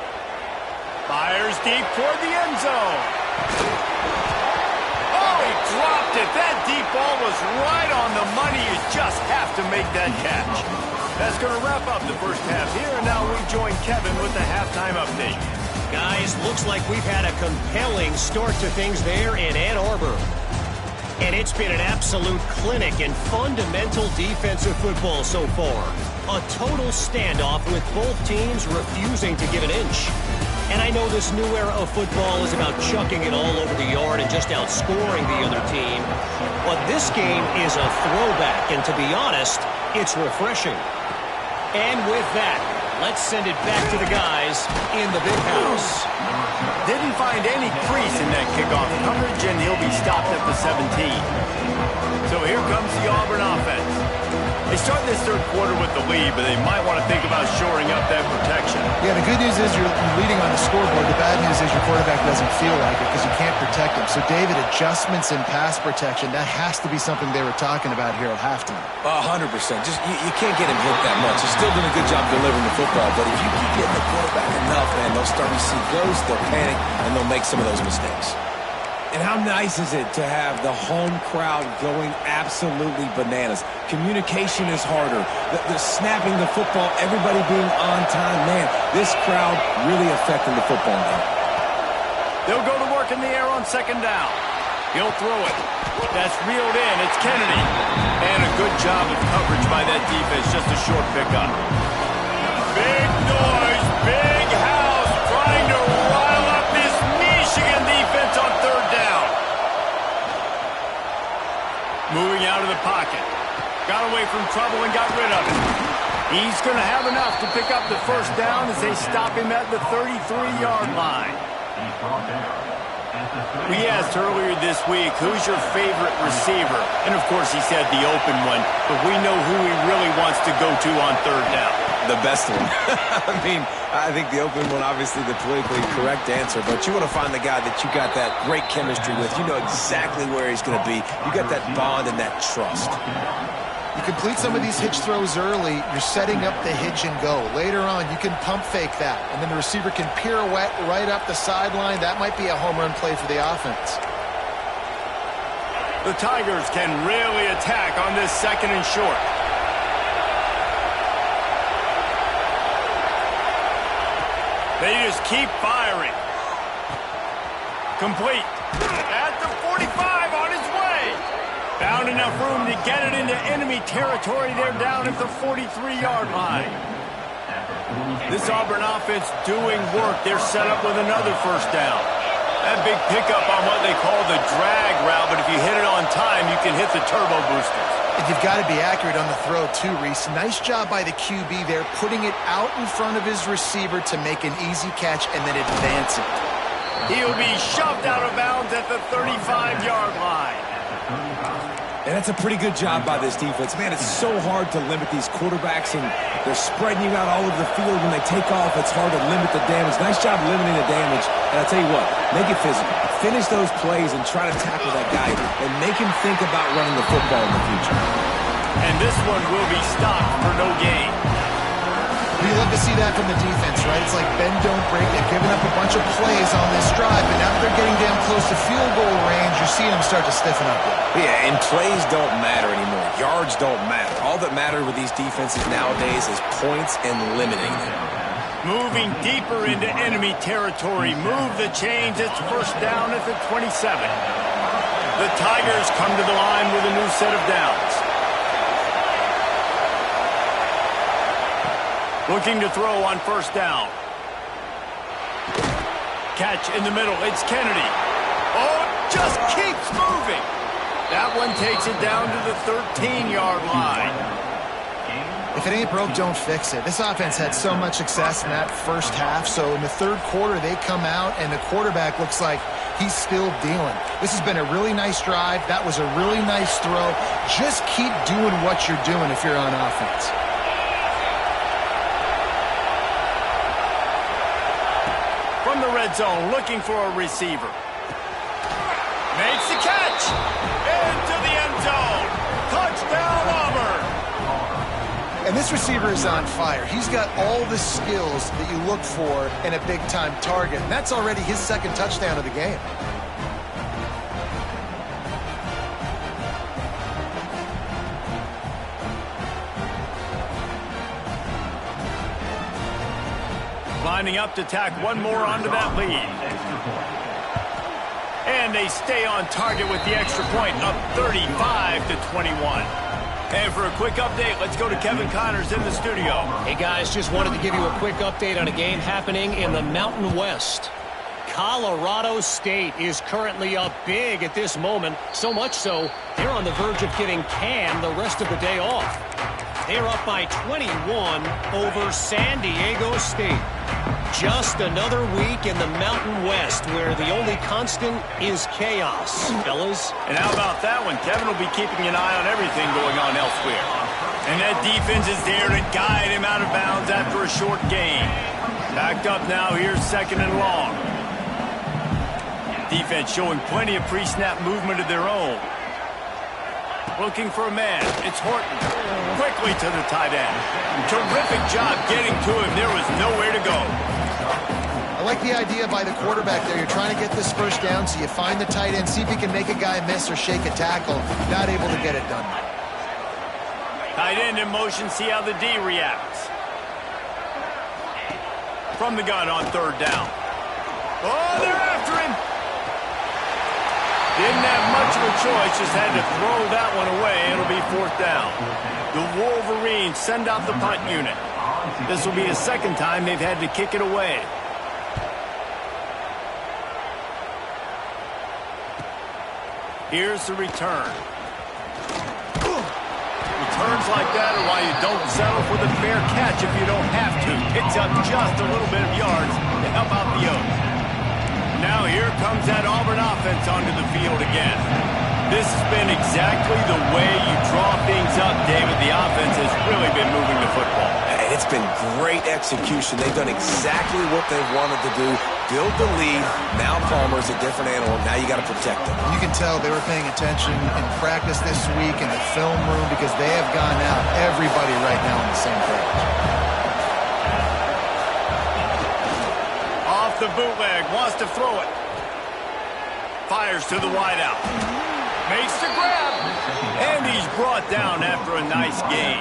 A: Fires deep toward the end zone. Oh, he dropped it. That deep ball was right on the money. You just have to make that catch. That's going to wrap up the first half here, and now we join Kevin with the halftime update.
D: Guys, looks like we've had a compelling start to things there in Ann Arbor. And it's been an absolute clinic in fundamental defensive football so far. A total standoff with both teams refusing to give an inch. And I know this new era of football is about chucking it all over the yard and just outscoring the other team. But this game is a throwback, and to be honest, it's refreshing. And with that, let's send it back to the guys in the big house.
A: Didn't find any crease in that kickoff coverage, and he'll be stopped at the 17. So here comes the Auburn offense. They start this third quarter with the lead, but they might want to think about shoring up that protection.
C: Yeah, the good news is you're leading on the scoreboard. The bad news is your quarterback doesn't feel like it because you can't protect him. So, David, adjustments in pass protection, that has to be something they were talking about here at halftime.
B: 100%. Just you can't get him hit that much. He's still doing a good job delivering the football, but if you keep getting the quarterback enough, man, they'll start to see growth, they'll panic, and they'll make some of those mistakes. And how nice is it to have the home crowd going absolutely bananas? Communication is harder. The snapping the football, everybody being on time. Man, this crowd really affecting the football game.
A: They'll go to work in the air on 2nd down. He'll throw it. That's reeled in. It's Kennedy. And a good job of coverage by that defense. Just a short pickup. Big noise. Big house. Trying to rile up this Michigan defense on 3rd down. Moving out of the pocket. Got away from trouble and got rid of it. He's going to have enough to pick up the first down as they stop him at the 33-yard line. We asked earlier this week, who's your favorite receiver? And, of course, he said the open one, but we know who he really wants to go to on third down.
B: The best one. I mean, I think the open one, obviously the politically correct answer, but you want to find the guy that you got that great chemistry with. You know exactly where he's going to be. You got that bond and that trust.
C: You complete some of these hitch throws early, you're setting up the hitch and go. Later on, you can pump fake that, and then the receiver can pirouette right up the sideline. That might be a home run play for the offense.
A: The Tigers can really attack on this second and short. They just keep firing. Complete. At the 45, on his way. Found enough room to get it into enemy territory. They're down at the 43-yard line. This Auburn offense doing work. They're set up with another first down. That big pickup on what they call the drag route, but if you hit it on time, you can hit the turbo boosters.
C: And you've got to be accurate on the throw, too, Reese. Nice job by the QB there, putting it out in front of his receiver to make an easy catch and then advance it.
A: He'll be shoved out of bounds at the 35-yard line.
B: And that's a pretty good job by this defense. Man, it's so hard to limit these quarterbacks, and they're spreading you out all over the field. When they take off, it's hard to limit the damage. Nice job limiting the damage. And I'll tell you what, make it physical. Finish those plays and try to tackle that guy and make him think about running the football in the future.
A: And this one will be stopped for no gain.
C: You love to see that from the defense, right? It's like bend, don't break. They've given up a bunch of plays on this drive, but now that they're getting down close to field goal range, you're seeing them start to stiffen up.
B: Yeah, and plays don't matter anymore. Yards don't matter. All that matters with these defenses nowadays is points and limiting them.
A: Moving deeper into enemy territory. Move the chains. It's first down at the 27. The Tigers come to the line with a new set of downs. Looking to throw on first down. Catch in the middle. It's Kennedy. Oh, just keeps moving. That one takes it down to the 13-yard line.
C: If it ain't broke, don't fix it. This offense had so much success in that first half, so in the third quarter, they come out, and the quarterback looks like he's still dealing. This has been a really nice drive. That was a really nice throw. Just keep doing what you're doing if you're on offense.
A: From the red zone, looking for a receiver. Makes the catch. Into the end zone. Touchdown, Auburn.
C: And this receiver is on fire. He's got all the skills that you look for in a big-time target. And that's already his second touchdown of the game.
A: Lining up to tack one more onto that lead. And they stay on target with the extra point, up 35-21. And for a quick update, let's go to Kevin Connors in the studio.
D: Hey, guys, just wanted to give you a quick update on a game happening in the Mountain West. Colorado State is currently up big at this moment, so much so they're on the verge of getting canned the rest of the day off. They're up by 21 over San Diego State. Just another week in the Mountain West where the only constant is chaos, fellas.
A: And how about that one? Kevin will be keeping an eye on everything going on elsewhere. And that defense is there to guide him out of bounds after a short gain. Backed up now, here's second and long. Defense showing plenty of pre-snap movement of their own. Looking for a man. It's Horton. Quickly to the tight end. Terrific job getting to him. There was nowhere to go.
C: I like the idea by the quarterback there. You're trying to get this first down, so you find the tight end, see if he can make a guy miss or shake a tackle. Not able to get it done.
A: Tight end in motion. See how the D reacts. From the gun on third down. Oh, they're after him. Didn't have much of a choice, just had to throw that one away. It'll be fourth down. The Wolverines send out the punt unit. This will be the second time they've had to kick it away. Here's the return. The turns like that are why you don't settle for the fair catch if you don't have to. Picks up just a little bit of yards to help out the Oaks. Now here comes that Auburn offense onto the field again. This has been exactly the way you draw things up, David. The offense has really been moving the football.
B: And it's been great execution. They've done exactly what they've wanted to do. Build the lead. Now Palmer's a different animal. Now you got to protect him.
C: You can tell they were paying attention in practice this week in the film room because they have gone out, everybody right now on the same page.
A: Off the bootleg, wants to throw it. Fires to the wideout. Makes the grab. And he's brought down after a nice gain.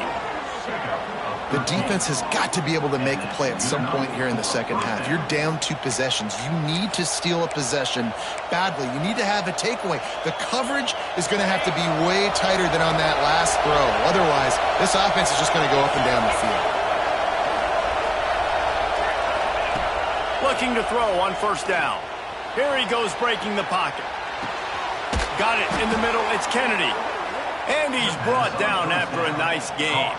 C: The defense has got to be able to make a play at some point here in the second half. You're down 2 possessions. You need to steal a possession badly. You need to have a takeaway. The coverage is going to have to be way tighter than on that last throw. Otherwise, this offense is just going to go up and down the field.
A: Looking to throw on first down. Here he goes breaking the pocket. Got it in the middle. It's Kennedy. And he's brought down after a nice gain.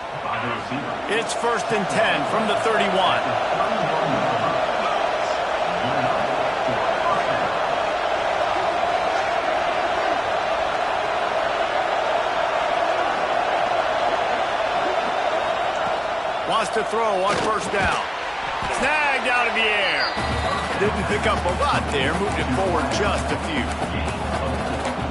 A: It's 1st and 10 from the 31. Wants to throw on first down. Snagged out of the air. Didn't pick up a lot there. Moved it forward just a few.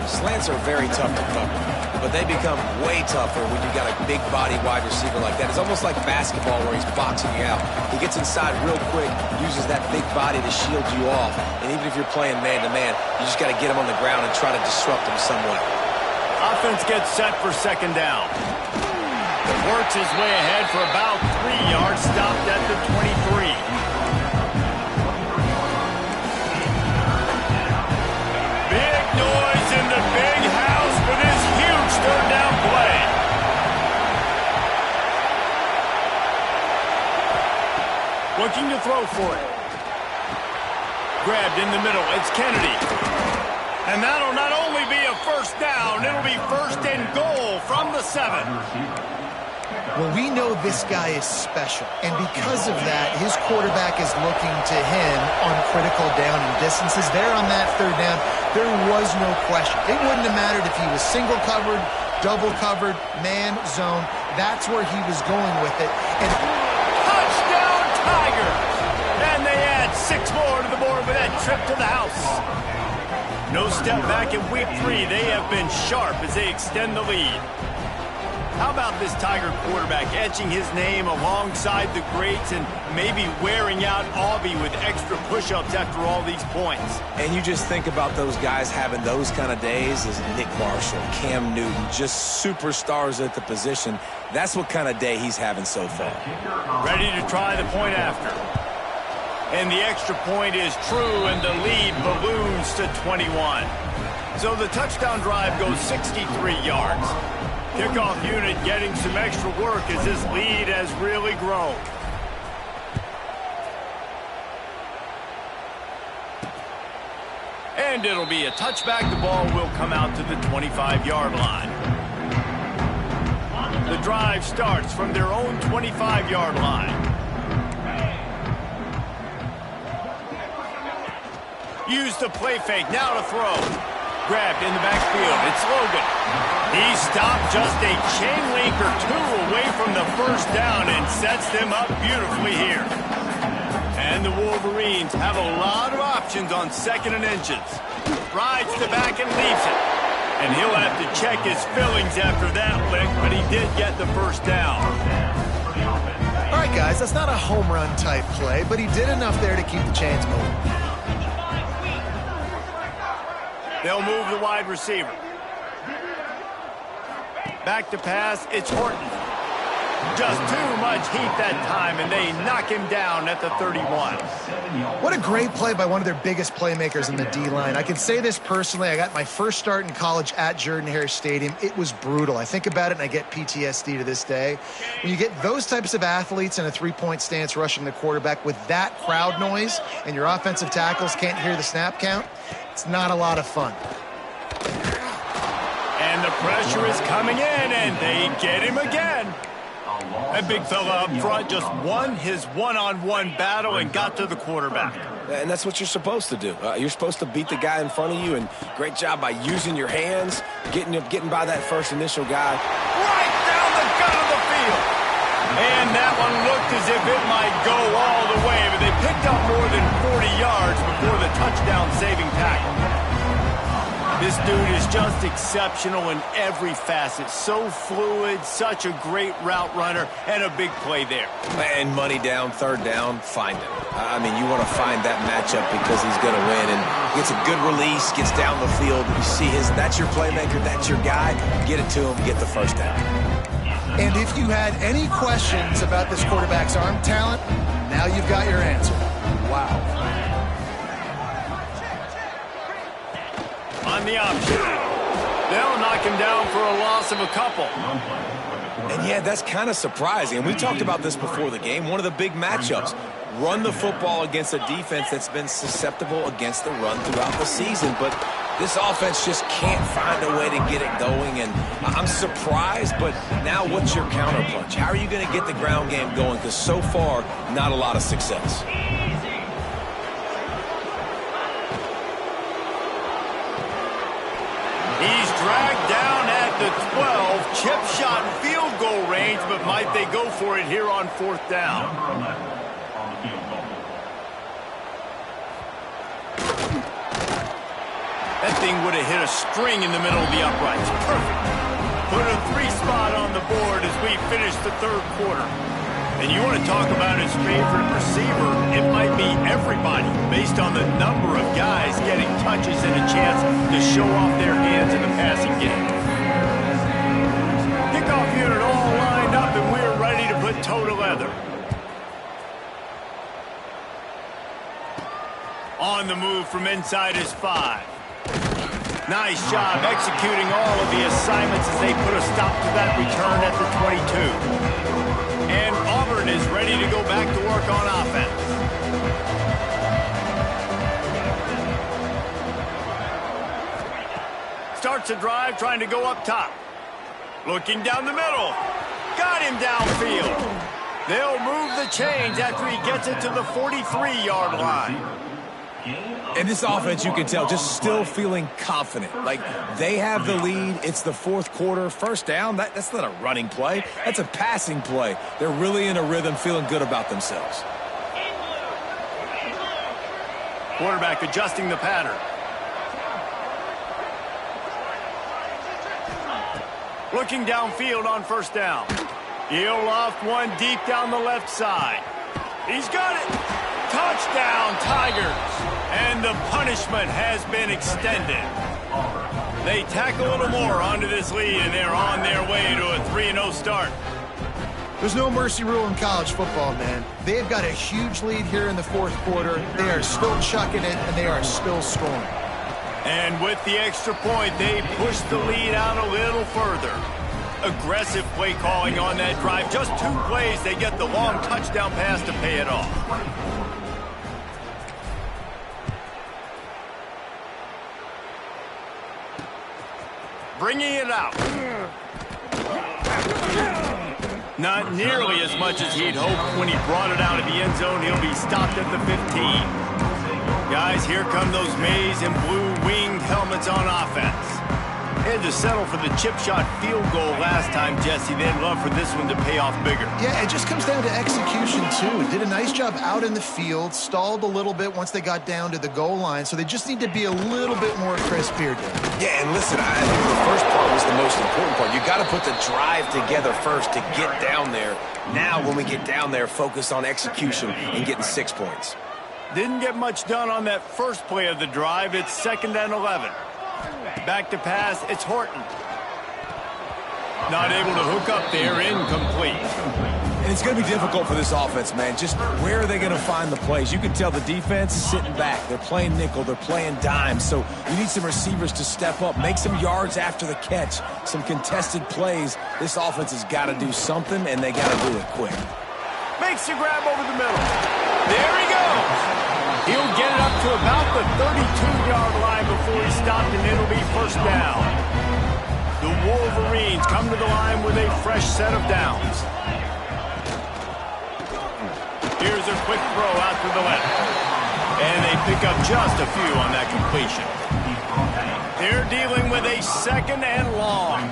B: Slants are very tough to cover, but they become way tougher when you got a big body wide receiver like that. It's almost like basketball where he's boxing you out. He gets inside real quick, uses that big body to shield you off. And even if you're playing man-to-man, you just got to get him on the ground and try to disrupt him somewhat.
A: Offense gets set for second down. Works his way ahead for about 3 yards, stopped at the 23. Big noise in the big house for this huge third down play. Looking to throw for it. Grabbed in the middle. It's Kennedy. And that'll not only be a first down, it'll be 1st and goal from the 7.
C: Well, we know this guy is special, and because of that, his quarterback is looking to him on critical down and distances. There on that third down, there was no question. It wouldn't have mattered if he was single covered, double covered, man, zone. That's where he was going with it. And
A: touchdown, Tigers! And they add 6 more to the board with that trip to the house. No step back in week 3. They have been sharp as they extend the lead. How about this Tiger quarterback etching his name alongside the greats and maybe wearing out Aubie with extra push-ups after all these points?
B: And you just think about those guys having those kind of days as Nick Marshall, Cam Newton, just superstars at the position. That's what kind of day he's having so far.
A: Ready to try the point after. And the extra point is true, and the lead balloons to 21. So the touchdown drive goes 63 yards. Kickoff unit getting some extra work as this lead has really grown. And it'll be a touchback. The ball will come out to the 25-yard line. The drive starts from their own 25-yard line. Use the play fake. Now to throw. Grabbed in the backfield. It's Logan. He stopped just a chain link or 2 away from the first down and sets them up beautifully here. And the Wolverines have a lot of options on 2nd and inches. Rides the back and leaves it. And he'll have to check his fillings after that lick, but he did get the first down.
C: all right, guys, that's not a home run type play, but he did enough there to keep the chains moving.
A: They'll move the wide receiver. Back to pass, it's Horton. Just too much heat that time, and they knock him down at the 31.
C: What a great play by one of their biggest playmakers in the D-line. I can say this personally. I got my first start in college at Jordan-Hare Stadium. It was brutal. I think about it, and I get PTSD to this day. When you get those types of athletes in a three-point stance rushing the quarterback with that crowd noise, and your offensive tackles can't hear the snap count, it's not a lot of fun.
A: And the Pressure is coming in, and they get him again. That big fella up front just won his one-on-one battle and got to the quarterback.
B: And that's what you're supposed to do. You're supposed to beat the guy in front of you, and great job by using your hands, getting by that first initial guy.
A: Right down the gut of the field. And that one looked as if it might go all the way, but they picked up more than 40 yards before the touchdown-saving tackle. This dude is just exceptional in every facet. So fluid, such a great route runner, and a big play there.
B: And money down, third down, find him. I mean, you want to find that matchup because he's going to win. And gets a good release, gets down the field. You see that's your playmaker, that's your guy. Get it to him, get the first down.
C: And if you had any questions about this quarterback's arm talent, now you've got your answer. Wow.
A: On the option. They'll knock him down for a loss of a couple.
B: And yeah, that's kind of surprising. And we talked about this before the game. One of the big matchups. Run the football against a defense that's been susceptible against the run throughout the season. But this offense just can't find a way to get it going. And I'm surprised, but now what's your counterpunch? How are you going to get the ground game going? Because so far, not a lot of success.
A: He's dragged down at the 12, chip shot and field goal range, but might they go for it here on fourth down? That thing would have hit a string in the middle of the uprights. Perfect. Put a 3 spot on the board as we finish the third quarter. And you want to talk about his favorite receiver, it might be everybody based on the number of guys getting touches and a chance to show off their hands in the passing game. Kickoff unit all lined up, and we're ready to put toe to leather. On the move from inside his 5. Nice job executing all of the assignments as they put a stop to that return at the 22. And Auburn is ready to go back to work on offense. Starts a drive trying to go up top. Looking down the middle. Got him downfield. They'll move the chains after he gets it to the 43-yard line.
B: And this offense, you can tell, just still feeling confident. Like, they have the lead. It's the fourth quarter. First down, that's not a running play. That's a passing play. They're really in a rhythm, feeling good about themselves.
A: Quarterback adjusting the pattern. Looking downfield on first down. He'll loft one deep down the left side. He's got it. Touchdown, Tigers. And the punishment has been extended. They tack a little more onto this lead, and they're on their way to a 3-0 start.
C: There's no mercy rule in college football, man. They've got a huge lead here in the fourth quarter. They are still chucking it, and they are still scoring.
A: And with the extra point, they push the lead out a little further. Aggressive play calling on that drive. Just 2 plays, they get the long touchdown pass to pay it off. Bringing it out. Not nearly as much as he'd hoped when he brought it out of the end zone. He'll be stopped at the 15. Guys, here come those maize and blue winged helmets on offense. Had to settle for the chip shot field goal last time, Jesse. They'd love for this one to pay off bigger.
C: Yeah, it just comes down to execution, too. It did a nice job out in the field, stalled a little bit once they got down to the goal line, so they just need to be a little bit more crisp here, Dave.
B: Yeah, and listen, I think the first part was the most important part. You got to put the drive together first to get down there. Now, when we get down there, focus on execution and getting 6 points.
A: Didn't get much done on that first play of the drive. It's 2nd and 11. Back to pass, it's Horton. Not able to hook up there, incomplete.
B: And it's going to be difficult for this offense, man. Just where are they going to find the plays? You can tell the defense is sitting back. They're playing nickel. They're playing dime. So you need some receivers to step up, make some yards after the catch, some contested plays. This offense has got to do something, and they got to do it quick.
A: Makes the grab over the middle. There he goes. He'll get it up to about the 32-yard line before he's stopped, and it'll be first down. The Wolverines come to the line with a fresh set of downs. Here's a quick throw out to the left. And they pick up just a few on that completion. They're dealing with a 2nd and long.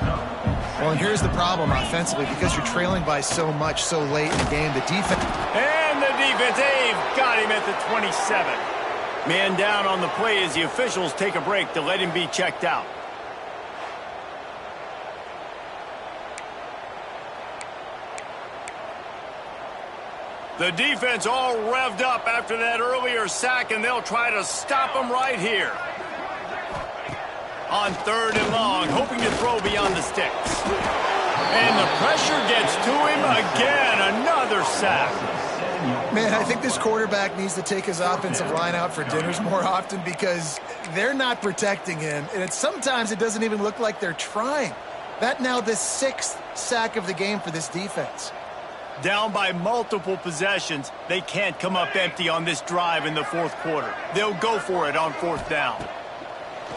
C: Well, and here's the problem offensively. Because you're trailing by so much so late in the game, the defense...
A: And the defense, they've got him at the 27. Man down on the play as the officials take a break to let him be checked out. The defense all revved up after that earlier sack, and they'll try to stop him right here. On 3rd and long, hoping to throw beyond the sticks. And the pressure gets to him again. Another sack.
C: Man, I think this quarterback needs to take his offensive line out for dinners more often because they're not protecting him. And sometimes it doesn't even look like they're trying. That now the 6th sack of the game for this defense.
A: Down by multiple possessions, they can't come up empty on this drive in the 4th quarter. They'll go for it on 4th down.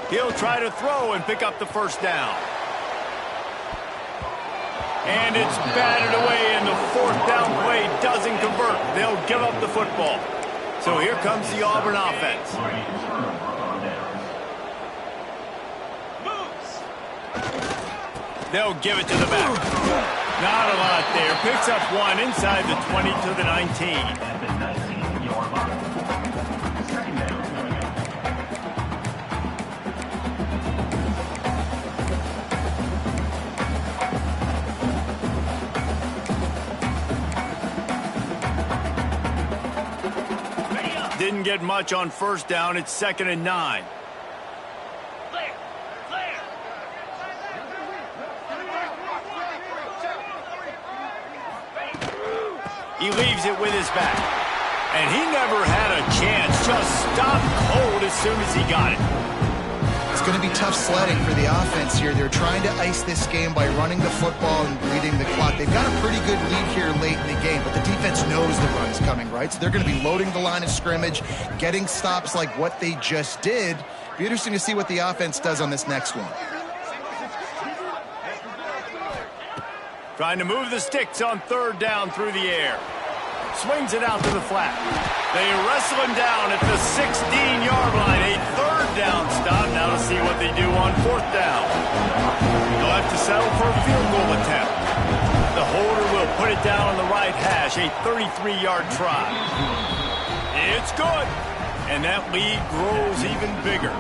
A: He'll try to throw and pick up the 1st down. And it's batted away, and the 4th down play doesn't convert. They'll give up the football. So here comes the Auburn offense. They'll give it to the back. Not a lot there. Picks up 1 inside the 20 to the 19. Didn't get much on 1st down. It's 2nd and 9. He leaves it with his back. And he never had a chance. Just stopped cold as soon as he got it.
C: It's going to be tough sledding for the offense here. They're trying to ice this game by running the football and bleeding the clock. They've got a pretty good lead here late in the game, but the defense knows the run's coming, right? So they're going to be loading the line of scrimmage, getting stops like what they just did. Be interesting to see what the offense does on this next one.
A: Trying to move the sticks on 3rd down through the air. Swings it out to the flat. They wrestle him down at the 16-yard line. A 3rd down stop. Now to see what they do on 4th down. They'll have to settle for a field goal attempt. The holder will put it down on the right hash. A 33-yard try. It's good. And that lead grows even bigger.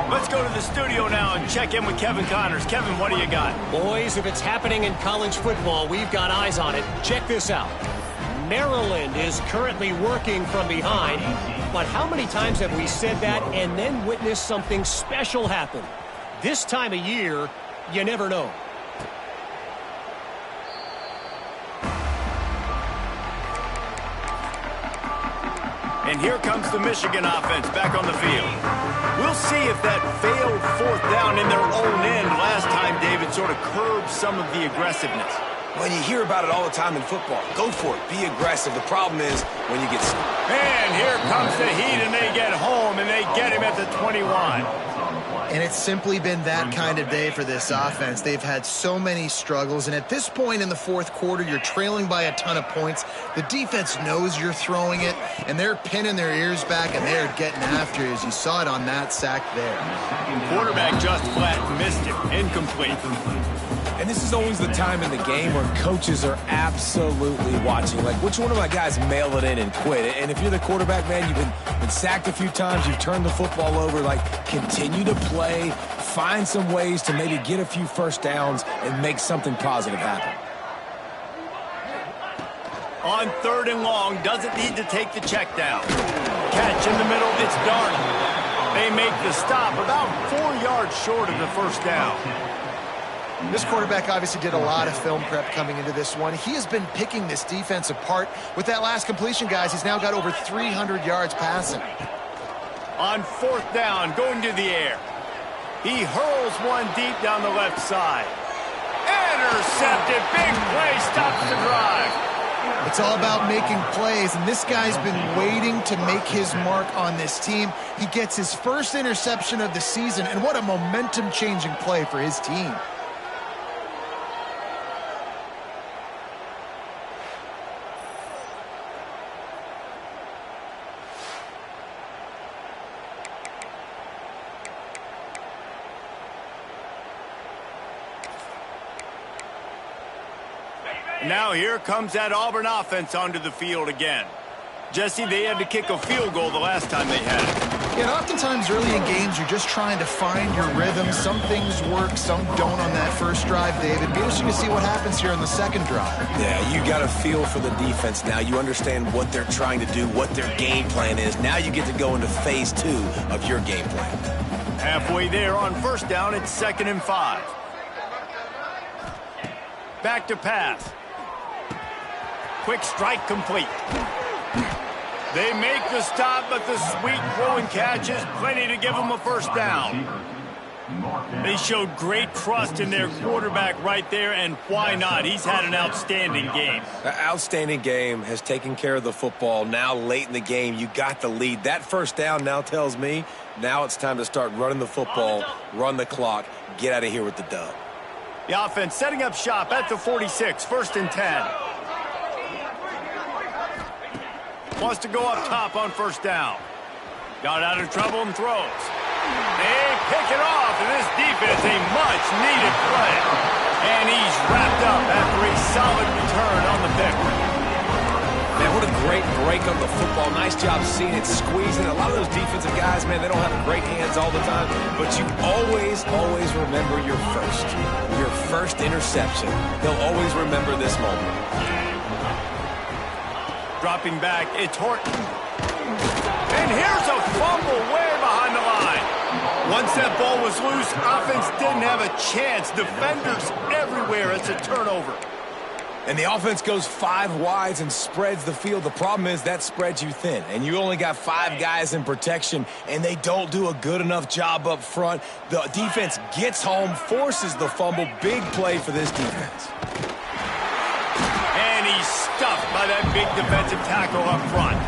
A: Let's go to the studio now and check in with Kevin Connors. Kevin, what do you got?
D: Boys, if it's happening in college football, we've got eyes on it. Check this out. Maryland is currently working from behind, but how many times have we said that and then witnessed something special happen? This time of year, you never know.
A: And here comes the Michigan offense back on the field. We'll see if that failed 4th down in their own end last time, David, sort of curbed some of the aggressiveness.
B: Well, you hear about it all the time in football. Go for it. Be aggressive. The problem is when you get...
A: And here comes the heat, and they get home, and they get him at the 21.
C: And it's simply been that kind of day for this offense. They've had so many struggles, and at this point in the 4th quarter, you're trailing by a ton of points. The defense knows you're throwing it, and they're pinning their ears back, and they're getting after you, as you saw it on that sack there.
A: Quarterback just flat missed it. Incomplete.
B: And this is always the time in the game where coaches are absolutely watching. Like, which one of my guys mail it in and quit? And if you're the quarterback, man, you've been sacked a few times, you've turned the football over, like, continue to play, find some ways to maybe get a few 1st downs and make something positive happen.
A: On 3rd and long, doesn't need to take the check down. Catch in the middle, it's Darnold. They make the stop about 4 yards short of the 1st down.
C: This quarterback obviously did a lot of film prep coming into this one. He has been picking this defense apart. With that last completion, guys, he's now got over 300 yards passing.
A: On 4th down, going to the air. He hurls one deep down the left side. Intercepted. Big play stops the drive.
C: It's all about making plays, and this guy's been waiting to make his mark on this team. He gets his first interception of the season, and what a momentum-changing play for his team.
A: Now here comes that Auburn offense onto the field again. Jesse, they had to kick a field goal the last time they had it.
C: Yeah, and oftentimes early in games, you're just trying to find your rhythm. Some things work, some don't on that first drive, David. Be interesting to see what happens here on the second drive.
B: Yeah, you got a feel for the defense now. You understand what they're trying to do, what their game plan is. Now you get to go into phase 2 of your game plan.
A: Halfway there on first down, it's 2nd and 5. Back to pass. Quick strike complete. They make the stop, but the sweet throw and catch is plenty to give them a first down. They showed great trust in their quarterback right there, and why not? He's had an outstanding game.
B: An outstanding game, has taken care of the football. Now late in the game, you got the lead. That first down now tells me now it's time to start running the football, run the clock, get out of here with the dub.
A: The offense setting up shop at the 46, 1st and 10. Wants to go up top on first down. Got out of trouble and throws. They pick it off, and this defense a much-needed play. And he's wrapped up after a solid return on the pick.
B: Man, what a great break on the football. Nice job seeing it squeezing. A lot of those defensive guys, man, they don't have great hands all the time, but you always remember your first interception. They'll always remember this moment.
A: Dropping back, it's Horton. And here's a fumble way behind the line. Once that ball was loose, offense didn't have a chance. Defenders everywhere. It's a turnover.
B: And the offense goes 5 wides and spreads the field. The problem is that spreads you thin, and you only got 5 guys in protection, and they don't do a good enough job up front. The defense gets home, forces the fumble. Big play for this defense.
A: And he's stuffed by that big defensive tackle up front.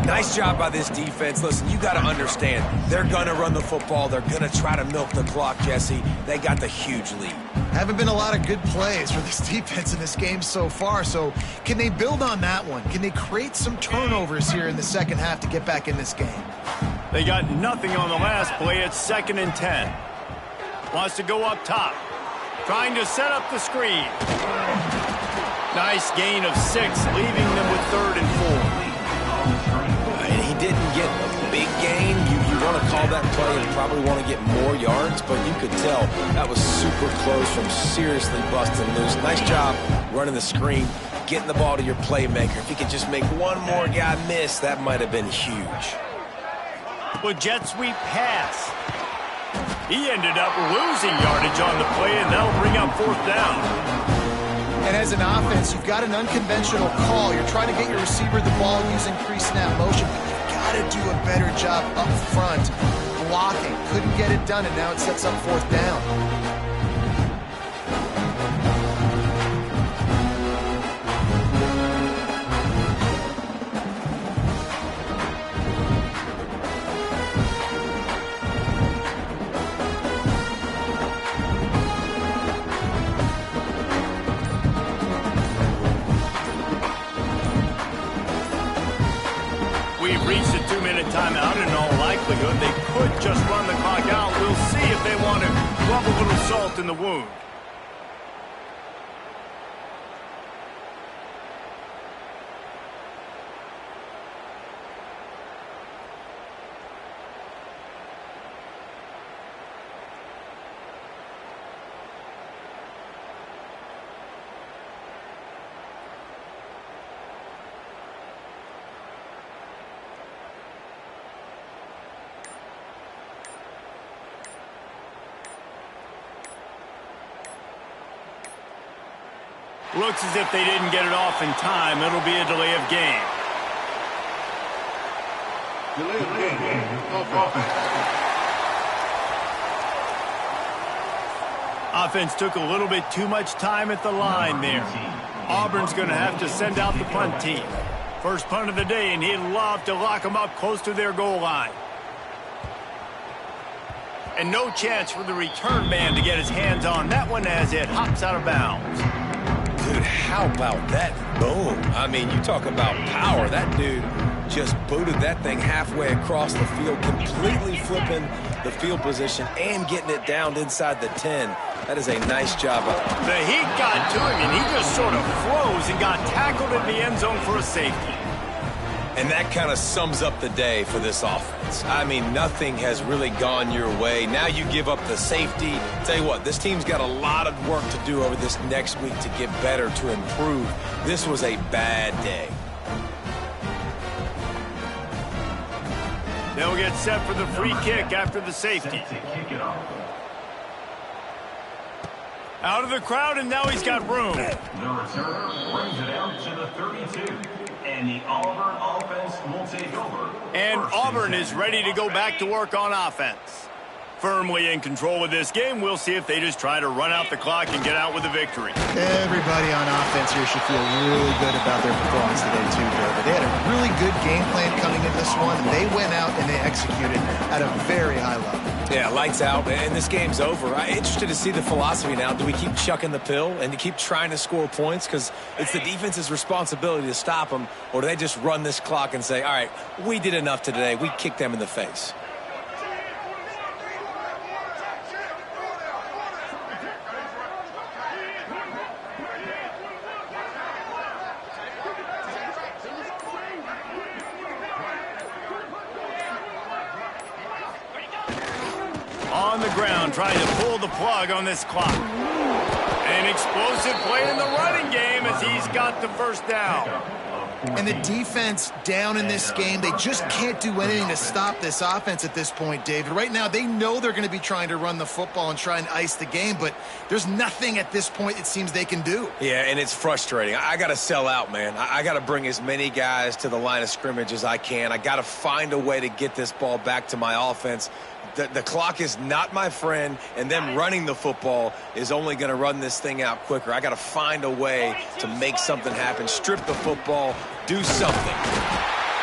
B: Nice job by this defense. Listen, you got to understand, they're going to run the football. They're going to try to milk the clock, Jesse. They got the huge lead.
C: Haven't been a lot of good plays for this defense in this game so far, so can they build on that one? Can they create some turnovers here in the second half to get back in this game?
A: They got nothing on the last play. It's 2nd and 10. Wants to go up top. Trying to set up the screen. Nice gain of 6, leaving them with 3rd and 4.
B: And he didn't get a big gain. You want to call that play and probably want to get more yards, but you could tell that was super close from seriously busting loose. Nice job running the screen, getting the ball to your playmaker. If he could just make one more guy miss, that might have been huge.
A: With jet sweep pass. He ended up losing yardage on the play, and that'll bring up 4th down.
C: And as an offense, you've got an unconventional call. You're trying to get your receiver the ball using pre-snap motion, but you've got to do a better job up front blocking. Couldn't get it done, and now it sets up 4th down.
A: We've reached a 2-minute timeout. In all likelihood, they could just run the clock out. We'll see if they want to rub a little salt in the wound. Looks as if they didn't get it off in time. It'll be a delay of game.
E: Delay of game.
A: Offense took a little bit too much time at the line there. Auburn's going to have to send out the punt team. First punt of the day, and he'd love to lock them up close to their goal line. And no chance for the return man to get his hands on that one as it hops out of bounds.
B: Dude, how about that boom? I mean, you talk about power. That dude just booted that thing halfway across the field, completely flipping the field position and getting it down inside the 10. That is a nice job.
A: The heat got to him, and he just sort of froze and got tackled in the end zone for a safety.
B: And that kind of sums up the day for this offense. I mean, nothing has really gone your way. Now you give up the safety. Tell you what, this team's got a lot of work to do over this next week to get better, to improve. This was a bad day.
A: They'll get set for the free kick after the safety. Out of the crowd, and now he's got room.
E: The returner brings it out to the 32. And the Auburn offense will take over.
A: And Auburn is ready to go back to work on offense. Firmly in control of this game, we'll see if they just try to run out the clock and get out with a victory.
C: Everybody on offense here should feel really good about their performance today, too, David. They had a really good game plan coming in this one. They went out and they executed at a very high level.
B: Yeah, lights out, and this game's over. I'm interested to see the philosophy now. Do we keep chucking the pill and to keep trying to score points? Because it's the defense's responsibility to stop them. Or do they just run this clock and say, all right, we did enough today. We kicked them in the face.
A: On the ground, trying to pull the plug on this clock. An explosive play in the running game as he's got the first down.
C: And the defense down in this game, they just can't do anything to stop this offense at this point, David. Right now, they know they're going to be trying to run the football and try and ice the game, but there's nothing at this point it seems they can do.
B: Yeah, and it's frustrating. I got to sell out, man. I got to bring as many guys to the line of scrimmage as I can. I got to find a way to get this ball back to my offense. The clock is not my friend, and them running the football is only going to run this thing out quicker. I got to find a way to make something happen, strip the football, do something.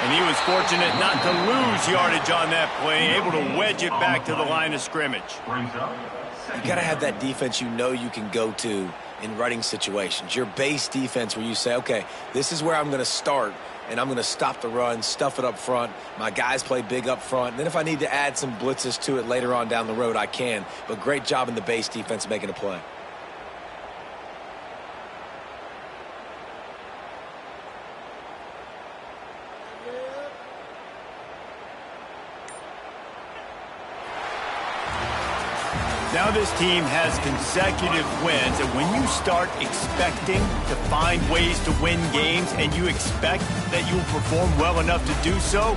A: And he was fortunate not to lose yardage on that play, able to wedge it back to the line of scrimmage.
B: You got to have that defense you know you can go to in running situations. Your base defense where you say, okay, this is where I'm going to start, and I'm going to stop the run, stuff it up front. My guys play big up front. And then if I need to add some blitzes to it later on down the road, I can. But great job in the base defense making a play.
A: Now this team has consecutive wins, and when you start expecting to find ways to win games and you expect that you'll perform well enough to do so,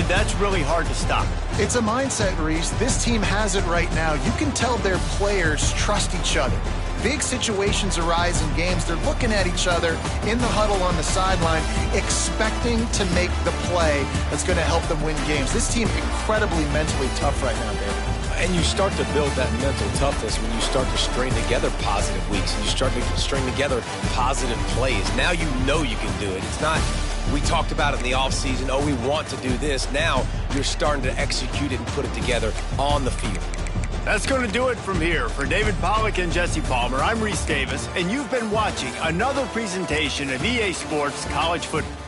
A: that's really hard to stop.
C: It's a mindset, Reese. This team has it right now. You can tell their players trust each other. Big situations arise in games. They're looking at each other in the huddle on the sideline, expecting to make the play that's going to help them win games. This team incredibly mentally tough right now, David.
B: And you start to build that mental toughness when you start to string together positive weeks and you start to string together positive plays. Now you know you can do it. It's not, we talked about it in the offseason, oh, we want to do this. Now you're starting to execute it and put it together on the field.
A: That's going to do it from here. For David Pollack and Jesse Palmer, I'm Reese Davis, and you've been watching another presentation of EA Sports College Football.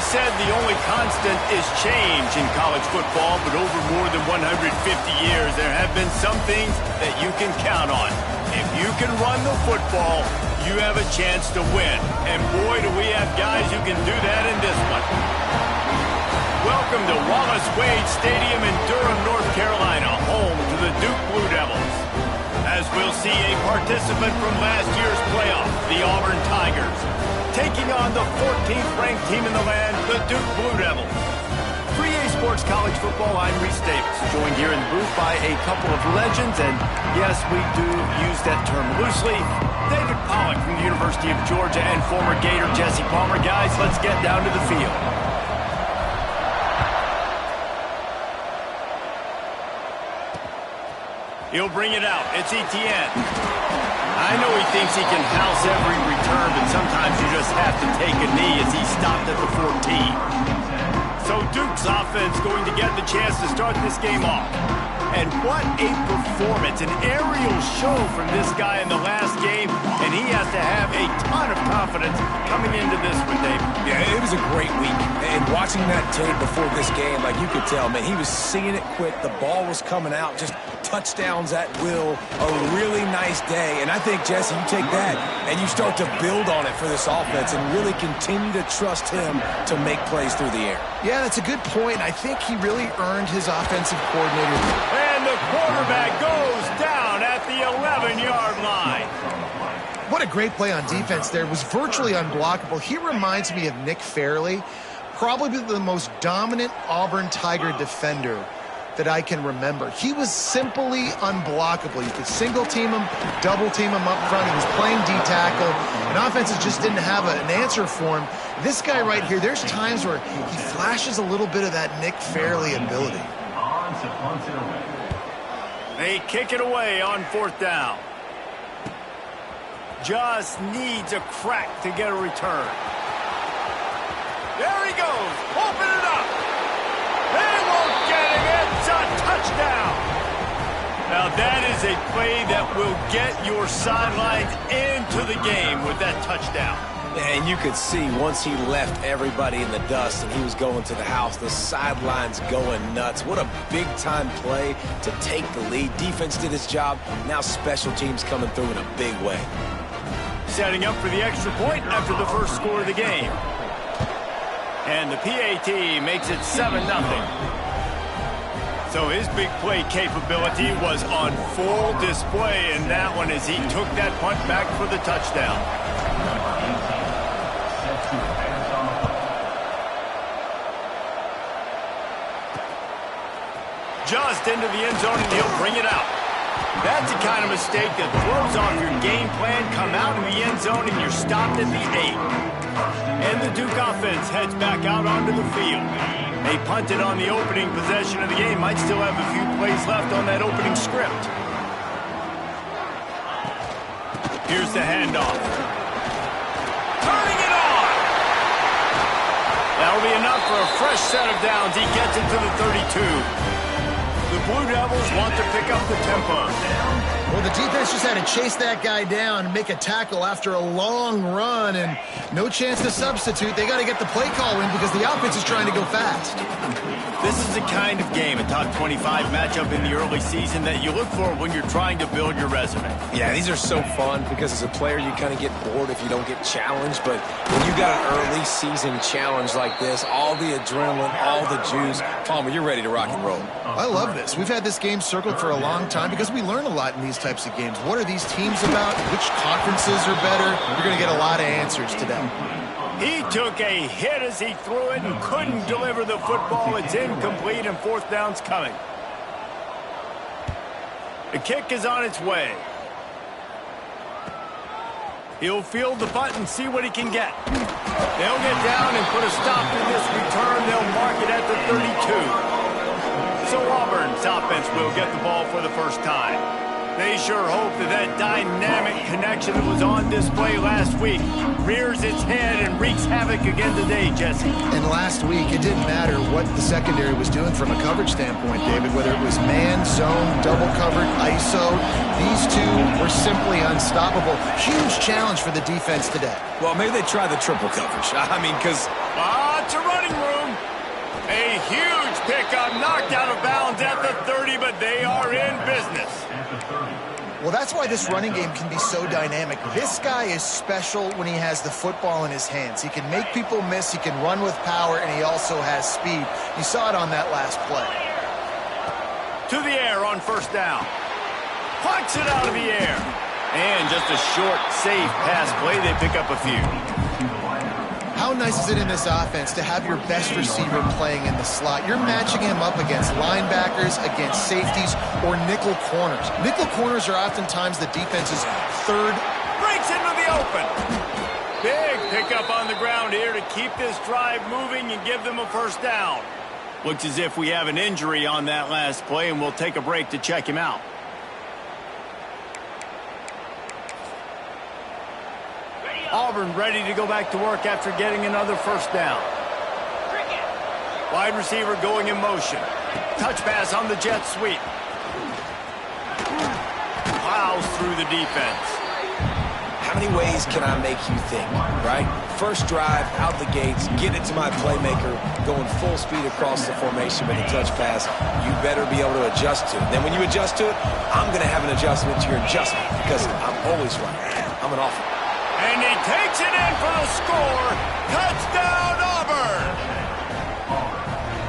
A: said the only constant is change in college football, but over more than 150 years, there have been some things that you can count on. If you can run the football, you have a chance to win. And boy, do we have guys who can do that in this one. Welcome to Wallace Wade Stadium in Durham, North Carolina, home to the Duke Blue Devils. As we'll see a participant from last year's playoff, the Auburn Tigers, taking on the 14th ranked team in the land, the Duke Blue Devils. For EA Sports College Football, I'm Reese Davis, joined here in the booth by a couple of legends, and yes, we do use that term loosely. David Pollack from the University of Georgia and former Gator Jesse Palmer. Guys, let's get down to the field. He'll bring it out. It's Etienne. I know he thinks he can house every return, but sometimes you just have to take a knee as he stopped at the 14. So Duke's offense going to get the chance to start this game off. And what a performance, an aerial show from this guy in the last game, and he has to have a ton of confidence coming into this one, Dave.
B: Yeah, it was a great week. And watching that tape before this game, like you could tell, man, he was seeing it quick. The ball was coming out, just touchdowns at will. A really nice day. And I think, Jesse, you take that and you start to build on it for this offense and really continue to trust him to make plays through the air.
C: Yeah, that's a good point. I think he really earned his offensive coordinator.
A: And the quarterback goes down at the 11-yard line.
C: What a great play on defense there. It was virtually unblockable. He reminds me of Nick Fairley, probably the most dominant Auburn Tiger defender that I can remember. He was simply unblockable. You could single team him, double team him up front. He was playing D-tackle, and offenses just didn't have an answer for him. This guy right here, there's times where he flashes a little bit of that Nick Fairley ability.
E: On to punt it away.
A: They kick it away on 4th down. Just needs a crack to get a return. There he goes. Open it up. They won't get him. It's a touchdown. Now that is a play that will get your sidelines into the game with that touchdown.
B: And you could see once he left everybody in the dust and he was going to the house, the sidelines going nuts. What a big-time play to take the lead. Defense did its job. Now special teams coming through in a big way.
A: Setting up for the extra point after the first score of the game. And the PAT makes it 7-0. So his big play capability was on full display in that one as he took that punt back for the touchdown. Just into the end zone, and he'll bring it out. That's the kind of mistake that throws off your game plan. Come out in the end zone, and you're stopped at the 8. And the Duke offense heads back out onto the field. They punted on the opening possession of the game. Might still have a few plays left on that opening script. Here's the handoff. Turning it on! That'll be enough for a fresh set of downs. He gets it to the 32. The Blue Devils want to pick up the tempo.
C: Well, the defense just had to chase that guy down and make a tackle after a long run, and no chance to substitute. They got to get the play call in because the offense is trying to go fast.
A: This is the kind of game, a top 25 matchup in the early season, that you look for when you're trying to build your resume.
B: Yeah, these are so fun because as a player you kind of get bored if you don't get challenged, but when you got an early season challenge like this, all the adrenaline, all the juice, Palmer, you're ready to rock and roll.
C: I love this. We've had this game circled for a long time because we learn a lot in these types of games. What are these teams about? Which conferences are better? You're going to get a lot of answers today.
A: He took a hit as he threw it and couldn't deliver the football. It's incomplete, and 4th down's coming. The kick is on its way. He'll field the punt and see what he can get. They'll get down and put a stop to this return. They'll mark it at the 32. So Auburn's offense will get the ball for the first time. They sure hope that dynamic connection that was on display last week rears its head and wreaks havoc again today, Jesse.
C: And last week, it didn't matter what the secondary was doing from a coverage standpoint, David, whether it was man, zone, double covered, ISO. These two were simply unstoppable. Huge challenge for the defense today.
B: Well, maybe they try the triple coverage. I mean, because...
A: lots of running room. A huge pickup, knocked out of bounds at the 30, but they are in business.
C: Well, that's why this running game can be so dynamic. This guy is special when he has the football in his hands. He can make people miss, he can run with power, and he also has speed. You saw it on that last play.
A: To the air on first down. Punts it out of the air. And just a short, safe pass play. They pick up a few.
C: How nice is it in this offense to have your best receiver playing in the slot? You're matching him up against linebackers, against safeties, or nickel corners. Nickel corners are oftentimes the defense's third.
A: Breaks into the open. Big pickup on the ground here to keep this drive moving and give them a first down. Looks as if we have an injury on that last play, and we'll take a break to check him out. Auburn ready to go back to work after getting another first down. Wide receiver going in motion. Touch pass on the jet sweep. Plows through the defense.
B: How many ways can I make you think, right? First drive, out the gates, get it to my playmaker, going full speed across the formation with a touch pass. You better be able to adjust to it. Then when you adjust to it, I'm going to have an adjustment to your adjustment because I'm always right. I'm an offense.
A: And he takes it in for the score. Touchdown, Auburn!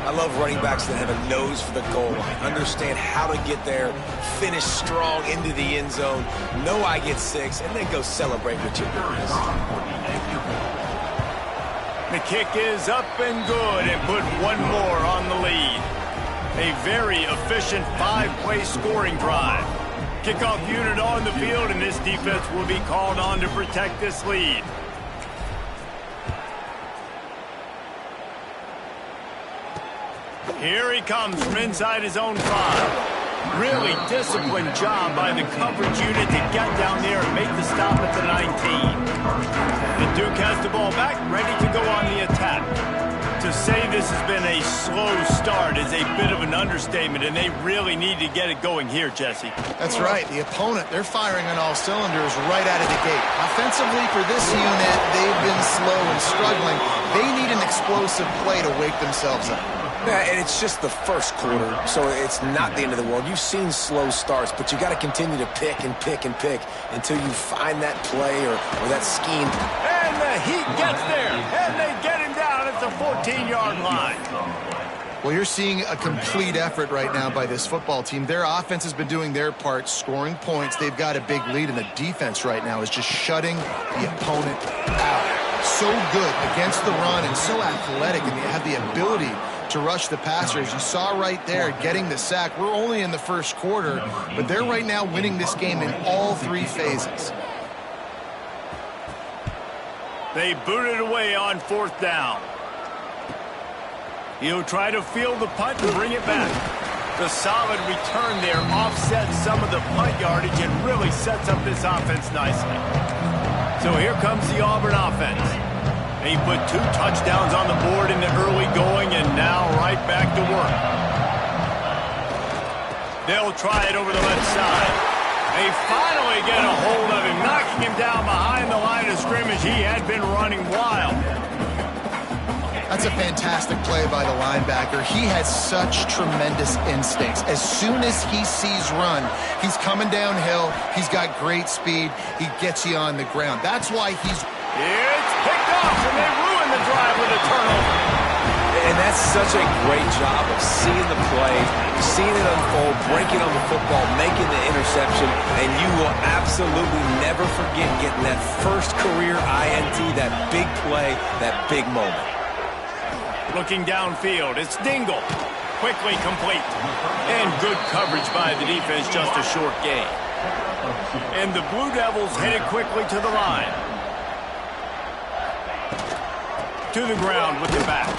B: I love running backs that have a nose for the goal line, understand how to get there, finish strong into the end zone, know I get 6, and then go celebrate with your guys.
A: The kick is up and good and put one more on the lead. A very efficient 5-play scoring drive. Kickoff unit on the field, and this defense will be called on to protect this lead. Here he comes from inside his own 5. Really disciplined job by the coverage unit to get down there and make the stop at the 19. The Duke has the ball back, ready to go on the attack. To say this has been a slow start is a bit of an understatement, and they really need to get it going here, Jesse.
C: That's right. The opponent, they're firing on all cylinders right out of the gate. Offensively, for this unit, they've been slow and struggling. They need an explosive play to wake themselves up.
B: Yeah, and it's just the first quarter, so it's not the end of the world. You've seen slow starts, but you got to continue to pick and pick and pick until you find that play or that scheme.
A: And the Heat gets there, and they get him down at the 14-yard line.
C: Well, you're seeing a complete effort right now by this football team. Their offense has been doing their part, scoring points. They've got a big lead, and the defense right now is just shutting the opponent out. So good against the run and so athletic, and they have the ability to rush the passer. As you saw right there, getting the sack. We're only in the first quarter, but they're right now winning this game in all 3 phases.
A: They boot it away on fourth down. He'll try to field the punt and bring it back. The solid return there offsets some of the punt yardage and really sets up this offense nicely. So here comes the Auburn offense. They put 2 touchdowns on the board in the early going, and now right back to work. They'll try it over the left side. They finally get a hold of him, knocking him down behind the line of scrimmage. He had been running wild.
C: That's a fantastic play by the linebacker. He has such tremendous instincts. As soon as he sees run, he's coming downhill. He's got great speed. He gets you on the ground. That's why he's...
A: It's picked off, and they ruin the drive with a turnover.
B: And that's such a great job of seeing the play, seeing it unfold, breaking on the football, making the interception, and you will absolutely never forget getting that first career INT, that big play, that big moment.
A: Looking downfield, it's Dingle. Quickly complete. And good coverage by the defense, just a short gain. And the Blue Devils headed quickly to the line. To the ground with the back.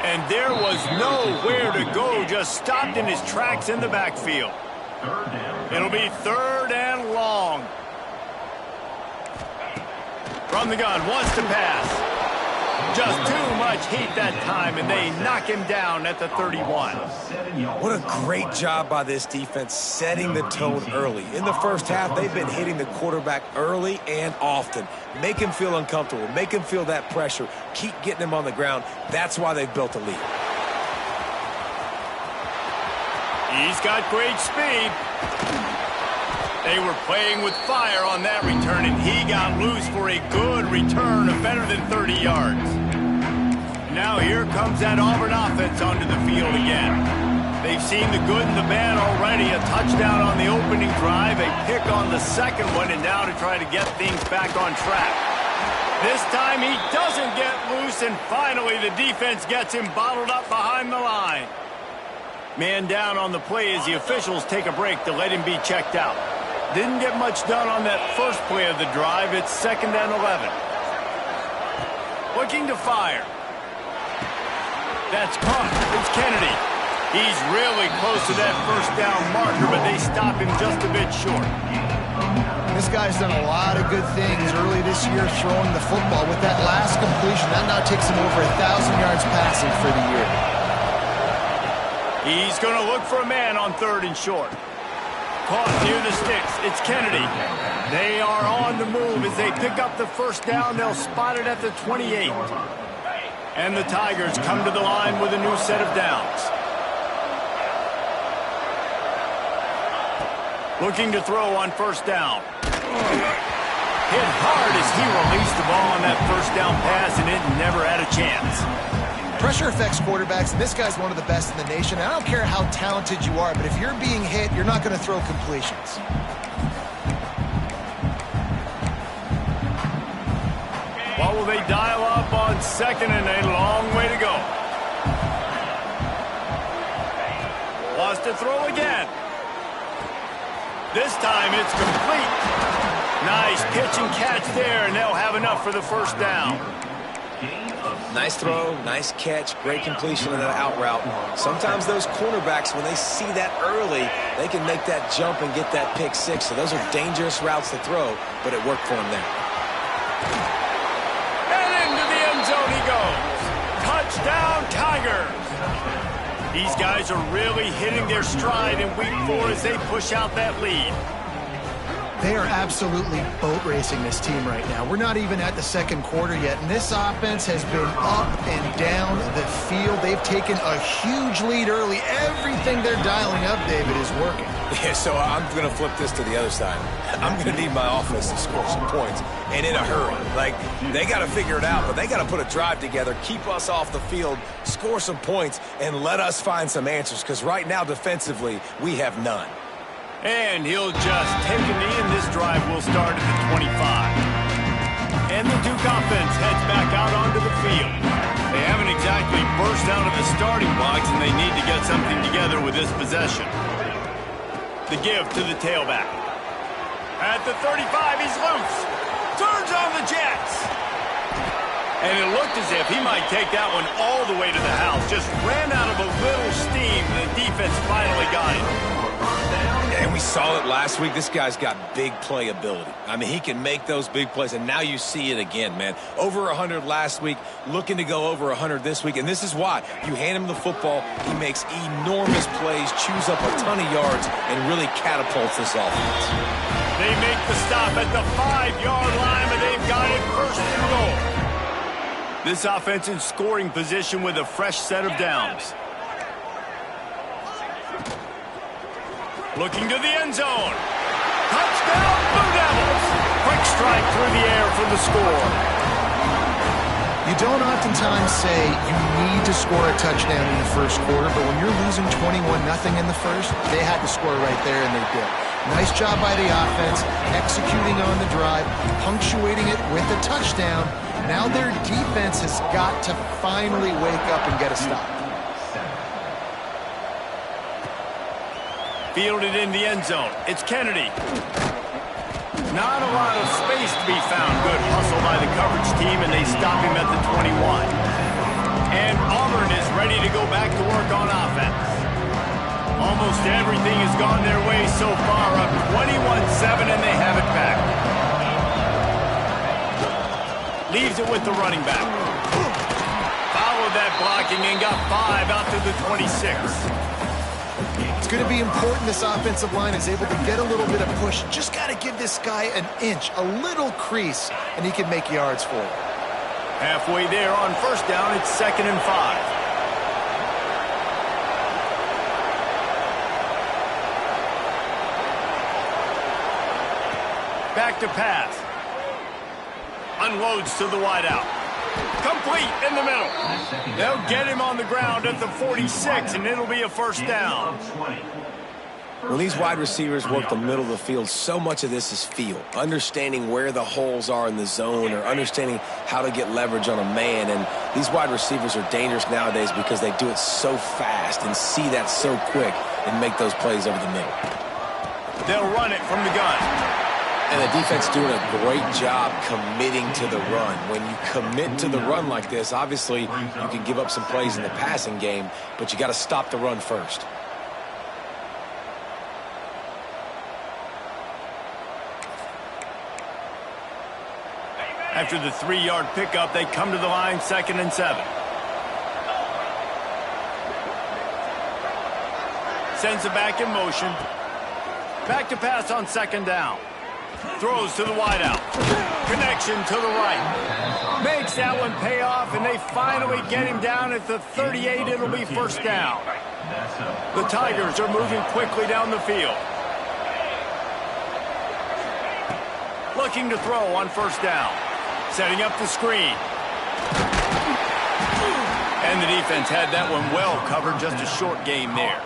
A: And there was nowhere to go, just stopped in his tracks in the backfield. It'll be 3rd and long. From the gun, wants to pass. Just too much heat that time, and they knock him down at the 31.
B: What a great job by this defense setting the tone early. In the first half, they've been hitting the quarterback early and often. Make him feel uncomfortable. Make him feel that pressure. Keep getting him on the ground. That's why they've built a lead.
A: He's got great speed. They were playing with fire on that return, and he got loose for a good return of better than 30 yards. Now here comes that Auburn offense onto the field again. They've seen the good and the bad already. A touchdown on the opening drive, a pick on the second one, and now to try to get things back on track. This time he doesn't get loose, and finally the defense gets him bottled up behind the line. Man down on the play as the officials take a break to let him be checked out. Didn't get much done on that first play of the drive. It's 2nd and 11. Looking to fire. That's caught. It's Kennedy. He's really close to that first down marker, but they stop him just a bit short.
C: This guy's done a lot of good things early this year throwing the football. With that last completion, that now takes him over 1,000 yards passing for the year.
A: He's going to look for a man on 3rd and short. Caught near the sticks. It's Kennedy. They are on the move. As they pick up the first down, they'll spot it at the 28. And the Tigers come to the line with a new set of downs. Looking to throw on first down. Hit hard as he released the ball on that first down pass, and it never had a chance.
C: Pressure affects quarterbacks, and this guy's one of the best in the nation. I don't care how talented you are, but if you're being hit, you're not going to throw completions.
A: What will they dial up on 2nd and a long way to go? Wants to throw again. This time it's complete. Nice pitch and catch there, and they'll have enough for the first down.
B: Nice throw, nice catch, great completion of that out route. Sometimes those cornerbacks, when they see that early, they can make that jump and get that pick six. So those are dangerous routes to throw, but it worked for him there.
A: And into the end zone he goes. Touchdown, Tigers. These guys are really hitting their stride in week 4 as they push out that lead.
C: They are absolutely boat racing this team right now. We're not even at the second quarter yet, and this offense has been up and down the field. They've taken a huge lead early. Everything they're dialing up, David, is working.
B: Yeah, so I'm going to flip this to the other side. I'm going to need my offense to score some points, and in a hurry. Like, they got to figure it out, but they got to put a drive together, keep us off the field, score some points, and let us find some answers, because right now, defensively, we have none.
A: And he'll just take a knee, and this drive will start at the 25. And the Duke offense heads back out onto the field. They haven't exactly burst out of the starting blocks, and they need to get something together with this possession. The give to the tailback. At the 35, he's loose. Turns on the Jets. And it looked as if he might take that one all the way to the house. Just ran out of a little steam. The defense finally got him.
B: And we saw it last week. This guy's got big play ability. I mean, he can make those big plays, and now you see it again, man. Over 100 last week, looking to go over 100 this week, and this is why. You hand him the football, he makes enormous plays, chews up a ton of yards, and really catapults this offense.
A: They make the stop at the 5-yard line, but they've got it first and goal. This offense in scoring position with a fresh set of downs. Looking to the end zone. Touchdown, Blue Devils. Quick strike through the air for the score.
C: You don't oftentimes say you need to score a touchdown in the first quarter, but when you're losing 21-0 in the first, they had to score right there, and they did. Nice job by the offense, executing on the drive, punctuating it with a touchdown. Now their defense has got to finally wake up and get a stop.
A: Fielded in the end zone. It's Kennedy. Not a lot of space to be found. Good hustle by the coverage team, and they stop him at the 21. And Auburn is ready to go back to work on offense. Almost everything has gone their way so far, up 21-7, and they have it back. Leaves it with the running back. blocking and got 5 out to the 26.
C: It's going to be important this offensive line is able to get a little bit of push. Just got to give this guy an inch, a little crease, and he can make yards for it.
A: Halfway there on first down, it's 2nd and 5. Back to pass. Unloads to the wideout. Complete in the middle. They'll get him on the ground at the 46, and it'll be a first down.
B: When these wide receivers work the middle of the field, so much of this is feel. Understanding where the holes are in the zone or understanding how to get leverage on a man. And these wide receivers are dangerous nowadays because they do it so fast and see that so quick and make those plays over the middle.
A: They'll run it from the gun.
B: And the defense doing a great job committing to the run. When you commit to the run like this, obviously you can give up some plays in the passing game, but you got to stop the run first.
A: After the 3-yard pickup, they come to the line, 2nd and 7. Sends it back in motion. Back to pass on 2nd down. Throws to the wideout. Connection to the right. Makes that one pay off, and they finally get him down at the 38. It'll be first down. The Tigers are moving quickly down the field. Looking to throw on first down. Setting up the screen. And the defense had that one well covered. Just a short game there.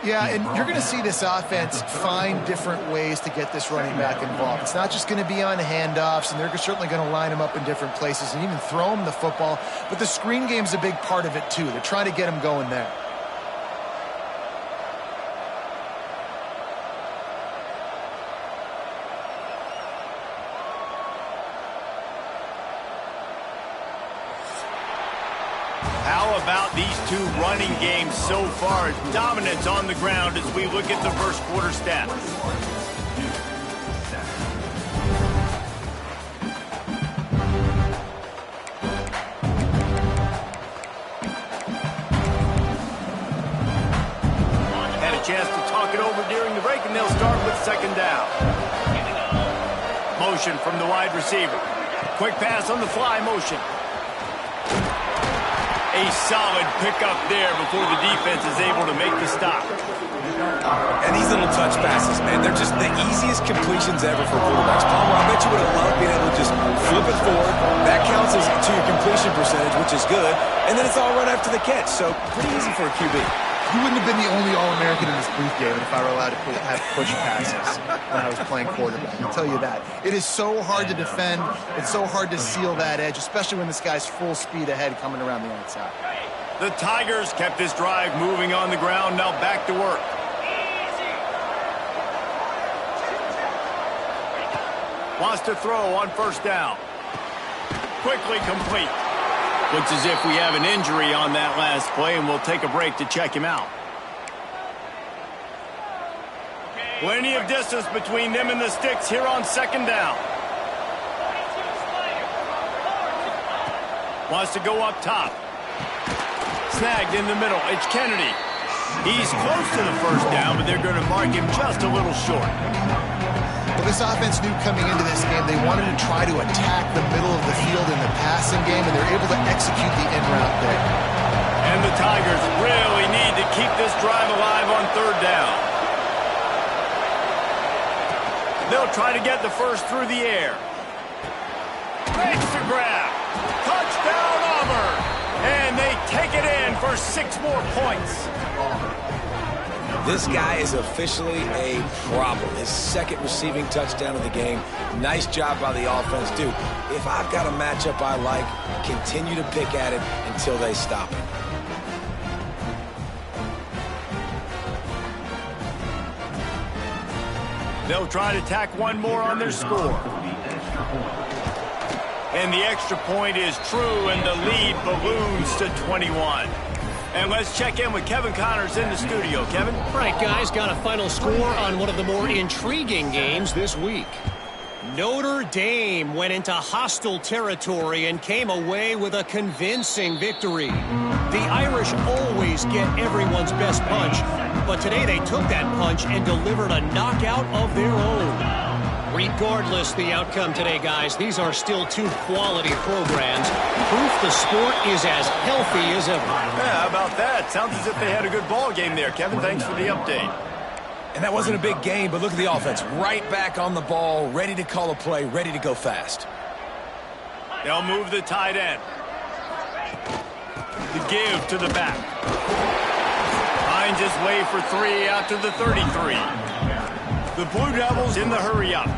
C: Yeah, and you're going to see this offense find different ways to get this running back involved. It's not just going to be on handoffs, and they're certainly going to line him up in different places and even throw him the football. But the screen game's a big part of it, too. They're trying to get him going there.
A: How about these two running games so far? Dominance on the ground as we look at the first quarter stats. Had a chance to talk it over during the break, and they'll start with 2nd down. Motion from the wide receiver. Quick pass on the fly motion. A solid pickup there before the defense is able to make the stop.
B: And these little touch passes, man, they're just the easiest completions ever for quarterbacks. Palmer, I bet you would have loved being able to just flip it forward. That counts as to your completion percentage, which is good. And then it's all run after the catch, so pretty easy for a QB.
C: You wouldn't have been the only All-American in this booth, David, if I were allowed to have push passes when I was playing quarterback. I'll tell you that. It is so hard to defend. It's so hard to seal that edge, especially when this guy's full speed ahead coming around the outside.
A: The Tigers kept this drive moving on the ground. Now back to work. Wants to throw on first down. Quickly complete. Looks as if we have an injury on that last play, and we'll take a break to check him out. Plenty of distance between them and the sticks here on 2nd down. Wants to go up top. Snagged in the middle. It's Kennedy. He's close to the first down, but they're going to mark him just a little short.
C: Well, this offense knew coming into this game they wanted to try to attack the middle of the field in the passing game, and they're able to execute the in route there.
A: And the Tigers really need to keep this drive alive on 3rd down. They'll try to get the first through the air. Makes the grab. Touchdown, Auburn. And they take it in for 6 more points.
B: This guy is officially a problem. His 2nd receiving touchdown of the game. Nice job by the offense. Dude, if I've got a matchup I like, continue to pick at it until they stop it.
A: They'll try to tack one more on their score. And the extra point is true, and the lead balloons to 21. And let's check in with Kevin Connors in the studio. Kevin?
D: Right, guys, got a final score on one of the more intriguing games this week. Notre Dame went into hostile territory and came away with a convincing victory. The Irish always get everyone's best punch, but today they took that punch and delivered a knockout of their own. Regardless the outcome today, guys, these are still two quality programs. Proof the sport is as healthy as ever.
A: Yeah, how about that? Sounds as if they had a good ball game there, Kevin. Thanks for the update.
B: And that wasn't a big game, but look at the offense. Right back on the ball, ready to call a play, ready to go fast.
A: They'll move the tight end. The give to the back. Finds his way for 3 out to the 33. The Blue Devils in the hurry up.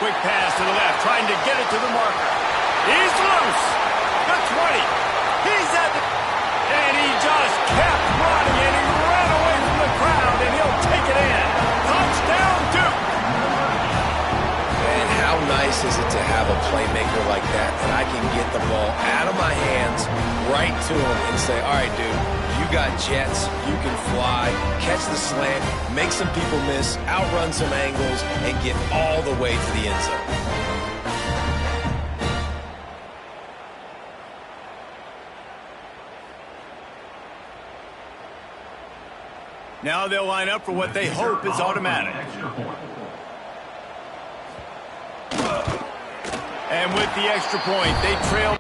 A: Quick pass to the left, trying to get it to the marker. He's loose. The 20. He's at the... And he just kept running, and he ran away from the crowd, and he'll take it in. Touchdown, Duke.
B: And how nice is it to have a playmaker like that I can get the ball out of my hands right to him and say, all right, dude, you got jets, you can fly, catch the slant, make some people miss, outrun some angles, and get all the way to the end zone.
A: Now they'll line up for what they hope is automatic. And with the extra point, they trail.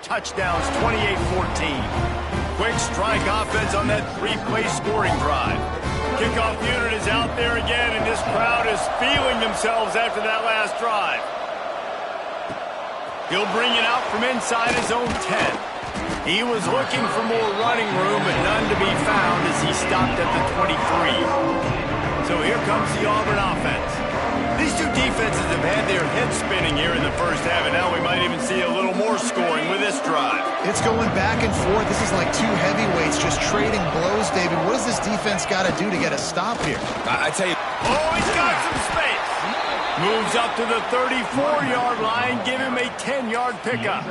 A: Touchdowns 28-14. Quick strike offense on that 3-play scoring drive. Kickoff unit is out there again, and this crowd is feeling themselves after that last drive. He'll bring it out from inside his own 10. He was looking for more running room, but none to be found as he stopped at the 23. So here comes the Auburn offense. These two defenses have had their heads spinning here in the first half, and now we might even see a little more scoring with this drive.
C: It's going back and forth. This is like two heavyweights just trading blows, David. What does this defense got to do to get a stop here?
B: I tell you.
A: Oh, he's got some space. Moves up to the 34-yard line. Give him a 10-yard pickup.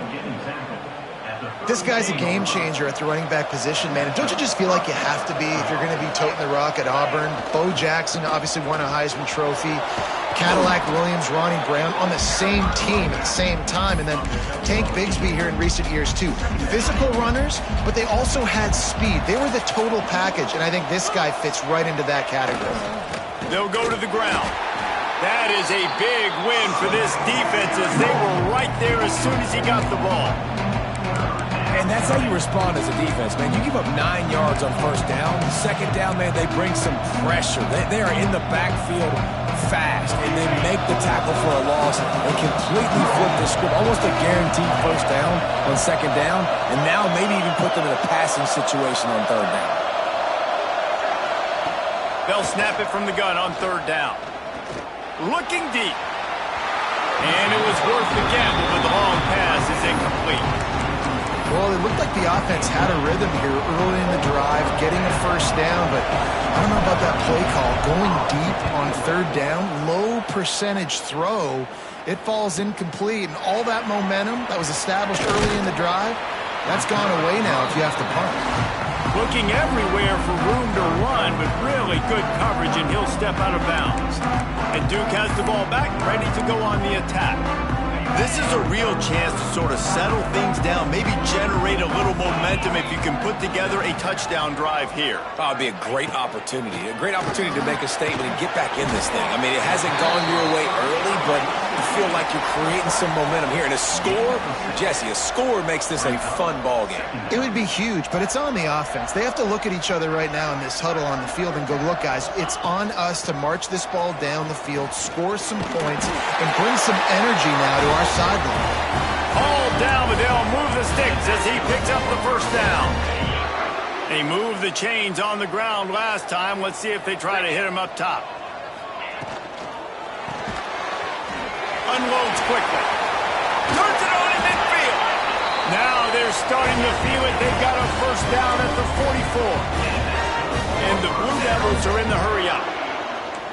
C: This guy's a game changer at the running back position, man. And don't you just feel like you have to be if you're going to be toting the rock at Auburn? Bo Jackson obviously won a Heisman Trophy. Cadillac Williams, Ronnie Brown on the same team at the same time. And then Tank Bigsby here in recent years, too. Physical runners, but they also had speed. They were the total package, and I think this guy fits right into that category.
A: They'll go to the ground. That is a big win for this defense as they were right there as soon as he got the ball.
B: And that's how you respond as a defense, man. You give up 9 yards on first down. Second down, man, they bring some pressure. They are in the backfield fast, and they make the tackle for a loss and completely flip the script. Almost a guaranteed first down on second down, and now maybe even put them in a passing situation on third down.
A: They'll snap it from the gun on third down. Looking deep. And it was worth the gamble, but the long pass is incomplete.
C: Well, it looked like the offense had a rhythm here early in the drive, getting a first down, but I don't know about that play call. Going deep on third down, low percentage throw, it falls incomplete, and all that momentum that was established early in the drive, that's gone away now if you have to punt.
A: Looking everywhere for room to run, but really good coverage, and he'll step out of bounds. And Duke has the ball back, ready to go on the attack. This is a real chance to sort of settle things down, maybe generate a little momentum if you can put together a touchdown drive here.
B: Oh, it'd be a great opportunity to make a statement and get back in this thing. I mean, it hasn't gone your way early, but you feel like you're creating some momentum here. And a score, Jesse, a score makes this a fun ball game.
C: It would be huge, but it's on the offense. They have to look at each other right now in this huddle on the field and go, look, guys, it's on us to march this ball down the field, score some points, and bring some energy now to our sideline.
A: All down, but they'll move the sticks as he picks up the first down. They moved the chains on the ground last time. Let's see if they try to hit him up top. Unloads quickly. Turns it on in midfield. Now they're starting to feel it. They've got a first down at the 44. And the Blue Devils are in the hurry up.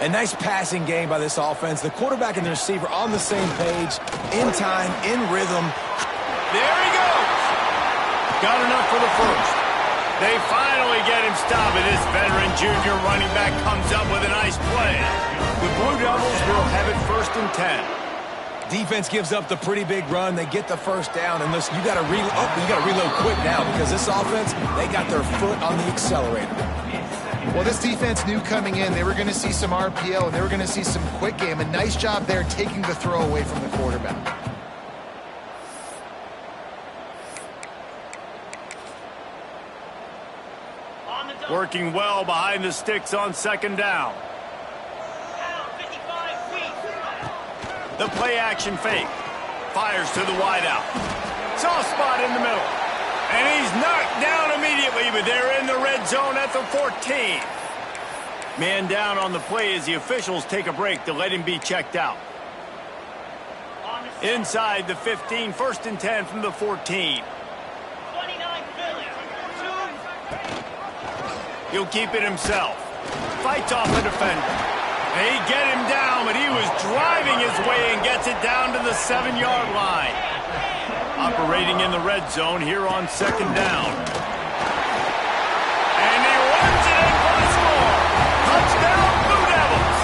B: A nice passing game by this offense. The quarterback and the receiver on the same page, in time, in rhythm.
A: There he goes. Got enough for the first. They finally get him stopped, and this veteran junior running back comes up with a nice play. The Blue Devils will have it 1st and 10.
B: Defense gives up the pretty big run. They get the first down, and listen, you got to reload quick now because this offense, they got their foot on the accelerator.
C: Well, this defense knew coming in they were going to see some RPO and they were going to see some quick game. A nice job there taking the throw away from the quarterback.
A: Working well behind the sticks on 2nd down. The play action fake. Fires to the wideout. Soft spot in the middle. And he's knocked down immediately, but they're in the red zone at the 14. Man down on the play as the officials take a break to let him be checked out. Inside the 15, 1st and 10 from the 14. He'll keep it himself. Fights off the defender. They get him down, but he was driving his way and gets it down to the 7-yard line. Operating in the red zone here on 2nd down. And he runs it in for the score. Touchdown, Blue Devils.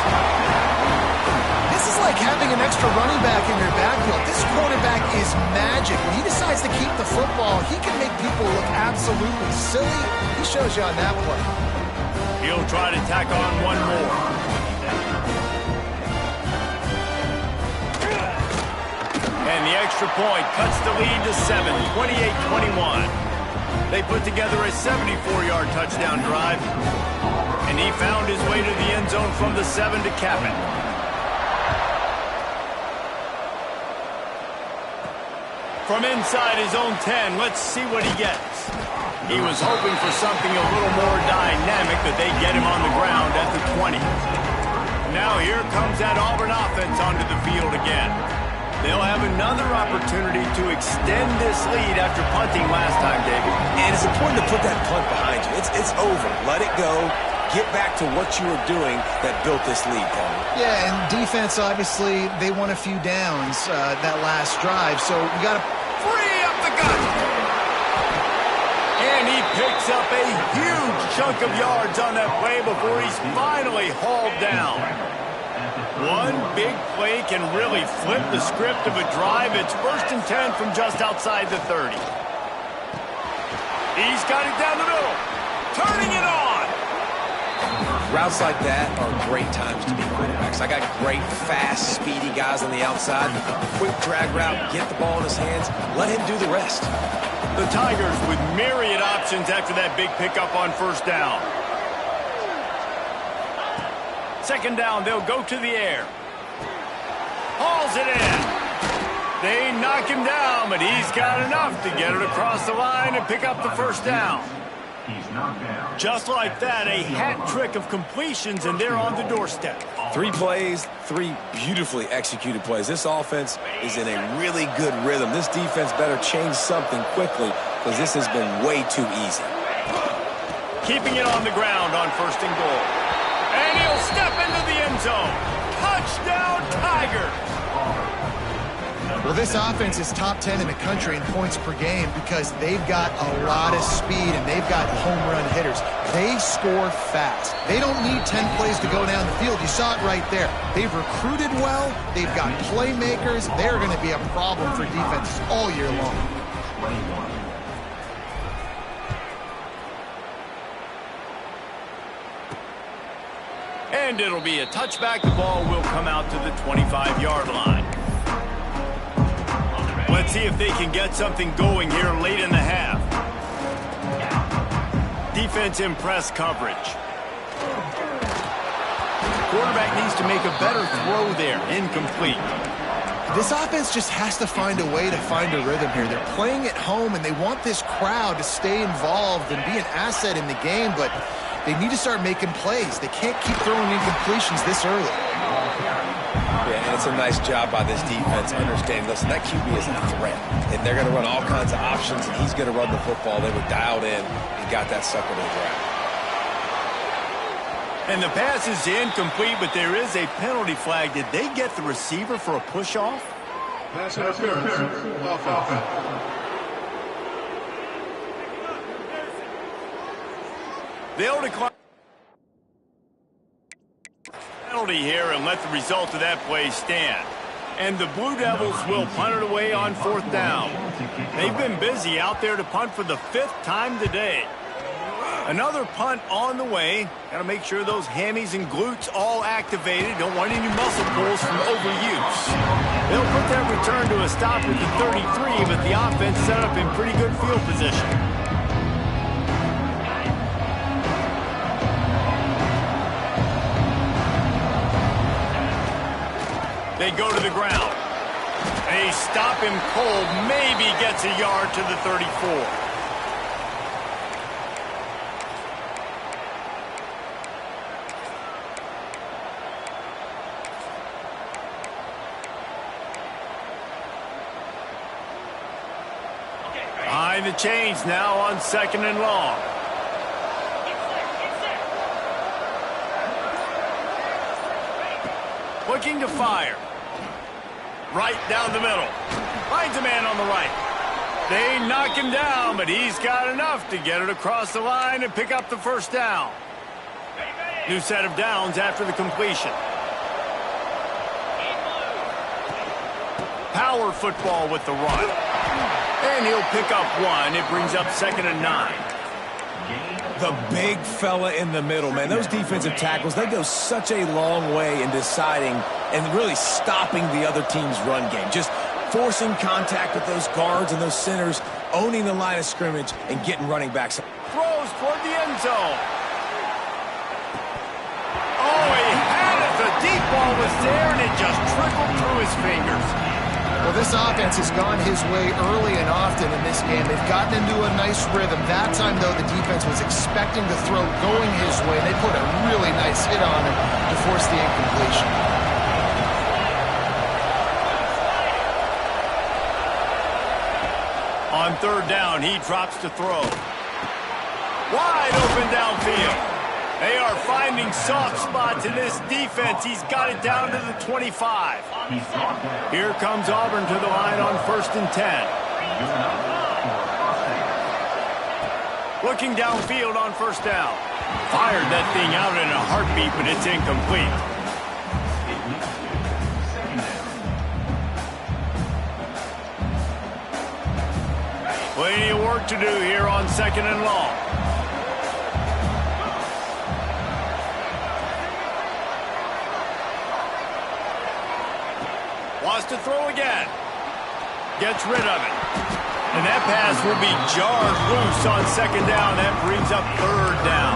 C: This is like having an extra running back in your backfield. This quarterback is magic. When he decides to keep the football, he can make people look absolutely silly. He shows you on that play.
A: He'll try to tack on one more. And the extra point cuts the lead to 7, 28-21. They put together a 74-yard touchdown drive. And he found his way to the end zone from the 7 to cap it. From inside his own 10, let's see what he gets. He was hoping for something a little more dynamic, but they get him on the ground at the 20. Now here comes that Auburn offense onto the field again. They'll have another opportunity to extend this lead after punting last time, David.
B: And it's important to put that punt behind you. It's over. Let it go. Get back to what you were doing that built this lead, Paul.
C: Yeah, and defense, obviously, they won a few downs that last drive, so we got to
A: free up the gut. And he picks up a huge chunk of yards on that play before he's finally hauled down. One big play can really flip the script of a drive. It's 1st and 10 from just outside the 30. He's got it down the middle. Turning it on.
B: Routes like that are great times to be quarterbacks. I got great, fast, speedy guys on the outside. Quick drag route, get the ball in his hands, let him do the rest.
A: The Tigers with myriad options after that big pickup on 1st down. 2nd down, they'll go to the air. Hauls it in. They knock him down, but he's got enough to get it across the line and pick up the 1st down. Just like that, a hat trick of completions, and they're on the doorstep.
B: 3 plays, 3 beautifully executed plays. This offense is in a really good rhythm. This defense better change something quickly because this has been way too easy.
A: Keeping it on the ground on 1st and goal. And he'll step into the end zone. Touchdown, Tigers!
C: Well, this offense is top 10 in the country in points per game because they've got a lot of speed and they've got home run hitters. They score fast. They don't need 10 plays to go down the field. You saw it right there. They've recruited well. They've got playmakers. They're going to be a problem for defenses all year long.
A: And it'll be a touchback. The ball will come out to the 25-yard line. Let's see if they can get something going here late in the half. Defense in press coverage. Quarterback needs to make a better throw there. Incomplete.
C: This offense just has to find a way to find a rhythm here. They're playing at home, and they want this crowd to stay involved and be an asset in the game, but they need to start making plays. They can't keep throwing incompletions this early.
B: Yeah, and it's a nice job by this defense understanding, listen, that QB is a threat, and they're going to run all kinds of options, and he's going to run the football. They were dialed in and got that sucker to the ground.
A: And the pass is incomplete, but there is a penalty flag. Did they get the receiver for a push-off?
G: Pass interference. Offense.
A: They'll decline penalty here and let the result of that play stand. And the Blue Devils will punt it away on 4th down. They've been busy out there to punt for the 5th time today. Another punt on the way. Got to make sure those hammies and glutes all activated. Don't want any muscle pulls from overuse. They'll put that return to a stop at the 33, but the offense set up in pretty good field position. They go to the ground. They stop him cold. Maybe gets a yard to the 34. Behind the chains now on 2nd and long. Looking to fire. Right down the middle. Finds a man on the right. They knock him down, but he's got enough to get it across the line and pick up the 1st down. New set of downs after the completion. Power football with the run. And he'll pick up 1. It brings up 2nd and 9.
B: The big fella in the middle, man. Those defensive tackles, they go such a long way in deciding and really stopping the other team's run game. Just forcing contact with those guards and those centers, owning the line of scrimmage, and getting running backs.
A: Throws toward the end zone. Oh, he had it. The deep ball was there, and it just trickled through his fingers.
C: Well, this offense has gone his way early and often in this game. They've gotten into a nice rhythm. That time, though, the defense was expecting the throw going his way. They put a really nice hit on him to force the incompletion.
A: On 3rd down, he drops to throw. Wide open downfield. They are finding soft spots in this defense. He's got it down to the 25. Here comes Auburn to the line on 1st and 10. Looking downfield on 1st down. Fired that thing out in a heartbeat, but it's incomplete. Plenty of work to do here on 2nd and long. Wants to throw again. Gets rid of it. And that pass will be jarred loose on 2nd down. That brings up 3rd down.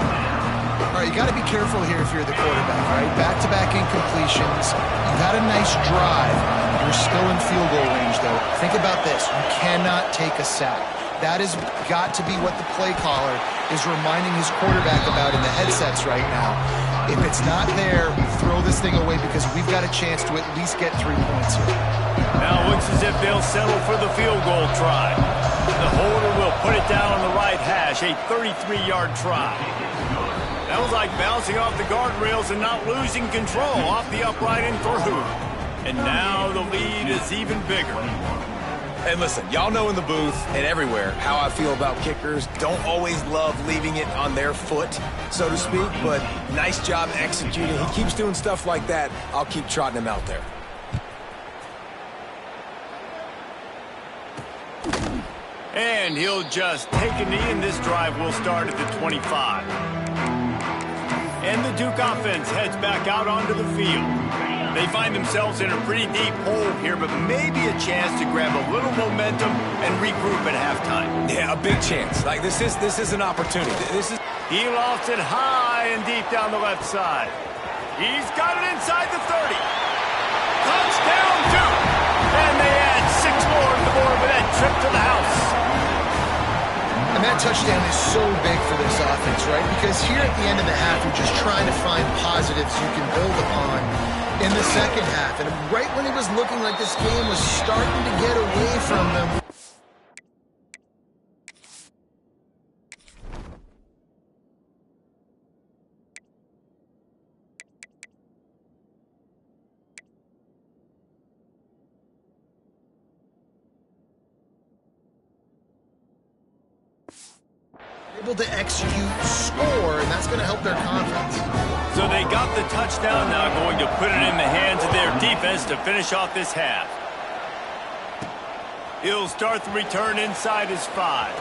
C: All right, you got to be careful here if you're the quarterback, right? Back-to-back incompletions. You've had a nice drive. You're still in field goal range, though. Think about this. You cannot take a sack. That has got to be what the play caller is reminding his quarterback about in the headsets right now. If it's not there, throw this thing away because we've got a chance to at least get 3 points here.
A: Now it looks as if they'll settle for the field goal try. The holder will put it down on the right hash, a 33-yard try. That was like bouncing off the guardrails and not losing control off the upright and through. And now the lead is even bigger.
B: And listen, y'all know in the booth and everywhere how I feel about kickers. Don't always love leaving it on their foot, so to speak, but nice job executing. He keeps doing stuff like that. I'll keep trotting him out there.
A: And he'll just take a knee, and this drive will start at the 25. And the Duke offense heads back out onto the field. They find themselves in a pretty deep hole here, but maybe a chance to grab a little momentum and regroup at halftime.
B: Yeah, a big chance. Like this is an opportunity.
A: He lofts it high and deep down the left side. He's got it inside the 30. Touchdown, Duke! with that trip to the house.
C: And that touchdown is so big for this offense, right? Because here at the end of the half, you're just trying to find positives you can build upon in the second half. And right when it was looking like this game was starting to get away from them. Able to execute, score, and that's going to help their confidence.
A: So they got the touchdown, now going to put it in the hands of their defense to finish off this half. He'll start the return inside his 5.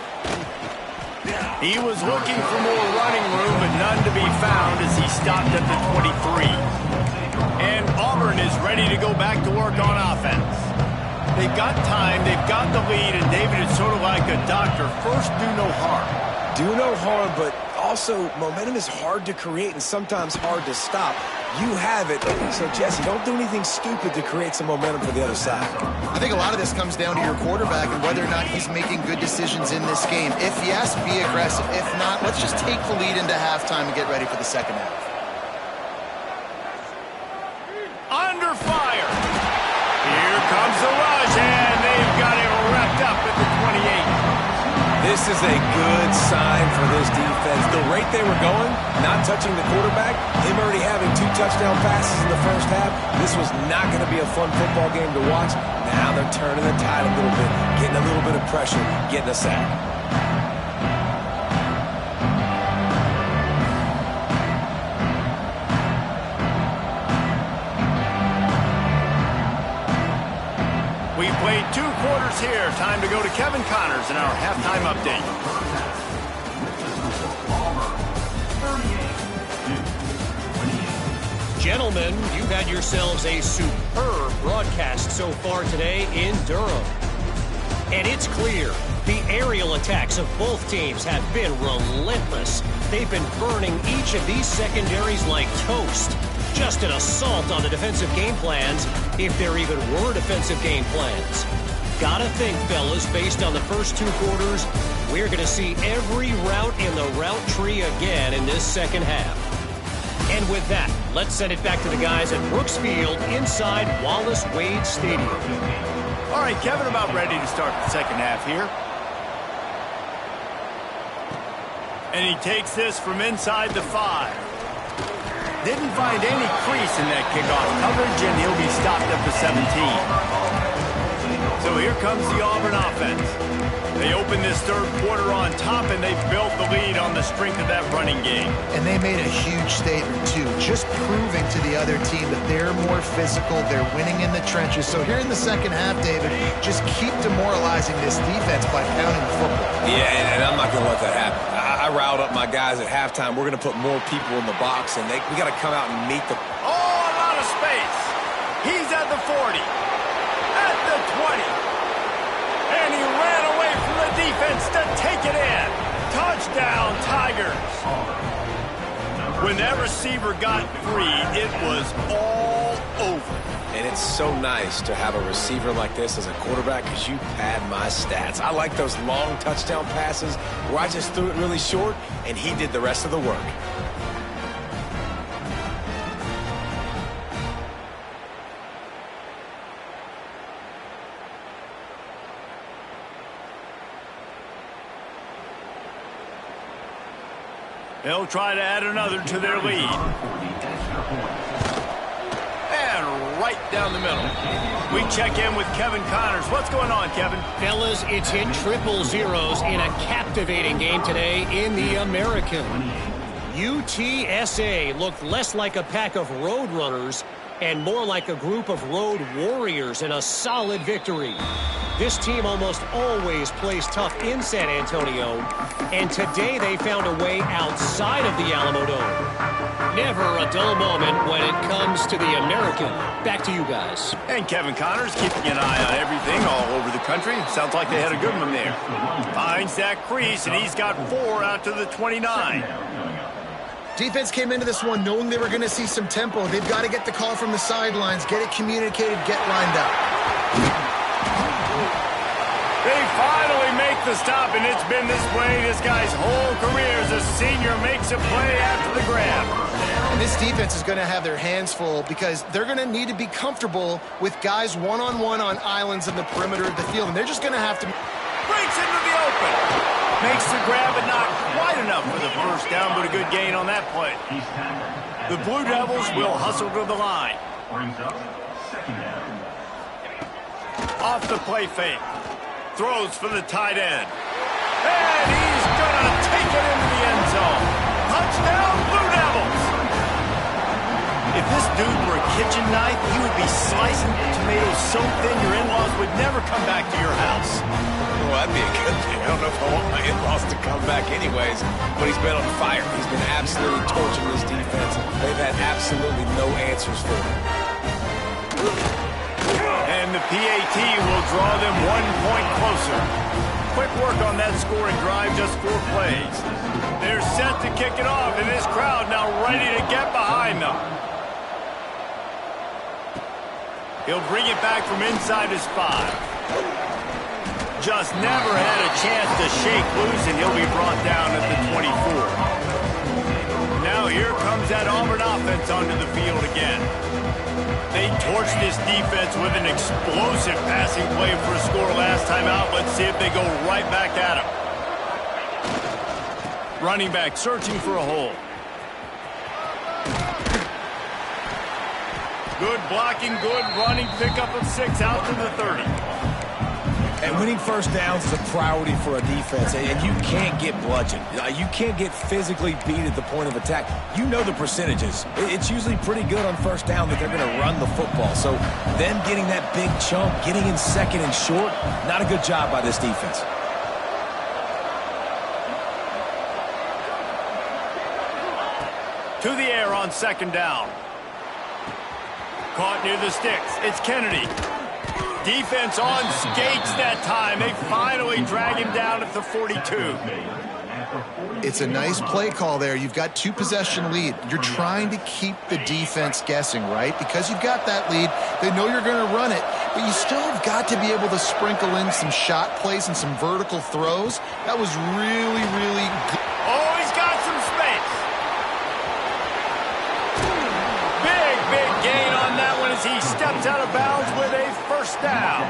A: He was looking for more running room, but none to be found as he stopped at the 23. And Auburn is ready to go back to work on offense. They've got time, they've got the lead, and David, it's sort of like a doctor. First, do no harm.
B: Do no harm, but also momentum is hard to create and sometimes hard to stop. You have it, so Jesse, don't do anything stupid to create some momentum for the other side.
C: I think a lot of this comes down to your quarterback and whether or not he's making good decisions in this game. If yes, be aggressive. If not, let's just take the lead into halftime and get ready for the second half.
A: Under fire. Here comes the rush, and they've got him wrapped up at the 28.
B: This is a good sign for this defense. The rate they were going, not touching the quarterback, him already having 2 touchdown passes in the first half, this was not going to be a fun football game to watch. Now they're turning the tide a little bit, getting a little bit of pressure, getting a sack.
A: We played 2 quarters here. Time to go to Kevin Connors in our halftime update.
D: Gentlemen, you've had yourselves a superb broadcast so far today in Durham. And it's clear the aerial attacks of both teams have been relentless. They've been burning each of these secondaries like toast. Just an assault on the defensive game plans, if there even were defensive game plans. Gotta think, fellas, based on the first 2 quarters, we're going to see every route in the route tree again in this second half. And with that, let's send it back to the guys at Brooks Field inside Wallace Wade Stadium.
A: All right, Kevin, about ready to start the second half here. And he takes this from inside the 5. Didn't find any crease in that kickoff coverage, and he'll be stopped at the 17. So here comes the Auburn offense. They open this third quarter on top, and they've built the lead on the strength of that running game.
C: And they made a huge statement, too, just proving to the other team that they're more physical, they're winning in the trenches. So here in the second half, David, just keep demoralizing this defense by pounding the football.
B: Yeah, and I'm not going to let that happen. I riled up my guys at halftime. We're going to put more people in the box, and we got to come out and meet them.
A: Oh, a lot of space. He's at the 40, at the 20, and he ran away from the defense to take it in. Touchdown, Tigers. When that receiver got free, it was all over.
B: And it's so nice to have a receiver like this as a quarterback because you pad my stats. I like those long touchdown passes where I just threw it really short and he did the rest of the work.
A: They'll try to add another to their lead. And right down the middle. We check in with Kevin Connors. What's going on, Kevin?
D: Fellas, it's hit 000 in a captivating game today in the American. UTSA looked less like a pack of road runners and more like a group of road warriors in a solid victory. This team almost always plays tough in San Antonio, and today they found a way outside of the Alamo Dome. Never a dull moment when it comes to the American. Back to you guys.
A: And Kevin Connors keeping an eye on everything all over the country. Sounds like they had a good one there. Finds that crease, and he's got 4 out to the 29.
C: Defense came into this one knowing they were going to see some tempo. They've got to get the call from the sidelines, get it communicated, get lined up.
A: the stop, and it's been this way this guy's whole career as a senior makes a play after the grab.
C: And this defense is going to have their hands full because they're going to need to be comfortable with guys one-on-one on islands in the perimeter of the field, and they're just going to have to...
A: Breaks into the open. Makes the grab, but not quite enough for the first down, but a good gain on that play. The Blue Devils will hustle to the line.
E: Brings up second down.
A: Off the play fake. Throws for the tight end. And he's going to take it into the end zone. Touchdown, Blue Devils! If this dude were a kitchen knife, he would be slicing tomatoes so thin your in-laws would never come back to your house.
B: Well, that'd be a good thing. I don't know if I want my in-laws to come back anyways, but he's been on fire. He's been absolutely torching this defense. They've had absolutely no answers for him.
A: And the PAT will draw them 1 point closer. Quick work on that scoring drive, just 4 plays. They're set to kick it off, and this crowd now ready to get behind them. He'll bring it back from inside his 5. Just never had a chance to shake loose, and he'll be brought down at the 24. Now here comes that Auburn offense onto the field again. They torched this defense with an explosive passing play for a score last time out. Let's see if they go right back at him. Running back searching for a hole. Good blocking, good running, pickup of 6 out to the 30.
B: And winning first downs is a priority for a defense, and you can't get bludgeoned. You can't get physically beat at the point of attack. You know the percentages. It's usually pretty good on first down that they're going to run the football. So them getting that big chunk, getting in second and short, not a good job by this defense.
A: To the air on second down. Caught near the sticks. It's Kennedy. Defense on skates that time. They finally drag him down at the 42.
C: It's a nice play call there. You've got 2-possession lead. You're trying to keep the defense guessing, right? Because you've got that lead, they know you're going to run it, but you still have got to be able to sprinkle in some shot plays and some vertical throws. That was really, really good.
A: Oh, he's got some space. Big gain on that one as he steps out of bounds with a first down.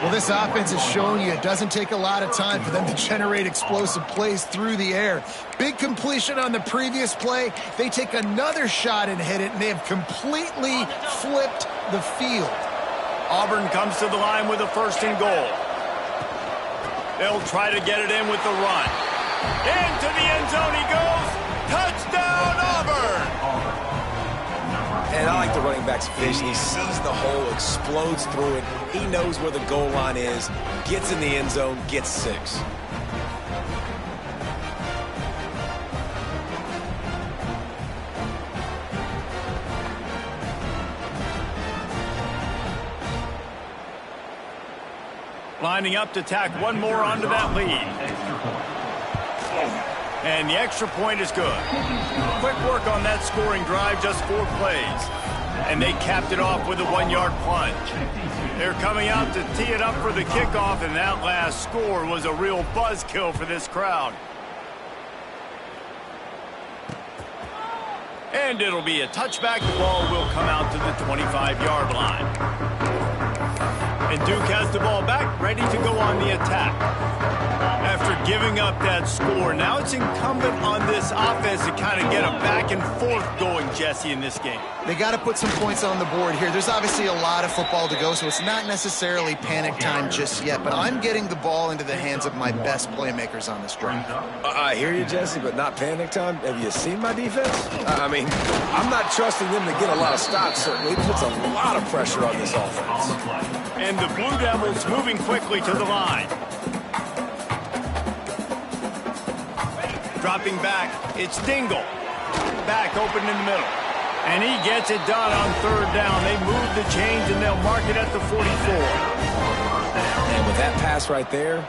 C: Well, this offense has shown you it doesn't take a lot of time for them to generate explosive plays through the air. Big completion on the previous play. They take another shot and hit it, and they have completely flipped the field.
A: Auburn comes to the line with a 1st and goal. They'll try to get it in with the run. Into the end zone he goes. Touchdown, Auburn!
B: And I like the running back's vision. He sees the hole, explodes through it. He knows where the goal line is, gets in the end zone, gets 6.
A: Lining up to tack one more onto that lead. And the extra point is good. Quick work on that scoring drive, just 4 plays. And they capped it off with a 1-yard plunge. They're coming out to tee it up for the kickoff, and that last score was a real buzzkill for this crowd. And it'll be a touchback. The ball will come out to the 25-yard line. And Duke has the ball back, ready to go on the attack. After giving up that score, now it's incumbent on this offense to kind of get a back and forth going, Jesse, in this game.
C: They got to put some points on the board here. There's obviously a lot of football to go, so it's not necessarily panic time just yet, but I'm getting the ball into the hands of my best playmakers on this drive.
B: I hear you, Jesse, but not panic time. Have you seen my defense? I mean, I'm not trusting them to get a lot of stops, certainly. It puts a lot of pressure on this offense.
A: And the Blue Devils moving quickly to the line. Dropping back, it's Dingle. Back open in the middle. And he gets it done on 3rd down. They move the chains and they'll mark it at the 44.
B: And with that pass right there,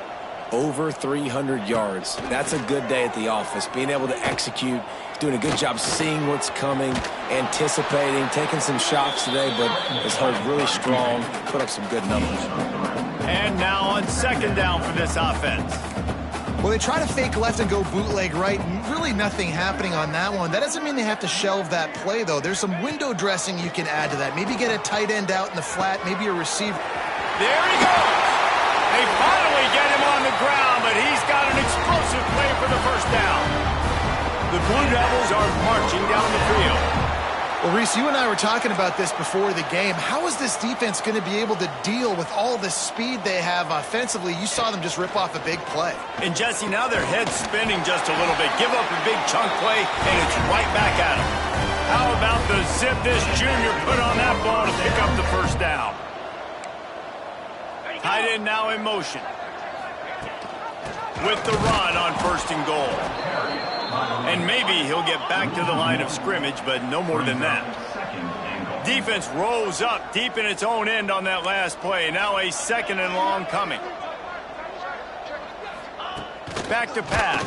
B: over 300 yards. That's a good day at the office. Being able to execute, doing a good job seeing what's coming, anticipating, taking some shots today, but his heart really strong, put up some good numbers.
A: And now on second down for this offense.
C: Well, they try to fake left and go bootleg right. Really nothing happening on that one. That doesn't mean they have to shelve that play, though. There's some window dressing you can add to that. Maybe get a tight end out in the flat, maybe a receiver.
A: There he goes. They finally get him on the ground, but he's got an explosive play for the first down. The Blue Devils are marching down the field.
C: Well, Reese, you and I were talking about this before the game. How is this defense going to be able to deal with all the speed they have offensively? You saw them just rip off a big play.
A: And, Jesse, now their head's spinning just a little bit. Give up a big chunk play, and it's right back at them. How about the zip this junior put on that ball to pick up the first down? Tight end now in motion. With the run on first and goal. And maybe he'll get back to the line of scrimmage, but no more than that. Defense rolls up deep in its own end on that last play. Now a second and long coming. Back to pass.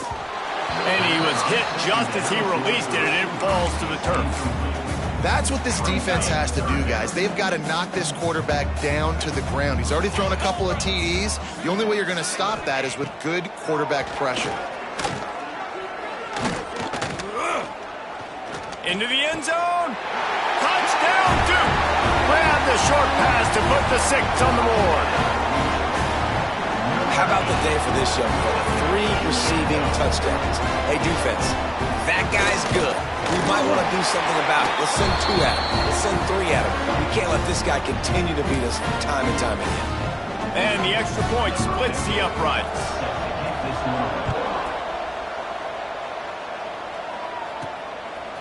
A: And he was hit just as he released it, and it falls to the turf.
C: That's what this defense has to do, guys. They've got to knock this quarterback down to the ground. He's already thrown a couple of TDs. The only way you're going to stop that is with good quarterback pressure.
A: Into the end zone. Touchdown, Duke. Grab the short pass to put the 6 on the board.
B: How about the day for this young fella? 3 receiving touchdowns. Hey, defense, that guy's good. We might want to do something about it. Let's send 2 at him. Let's send 3 at him. We can't let this guy continue to beat us time and time again.
A: And the extra point splits the uprights.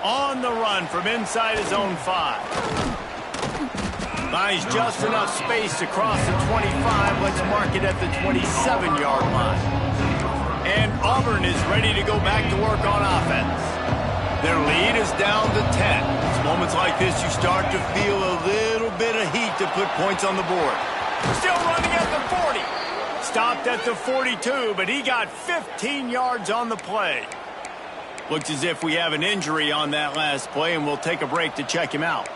A: On the run from inside his own 5. Finds just enough space to cross the 25. Let's mark it at the 27-yard line. And Auburn is ready to go back to work on offense. Their lead is down to 10. It's moments like this you start to feel a little bit of heat to put points on the board. Still running at the 40. Stopped at the 42, but he got 15 yards on the play. Looks as if we have an injury on that last play, and we'll take a break to check him out.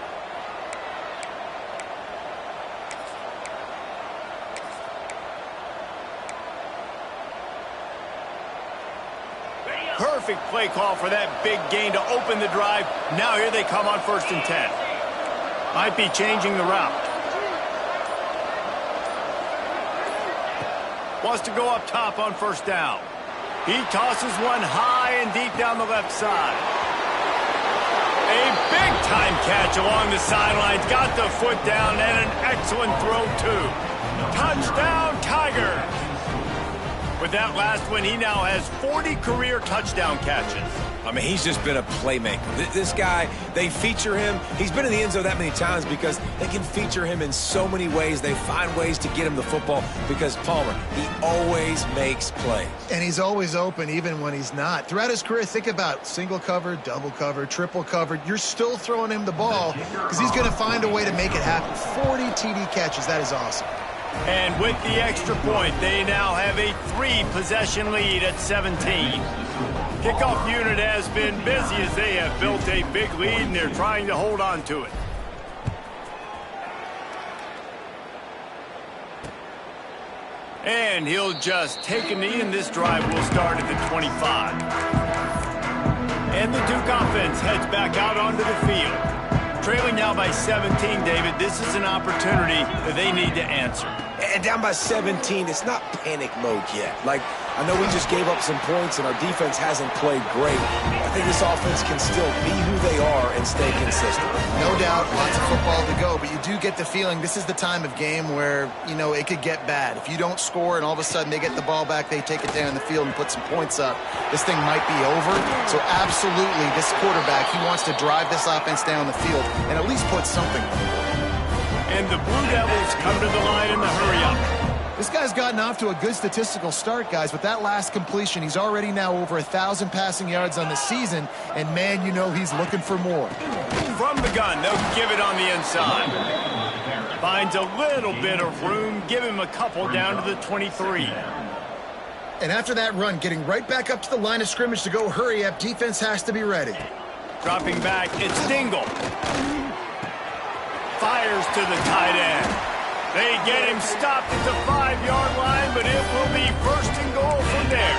A: Perfect play call for that big gain to open the drive. Now here they come on 1st and 10. Might be changing the route. Wants to go up top on 1st down. He tosses one high and deep down the left side. A big-time catch along the sidelines. Got the foot down and an excellent throw, too. Touchdown, Tigers. With that last one, he now has 40 career touchdown catches.
B: I mean, he's just been a playmaker. This guy, they feature him. He's been in the end zone that many times because they can feature him in so many ways. They find ways to get him the football because Palmer, he always makes plays.
C: And he's always open even when he's not. Throughout his career, think about single cover, double cover, triple covered. You're still throwing him the ball because he's going to find a way to make it happen. 40 TD catches. That is awesome.
A: And with the extra point, they now have a 3-possession lead at 17. Kickoff unit has been busy as they have built a big lead, and they're trying to hold on to it. And he'll just take a knee, and this drive will start at the 25. And the Duke offense heads back out onto the field. Trailing now by 17, David, this is an opportunity that they need to answer.
B: And down by 17, it's not panic mode yet. Like, I know we just gave up some points and our defense hasn't played great. I think this offense can still be who they are and stay consistent.
C: No doubt, lots of football to go, but you do get the feeling this is the time of game where, you know, it could get bad. If you don't score and all of a sudden they get the ball back, they take it down the field and put some points up, this thing might be over. So absolutely, this quarterback, he wants to drive this offense down the field and at least put something on the board.
A: And the Blue Devils come to the line in the hurry-up.
C: This guy's gotten off to a good statistical start, guys. With that last completion, he's already now over 1,000 passing yards on the season. And, man, you know he's looking for more.
A: From the gun, they'll give it on the inside. Finds a little bit of room. Give him a couple down to the 23.
C: And after that run, getting right back up to the line of scrimmage to go hurry up, defense has to be ready.
A: Dropping back, it's Dingle. Fires to the tight end. They get him stopped at the 5-yard line, but it will be first and goal from there.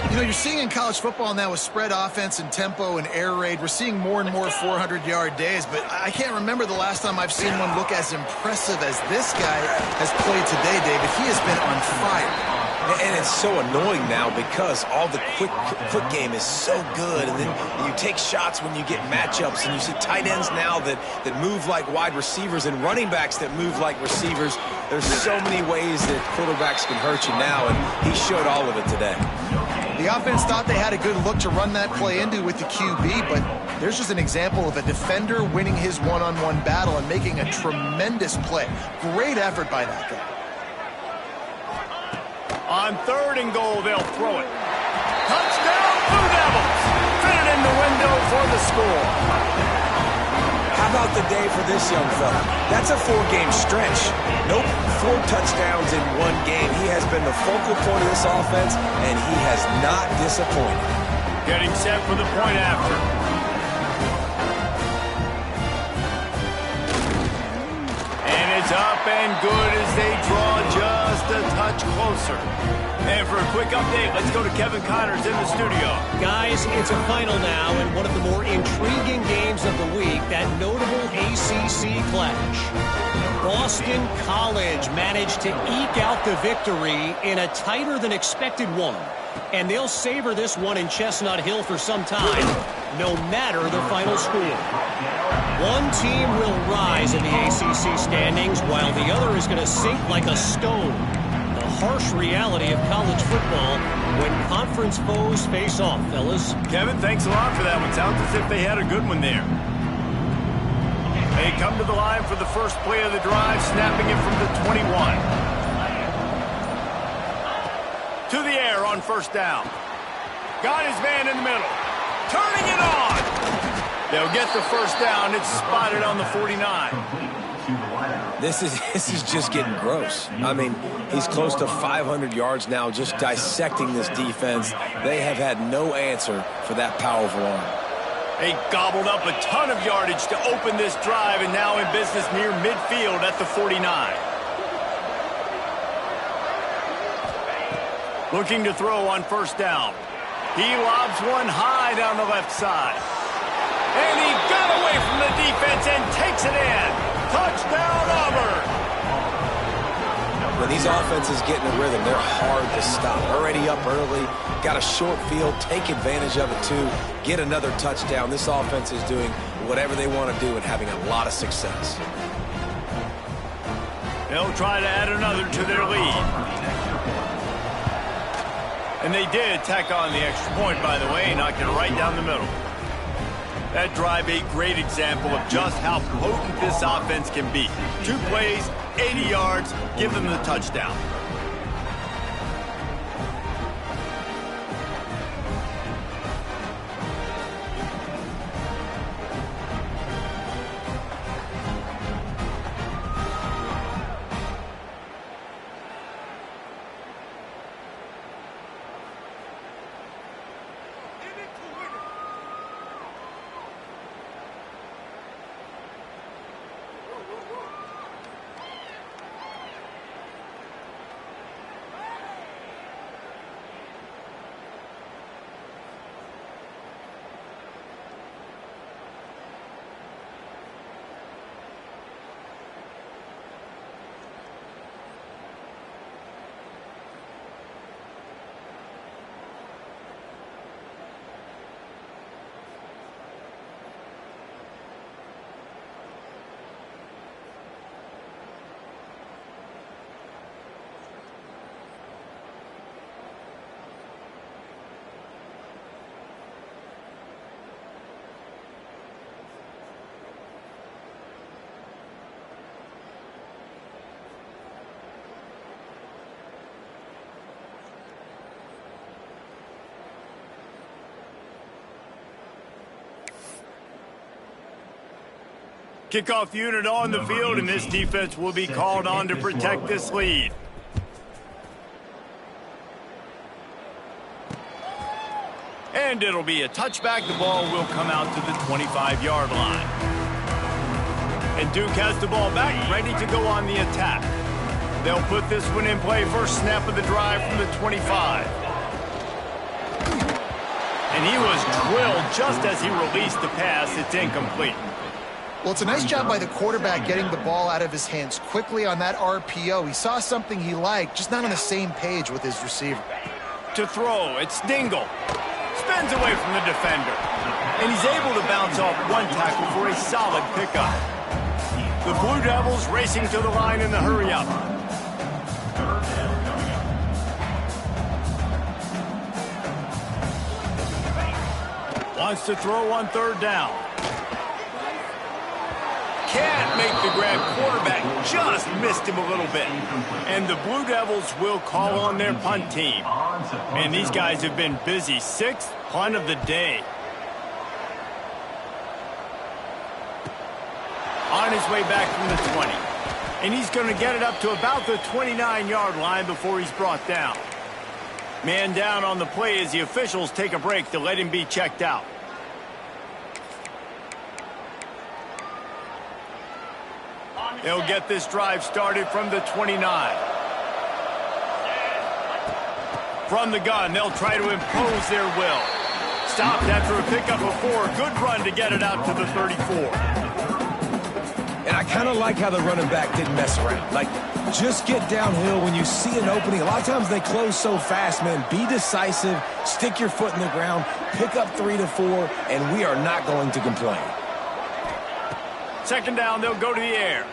C: You know, you're seeing in college football now with spread offense and tempo and air raid, we're seeing more and more 400-yard days, but I can't remember the last time I've seen one look as impressive as this guy has played today, David. He has been on fire.
B: And it's so annoying now because all the quick game is so good, and then you take shots when you get matchups, and you see tight ends now that move like wide receivers and running backs that move like receivers. There's so many ways that quarterbacks can hurt you now, and he showed all of it today.
C: The offense thought they had a good look to run that play into with the QB, but there's just an example of a defender winning his one-on-one battle and making a tremendous play. Great effort by that guy.
A: On 3rd and goal, they'll throw it. Touchdown, Blue Devils! Fit in the window for the score.
B: How about the day for this young fella? That's a 4-game stretch. Nope, 4 touchdowns in 1 game. He has been the focal point of this offense, and he has not disappointed.
A: Getting set for the point after. And it's up and good as they draw just a touch closer. And for a quick update, let's go to Kevin Connors in the studio.
D: Guys, it's a final now in one of the more intriguing games of the week, that notable ACC clash. Boston College managed to eke out the victory in a tighter than expected one. And they'll savor this one in Chestnut Hill for some time, no matter the final score. One team will rise in the ACC standings, while the other is going to sink like a stone. The harsh reality of college football when conference foes face off, fellas.
A: Kevin, thanks a lot for that one. Sounds as if they had a good one there. They come to the line for the first play of the drive, snapping it from the 21. To the air on 1st down. Got his man in the middle. Turning it on. They'll get the 1st down. It's spotted on the 49.
B: This is just getting gross. I mean, he's close to 500 yards now just dissecting this defense. They have had no answer for that powerful arm.
A: They gobbled up a ton of yardage to open this drive, and now in business near midfield at the 49. Looking to throw on 1st down. He lobs one high down the left side. And he got away from the defense and takes it in. Touchdown, Auburn.
B: When these offenses get in a rhythm, they're hard to stop. Already up early, got a short field, take advantage of it too, get another touchdown. This offense is doing whatever they want to do and having a lot of success.
A: They'll try to add another to their lead. And they did tack on the extra point, by the way, knocked it right down the middle. That drive, a great example of just how potent this offense can be. 2 plays, 80 yards, give them the touchdown. Kickoff unit on the field, and this defense will be called on to protect this lead. And it'll be a touchback. The ball will come out to the 25-yard line. And Duke has the ball back, ready to go on the attack. They'll put this one in play, first snap of the drive from the 25. And he was drilled just as he released the pass. It's incomplete.
C: Well, it's a nice job by the quarterback getting the ball out of his hands quickly on that RPO. He saw something he liked, just not on the same page with his receiver.
A: To throw, it's Dingle. Spins away from the defender. And he's able to bounce off one tackle for a solid pickup. The Blue Devils racing to the line in the hurry-up. Wants to throw on third down. Can't make the grab. Quarterback just missed him a little bit. And the Blue Devils will call on their punt team. And these guys have been busy. Sixth punt of the day. On his way back from the 20. And he's going to get it up to about the 29-yard line before he's brought down. Man down on the play as the officials take a break to let him be checked out. They'll get this drive started from the 29. From the gun, they'll try to impose their will. Stopped after a pickup of 4. Good run to get it out to the 34.
B: And I kind of like how the running back didn't mess around. Like, just get downhill when you see an opening. A lot of times they close so fast, man. Be decisive, stick your foot in the ground, pick up 3 to 4, and we are not going to complain.
A: Second down, they'll go to the air.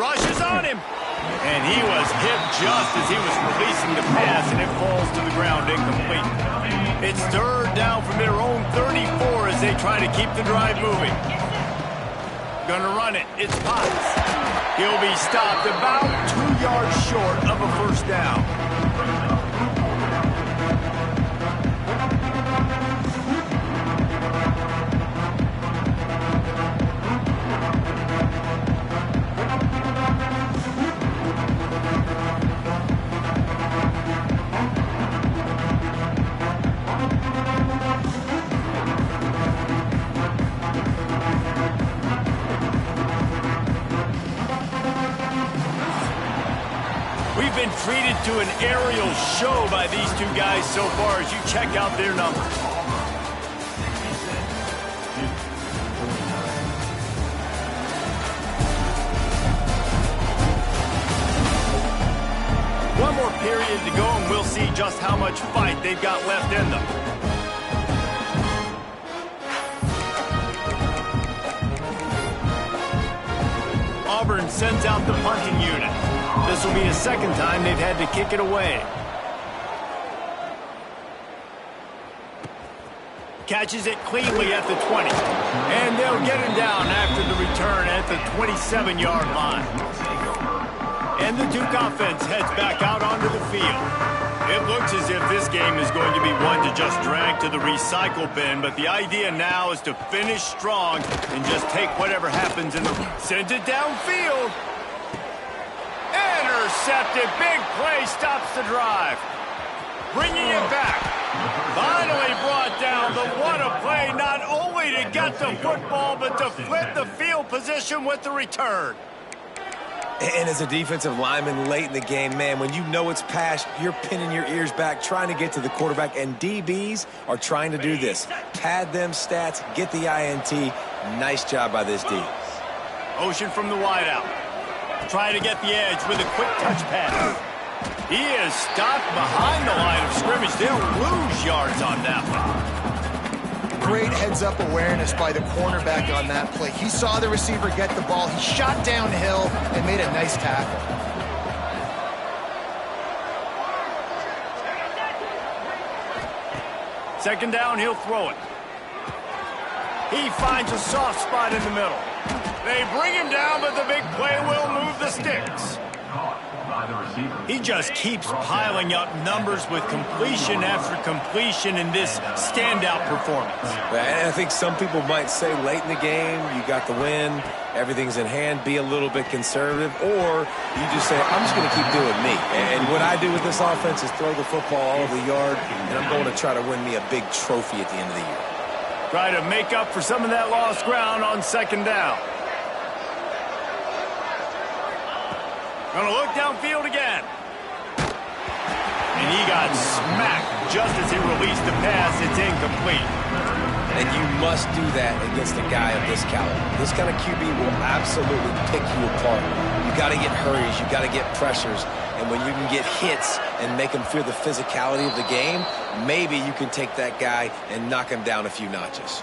A: Rushes on him. And he was hit just as he was releasing the pass, and it falls to the ground incomplete. It's third down from their own 34 as they try to keep the drive moving. Gonna run it. It's Potts. He'll be stopped about 2 yards short of a first down. We've been treated to an aerial show by these two guys so far as you check out their numbers. One more period to go and we'll see just how much fight they've got left in them. Auburn sends out the punting unit. This will be the second time they've had to kick it away. Catches it cleanly at the 20. And they'll get him down after the return at the 27-yard line. And the Duke offense heads back out onto the field. It looks as if this game is going to be one to just drag to the recycle bin, but the idea now is to finish strong and just take whatever happens in the... Sends it downfield. Intercepted. Big play stops the drive. Bringing it back. Finally brought down, but what a play, not only to get the football, but to flip the field position with the return.
B: And as a defensive lineman late in the game, man, when you know it's past, you're pinning your ears back, trying to get to the quarterback, and DBs are trying to do this. Pad them stats, get the INT. Nice job by this D.
A: Motion from the wideout. Trying to get the edge with a quick touch pass. He is stopped behind the line of scrimmage. They'll lose yards on that one.
C: Great heads-up awareness by the cornerback on that play. He saw the receiver get the ball. He shot downhill and made a nice tackle.
A: Second down, he'll throw it. He finds a soft spot in the middle. They bring him down, but the big play will move the sticks. He just keeps piling up numbers with completion after completion in this standout performance.
B: And I think some people might say late in the game, you got the win, everything's in hand, be a little bit conservative, or you just say, I'm just going to keep doing me. And what I do with this offense is throw the football all over the yard, and I'm going to try to win me a big trophy at the end of the year.
A: Try to make up for some of that lost ground on second down. Gonna look downfield again. And he got smacked just as he released the pass. It's incomplete.
B: And you must do that against a guy of this caliber. This kind of QB will absolutely pick you apart. You got to get hurries. You got to get pressures. And when you can get hits and make him feel the physicality of the game, maybe you can take that guy and knock him down a few notches.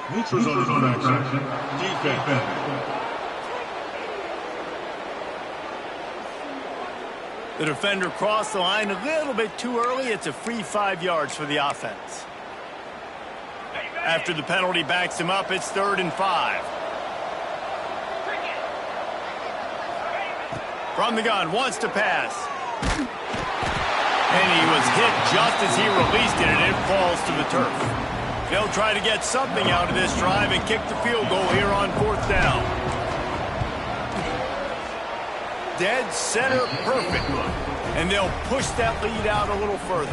G: Neutrals on the infraction. Defense.
A: The defender crossed the line a little bit too early. It's a free 5 yards for the offense. After the penalty backs him up, it's 3rd and 5. From the gun, wants to pass. And he was hit just as he released it, and it falls to the turf. They'll try to get something out of this drive and kick the field goal here on 4th down. Dead center perfect. And they'll push that lead out a little further.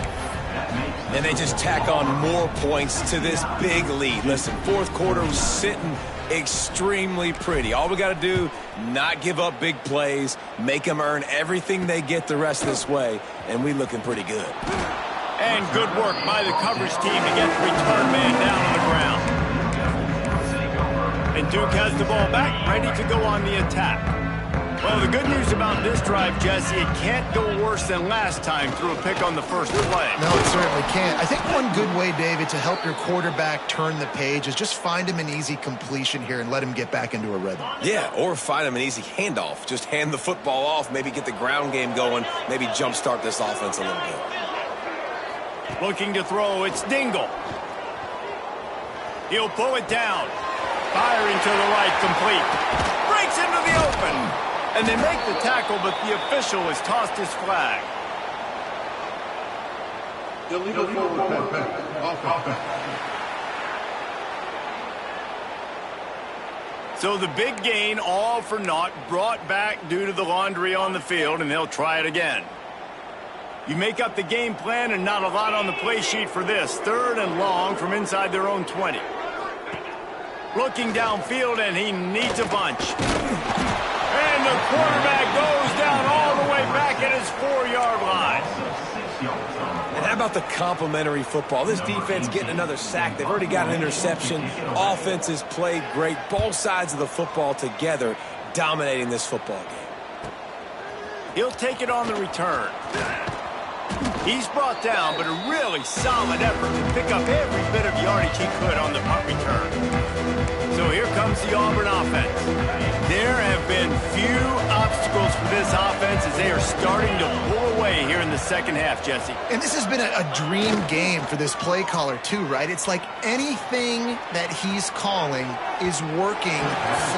B: And they just tack on more points to this big lead. Listen, 4th quarter was sitting extremely pretty. All we got to do, not give up big plays, make them earn everything they get the rest of this way, and we looking pretty good.
A: And good work by the coverage team to get the return man down on the ground. And Duke has the ball back, ready to go on the attack. Well, the good news about this drive, Jesse, it can't go worse than last time through a pick on the first play.
C: No, it certainly can't. I think one good way, David, to help your quarterback turn the page is just find him an easy completion here and let him get back into a rhythm.
B: Yeah, or find him an easy handoff. Just hand the football off, maybe get the ground game going, maybe jumpstart this offense a little bit.
A: Looking to throw, it's Dingle. He'll pull it down. Firing to the right, complete. Breaks into the open. And they make the tackle, but the official has tossed his flag.
G: Illegal forward pass.
A: So the big gain, all for naught, brought back due to the laundry on the field, and they'll try it again. You make up the game plan and not a lot on the play sheet for this. 3rd and long from inside their own 20. Looking downfield, and he needs a bunch. And the quarterback goes down all the way back at his 4-yard line.
B: And how about the complimentary football? This defense getting another sack. They've already got an interception. Offense has played great. Both sides of the football together dominating this football game.
A: He'll take it on the return. He's brought down, but a really solid effort to pick up every bit of yardage he could on the punt return. So here comes the Auburn offense. There have been few obstacles for this offense as they are starting to pull away here in the second half, Jesse.
C: And this has been a dream game for this play caller too, right? It's like anything that he's calling is working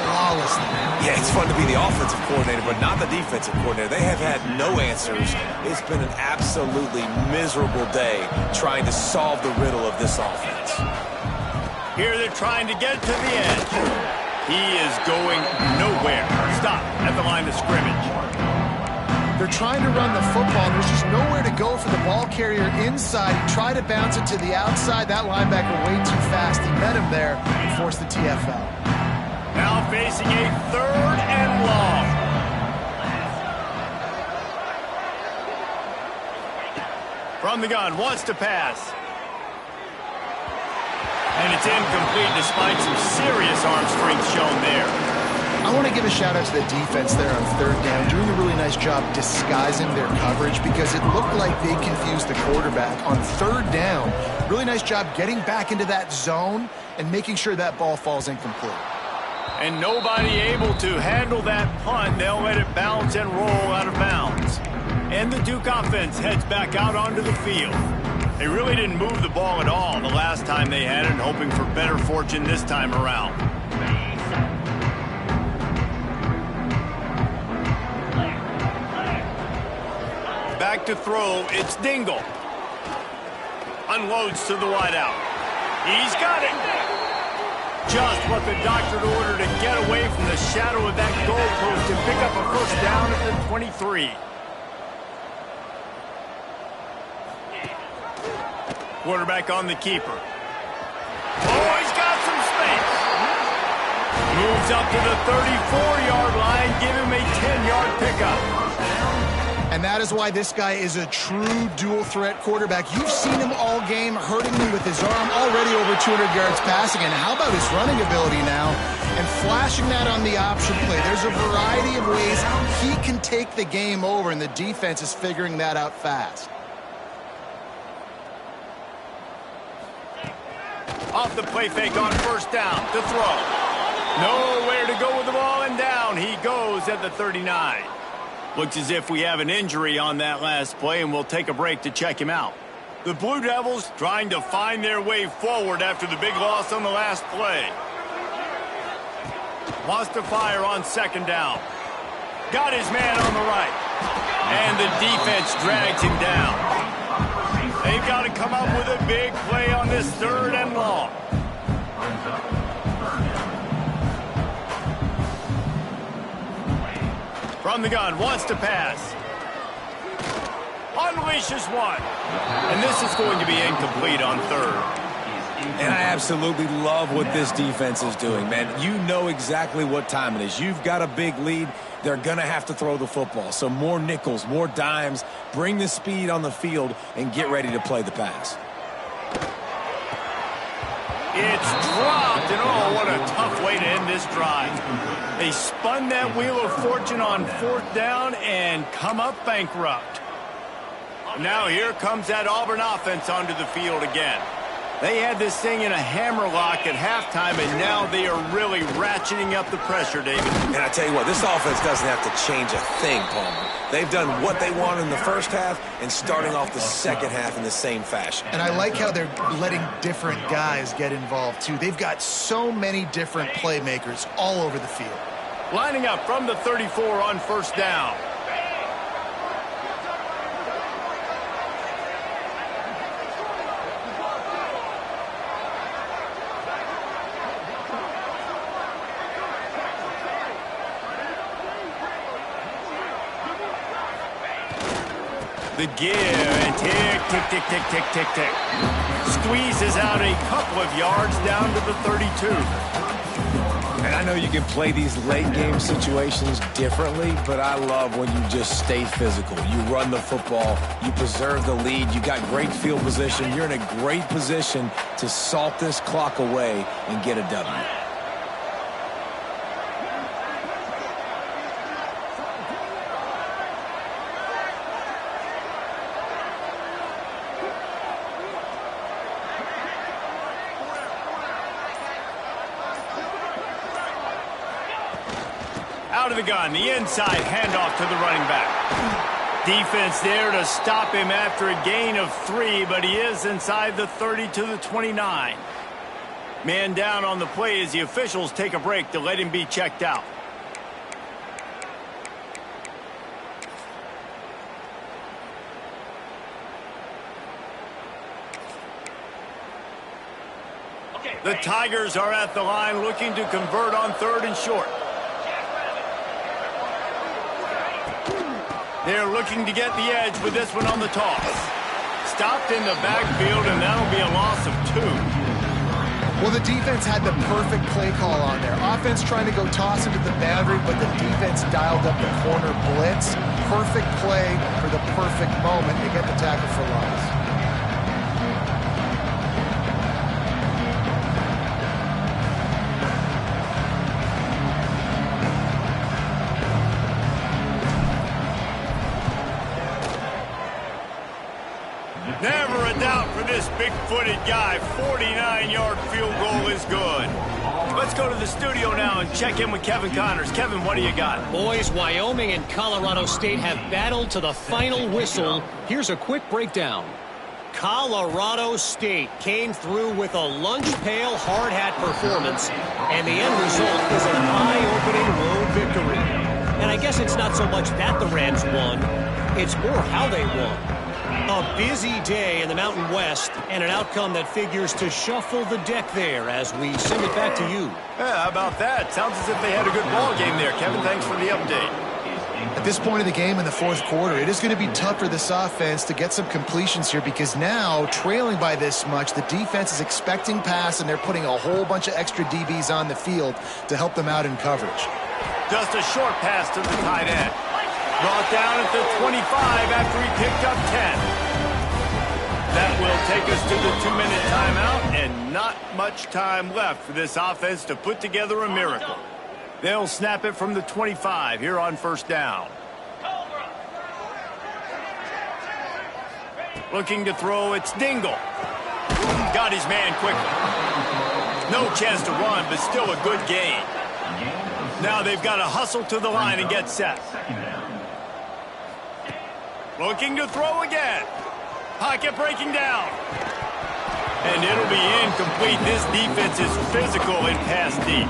C: flawlessly.
B: Yeah, it's fun to be the offensive coordinator, but not the defensive coordinator. They have had no answers. It's been an absolutely miserable day trying to solve the riddle of this offense.
A: Here they're trying to get to the edge. He is going nowhere. Stop at the line of scrimmage.
C: They're trying to run the football. There's just nowhere to go for the ball carrier inside. He tried to bounce it to the outside. That linebacker way too fast. He met him there and forced the TFL.
A: Now facing a 3rd and long. From the gun, wants to pass. And it's incomplete despite some serious arm strength shown there.
C: I want to give a shout out to the defense there on 3rd down, doing a really nice job disguising their coverage because it looked like they confused the quarterback on 3rd down. Really nice job getting back into that zone and making sure that ball falls incomplete.
A: And nobody able to handle that punt. They'll let it bounce and roll out of bounds. And the Duke offense heads back out onto the field. They really didn't move the ball at all the last time they had it, hoping for better fortune this time around. Back to throw, it's Dingle. Unloads to the wideout. He's got it. Just what the doctor ordered to get away from the shadow of that goalpost and pick up a 1st down at the 23. Quarterback on the keeper. Oh, he's got some space. Moves up to the 34-yard line. Give him a 10-yard pickup.
C: And that is why this guy is a true dual-threat quarterback. You've seen him all game hurting me with his arm, already over 200 yards passing. And how about his running ability now? And flashing that on the option play. There's a variety of ways he can take the game over, and the defense is figuring that out fast.
A: Off the play fake on first down to throw. Nowhere to go with the ball, and down he goes at the 39. Looks as if we have an injury on that last play, and we'll take a break to check him out. The Blue Devils trying to find their way forward after the big loss on the last play. Wants to fire on second down. Got his man on the right. And the defense drags him down. They've got to come up with a big play on this third and long. From the gun, wants to pass. Unleashes one. And this is going to be incomplete on third.
B: And I absolutely love what this defense is doing, man. You know exactly what time it is. You've got a big lead. They're going to have to throw the football. So more nickels, more dimes. Bring the speed on the field and get ready to play the pass.
A: It's dropped, and oh, what a tough way to end this drive. They spun that wheel of fortune on fourth down and come up bankrupt. Now here comes that Auburn offense onto the field again. They had this thing in a hammerlock at halftime, and now they are really ratcheting up the pressure, David.
B: And I tell you what, this offense doesn't have to change a thing, Palmer. They've done what they want in the first half and starting off the second half in the same fashion.
C: And I like how they're letting different guys get involved, too. They've got so many different playmakers all over the field.
A: Lining up from the 34 on first down. The give and tick, tick, tick, tick, tick, tick, tick. Squeezes out a couple of yards down to the 32.
B: And I know you can play these late game situations differently, but I love when you just stay physical. You run the football, you preserve the lead, you got great field position. You're in a great position to salt this clock away and get a W.
A: Out of the gun, the inside handoff to the running back. Defense there to stop him after a gain of 3, but he is inside the 30 to the 29. Man down on the play as the officials take a break to let him be checked out. The Tigers are at the line looking to convert on third and short. They're looking to get the edge with this one on the toss. Stopped in the backfield, and that'll be a loss of 2.
C: Well, the defense had the perfect play call on there. Offense trying to go toss into the boundary, but the defense dialed up the corner blitz. Perfect play for the perfect moment. They get the tackle for loss.
A: Never a doubt for this big-footed guy. 49-yard field goal is good. Let's go to the studio now and check in with Kevin Connors. Kevin, what do you got?
D: Boys, Wyoming and Colorado State have battled to the final whistle. Here's a quick breakdown. Colorado State came through with a lunch pail hard hat performance, and the end result is an eye-opening road victory. And I guess it's not so much that the Rams won, it's more how they won. A busy day in the Mountain West, and an outcome that figures to shuffle the deck there as we send it back to you.
A: Yeah, how about that? Sounds as if they had a good ball game there. Kevin, thanks for the update.
C: At this point of the game in the fourth quarter, it is going to be tough for this offense to get some completions here because now, trailing by this much, the defense is expecting pass, and they're putting a whole bunch of extra DBs on the field to help them out in coverage.
A: Just a short pass to the tight end. Brought down at the 25 after he picked up 10. That will take us to the 2-minute timeout, and not much time left for this offense to put together a miracle. They'll snap it from the 25 here on first down. Looking to throw, it's Dingle. Got his man quickly. No chance to run, but still a good gain. Now they've got to hustle to the line and get set. Looking to throw again. Pocket breaking down. And it'll be incomplete. This defense is physical and pass deep.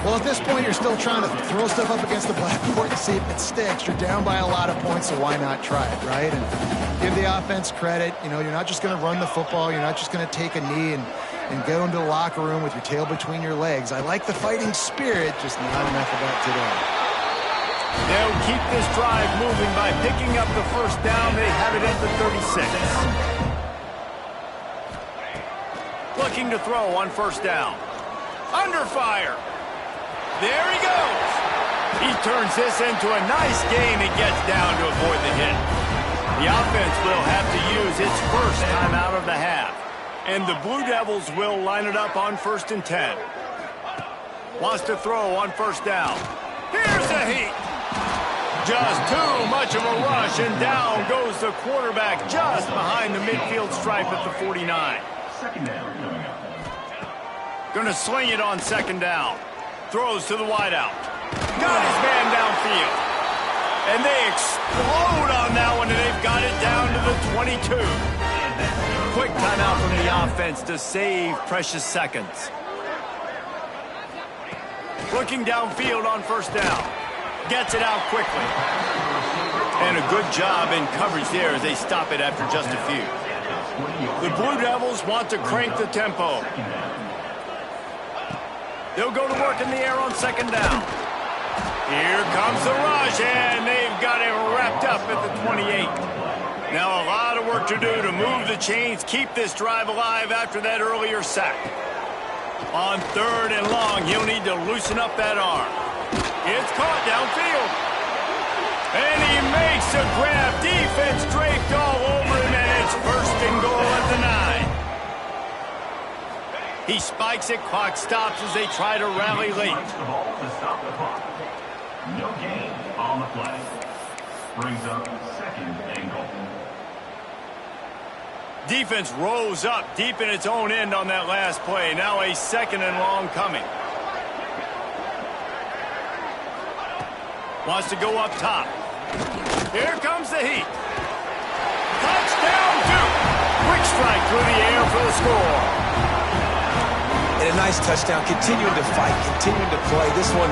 C: Well, at this point, you're still trying to throw stuff up against the blackboard to see if it sticks. You're down by a lot of points, so why not try it, right? And give the offense credit. You know, you're not just going to run the football. You're not just going to take a knee and go into the locker room with your tail between your legs. I like the fighting spirit, just not enough of that today.
A: They'll keep this drive moving by picking up the first down. They have it at the 36. Looking to throw on first down. Under fire. There he goes. He turns this into a nice gain and gets down to avoid the hit. The offense will have to use its first timeout of the half. And the Blue Devils will line it up on 1st and 10. Wants to throw on first down. Here's the heat. Just too much of a rush, and down goes the quarterback just behind the midfield stripe at the 49. Going to sling it on second down. Throws to the wideout. Got his man downfield. And they explode on that one, and they've got it down to the 22. Quick timeout from the offense to save precious seconds. Looking downfield on first down. Gets it out quickly. And a good job in coverage there as they stop it after just a few. The Blue Devils want to crank the tempo. They'll go to work in the air on second down. Here comes the rush, and they've got it wrapped up at the 28. Now a lot of work to do to move the chains, keep this drive alive after that earlier sack. On 3rd and long, he'll need to loosen up that arm. It's caught downfield. And he makes a grab. Defense draped all over him, and it's 1st and goal at the 9. He spikes it, clock stops as they try to rally late.
E: No gain on the play. Brings up 2nd and goal.
A: Defense rose up deep in its own end on that last play. Now a 2nd and long coming. Wants to go up top. Here comes the heat. Touchdown, Duke. Quick strike through the air for the score.
B: And a nice touchdown, continuing to fight, continuing to play. This one,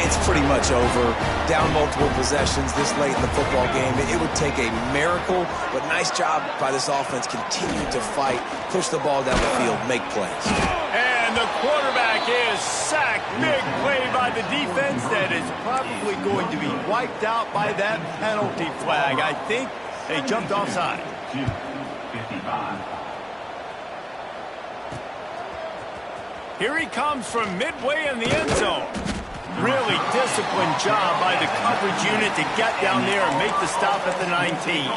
B: it's pretty much over. Down multiple possessions this late in the football game. It would take a miracle, but nice job by this offense. Continue to fight, push the ball down the field, make plays.
A: And the quarterback is sacked. Big play by the defense that is probably going to be wiped out by that penalty flag. I think they jumped offside.
E: 55.
A: Here he comes from midway in the end zone. Really disciplined job by the coverage unit to get down there and make the stop at the 19.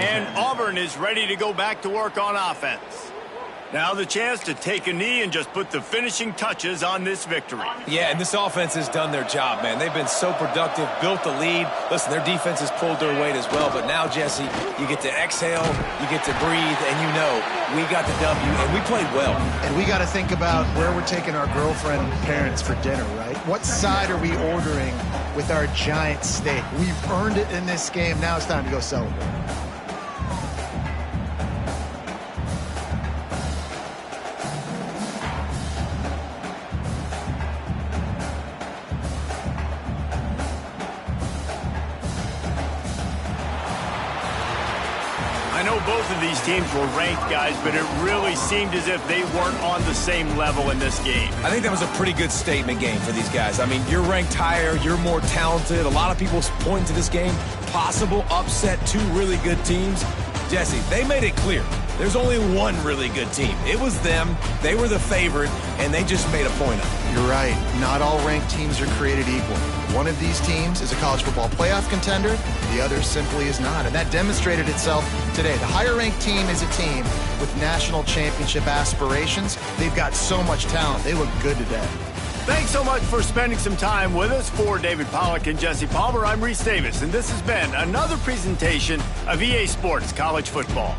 A: And Auburn is ready to go back to work on offense. Now the chance to take a knee and just put the finishing touches on this victory.
B: Yeah, and this offense has done their job, man. They've been so productive, built the lead. Listen, their defense has pulled their weight as well. But now, Jesse, you get to exhale, you get to breathe, and you know we got the W, and we played well.
C: And we got to think about where we're taking our girlfriend and parents for dinner, right? What side are we ordering with our giant steak? We've earned it in this game. Now it's time to go celebrate.
A: both of these teams were ranked, guys, but it really seemed as if they weren't on the same level in this game.
B: I think that was a pretty good statement game for these guys. I mean, you're ranked higher, you're more talented. A lot of people point to this game, possible upset, two really good teams. Jesse, they made it clear. There's only one really good team. It was them. They were the favorite, and they just made a point of it.
C: You're right. Not all ranked teams are created equal. One of these teams is a college football playoff contender. The other simply is not, and that demonstrated itself today. The higher-ranked team is a team with national championship aspirations. They've got so much talent. They look good today.
A: Thanks so much for spending some time with us. For David Pollack and Jesse Palmer, I'm Reese Davis, and this has been another presentation of EA Sports College Football.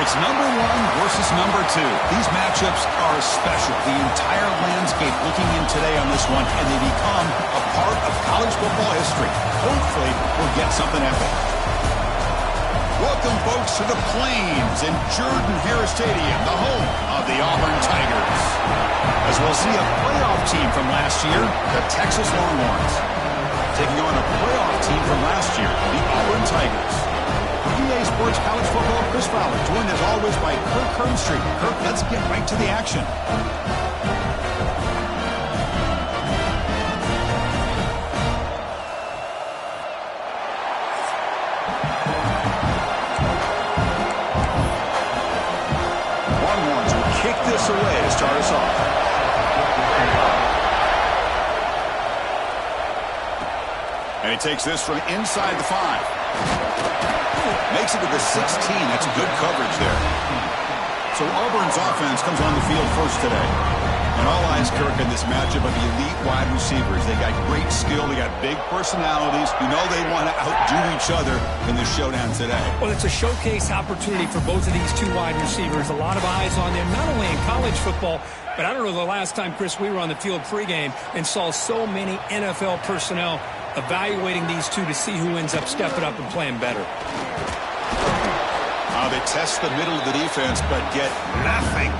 H: It's number one versus number two. These matchups are special. The entire landscape looking in today on this one, and they become a part of college football history. Hopefully, we'll get something epic. Welcome, folks, to the Plains in Jordan-Hare Stadium, the home of the Auburn Tigers. As we'll see a playoff team from last year, the Texas Longhorns, taking on a playoff team from last year, the Auburn Tigers. EA Sports College Football, Chris Fowler, joined as always by Kirk Hermstreet. Kirk, let's get right to the action. Longhorns will kick this away to start us off. And he takes this from inside the 5. Makes it to the 16. That's good coverage there. So Auburn's offense comes on the field first today. And all eyes, Kirk, in this matchup of the elite wide receivers. They got great skill. They got big personalities. You know they want to outdo each other in this showdown today.
I: Well, it's a showcase opportunity for both of these two wide receivers. A lot of eyes on them, not only in college football, but I don't know the last time, Chris, we were on the field pregame and saw so many NFL personnel evaluating these two to see who ends up stepping up and playing better.
H: They test the middle of the defense, but get nothing.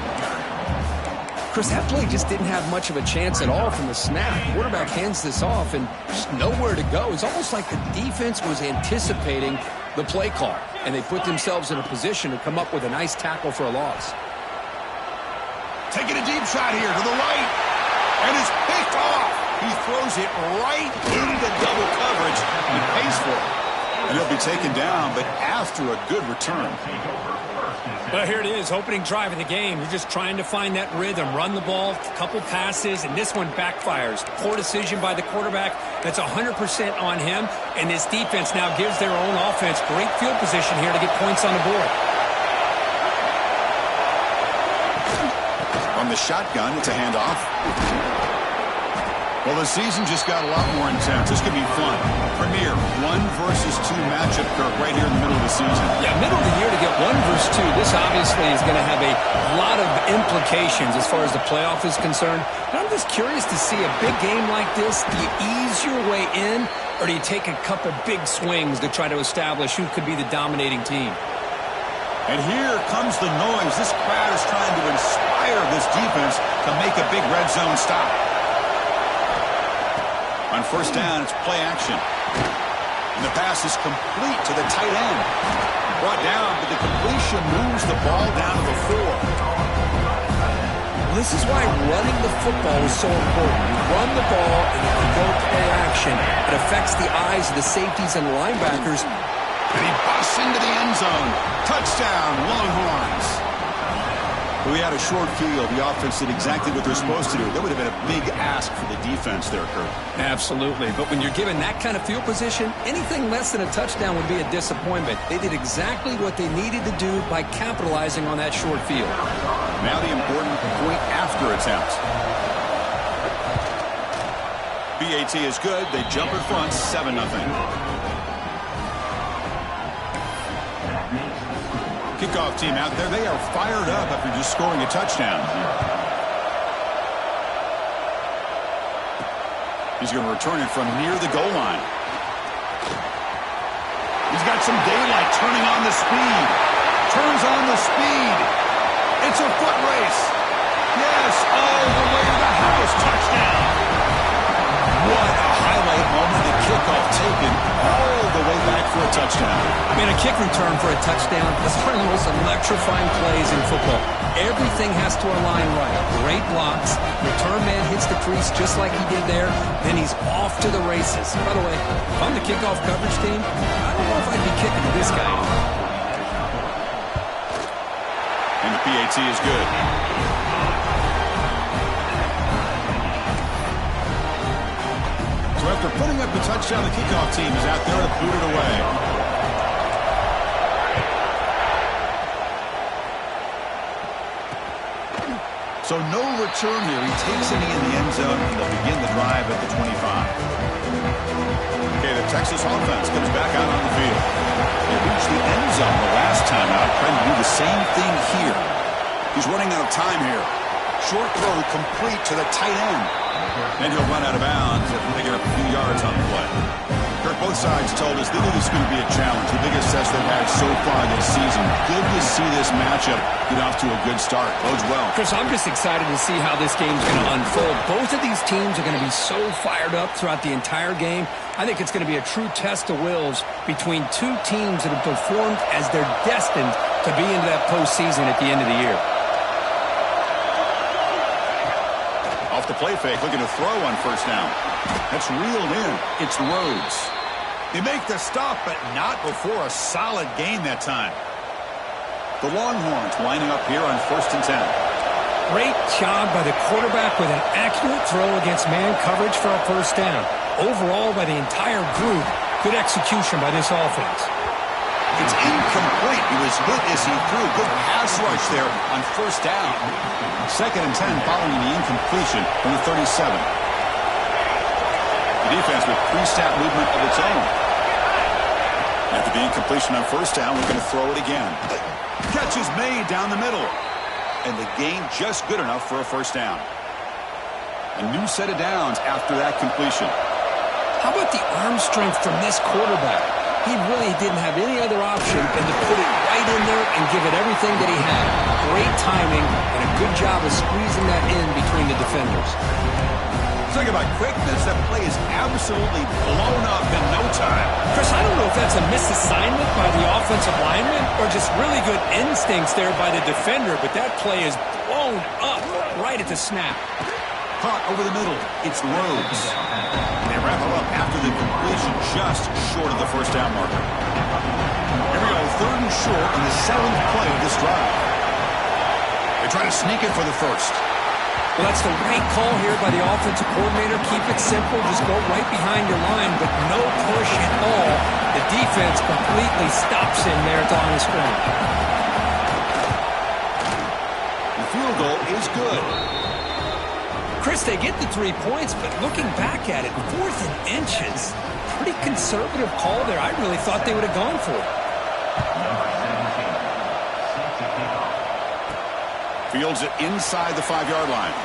J: Chris, that play just didn't have much of a chance at all from the snap. The quarterback hands this off and just nowhere to go. It's almost like the defense was anticipating the play call, and they put themselves in a position to come up with a nice tackle for a loss.
H: Taking a deep shot here to the right, and it's picked off. He throws it right into double coverage and pays for it. And he'll be taken down, but after a good return.
I: Well, here it is, opening drive of the game. You're just trying to find that rhythm, run the ball, a couple passes, and this one backfires. Poor decision by the quarterback. That's 100% on him, and this defense now gives their own offense great field position here to get points on the board.
H: From the shotgun, it's a handoff. Well, the season just got a lot more intense. This could be fun. Premier 1 versus 2 matchup, Kirk, right here in the middle of the season.
I: Yeah, middle of the year to get 1 versus 2. This obviously is going to have a lot of implications as far as the playoff is concerned. And I'm just curious to see a big game like this. Do you ease your way in, or do you take a couple big swings to try to establish who could be the dominating team?
H: And here comes the noise. This crowd is trying to inspire this defense to make a big red zone stop. On first down, it's play action. And the pass is complete to the tight end. Brought down, but the completion moves the ball down to the 4.
J: Well, this is why running the football is so important. You run the ball, and if you go play action, it affects the eyes of the safeties and the linebackers.
H: And he busts into the end zone. Touchdown, Longhorns. We had a short field. The offense did exactly what they're supposed to do. That would have been a big ask for the defense there, Kurt.
I: Absolutely. But when you're given that kind of field position, anything less than a touchdown would be a disappointment. They did exactly what they needed to do by capitalizing on that short field.
H: Now the important point after attempt. BAT is good. They jump in front, 7-0. Kickoff team out there, they are fired up after just scoring a touchdown. He's going to return it from near the goal line. He's got some daylight, turning on the speed. Turns on the speed. It's a foot race. Yes, all the way to the house. Touchdown. What a highlight moment. The kickoff taken all the way back for a touchdown.
J: I mean, a kick return for a touchdown is one of the most electrifying plays in football. Everything has to align right. Great blocks. Return man hits the crease just like he did there. Then he's off to the races. By the way, if I'm the kickoff coverage team, I don't know if I'd be kicking to this guy anymore.
H: And the PAT is good. So after putting up the touchdown, the kickoff team is out there to boot it away. So no return here. He takes any in the end zone, and they'll begin the drive at the 25. Okay, the Texas offense comes back out on the field. They reached the end zone the last time out, trying to do the same thing here. He's running out of time here. Short throw complete to the tight end. And he'll run out of bounds after picking up a few yards on the play. Kirk, both sides told us they knew this was going to be a challenge, the biggest test they've had so far this season. Good to see this matchup get off to a good start. Bodes well.
J: Chris, I'm just excited to see how this game's going to unfold. Both of these teams are going to be so fired up throughout the entire game. I think it's going to be a true test of wills between two teams that have performed as they're destined to be into that postseason at the end of the year.
H: Off the play fake, looking to throw on first down. That's reeled in. It's Rhodes. They make the stop, but not before a solid gain that time. The Longhorns lining up here on 1st and 10.
I: Great job by the quarterback with an accurate throw against man coverage for a first down. Overall, by the entire group, good execution by this offense.
H: It's incomplete. He was hit as he threw. Good pass rush there on first down. 2nd and 10 following the incompletion from the 37. The defense with pre-snap movement of its own. After the incompletion on first down, we're going to throw it again. Catch is made down the middle. And the gain just good enough for a first down. A new set of downs after that completion.
J: How about the arm strength from this quarterback? He really didn't have any other option than to put it right in there and give it everything that he had. Great timing and a good job of squeezing that in between the defenders.
H: Talk about quickness. That play is absolutely blown up in no time.
I: Chris, I don't know if that's a misassignment by the offensive lineman or just really good instincts there by the defender, but that play is blown up right at the snap.
H: Caught over the middle. It's Rhodes. They wrap it up after the completion, just short of the first down marker. Here we go, 3rd and short on the 7th play of this drive. They try to sneak it for the first.
J: Well, that's the right call here by the offensive coordinator. Keep it simple. Just go right behind your line, but no push at all. The defense completely stops him there at the line of scrimmage.
H: The field goal is good.
J: Chris, they get the 3 points, but looking back at it, 4th and inches. Pretty conservative call there. I really thought they would have gone for it.
H: Fields it inside the 5-yard line.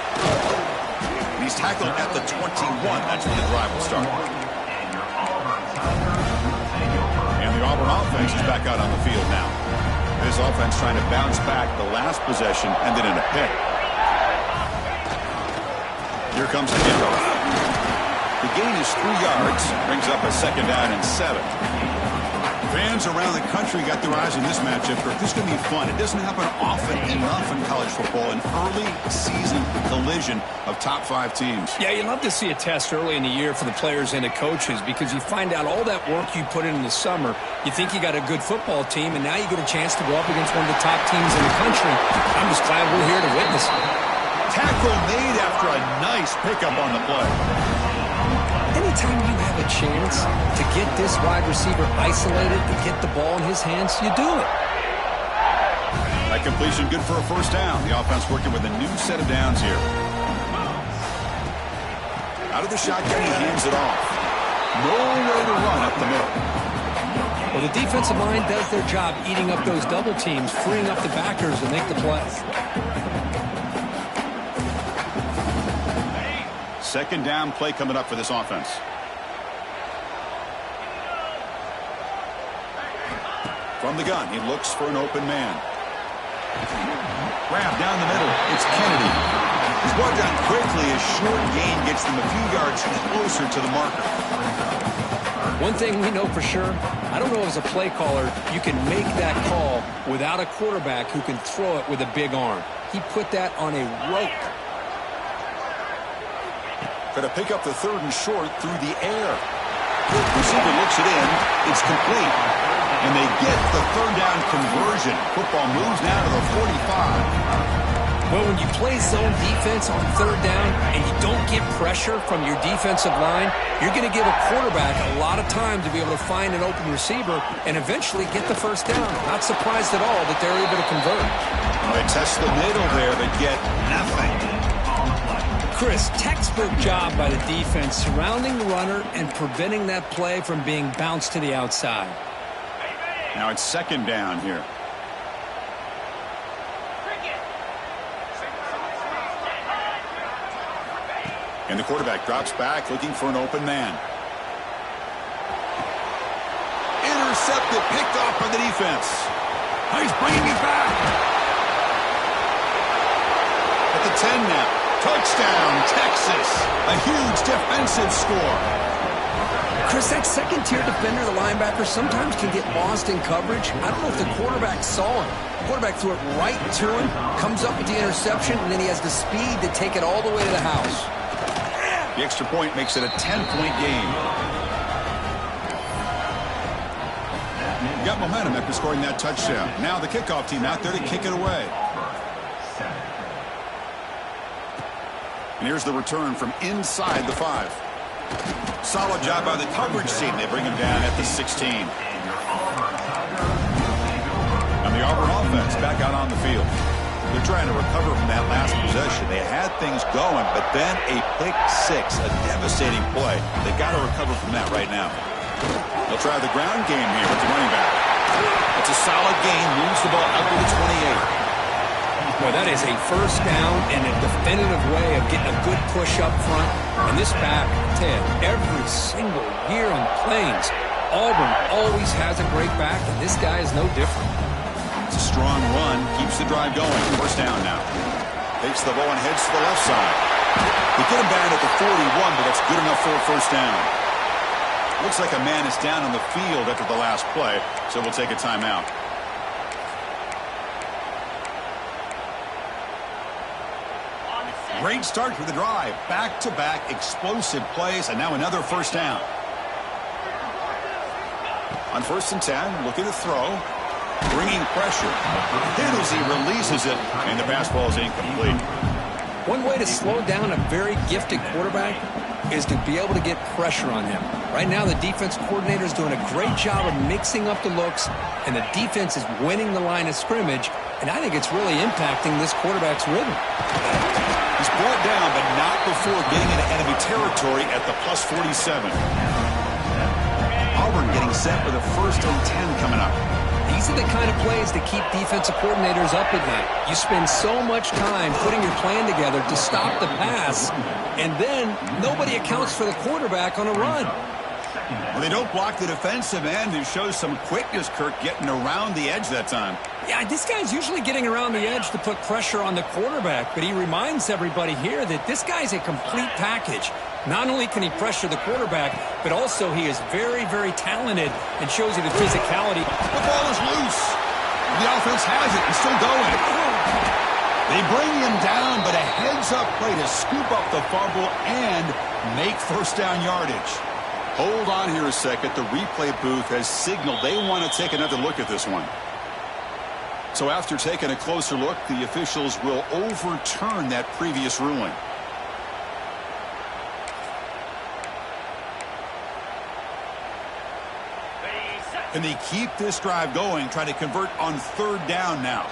H: And he's tackled at the 21. That's when the drive will start. And the Auburn offense is back out on the field now. This offense trying to bounce back the last possession and then in a pick. Here comes the handoff. The gain is 3 yards, brings up a 2nd down and 7. Fans around the country got their eyes on this matchup. This is going to be fun. It doesn't happen often enough in college football, an early season collision of top 5 teams.
J: Yeah, you love to see a test early in the year for the players and the coaches because you find out all that work you put in the summer. You think you got a good football team, and now you get a chance to go up against one of the top teams in the country. I'm just glad we're here to witness it.
H: Tackle made after a nice pickup on the play.
J: Anytime you have a chance to get this wide receiver isolated and get the ball in his hands, you do it.
H: That completion good for a first down. The offense working with a new set of downs here. Out of the shotgun, he hands it off. Nowhere to run up the middle.
J: Well, the defensive line does their job eating up those double teams, freeing up the backers to make the play.
H: Second down play coming up for this offense. From the gun, he looks for an open man. Grab down the middle. It's Kennedy. He's brought down quickly. His short gain gets them a few yards closer to the marker.
J: One thing we know for sure, I don't know as a play caller, you can make that call without a quarterback who can throw it with a big arm. He put that on a rope.
H: Going to pick up the third and short through the air. The receiver looks it in. It's complete. And they get the third down conversion. Football moves now to the 45.
J: Well, when you play zone defense on third down and you don't get pressure from your defensive line, you're going to give a quarterback a lot of time to be able to find an open receiver and eventually get the first down. Not surprised at all that they're able to convert.
H: They test the middle there, but get nothing.
I: Chris, textbook job by the defense surrounding the runner and preventing that play from being bounced to the outside.
H: Now it's second down here. And the quarterback drops back looking for an open man. Intercepted, picked off by the defense. He's bringing it back. At the 10 now. Touchdown, Texas. A huge defensive score.
J: Chris, that second-tier defender, the linebacker, sometimes can get lost in coverage. I don't know if the quarterback saw him. The quarterback threw it right to him, comes up with the interception, and then he has the speed to take it all the way to the house.
H: The extra point makes it a 10-point game. You got momentum after scoring that touchdown. Now the kickoff team out there to kick it away. And here's the return from inside the 5. Solid job by the coverage team. They bring him down at the 16. And the Auburn offense back out on the field. They're trying to recover from that last possession. They had things going, but then a pick six, a devastating play. They got to recover from that right now. They'll try the ground game here with the running back. It's a solid gain, moves the ball out to the 28.
J: Boy, that is a first down and a definitive way of getting a good push up front. And this back, Ted, every single year on the Plains, Auburn always has a great back, and this guy is no different.
H: It's a strong run, keeps the drive going. First down now. Takes the ball and heads to the left side. They get him down at the 41, but that's good enough for a first down. Looks like a man is down on the field after the last play, so we'll take a timeout. Great start to the drive. Back-to-back explosive plays, and now another first down. On 1st and 10, looking to throw. Bringing pressure. Then as he releases it, and the pass ball is incomplete.
J: One way to slow down a very gifted quarterback is to be able to get pressure on him. Right now, the defense coordinator is doing a great job of mixing up the looks, and the defense is winning the line of scrimmage, and I think it's really impacting this quarterback's rhythm.
H: He's brought down, but not before getting into enemy territory at the plus 47. Auburn getting set with a 1st and 10 coming up.
J: These are the kind of plays that keep defensive coordinators up at night. You spend so much time putting your plan together to stop the pass, and then nobody accounts for the quarterback on a run.
H: Well, they don't block the defensive end, who shows some quickness, Kirk, getting around the edge that time.
I: Yeah, this guy's usually getting around the edge to put pressure on the quarterback, but he reminds everybody here that this guy's a complete package. Not only can he pressure the quarterback, but also he is very, very talented and shows you the physicality.
H: The ball is loose. The offense has it and still going. They bring him down, but a heads-up play to scoop up the fumble and make first down yardage. Hold on here a second. The replay booth has signaled they want to take another look at this one. So after taking a closer look, the officials will overturn that previous ruling. Can they keep this drive going, trying to convert on 3rd down now?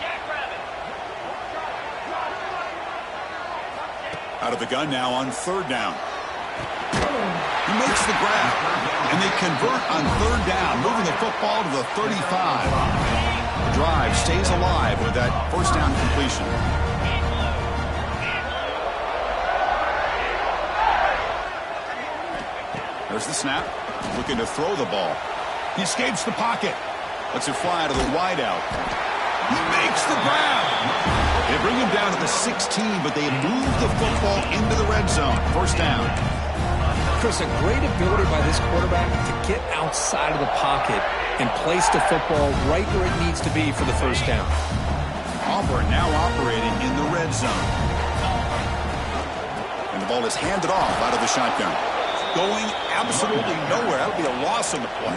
H: Out of the gun now on 3rd down. He makes the grab, and they convert on third down, moving the football to the 35. The drive stays alive with that first down completion. There's the snap, looking to throw the ball. He escapes the pocket. Lets it fly to the wideout. He makes the grab. They bring him down to the 16, but they move the football into the red zone. First down.
J: Chris, a great ability by this quarterback to get outside of the pocket and place the football right where it needs to be for the first down.
H: Auburn now operating in the red zone. And the ball is handed off out of the shotgun. Going absolutely nowhere. That would be a loss on the play.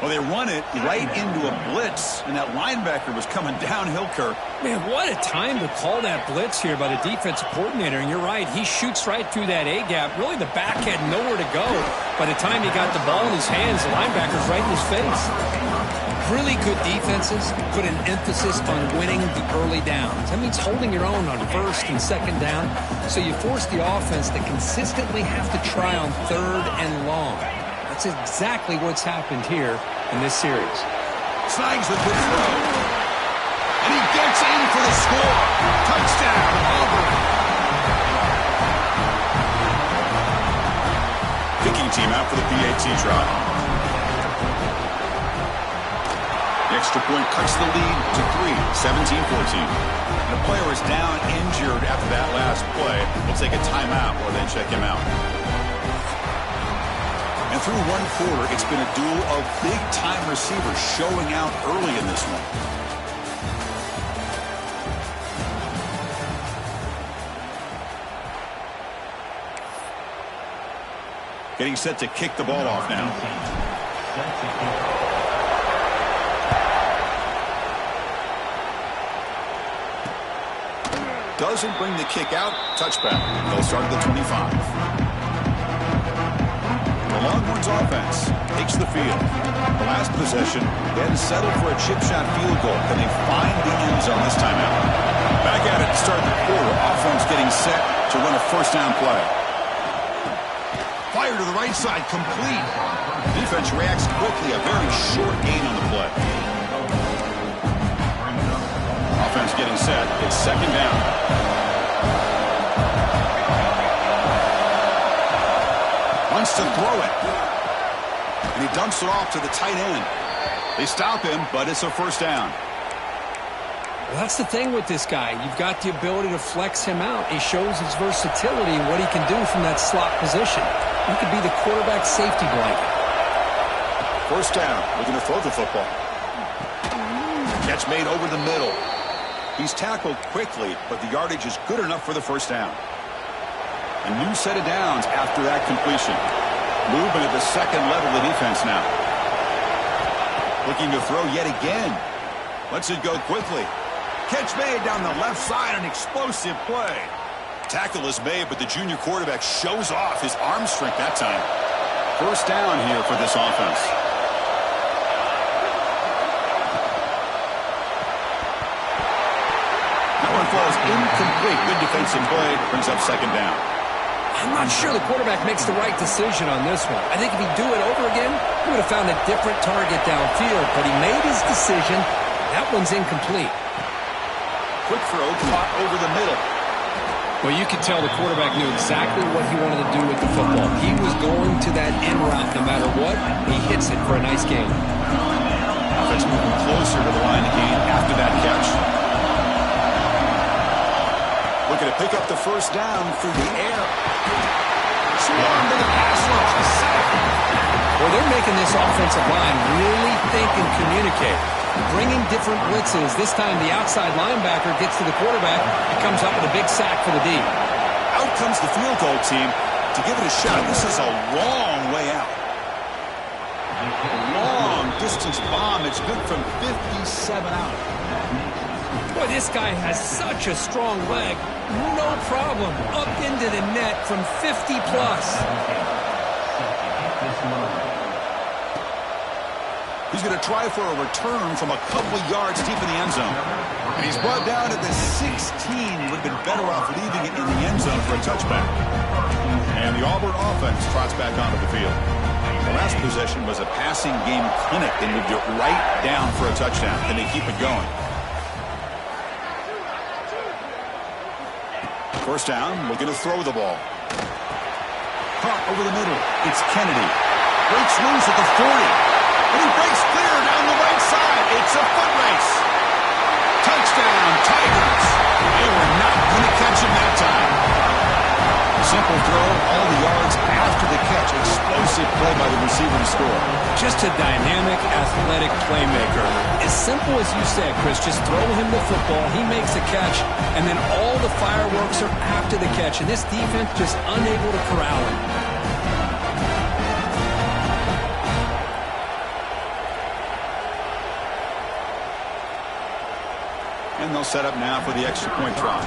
H: Well, they run it right into a blitz, and that linebacker was coming downhill, Kirk.
I: Man, what a time to call that blitz here by the defensive coordinator. And you're right, he shoots right through that A-gap. Really, the back had nowhere to go. By the time he got the ball in his hands, the linebacker's right in his face.
J: Really good defenses put an emphasis on winning the early downs. That means holding your own on first and second down, so you force the offense to consistently have to try on third and long. That's exactly what's happened here in this series.
H: Slides the good throw. And he gets in for the score. Touchdown, Auburn. Kicking team out for the PAT try. The extra point cuts the lead to 3, 17-14. The player is down injured after that last play. We'll take a timeout or then check him out. And through one quarter, it's been a duel of big-time receivers showing out early in this one. Getting set to kick the ball off now. Doesn't bring the kick out. Touchback. They'll start at the 25. The Longhorns offense takes the field. The last possession, then settled for a chip shot field goal. Can they find the end zone this time out? Back at it to start the quarter. Offense getting set to run a first down play. Fire to the right side, complete. Defense reacts quickly. A very short gain on the play. Offense getting set. It's second down. Wants to throw it. And he dumps it off to the tight end. They stop him, but it's a first down.
J: Well, that's the thing with this guy. You've got the ability to flex him out. He shows his versatility and what he can do from that slot position. He could be the quarterback safety blanket.
H: First down. Looking to throw the football. Catch made over the middle. He's tackled quickly, but the yardage is good enough for the first down. A new set of downs after that completion. Movement at the second level of defense now. Looking to throw yet again. Lets it go quickly. Catch made down the left side, an explosive play. Tackle is made, but the junior quarterback shows off his arm strength that time. First down here for this offense. That one falls incomplete. Good defensive play. Brings up second down.
J: I'm not sure the quarterback makes the right decision on this one. I think if he'd do it over again, he would have found a different target downfield, but he made his decision. That one's incomplete.
H: Quick throw caught over the middle.
J: Well, you could tell the quarterback knew exactly what he wanted to do with the football. He was going to that end route no matter what. He hits it for a nice gain.
H: Offense moving closer to the line of gain after that catch. Looking to pick up the first down through the air. Swarm to the pass rush. The sack.
J: Well, they're making this offensive line really think and communicate. Bringing different blitzes. This time the outside linebacker gets to the quarterback and comes up with a big sack for the D.
H: Out comes the field goal team to give it a shot. This is a long way out. A long distance bomb. It's good from 57 out.
I: Boy, this guy has such a strong leg. No problem. Up into the net from 50 plus.
H: He's going to try for a return from a couple yards deep in the end zone. And he's brought down at the 16. Would have been better off leaving it in the end zone for a touchback. And the Auburn offense trots back onto the field. The last possession was a passing game clinic. They moved it right down for a touchdown. Can they keep it going? First down, looking to throw the ball. Caught over the middle. It's Kennedy. Breaks loose at the 40. And he breaks clear down the right side. It's a foot race. Touchdown, Tigers. They were not going to catch him that time. Simple throw, all the yards after the catch. Explosive play by the receiver to score.
I: Just a dynamic, athletic playmaker. As simple as you said, Chris, just throw him the football. He makes a catch, and then all the fireworks are after the catch. And this defense just unable to corral him.
H: And they'll set up now for the extra point try.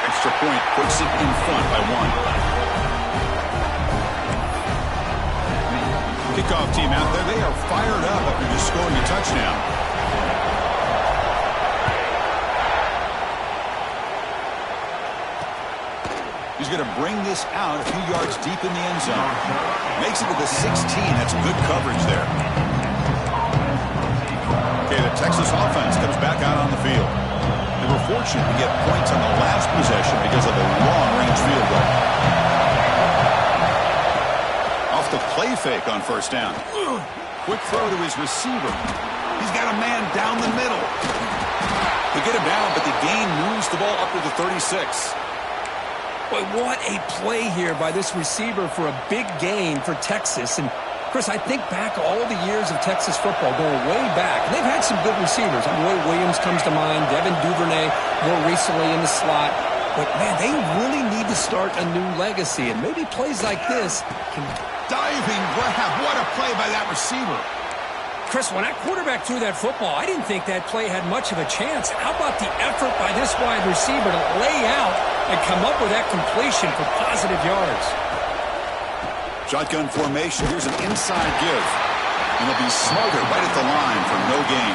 H: Extra point puts it in front by 1. Kickoff team out there. They are fired up after just scoring a touchdown. He's going to bring this out a few yards deep in the end zone. Makes it to the 16. That's good coverage there. Okay, the Texas offense comes back out on the field. They were fortunate to get points on the last possession because of a long-range field goal. Off the play fake on first down. Quick throw to his receiver. He's got a man down the middle. They get him down, but the gain moves the ball up to the 36.
J: Boy, what a play here by this receiver for a big gain for Texas. And Chris, I think back all the years of Texas football, going way back. And they've had some good receivers. Roy Williams comes to mind, Devin Duvernay more recently in the slot. But, man, they really need to start a new legacy. And maybe plays like this can...
H: Diving grab. What a play by that receiver.
I: Chris, when that quarterback threw that football, I didn't think that play had much of a chance. How about the effort by this wide receiver to lay out and come up with that completion for positive yards?
H: Shotgun formation. Here's an inside give. And they'll be smothered right at the line for no gain.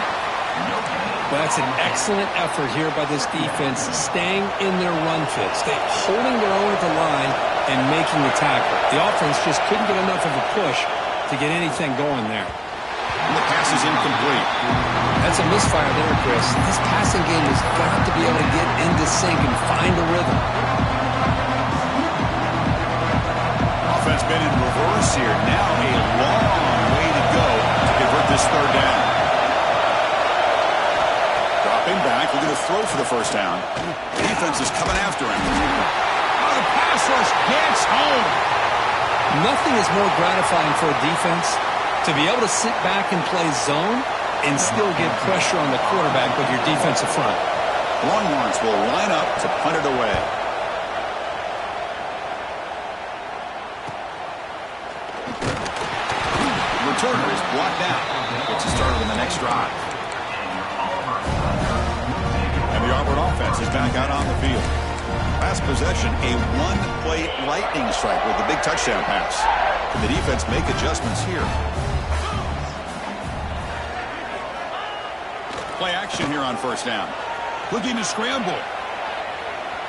J: Well, that's an excellent effort here by this defense, staying in their run fit, holding their own at the line and making the tackle. The offense just couldn't get enough of a push to get anything going there.
H: And the pass is incomplete.
J: That's a misfire there, Chris. This passing game has got to be able to get into sync and find a rhythm.
H: Offense been in reverse here. Now a long way to go to convert this third down. Dropping back, looking to throw for the first down. Defense is coming after him. Oh, the pass rush gets home.
J: Nothing is more gratifying for a defense to be able to sit back and play zone and still get pressure on the quarterback with your defensive front.
H: Longhorns will line up to punt it away. Returner is blocked out. Gets it started on the next drive. And the Auburn offense is back out on the field. Last possession, a one-play lightning strike with a big touchdown pass. Can the defense make adjustments here? Play action here on first down. Looking to scramble.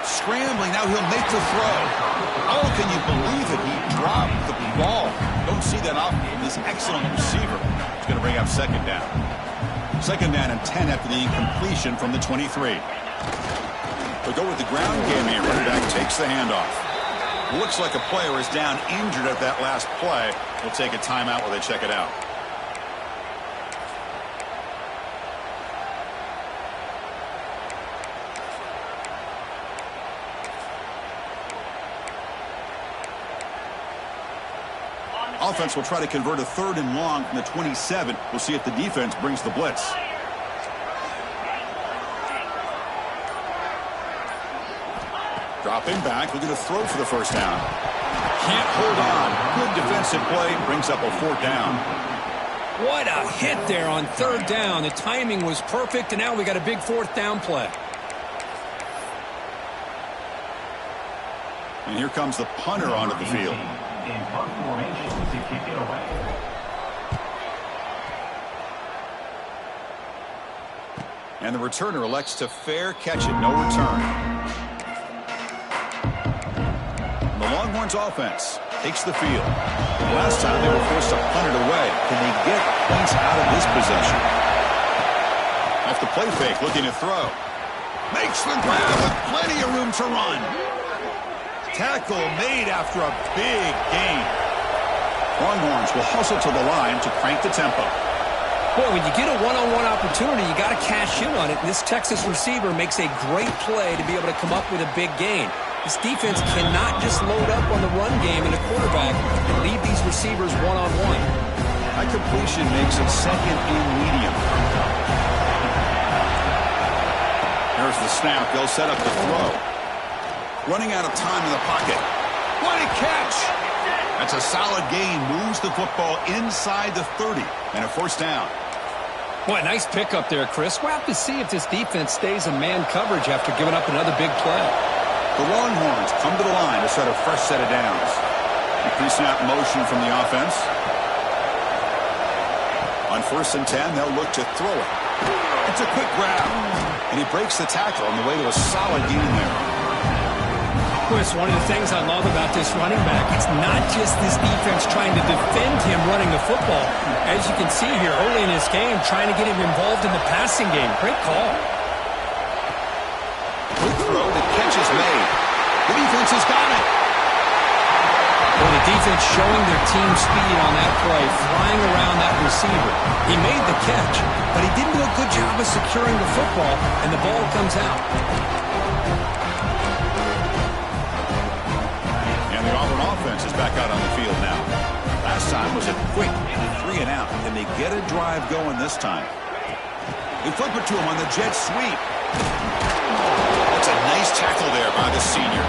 H: Scrambling, now he'll make the throw. Oh, can you believe it? He dropped the ball. Don't see that often from this excellent receiver. He's going to bring up second down. Second down and 10 after the incompletion from the 23. We'll go with the ground game here. Running back takes the handoff. Looks like a player is down injured at that last play. We'll take a timeout while they check it out. Offense will try to convert a third and long from the 27. We'll see if the defense brings the blitz. Dropping back, looking to throw for the first down. Can't hold on. Good defensive play, brings up a fourth down.
I: What a hit there on third down. The timing was perfect, and now we got a big fourth down play.
H: And here comes the punter onto the field.
E: in punt formation to kick it away.
H: And the returner elects to fair catch it, no return. And the Longhorns offense takes the field. Last time they were forced to punt it away. Can they get points out of this possession? Off the play fake, looking to throw. Makes the grab with plenty of room to run. Tackle made after a big gain. Longhorns will hustle to the line to crank the tempo.
J: Boy, when you get a one-on-one opportunity, you got to cash in on it. And this Texas receiver makes a great play to be able to come up with a big gain. This defense cannot just load up on the run game and a quarterback and leave these receivers one-on-one.
H: That completion makes it second and medium. There's the snap. They'll set up the throw. Running out of time in the pocket. What a catch! That's a solid gain. Moves the football inside the 30 and a first down.
J: What a nice pickup there, Chris. We'll have to see if this defense stays in man coverage after giving up another big play.
H: The Longhorns come to the line to set a fresh set of downs. A pre-snap motion from the offense. On 1st and 10, they'll look to throw it. It's a quick grab, and he breaks the tackle on the way to a solid gain there.
I: Chris, one of the things I love about this running back, it's not just this defense trying to defend him running the football. As you can see here early in this game, trying to get him involved in the passing game. Great call.
H: Quick throw, the catch is made. The defense has got it.
J: Well, the defense showing their team speed on that play, flying around that receiver. He made the catch, but he didn't do a good job of securing the football, and the ball comes out.
H: The Auburn offense is back out on the field now. Last time was a quick 3 and out. Can they get a drive going this time? They flip it to him on the jet sweep. That's a nice tackle there by the senior.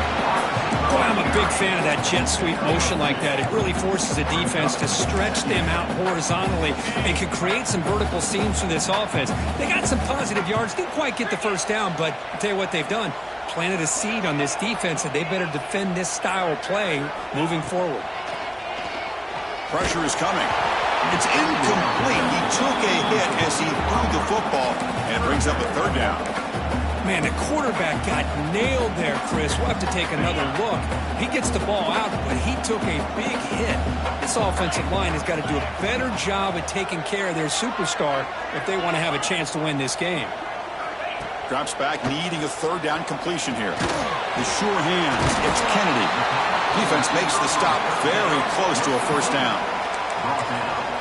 I: Boy, I'm a big fan of that jet sweep motion like that. It really forces a defense to stretch them out horizontally and can create some vertical seams for this offense. They got some positive yards. Didn't quite get the first down, but I'll tell you what they've done. Planted a seed on this defense, and they better defend this style of play moving forward.
H: Pressure is coming. It's incomplete. He took a hit as he threw the football, and it brings up a 3rd down.
I: Man, the quarterback got nailed there, Chris. We'll have to take another look. He gets the ball out, but he took a big hit. This offensive line has got to do a better job at taking care of their superstar if they want to have a chance to win this game.
H: Drops back, needing a 3rd down completion here. The sure hands. It's Kennedy. Defense makes the stop very close to a 1st down.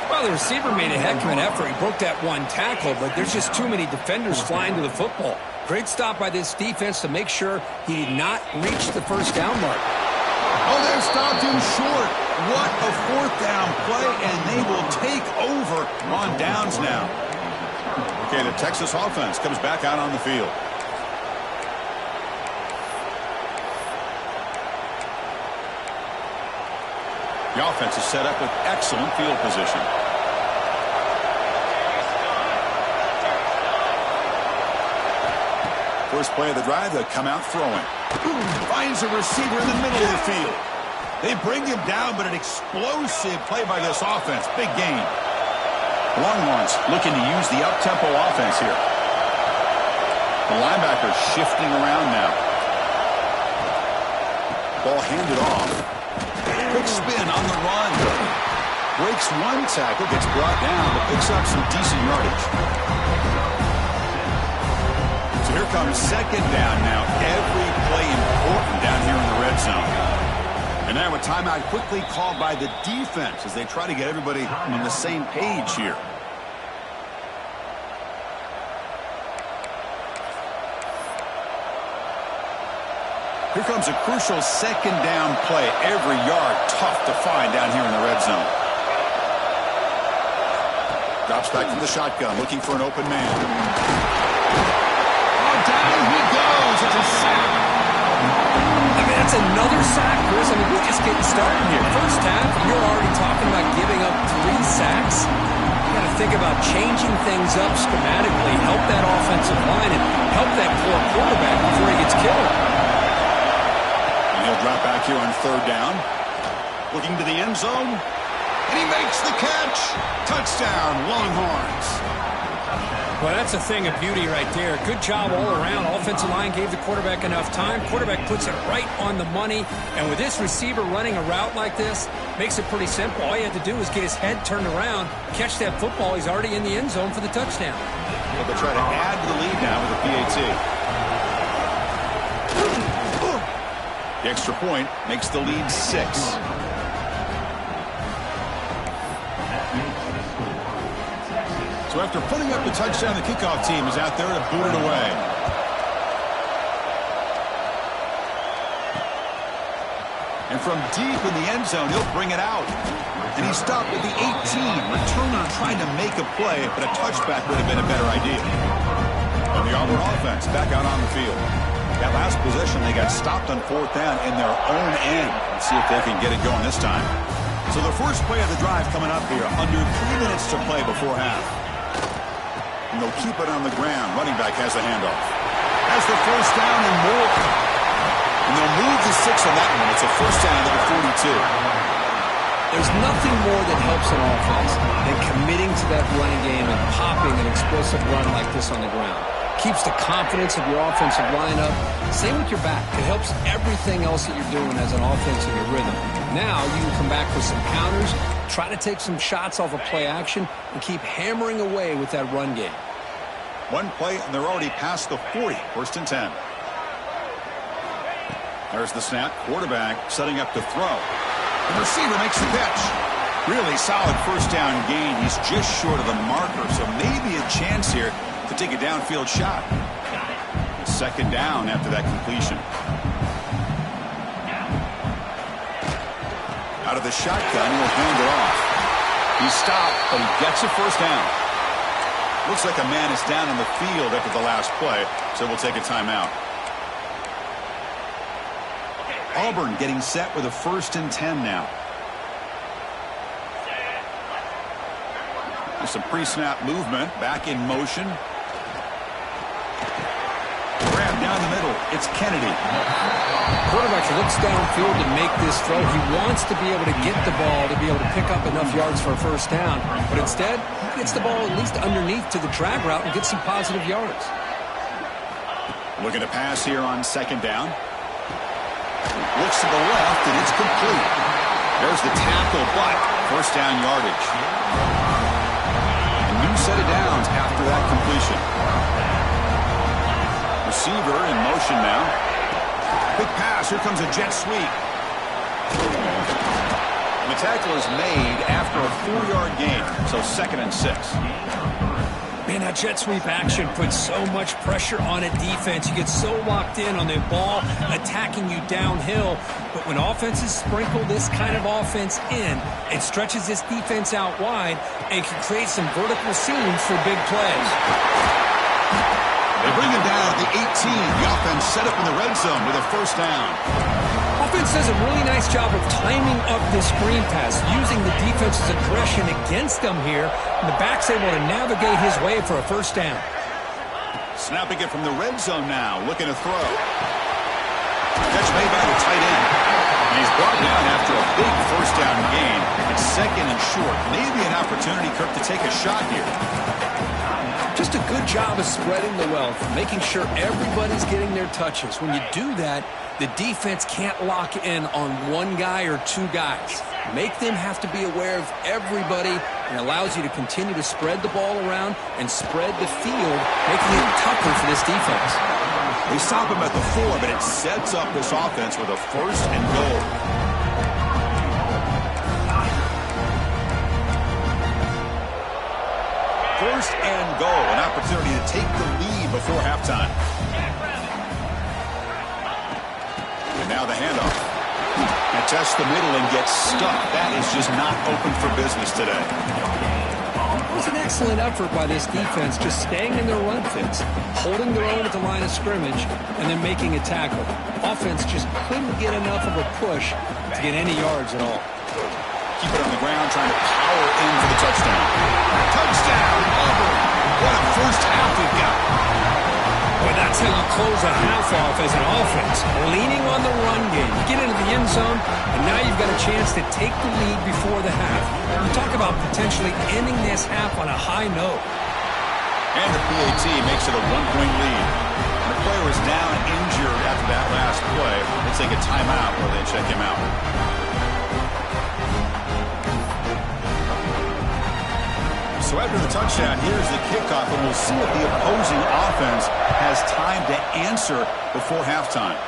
J: Well, the receiver made a heck of an effort. He broke that one tackle, but there's just too many defenders flying to the football. Great stop by this defense to make sure he did not reach the 1st down mark.
H: Oh, they've stopped him short. What a 4th down play, and they will take over on downs now. Okay, the Texas offense comes back out on the field. The offense is set up with excellent field position. First play of the drive, they'll come out throwing. Finds a receiver in the middle of the field. They bring him down, but an explosive play by this offense. Big gain. Longhorns looking to use the up-tempo offense here. The linebacker shifting around now. Ball handed off. Quick spin on the run. Breaks one tackle, gets brought down, but picks up some decent yardage. So here comes 2nd down now. Every play important down here in the red zone. And now a timeout quickly called by the defense as they try to get everybody on the same page here. Here comes a crucial 2nd down play. Every yard tough to find down here in the red zone. Drops back from the shotgun, looking for an open man. Oh, down he goes. It's a sack.
J: I mean, that's another sack, Chris. I mean, we're just getting started here. First half, you're already talking about giving up 3 sacks. You got to think about changing things up schematically, help that offensive line, and help that poor quarterback before he gets killed.
H: And he'll drop back here on 3rd down. looking to the end zone. And he makes the catch. Touchdown, Longhorns.
I: Well, that's a thing of beauty right there. Good job all around. Offensive line gave the quarterback enough time. Quarterback puts it right on the money. And with this receiver running a route like this, makes it pretty simple. All you have to do is get his head turned around, catch that football. He's already in the end zone for the touchdown.
H: Well, they'll try to add to the lead now with a PAT. The extra point makes the lead 6. So after putting up the touchdown, the kickoff team is out there to boot it away. And from deep in the end zone, he'll bring it out. And he stopped at the 18. Returner trying to make a play, but a touchback would have been a better idea. And the Auburn offense back out on the field. That last possession, they got stopped on 4th down in their own end. Let's see if they can get it going this time. So the first play of the drive coming up here, under 3 minutes to play before half. And they'll keep it on the ground. Running back has the handoff. Has the first down and more. And they'll move the 6 on that one. It's a first down to the 42.
J: There's nothing more that helps an offense than committing to that running game and popping an explosive run like this on the ground. Keeps the confidence of your offensive lineup. Same with your back. It helps everything else that you're doing as an offense in your rhythm. Now you can come back with some counters, try to take some shots off of play action, and keep hammering away with that run game.
H: One play, and they're already past the 40. 1st and 10. There's the snap. Quarterback setting up to throw. The receiver makes the catch. Really solid first down gain. He's just short of the marker, so maybe a chance here to take a downfield shot. 2nd down after that completion. Out of the shotgun, he'll hand it off. He stopped, but he gets a first down. Looks like a man is down on the field after the last play, so we'll take a timeout. Auburn getting set with a 1st and 10 now. There's some pre-snap movement, back in motion. Grab down the middle. It's Kennedy.
J: Quarterback looks downfield to make this throw. He wants to be able to get the ball to be able to pick up enough yards for a first down. But instead, he gets the ball at least underneath to the drag route and gets some positive yards.
H: Looking to pass here on 2nd down. Looks to the left, and it's complete. There's the tackle, but first down yardage. A new set of downs after that completion. Receiver in motion now. Quick pass. Here comes a jet sweep. And the tackle is made after a 4-yard gain, so 2nd and 6.
I: Man, that jet sweep action puts so much pressure on a defense. You get so locked in on the ball attacking you downhill. But when offenses sprinkle this kind of offense in, it stretches this defense out wide and can create some vertical seams for big plays.
H: They bring him down at the 18. The offense set up in the red zone with a first down.
I: Offense does a really nice job of timing up this screen pass, using the defense's aggression against them here. And the back's able to navigate his way for a first down.
H: Snapping it from the red zone now, looking to throw. Catch made by the tight end. And he's brought down after a big first down gain. It's 2nd and short. Maybe an opportunity, Kirk, to take a shot here.
J: Just a good job of spreading the wealth, making sure everybody's getting their touches. When you do that, the defense can't lock in on one guy or 2 guys. Make them have to be aware of everybody, and allows you to continue to spread the ball around and spread the field, making it tougher for this defense.
H: They stop him at the 4, but it sets up this offense with a 1st and goal. First and goal, an opportunity to take the lead before halftime. And now the handoff. And tests the middle and gets stuck. That is just not open for business today.
J: It was an excellent effort by this defense, just staying in their run fits, holding their own at the line of scrimmage, and then making a tackle. Offense just couldn't get enough of a push to get any yards at all.
H: Keep it on the ground, trying to power in for the touchdown. Touchdown, Auburn. What a first half we've got.
I: Boy, that's That's how you close a half off as an offense, leaning on the run game. You get into the end zone, and now you've got a chance to take the lead before the half. You talk about potentially ending this half on a high note.
H: And the PAT makes it a 1-point lead. And the player is down injured after that last play. They take a timeout where they check him out. So after the touchdown, here's the kickoff, and we'll see if the opposing offense has time to answer before halftime.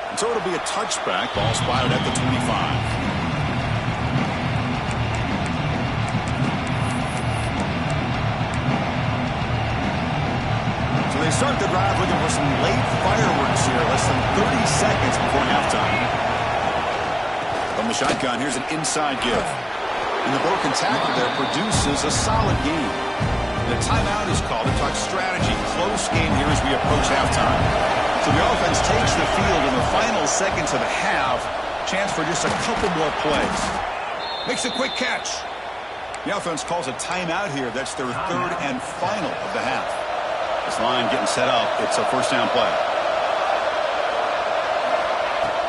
H: And so it'll be a touchback. Ball spotted at the 25. So they start the drive looking for some late fireworks here, less than 30 seconds before halftime. From the shotgun, here's an inside give. And the broken tackle there produces a solid game. The timeout is called to talk strategy. Close game here as we approach halftime. So the offense takes the field in the final seconds of the half. Chance for just a couple more plays. Makes a quick catch. The offense calls a timeout here. That's their third and final of the half. This line getting set up. It's a first down play.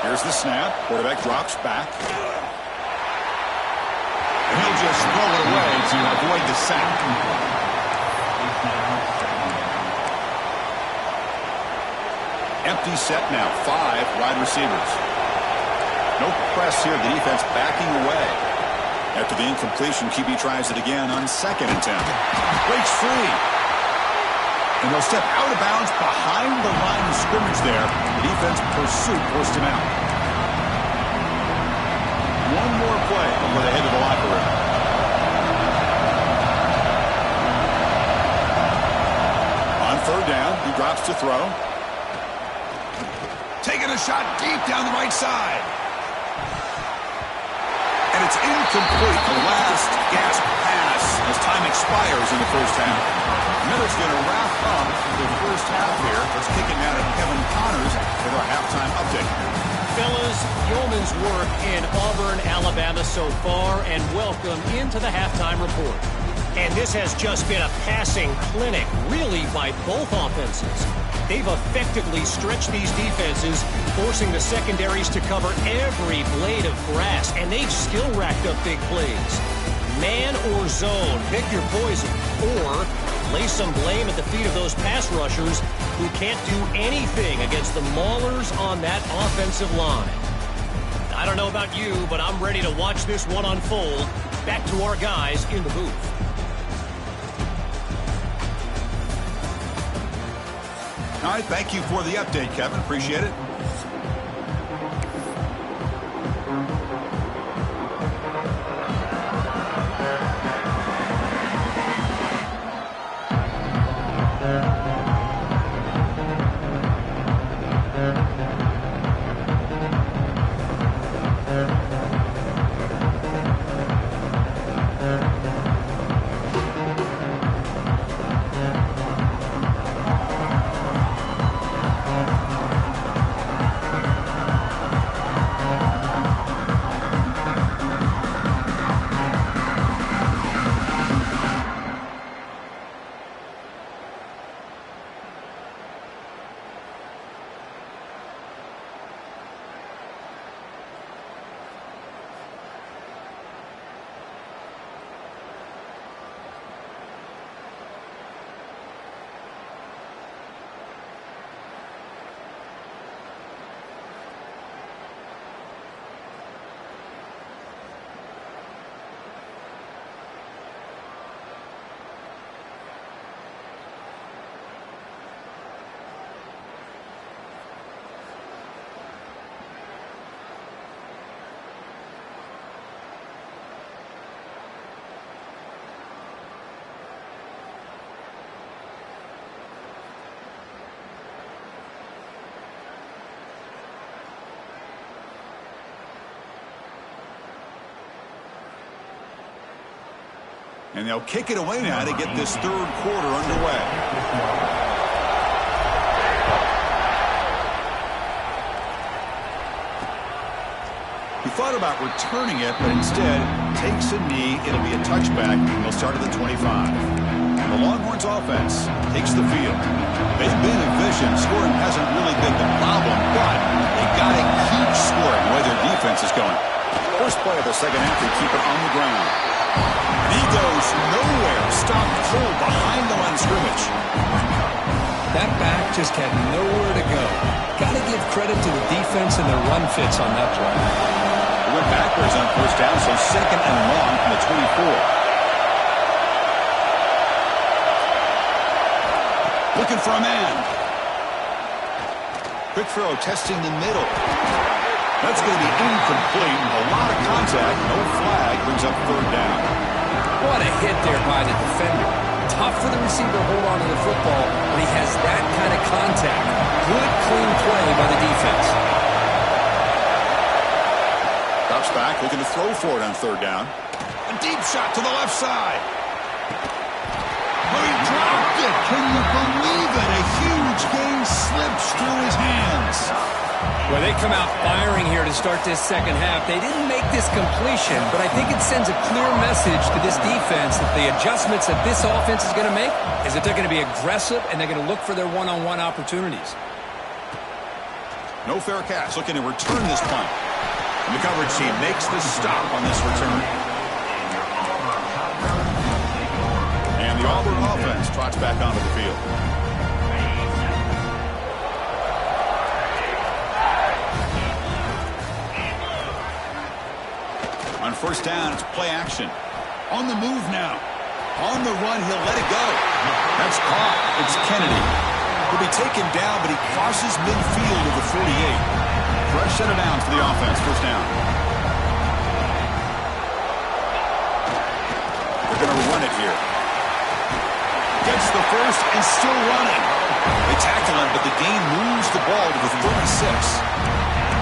H: Here's the snap. Quarterback drops back. And he'll just throw it away to avoid the sack. Empty set now. 5 wide receivers. No press here. The defense backing away. After the incompletion, QB tries it again on 2nd and 10. Breaks free. And they'll step out of bounds behind the line of scrimmage there. The defense pursuit forced him out. One more play before they head to the locker room. On 3rd down, he drops to throw. Taking a shot deep down the right side. And it's incomplete. The last gasp pass as time expires in the first half. Miller's going to wrap up the first half here. Let's kick it now to Kevin Connors with our halftime update.
D: Fellas, yeoman's work in Auburn, Alabama so far, and welcome into the halftime report. And this has just been a passing clinic, really, by both offenses. They've effectively stretched these defenses, forcing the secondaries to cover every blade of grass, and they've still racked up big plays. Man or zone, pick your poison, or lay some blame at the feet of those pass rushers who can't do anything against the maulers on that offensive line. I don't know about you, but I'm ready to watch this one unfold. Back to our guys in the booth.
H: All right, thank you for the update, Kevin. Appreciate it. And they'll kick it away now to get this third quarter underway. He thought about returning it, but instead takes a knee. It'll be a touchback. They'll start at the 25. The Longhorns offense takes the field. They've been efficient. Scoring hasn't really been the problem, but they got to keep scoring the way their defense is going. First play of the second half, they keep it on the ground. And he goes nowhere. Stopped cold behind the line of scrimmage.
J: That back just had nowhere to go. Got to give credit to the defense and their run fits on that play.
H: They went backwards on first down, so second and long from the 24. Looking for a man. Quick throw, testing the middle. That's going to be incomplete. A lot of contact. No flag. Brings up third down.
J: What a hit there by the defender. Tough for the receiver to hold on to the football when he has that kind of contact. Good, clean play by the defense.
H: Drops back, looking to throw for it on third down. A deep shot to the left side. Oh, he dropped it. Can you believe it? A huge gain slips through his hands.
I: Well, they come out firing here to start this second half. They didn't make this completion, but I think it sends a clear message to this defense that the adjustments that this offense is going to make is that they're going to be aggressive and they're going to look for their one-on-one opportunities.
H: No fair catch. Looking to return this punt. And the coverage team makes the stop on this return. And the Auburn offense trots back onto the field. On first down, it's play action. On the move now. On the run, he'll let it go. That's caught. It's Kennedy. He'll be taken down, but he crosses midfield of the 48. Fresh set of downs for the offense. First down. They're going to run it here. Gets the first and still running. They tackle him, but the gain moves the ball to the 36.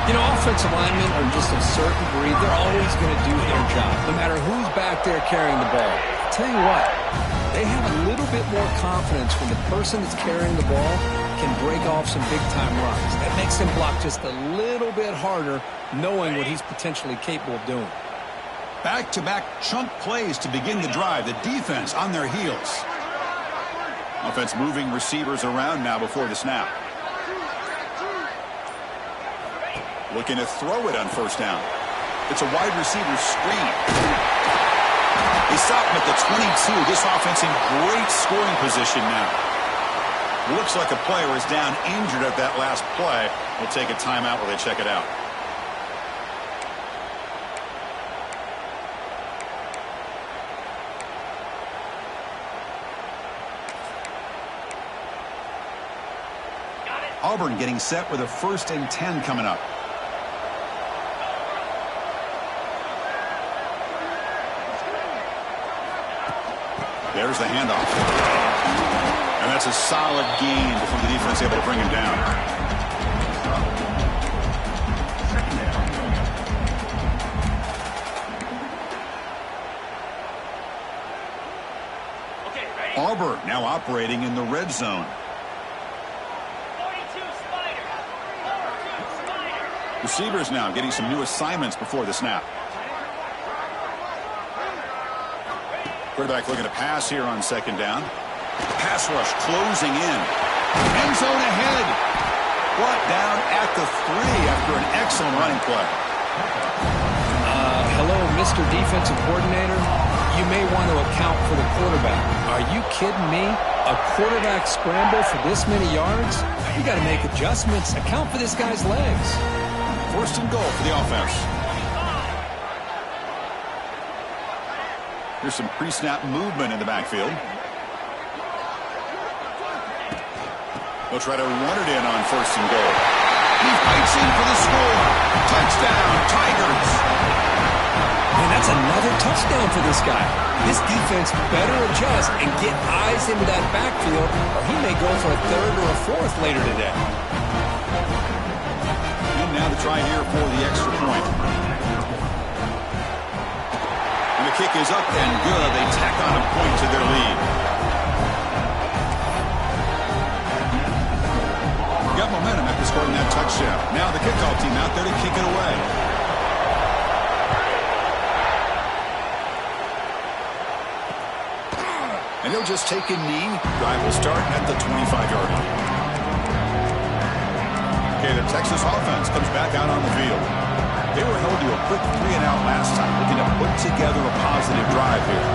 J: You know, offensive linemen are just a certain breed. They're always going to do their job, no matter who's back there carrying the ball. I'll tell you what, they have a little bit more confidence when the person that's carrying the ball can break off some big-time runs. That makes him block just a little bit harder, knowing what he's potentially capable of doing.
H: Back-to-back chunk plays to begin the drive. The defense on their heels. Offense moving receivers around now before the snap. Looking to throw it on first down. It's a wide receiver screen. They stop him at the 22. This offense in great scoring position now. Looks like a player is down injured at that last play. We'll take a timeout while they check it out. Auburn getting set with a 1st and 10 coming up. There's the handoff. And that's a solid gain before the defense able to bring him down. Auburn now operating in the red zone. Receivers now getting some new assignments before the snap. Quarterback looking to pass here on second down. Pass rush closing in. End zone ahead. Brought down at the 3 after an excellent running play.
J: Hello, Mr. Defensive Coordinator. You may want to account for the quarterback. Are you kidding me? A quarterback scramble for this many yards? You got to make adjustments. Account for this guy's legs.
H: 1st and goal for the offense. Here's some pre-snap movement in the backfield. They'll try to run it in on 1st and goal. He fights in for the score. Touchdown, Tigers.
J: Man, that's another touchdown for this guy. This defense better adjust and get eyes into that backfield, or he may go for a 3rd or a 4th later today.
H: And now the try here for the extra point. And the kick is up and good. They tack on a point to their lead. Got momentum after scoring that touchdown. Now the kickoff team out there to kick it away. And he'll just take a knee. Drive will start at the 25-yard line. Okay, the Texas offense comes back out on the field. They were held to a quick 3-and-out last time, looking to put together a positive drive here.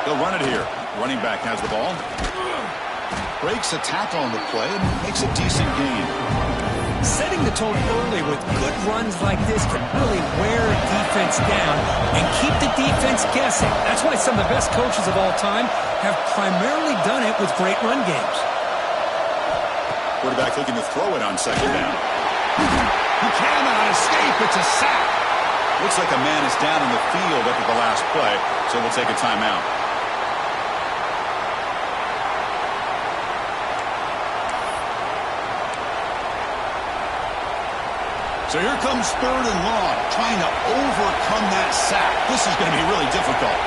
H: They'll run it here. Running back has the ball. Breaks a tackle on the play and makes a decent gain.
I: Setting the tone early with good runs like this can really wear a defense down and keep the defense guessing. That's why some of the best coaches of all time have primarily done it with great run games.
H: Quarterback looking to throw it on second down.
A: He cannot escape. It's a sack.
H: Looks like a man is down in the field after the last play, so we'll take a timeout.
A: So here comes 3rd and long, trying to overcome that sack. This is going to be really difficult.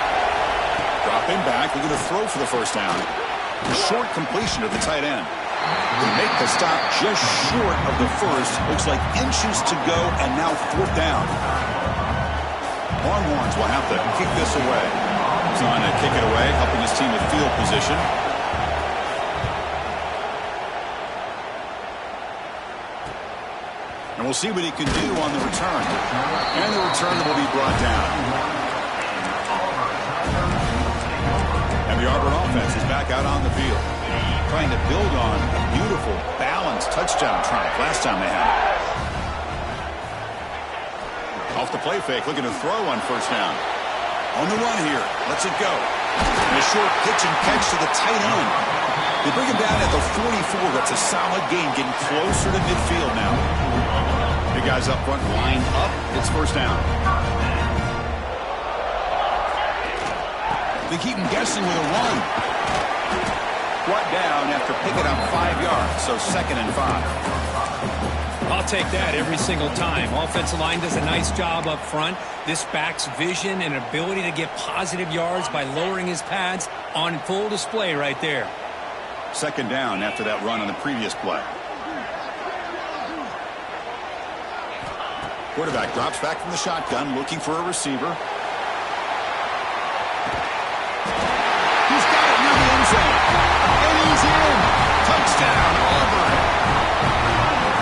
H: Dropping back, looking to throw for the first down. Short completion to the tight end. They make the stop just short of the first. Looks like inches to go, and now 4th down. Longhorns will have to kick this away. He's on to kick it away, helping his team with field position. And we'll see what he can do on the return. And the return will be brought down. And the Auburn offense is back out on the field, trying to build on a beautiful, balanced touchdown drive last time they had it. Off the play fake, looking to throw on first down. On the run here, lets it go. And a short pitch and catch to the tight end. They bring him down at the 44. That's a solid gain, getting closer to midfield now. Big guys up front, lined up. It's first down.
A: They keep him guessing with a run.
H: Brought down after picking up 5 yards, so 2nd and 5.
I: I'll take that every single time. Offensive line does a nice job up front. This back's vision and ability to get positive yards by lowering his pads on full display right there.
H: 2nd down after that run on the previous play. Quarterback drops back from the shotgun, looking for a receiver.
A: He's got it near the end zone. And he's in. Touchdown, Auburn.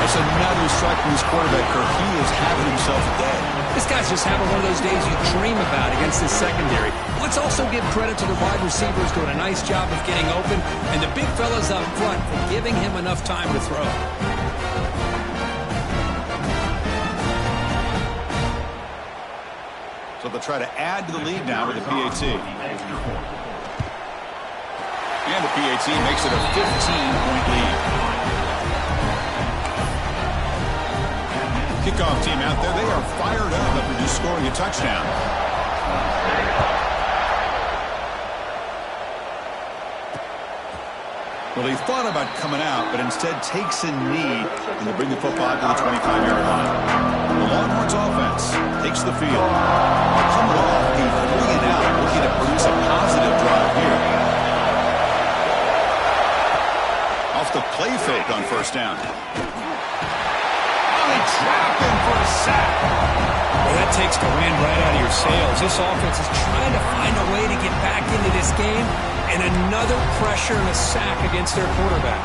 H: That's another strike from his quarterback, Kirk. He is having himself a day.
J: This guy's just having one of those days you dream about against this secondary. Let's also give credit to the wide receivers doing a nice job of getting open, and the big fellas up front for giving him enough time to throw.
H: So they'll try to add to the lead now with the PAT. And the PAT makes it a 15-point lead. Kickoff team out there, they are fired up after just scoring a touchdown. Well, he thought about coming out, but instead takes a knee and they bring the football to the 25-yard line. The Longhorns offense takes the field. Coming off a 3-and-out, looking to produce a positive drive here. Off the play fake on first down.
A: They trap him for a sack.
I: Well, that takes the wind right out of your sails. This offense is trying to find a way to get back into this game, and another pressure and a sack against their quarterback.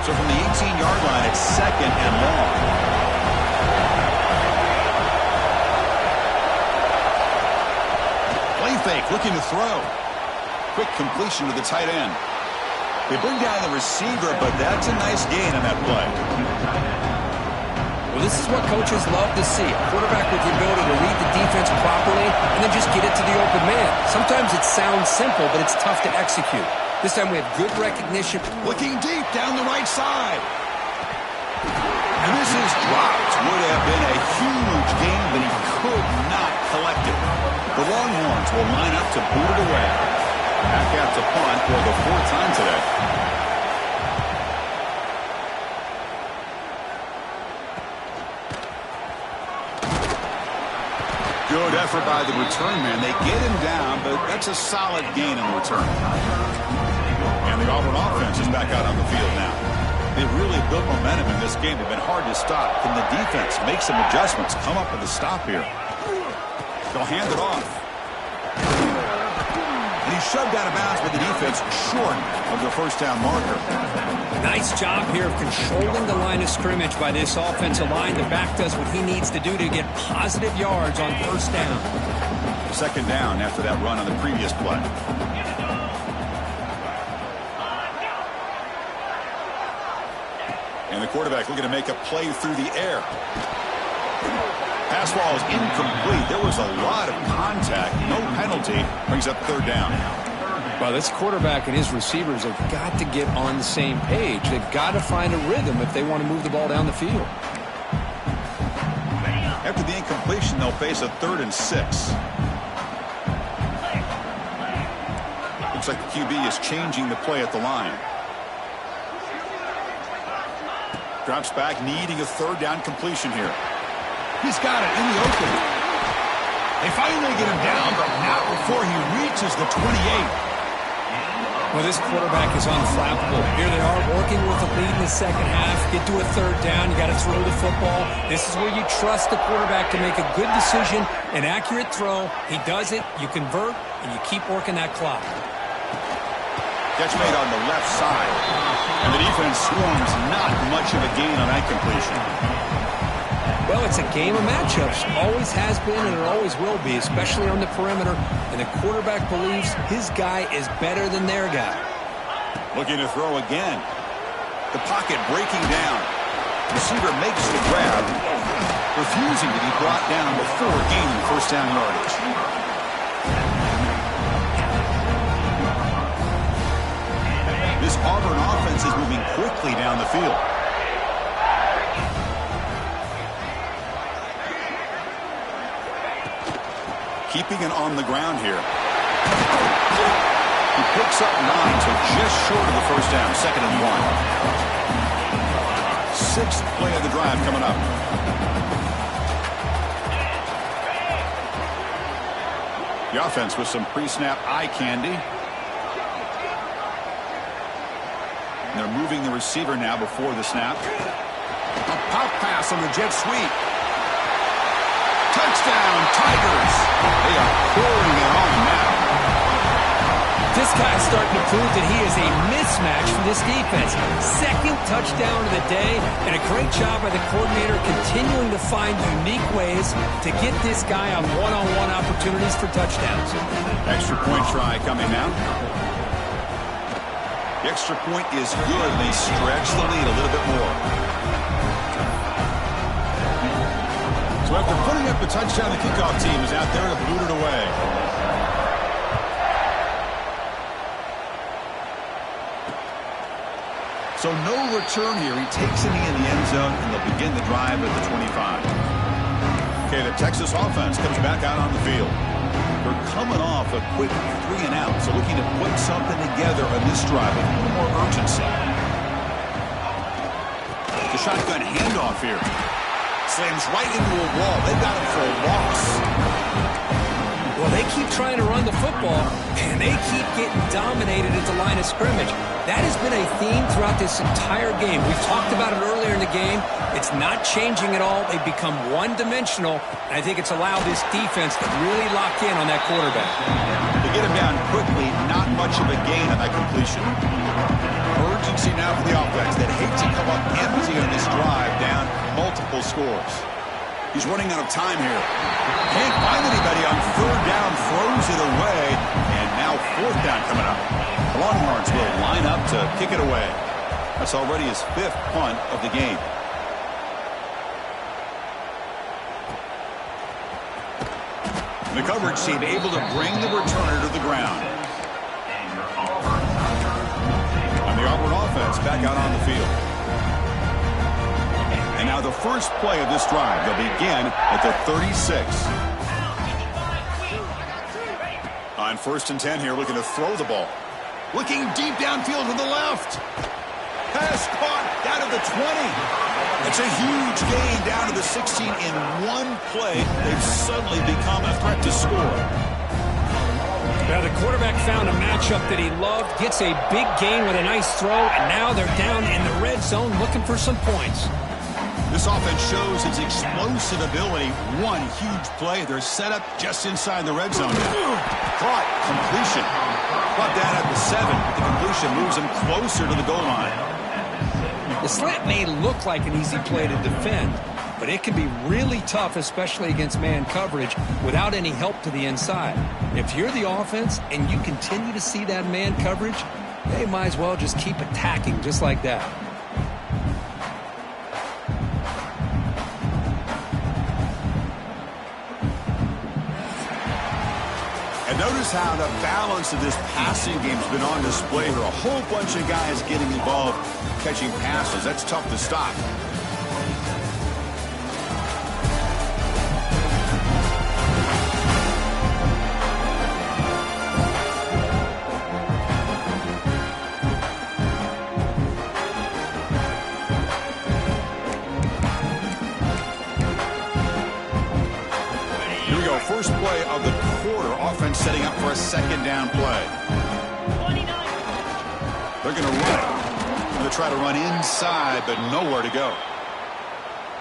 H: So from the 18-yard line, it's 2nd and long. Play fake, looking to throw. Quick completion to the tight end. They bring down the receiver, but that's a nice gain on that play.
J: Well, this is what coaches love to see. A quarterback with the ability to read the defense properly and then just get it to the open man. Sometimes it sounds simple, but it's tough to execute. This time we have good recognition.
A: Looking deep down the right side. And this is dropped. Would have been a huge gain, but he could not collect it. The Longhorns will line up to boot it away.
H: Back out to punt for the 4th time today. Good effort by the return man. They get him down, but that's a solid gain in the return. And the Auburn offense is back out on the field now. They've really built momentum in this game. They've been hard to stop. Can the defense make some adjustments, come up with a stop here? They'll hand it off. And he's shoved out of bounds by the defense short of the first down marker.
I: Nice job here of controlling the line of scrimmage by this offensive line. The back does what he needs to do to get positive yards on first down.
H: Second down after that run on the previous play. And the quarterback looking to make a play through the air. Pass ball is incomplete. There was a lot of contact. No penalty. Brings up third down.
J: Well, this quarterback and his receivers have got to get on the same page. They've got to find a rhythm if they want to move the ball down the field.
H: After the incompletion, they'll face a 3rd and 6. Looks like the QB is changing the play at the line. Drops back, needing a 3rd down completion here. He's got it in the open. They finally get him down, but not before he reaches the 28.
I: Well, this quarterback is unflappable. Here they are working with a lead in the second half. Get to a 3rd down. You got to throw the football. This is where you trust the quarterback to make a good decision, an accurate throw. He does it. You convert, and you keep working that clock.
H: Catch made on the left side. And the defense swarms not much of a gain on that completion.
J: Well, it's a game of matchups. Always has been and it always will be, especially on the perimeter. And the quarterback believes his guy is better than their guy.
H: Looking to throw again. The pocket breaking down. Receiver makes the grab, refusing to be brought down before gaining first down yardage. This Auburn offense is moving quickly down the field. Keeping it on the ground here. He picks up 9, so just short of the first down. 2nd and 1. 6th play of the drive coming up. The offense with some pre-snap eye candy. And they're moving the receiver now before the snap. A pop pass on the jet sweep. Touchdown, Tigers. They are pouring it on now.
I: This guy's starting to prove that he is a mismatch for this defense. 2nd touchdown of the day, and a great job by the coordinator continuing to find unique ways to get this guy on one-on-one opportunities for touchdowns.
H: Extra point try coming now. The extra point is good. They stretch the lead a little bit more. So after putting up a touchdown, the kickoff team is out there to boot it away. So no return here. He takes it in the end zone, and they'll begin the drive at the 25. Okay, the Texas offense comes back out on the field. They're coming off a quick 3 and out, so looking to put something together on this drive with a little more urgency. The shotgun handoff here. Slams right into a wall. They've got him for a loss.
I: Well, they keep trying to run the football, and they keep getting dominated at the line of scrimmage. That has been a theme throughout this entire game. We've talked about it earlier in the game. It's not changing at all. They've become one-dimensional, and I think it's allowed this defense to really lock in on that quarterback.
H: They get him down quickly, not much of a gain on that completion. Urgency now for the offense that hate to come up empty on this drive, down multiple scores. He's running out of time here. Can't find anybody on 3rd down, throws it away, and now 4th down coming up. The Longhorns will line up to kick it away. That's already his 5th punt of the game. The coverage team able to bring the returner to the ground. And the Auburn offense back out on the field. And now the first play of this drive. They'll begin at the 36. On 1st and 10 here, looking to throw the ball. Looking deep downfield to the left. Pass caught down to the 20. It's a huge gain down to the 16 in one play. They've suddenly become a threat to score.
I: Now, the quarterback found a matchup that he loved, gets a big gain with a nice throw, and now they're down in the red zone looking for some points.
H: This offense shows its explosive ability. One huge play. They're set up just inside the red zone. Caught. Completion. Brought down at the 7. The completion moves him closer to the goal line.
J: The slant may look like an easy play to defend, but it can be really tough, especially against man coverage, without any help to the inside. If you're the offense and you continue to see that man coverage, they might as well just keep attacking just like that.
H: And notice how the balance of this passing game's been on display here. A whole bunch of guys getting involved catching passes. That's tough to stop. First play of the quarter. Offense setting up for a second down play. They're going to run it. Going to try to run inside, but nowhere to go.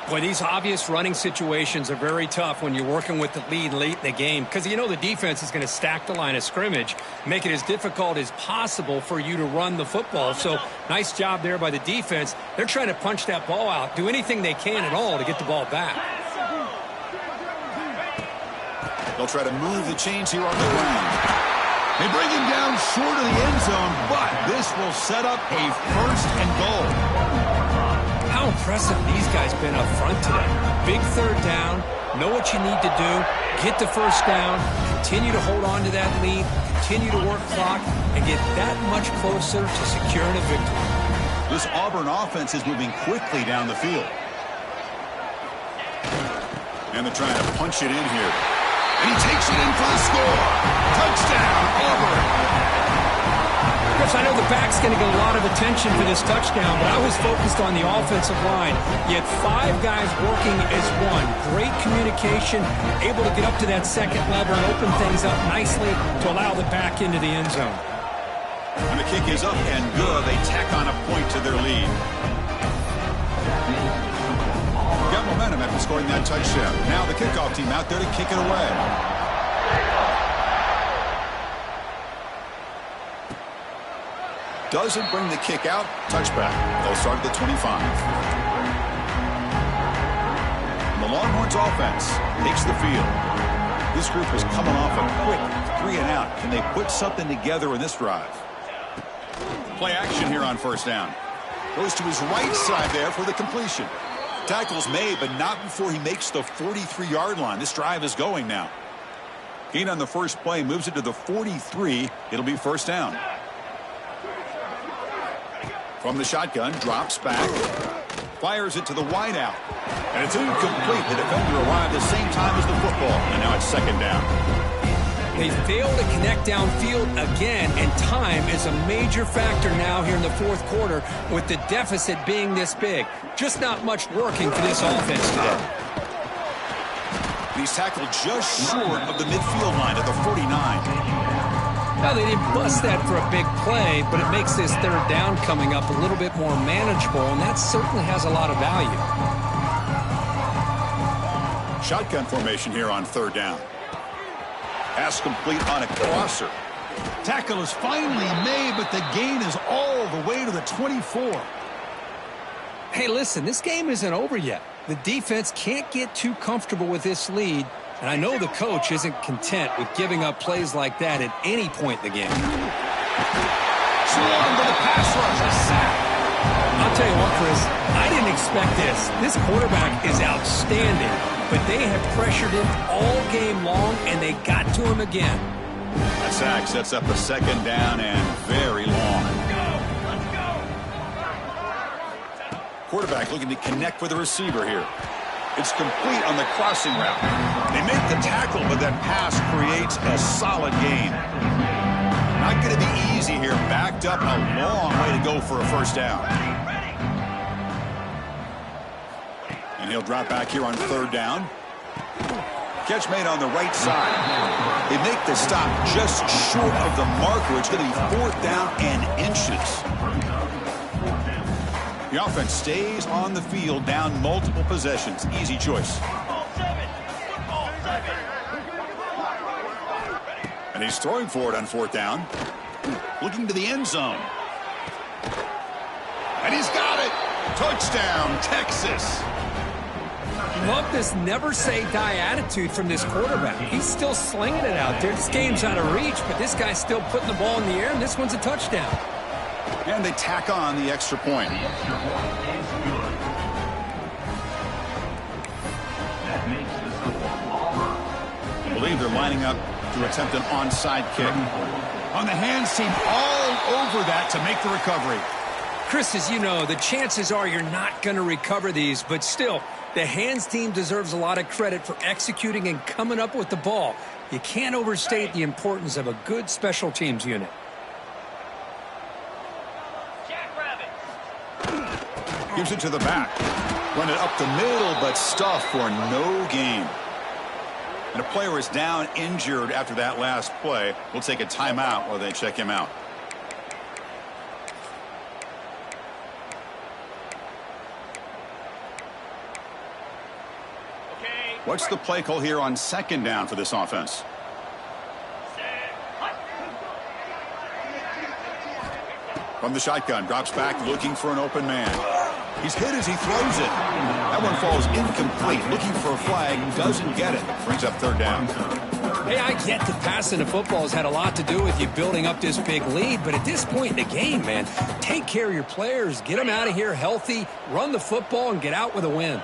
I: Boy, these obvious running situations are very tough when you're working with the lead late in the game, because you know the defense is going to stack the line of scrimmage, make it as difficult as possible for you to run the football. So nice job there by the defense. They're trying to punch that ball out, do anything they can at all to get the ball back.
H: They'll try to move the chains here on the ground. They bring him down short of the end zone, but this will set up a first and goal.
I: How impressive these guys been up front today. Big third down, know what you need to do, get the first down, continue to hold on to that lead, continue to work clock, and get that much closer to securing a victory.
H: This Auburn offense is moving quickly down the field. And they're trying to punch it in here. And he takes it in for the score. Touchdown, Auburn.
I: Chris, I know the back's going to get a lot of attention for this touchdown, but I was focused on the offensive line. You had 5 guys working as one. Great communication, able to get up to that second level and open things up nicely to allow the back into the end zone.
H: And the kick is up and good. They tack on a point to their lead. Got momentum after scoring that touchdown. Now the kickoff team out there to kick it away. Doesn't bring the kick out. Touchback. They'll start at the 25. And the Longhorns offense takes the field. This group is coming off a quick 3 and out. Can they put something together in this drive? Play action here on first down. Goes to his right side there for the completion. Tackle's made, but not before he makes the 43-yard line. This drive is going now. Gain on the first play moves it to the 43. It'll be first down. From the shotgun, drops back. Fires it to the wideout. And it's incomplete. The defender arrived the same time as the football. And now it's second down.
I: They fail to connect downfield again, and time is a major factor now here in the fourth quarter with the deficit being this big. Just not much working for this offense today.
H: He's tackled just short of the midfield line at the 49.
J: Now, they didn't bust that for a big play, but it makes this third down coming up a little bit more manageable, and that certainly has a lot of value.
H: Shotgun formation here on third down. Pass complete on a crosser. Tackle is finally made, but the gain is all the way to the 24.
J: Hey, listen, this game isn't over yet. The defense can't get too comfortable with this lead, and I know the coach isn't content with giving up plays like that at any point in the game.
H: Swarmed to the pass rush, a sack.
I: I'll tell you what, Chris, I didn't expect this. This quarterback is outstanding, but they have pressured him all game long, and they got to him again.
H: A sack sets up a second down and very long.
F: Let's go.
H: Quarterback looking to connect with the receiver here. It's complete on the crossing route. They make the tackle, but that pass creates a solid gain. Not going to be easy here. Backed up, a long way to go for a first down. And he'll drop back here on third down. Catch made on the right side. They make the stop just short of the marker. It's going to be 4th down and inches. The offense stays on the field down multiple possessions. Easy choice. And he's throwing for it on 4th down. Looking to the end zone. And he's got it. Touchdown, Texas.
I: Love this never-say-die attitude from this quarterback. He's still slinging it out there. This game's out of reach, but this guy's still putting the ball in the air, and this one's a touchdown.
H: And they tack on the extra point. I believe they're lining up to attempt an onside kick. On the hands team, all over that to make the recovery.
I: Chris, as you know, the chances are you're not going to recover these, but still, the hands team deserves a lot of credit for executing and coming up with the ball. You can't overstate the importance of a good special teams unit.
H: Gives it to the back. Run it up the middle, but stuffed for no gain. And a player is down injured after that last play. We'll take a timeout while they check him out. What's the play call here on 2nd down for this offense? From the shotgun, drops back looking for an open man. He's hit as he throws it. That one falls incomplete. Looking for a flag, doesn't get it. Brings up 3rd down.
I: Hey, I get that passing the football has had a lot to do with you building up this big lead, but at this point in the game, man, take care of your players, get them out of here healthy, run the football, and get out with a win.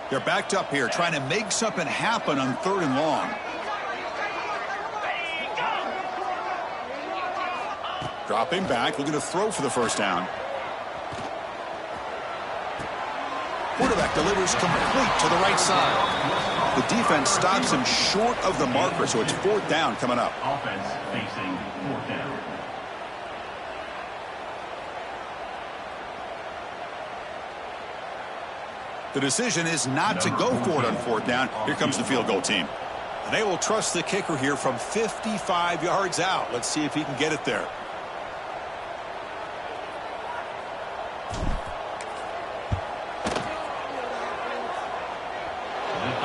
H: They're backed up here, trying to make something happen on 3rd and long. Dropping back, looking to throw for the 1st down. Quarterback delivers complete to the right side. The defense stops him short of the marker, so it's 4th down coming up.
E: Offense facing 4th down.
H: The decision is not to go for it on 4th down. Here comes the field goal team. And they will trust the kicker here from 55 yards out. Let's see if he can get it there.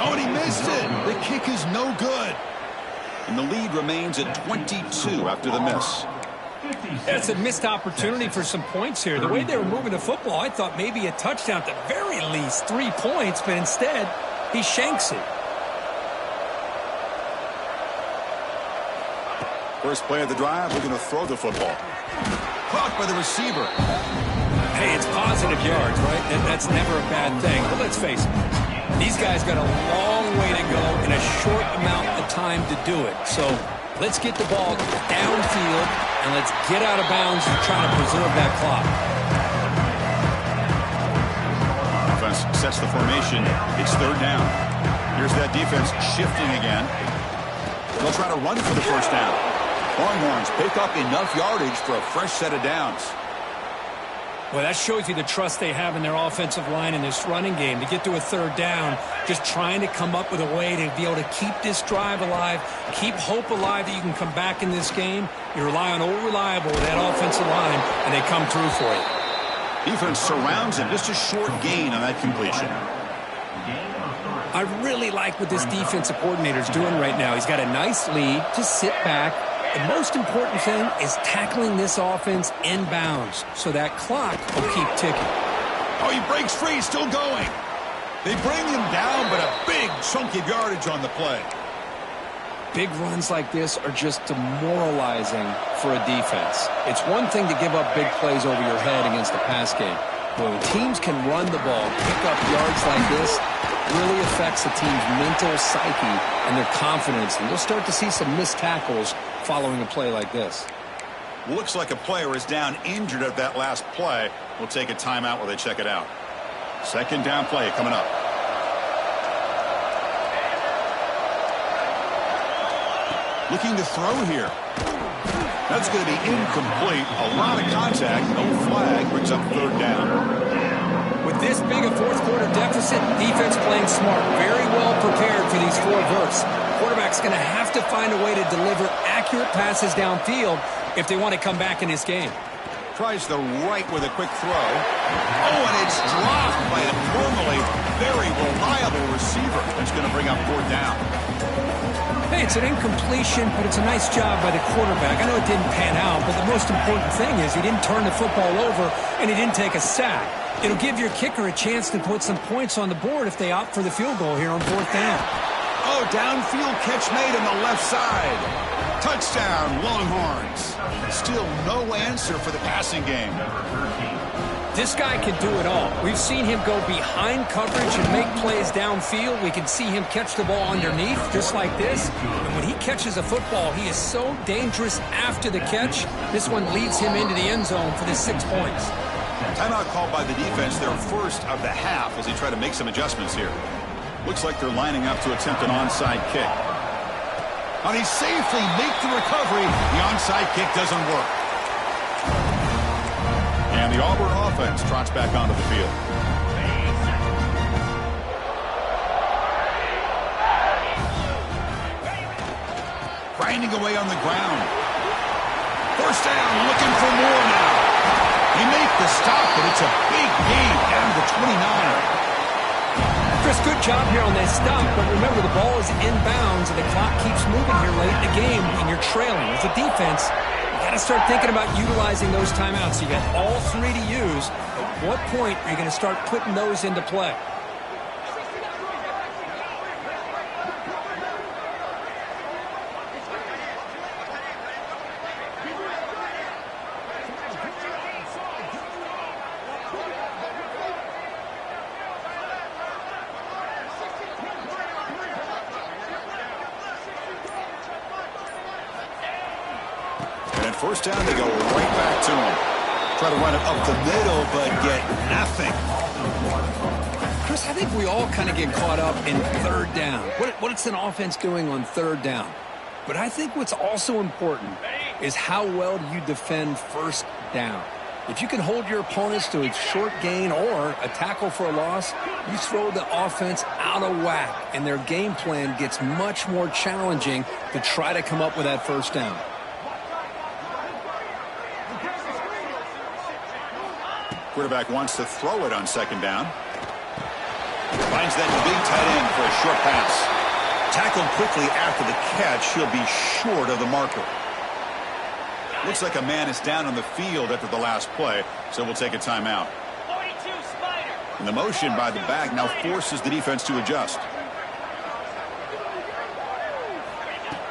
H: Oh, and he missed it. The kick is no good. And the lead remains at 22 after the miss.
I: That's a missed opportunity for some points here. The way they were moving the football, I thought maybe a touchdown, at the very least 3 points, but instead he shanks it.
H: First play of the drive, we're going to throw the football. Caught by the receiver.
I: Hey, it's positive yards, right? That's never a bad thing. But let's face it, these guys got a long way to go in a short amount of time to do it. So let's get the ball downfield, and let's get out of bounds and try to preserve that clock.
H: Offense sets the formation. It's 3rd down. Here's that defense shifting again. They'll try to run for the 1st down. Longhorns pick up enough yardage for a fresh set of downs.
I: Well, that shows you the trust they have in their offensive line in this running game to get to a 3rd down, just trying to come up with a way to be able to keep this drive alive, keep hope alive that you can come back in this game. You rely on old reliable with that offensive line, and they come through for you.
H: Defense surrounds him. Just a short gain on that completion.
I: I really like what this defensive coordinator is doing right now. He's got a nice lead. Just sit back. The most important thing is tackling this offense inbounds so that clock will keep ticking.
H: Oh, he breaks free, still going. They bring him down, but a big chunk of yardage on the play.
J: Big runs like this are just demoralizing for a defense. It's one thing to give up big plays over your head against the pass game. But when teams can run the ball, pick up yards like this, it really affects the team's mental psyche and their confidence. And you'll start to see some missed tackles following a play like this.
H: Looks like a player is down injured at that last play. We'll take a timeout while they check it out. 2nd down play coming up. Looking to throw here. That's going to be incomplete. A lot of contact. No flag. Brings up 3rd down.
I: With This big a fourth quarter deficit, defense playing smart, very well prepared for these 4 verts. Quarterback's going to have to find a way to deliver accurate passes downfield if they want to come back in this game.
H: Tries the right with a quick throw. Oh, and it's dropped by a normally very reliable receiver. That's going to bring up 4th down.
I: Hey, it's an incompletion, but it's a nice job by the quarterback. I know it didn't pan out, but the most important thing is he didn't turn the football over and he didn't take a sack. It'll give your kicker a chance to put some points on the board if they opt for the field goal here on 4th down.
H: Oh, downfield catch made on the left side. Touchdown, Longhorns. Still no answer for the passing game.
I: This guy can do it all. We've seen him go behind coverage and make plays downfield. We can see him catch the ball underneath, just like this. And when he catches a football, he is so dangerous after the catch. This one leads him into the end zone for the 6 points.
H: Timeout called by the defense, their first of the half, as they try to make some adjustments here. Looks like they're lining up to attempt an onside kick. And he safely makes the recovery. The onside kick doesn't work. And the Auburn offense trots back onto the field. Grinding away on the ground. First down, looking for more now. He made the stop, but it's a big gain down to 29.
I: Chris, good job here on that stop, but remember the ball is inbounds and the clock keeps moving here late in the game and you're trailing. As a defense, you got to start thinking about utilizing those timeouts. You got all 3 to use. At what point are you going to start putting those into play?
H: First down, they go right back to him. Try to run it up the middle, but get nothing.
J: Chris, I think we all kind of get caught up in 3rd down. What's an offense doing on 3rd down? But I think what's also important is how well do you defend 1st down. If you can hold your opponents to a short gain or a tackle for a loss, you throw the offense out of whack, and their game plan gets much more challenging to try to come up with that 1st down.
H: Quarterback wants to throw it on 2nd down. Finds that big tight end for a short pass. Tackled quickly after the catch. He'll be short of the marker. Looks like a man is down on the field after the last play, so we'll take a timeout.
F: 42 Spider.
H: And the motion by the back now forces the defense to adjust.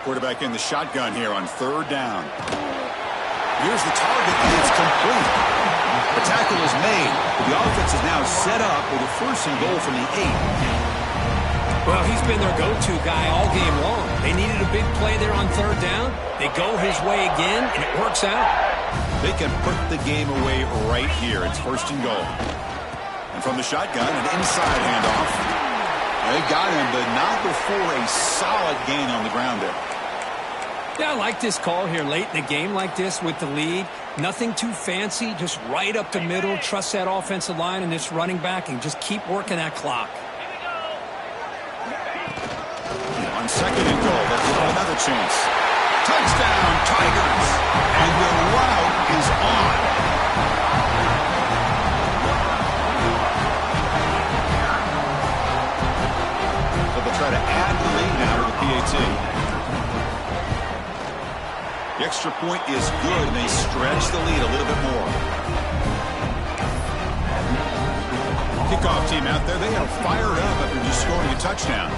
H: Quarterback in the shotgun here on 3rd down. Here's the target, and it's complete. The tackle is made. The offense is now set up with a 1st and goal from the 8.
I: Well, he's been their go-to guy all game long. They needed a big play there on 3rd down. They go his way again, and it works out.
H: They can put the game away right here. It's 1st and goal. And from the shotgun, an inside handoff. They got him, but not before a solid gain on the ground there.
I: Yeah, I like this call here late in the game like this with the lead. Nothing too fancy, just right up the middle. Trust that offensive line and this running back and just keep working that clock.
H: On 2nd and goal, they'll give another chance. Touchdown, Tigers! And the route is on. So they'll try to add the lead now with the PAT. The extra point is good, and they stretch the lead a little bit more. Kickoff team out there, they are fired up after just scoring a touchdown.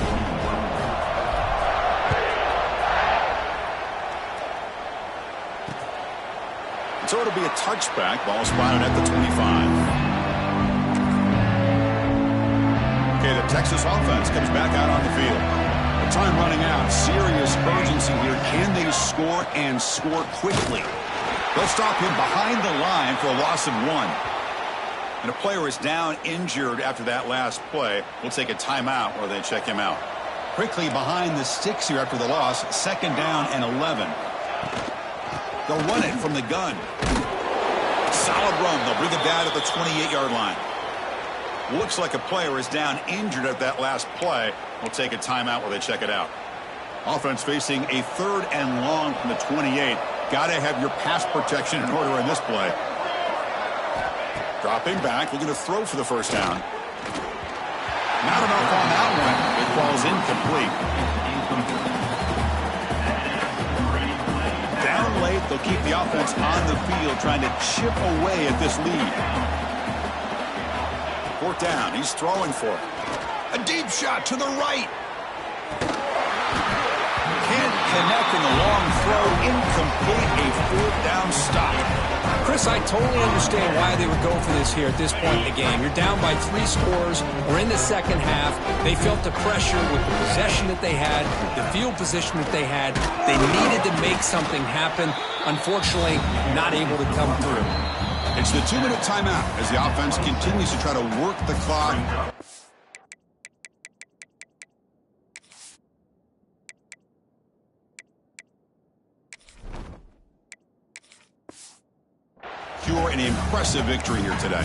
H: And so it'll be a touchback, ball spotted at the 25. Okay, the Texas offense comes back out on the field. Time running out. Serious urgency here. Can they score and score quickly? They'll stop him behind the line for a loss of 1. And a player is down injured after that last play. We'll take a timeout while they check him out. Quickly behind the sticks here after the loss. 2nd down and 11. They'll run it from the gun. Solid run. They'll bring it down to the 28-yard line. Looks like a player is down injured at that last play. We'll take a timeout while they check it out. Offense facing a 3rd and long from the 28. Got to have your pass protection in order in this play. Dropping back, looking to throw for the first down. Not enough on that one. It falls incomplete. Down late, they'll keep the offense on the field, trying to chip away at this lead. 4th down, he's throwing for it. A deep shot to the right. Can't connect in the long throw. Incomplete, a 4th down stop.
I: Chris, I totally understand why they would go for this here at this point in the game. You're down by 3 scores. We're in the second half. They felt the pressure with the possession that they had, the field position that they had. They needed to make something happen. Unfortunately, not able to come through.
H: It's the 2-minute timeout as the offense continues to try to work the clock. An impressive victory here today.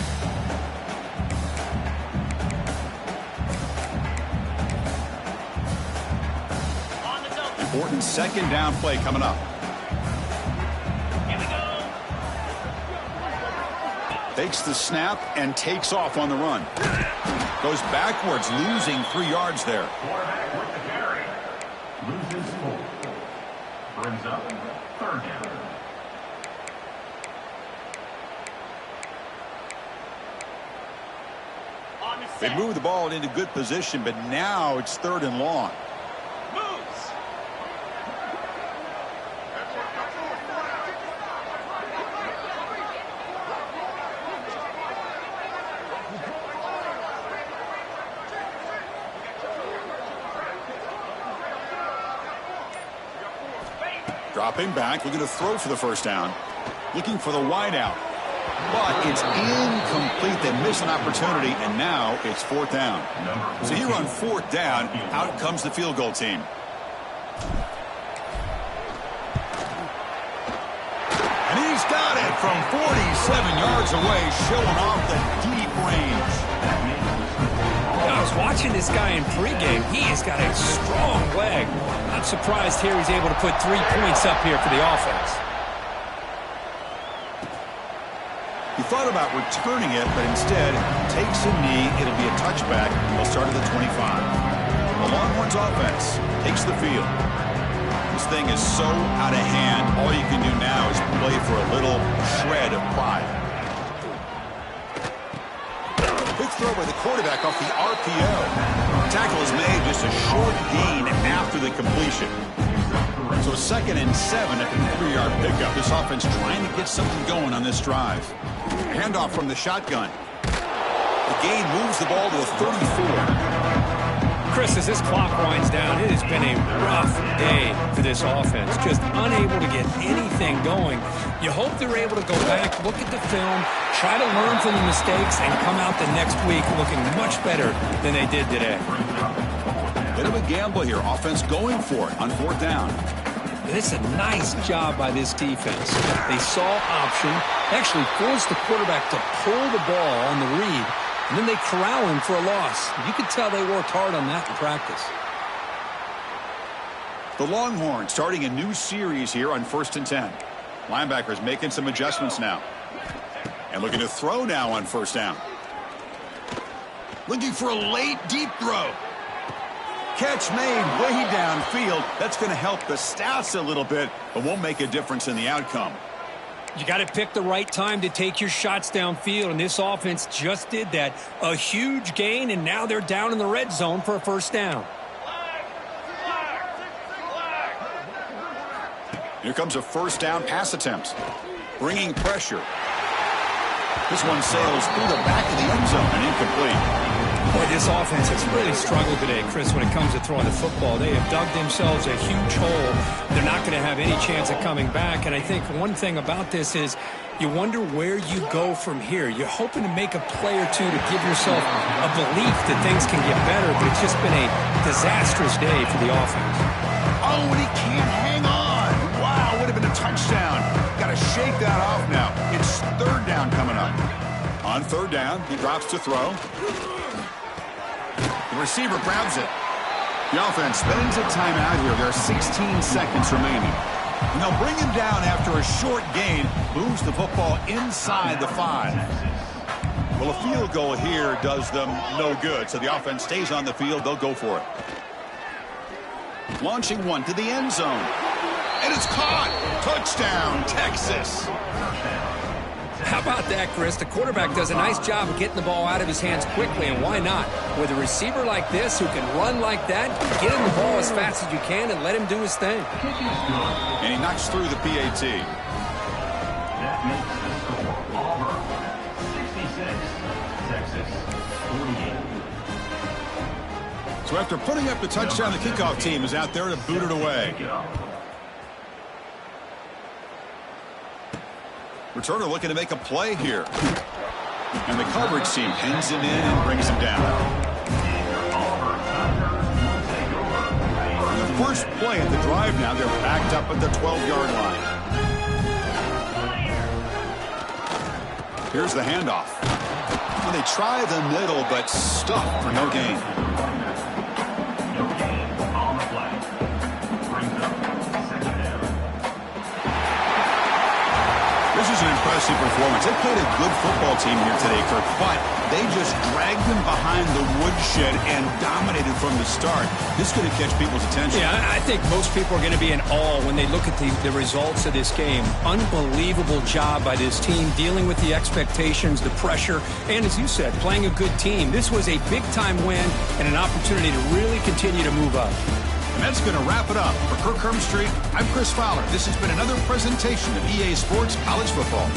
H: Important 2nd down play coming up.
F: Here we go.
H: Takes the snap and takes off on the run. Goes backwards, losing 3 yards there.
E: Quarterback with the carry. Loses 4. Brings up 3rd down.
H: They move the ball into good position, but now it's 3rd and long.
F: Moves.
H: Dropping back, looking to throw for the first down. Looking for the wide out. But it's incomplete. They miss an opportunity, and now it's 4th down. So here on 4th down, out comes the field goal team. And he's got it from 47 yards away, showing off the deep range.
I: I was watching this guy in pregame. He has got a strong leg. Not surprised here he's able to put 3 points up here for the offense.
H: He thought about returning it, but instead takes a knee. It'll be a touchback. He'll start at the 25. The Longhorns offense takes the field. This thing is so out of hand. All you can do now is play for a little shred of pride. Big throw by the quarterback off the RPO. Tackle is made, just a short gain after the completion. So 2nd and 7 at the 3-yard pickup. This offense trying to get something going on this drive. Handoff from the shotgun. The gain moves the ball to the 34.
I: Chris, as this clock winds down, it has been a rough day for this offense. Just unable to get anything going. You hope they're able to go back, look at the film, try to learn from the mistakes, and come out the next week looking much better than they did today.
H: Bit of a gamble here. Offense going for it on 4th down.
I: It's a nice job by this defense. They saw option, actually forced the quarterback to pull the ball on the read, and then they corral him for a loss. You could tell they worked hard on that in practice.
H: The Longhorns starting a new series here on 1st and 10. Linebackers making some adjustments now. And looking to throw now on 1st down. Looking for a late deep throw. Catch made way downfield. That's going to help the stats a little bit, but won't make a difference in the outcome.
I: You got to pick the right time to take your shots downfield, and this offense just did that. A huge gain, and now they're down in the red zone for a 1st down.
H: Here comes a 1st down pass attempt. Bringing pressure. This one sails through the back of the end zone and incomplete.
I: Boy, this offense has really struggled today, Chris, when it comes to throwing the football. They have dug themselves a huge hole. They're not going to have any chance of coming back. And I think one thing about this is you wonder where you go from here. You're hoping to make a play or two to give yourself a belief that things can get better, but it's just been a disastrous day for the offense.
H: Oh, and he can't hang on. Wow, would have been a touchdown. Got to shake that off now. It's 3rd down coming up. On third down. He drops to throw. The receiver grabs it. The offense spends a timeout here. There are 16 seconds remaining. And they'll bring him down after a short gain. Moves the football inside the 5. Well, a field goal here does them no good. So the offense stays on the field. They'll go for it. Launching one to the end zone. And it's caught. Touchdown, Texas.
I: How about that, Chris? The quarterback does a nice job of getting the ball out of his hands quickly, and why not? With a receiver like this who can run like that, get him the ball as fast as you can and let him do his thing.
H: And he knocks through the PAT.
E: That makes the score Auburn 66, Texas 48.
H: So after putting up the touchdown, the kickoff team is out there to boot it away. Returner looking to make a play here. And the coverage team pins him in and brings him down. On the first play of the drive now, they're backed up at the 12-yard line. Here's the handoff. Well, they try the middle, but stuck for no gain.
E: No gain on the play. Brings up second down.
H: This is an impressive performance. They played a good football team here today, Kirk, but they just dragged them behind the woodshed and dominated from the start. This is going to catch people's attention.
I: Yeah, I think most people are going to be in awe when they look at the results of this game. Unbelievable job by this team dealing with the expectations, the pressure, and as you said, playing a good team. This was a big-time win and an opportunity to really continue to move up.
H: And that's going to wrap it up. For Kirk Hermstreet, I'm Chris Fowler. This has been another presentation of EA Sports College Football.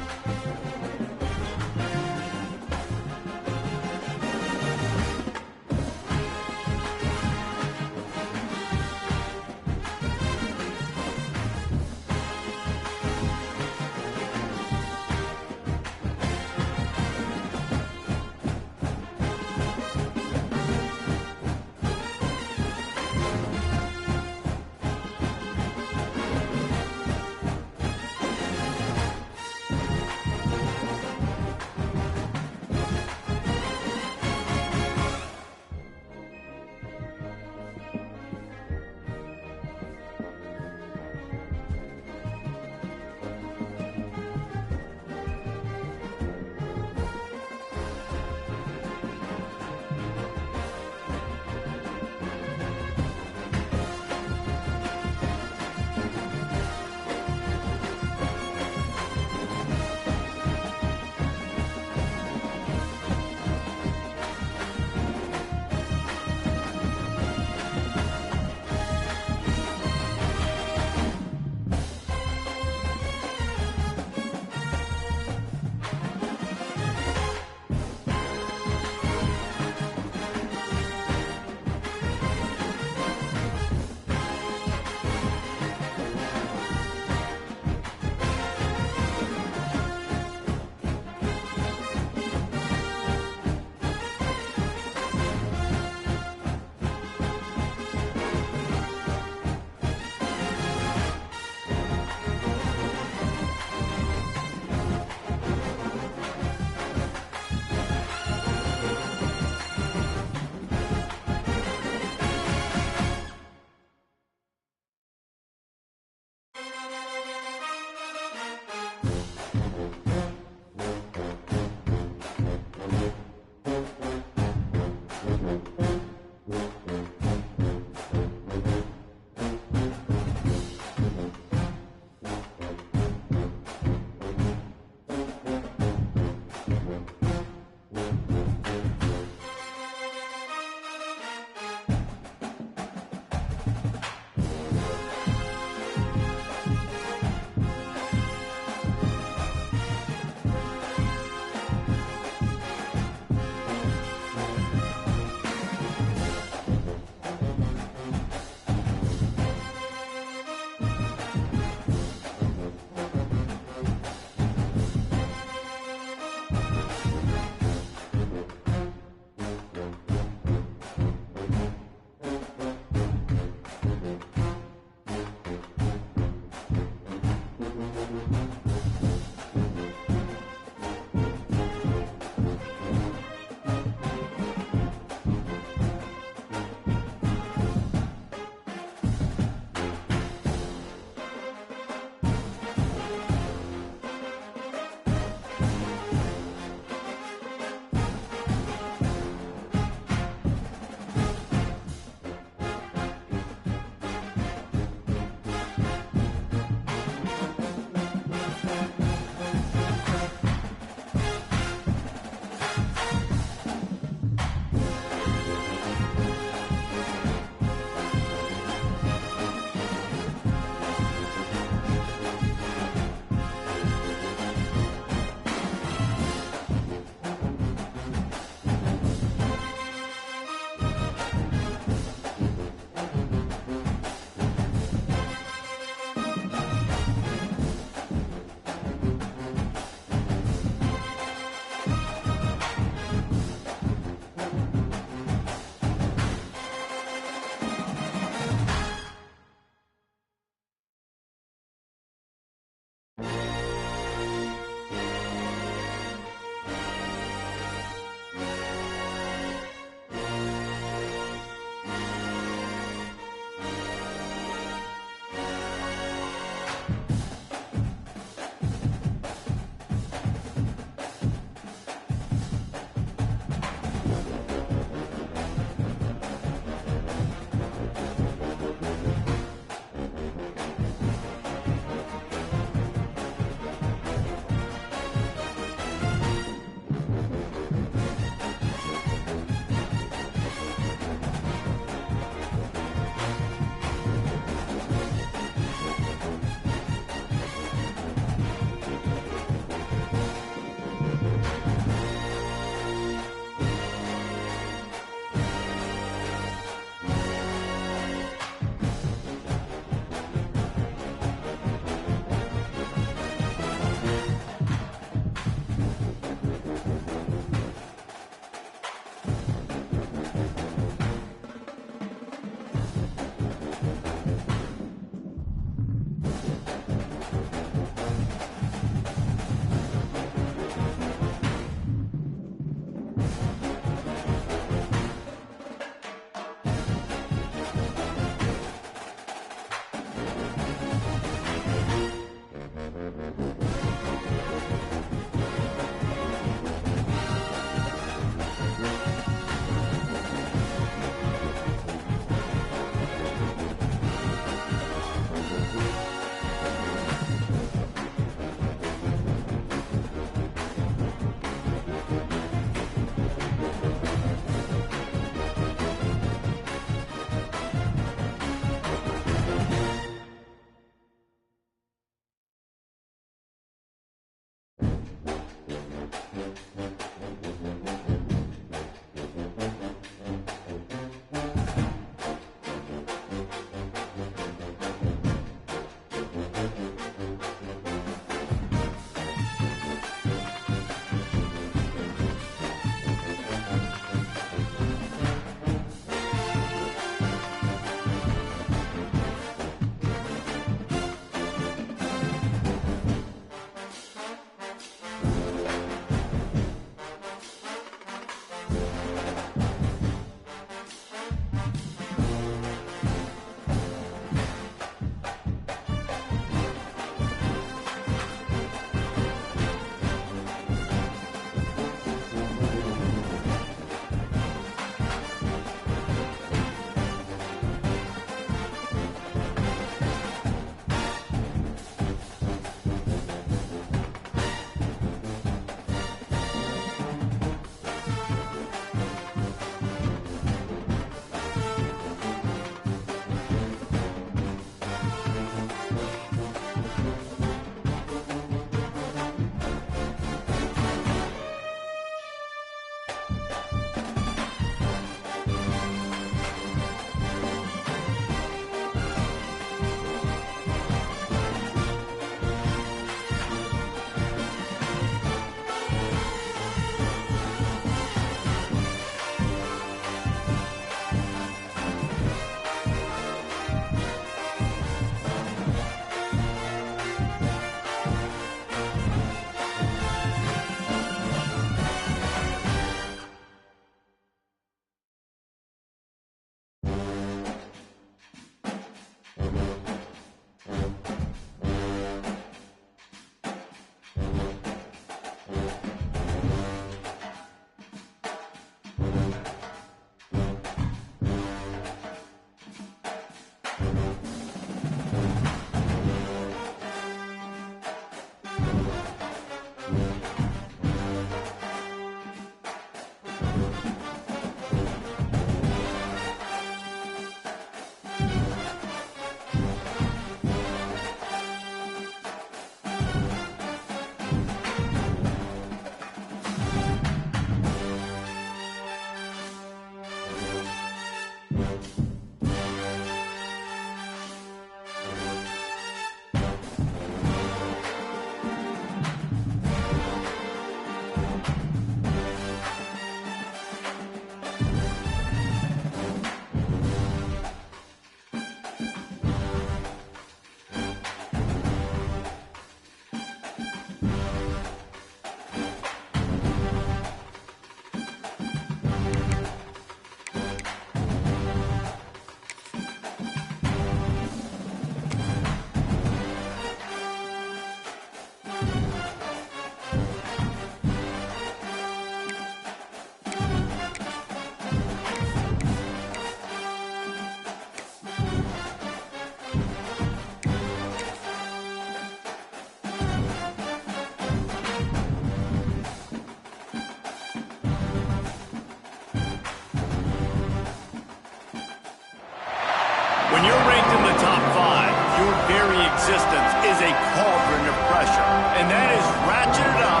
A: resistance is a cauldron of pressure, and that is ratcheted up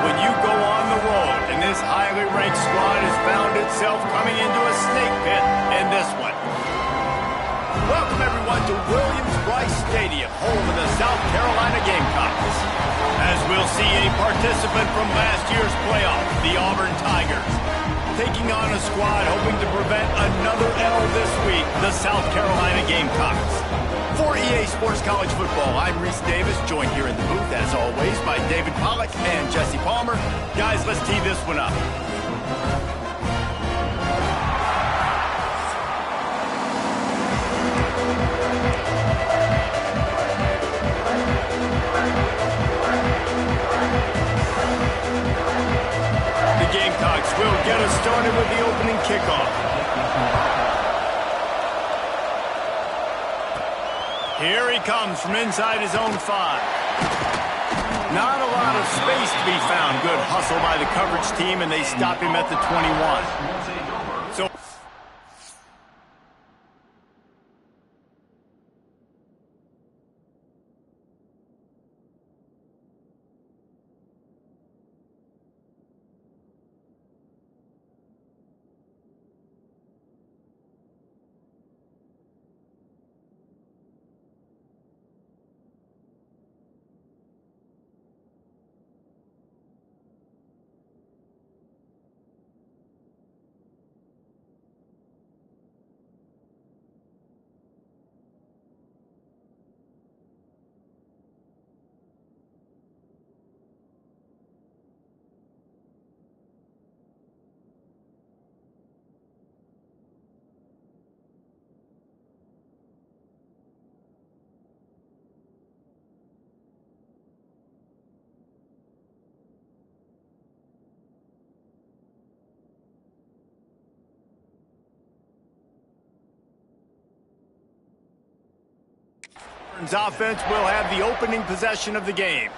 A: when you go on the road. And this highly ranked squad has found itself coming into a snake pit in this one. Welcome, everyone, to Williams-Brice Stadium, home of the South Carolina Gamecocks. As we'll see a participant from last year's playoff, the Auburn Tigers, taking on a squad hoping to prevent another L this week, the South Carolina Gamecocks. For EA Sports College Football, I'm Reese Davis, joined here in the booth, as always, by David Pollack and Jesse Palmer. Guys, let's tee this one up. The Gamecocks will get us started with the opening kickoff. Here he comes from inside his own 5. Not a lot of space to be found. Good hustle by the coverage team, and they stop him at the 21. So Auburn's offense will have the opening possession of the game.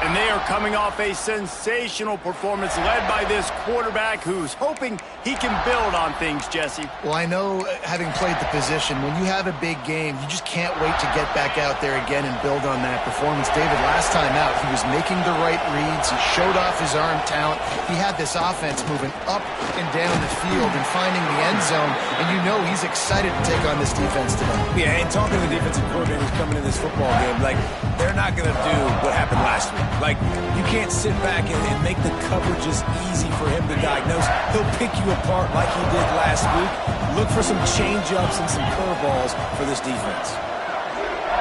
A: And they are coming off a sensational performance led by this quarterback who's hoping he can build on things, Jesse.
C: Well, I know, having played the position, when you have a big game, you just can't wait to get back out there again and build on that performance. David, last time out, he was making the right reads. He showed off his arm talent. He had this offense moving up and down the field and finding the end zone. And you know he's excited to take on this defense today.
B: Yeah, and talking to the defensive coordinators coming in this football game, like, they're not going to do what happened last week. Like, you can't sit back and make the coverages easy for him to diagnose. He'll pick you apart like he did last week. Look for some change-ups and some curveballs for this defense.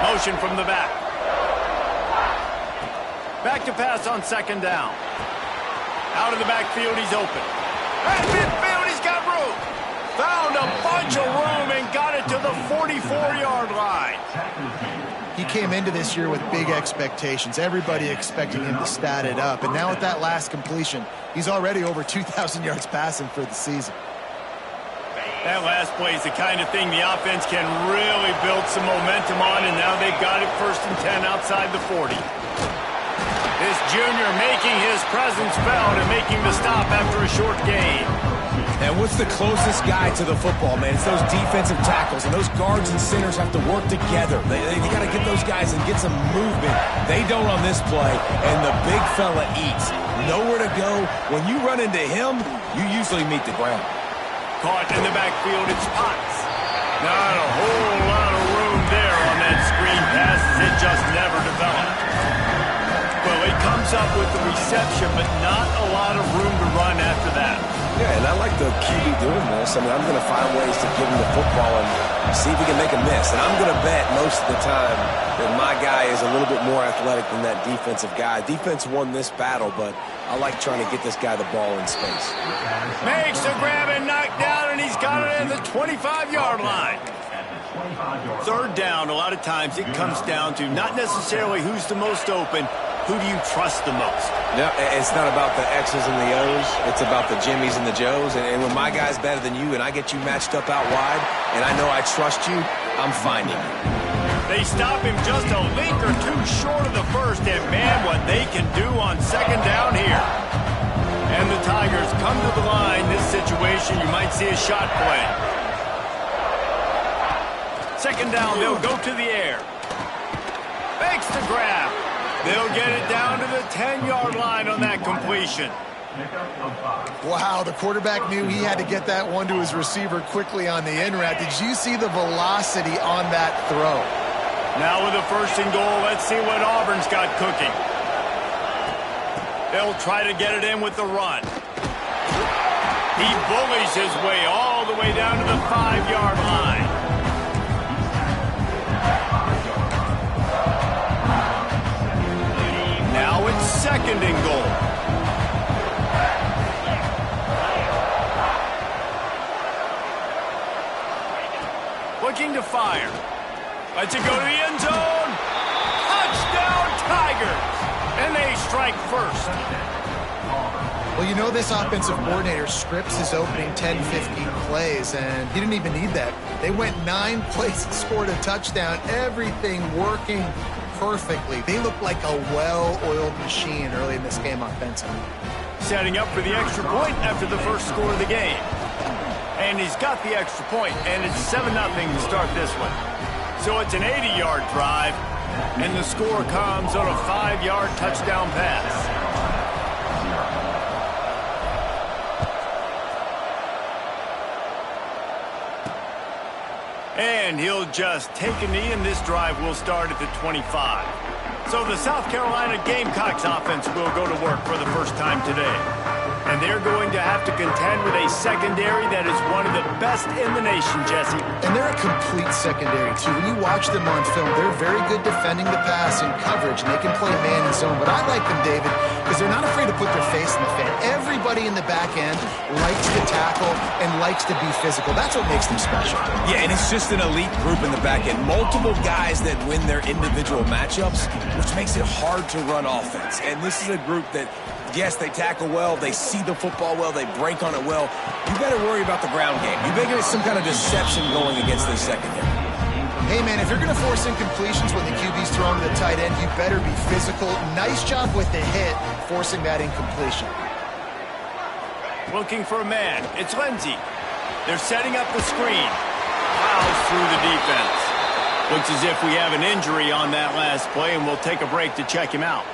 A: Motion from the back. Back to pass on second down. Out of the backfield, he's open. At midfield, he's got room. Found a bunch of room and got it to the 44-yard line.
C: He came into this year with big expectations. Everybody expecting him to stat it up. And now with that last completion, he's already over 2,000 yards passing for the season.
A: That last play is the kind of thing the offense can really build some momentum on, and now they've got it 1st and 10 outside the 40. This junior making his presence felt and making the stop after a short gain.
B: And what's the closest guy to the football, man? It's those defensive tackles, and those guards and centers have to work together. They got to get those guys and get some movement. They don't on this play, and the big fella eats. Nowhere to go. When you run into him, you usually meet the ground.
A: Caught in the backfield, it's Potts. Not a whole lot of room there on that screen pass. It just never developed. Well, he comes up with the reception, but not a lot of room to run after that.
B: Yeah, and I like the QB doing this. I mean, I'm going to find ways to give him the football and see if we can make a miss. And I'm going to bet most of the time that my guy is a little bit more athletic than that defensive guy. Defense won this battle, but I like trying to get this guy the ball in space.
A: Makes the grab and knock down, and he's got it at the 25-yard line. 3rd down, a lot of times it comes down to not necessarily who's the most open, who do you trust the most?
B: No, it's not about the X's and the O's. It's about the Jimmies and the Joes. And when my guy's better than you and I get you matched up out wide and I know I trust you, I'm finding you.
A: They stop him just a link or two short of the first, and man, what they can do on 2nd down here. And the Tigers come to the line. This situation, you might see a shot play. 2nd down, they'll go to the air. grab. They'll get it down to the 10-yard line on that completion.
C: Wow, the quarterback knew he had to get that one to his receiver quickly on the in route. Did you see the velocity on that throw?
A: Now with a 1st and goal, let's see what Auburn's got cooking. They'll try to get it in with the run. He bullies his way all the way down to the 5-yard line. Now it's 2nd and goal. Looking to fire. Lets it go to the end zone. Touchdown, Tigers! And they strike first.
C: Well, you know this offensive coordinator scripts his opening 10-15 plays, and he didn't even need that. They went 9 plays and scored a touchdown. Everything working perfectly. They look like a well-oiled machine early in this game offensively.
A: Setting up for the extra point after the first score of the game. And he's got the extra point, and it's 7-0 to start this one. So it's an 80-yard drive, and the score comes on a 5-yard touchdown pass. And he'll just take a knee, and this drive will start at the 25. So the South Carolina Gamecocks offense will go to work for the first time today. And they're going to have to contend with a secondary that is one of the best in the nation, Jesse.
C: And they're a complete secondary, too. When you watch them on film, they're very good defending the pass and coverage, and they can play man and zone. But I like them, David, because they're not afraid to put their face in the fan. Everybody in the back end likes to tackle and likes to be physical. That's what makes them special.
B: Yeah, and it's just an elite group in the back end. Multiple guys that win their individual matchups, which makes it hard to run offense. And this is a group that, yes, they tackle well, they see the football well, they break on it well. You better worry about the ground game. You better get some kind of deception going against this secondary.
C: Hey, man, if you're going to force incompletions when the QB's throwing to the tight end, you better be physical. Nice job with the hit, forcing that incompletion.
A: Looking for a man. It's Lindsey. They're setting up the screen. Plows through the defense. Looks as if we have an injury on that last play, and we'll take a break to check him out.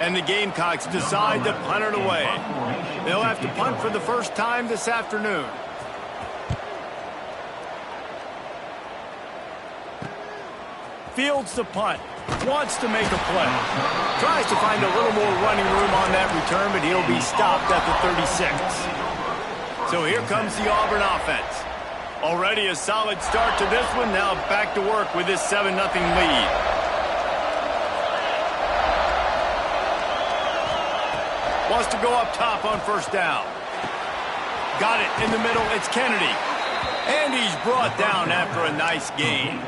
A: And the Gamecocks decide to punt it away. They'll have to punt for the first time this afternoon. Fields the punt. Wants to make a play. Tries to find a little more running room on that return, but he'll be stopped at the 36. So here comes the Auburn offense. Already a solid start to this one. Now back to work with this 7-0 lead. Wants to go up top on first down. Got it in the middle. It's Kennedy. And he's brought down after a nice gain.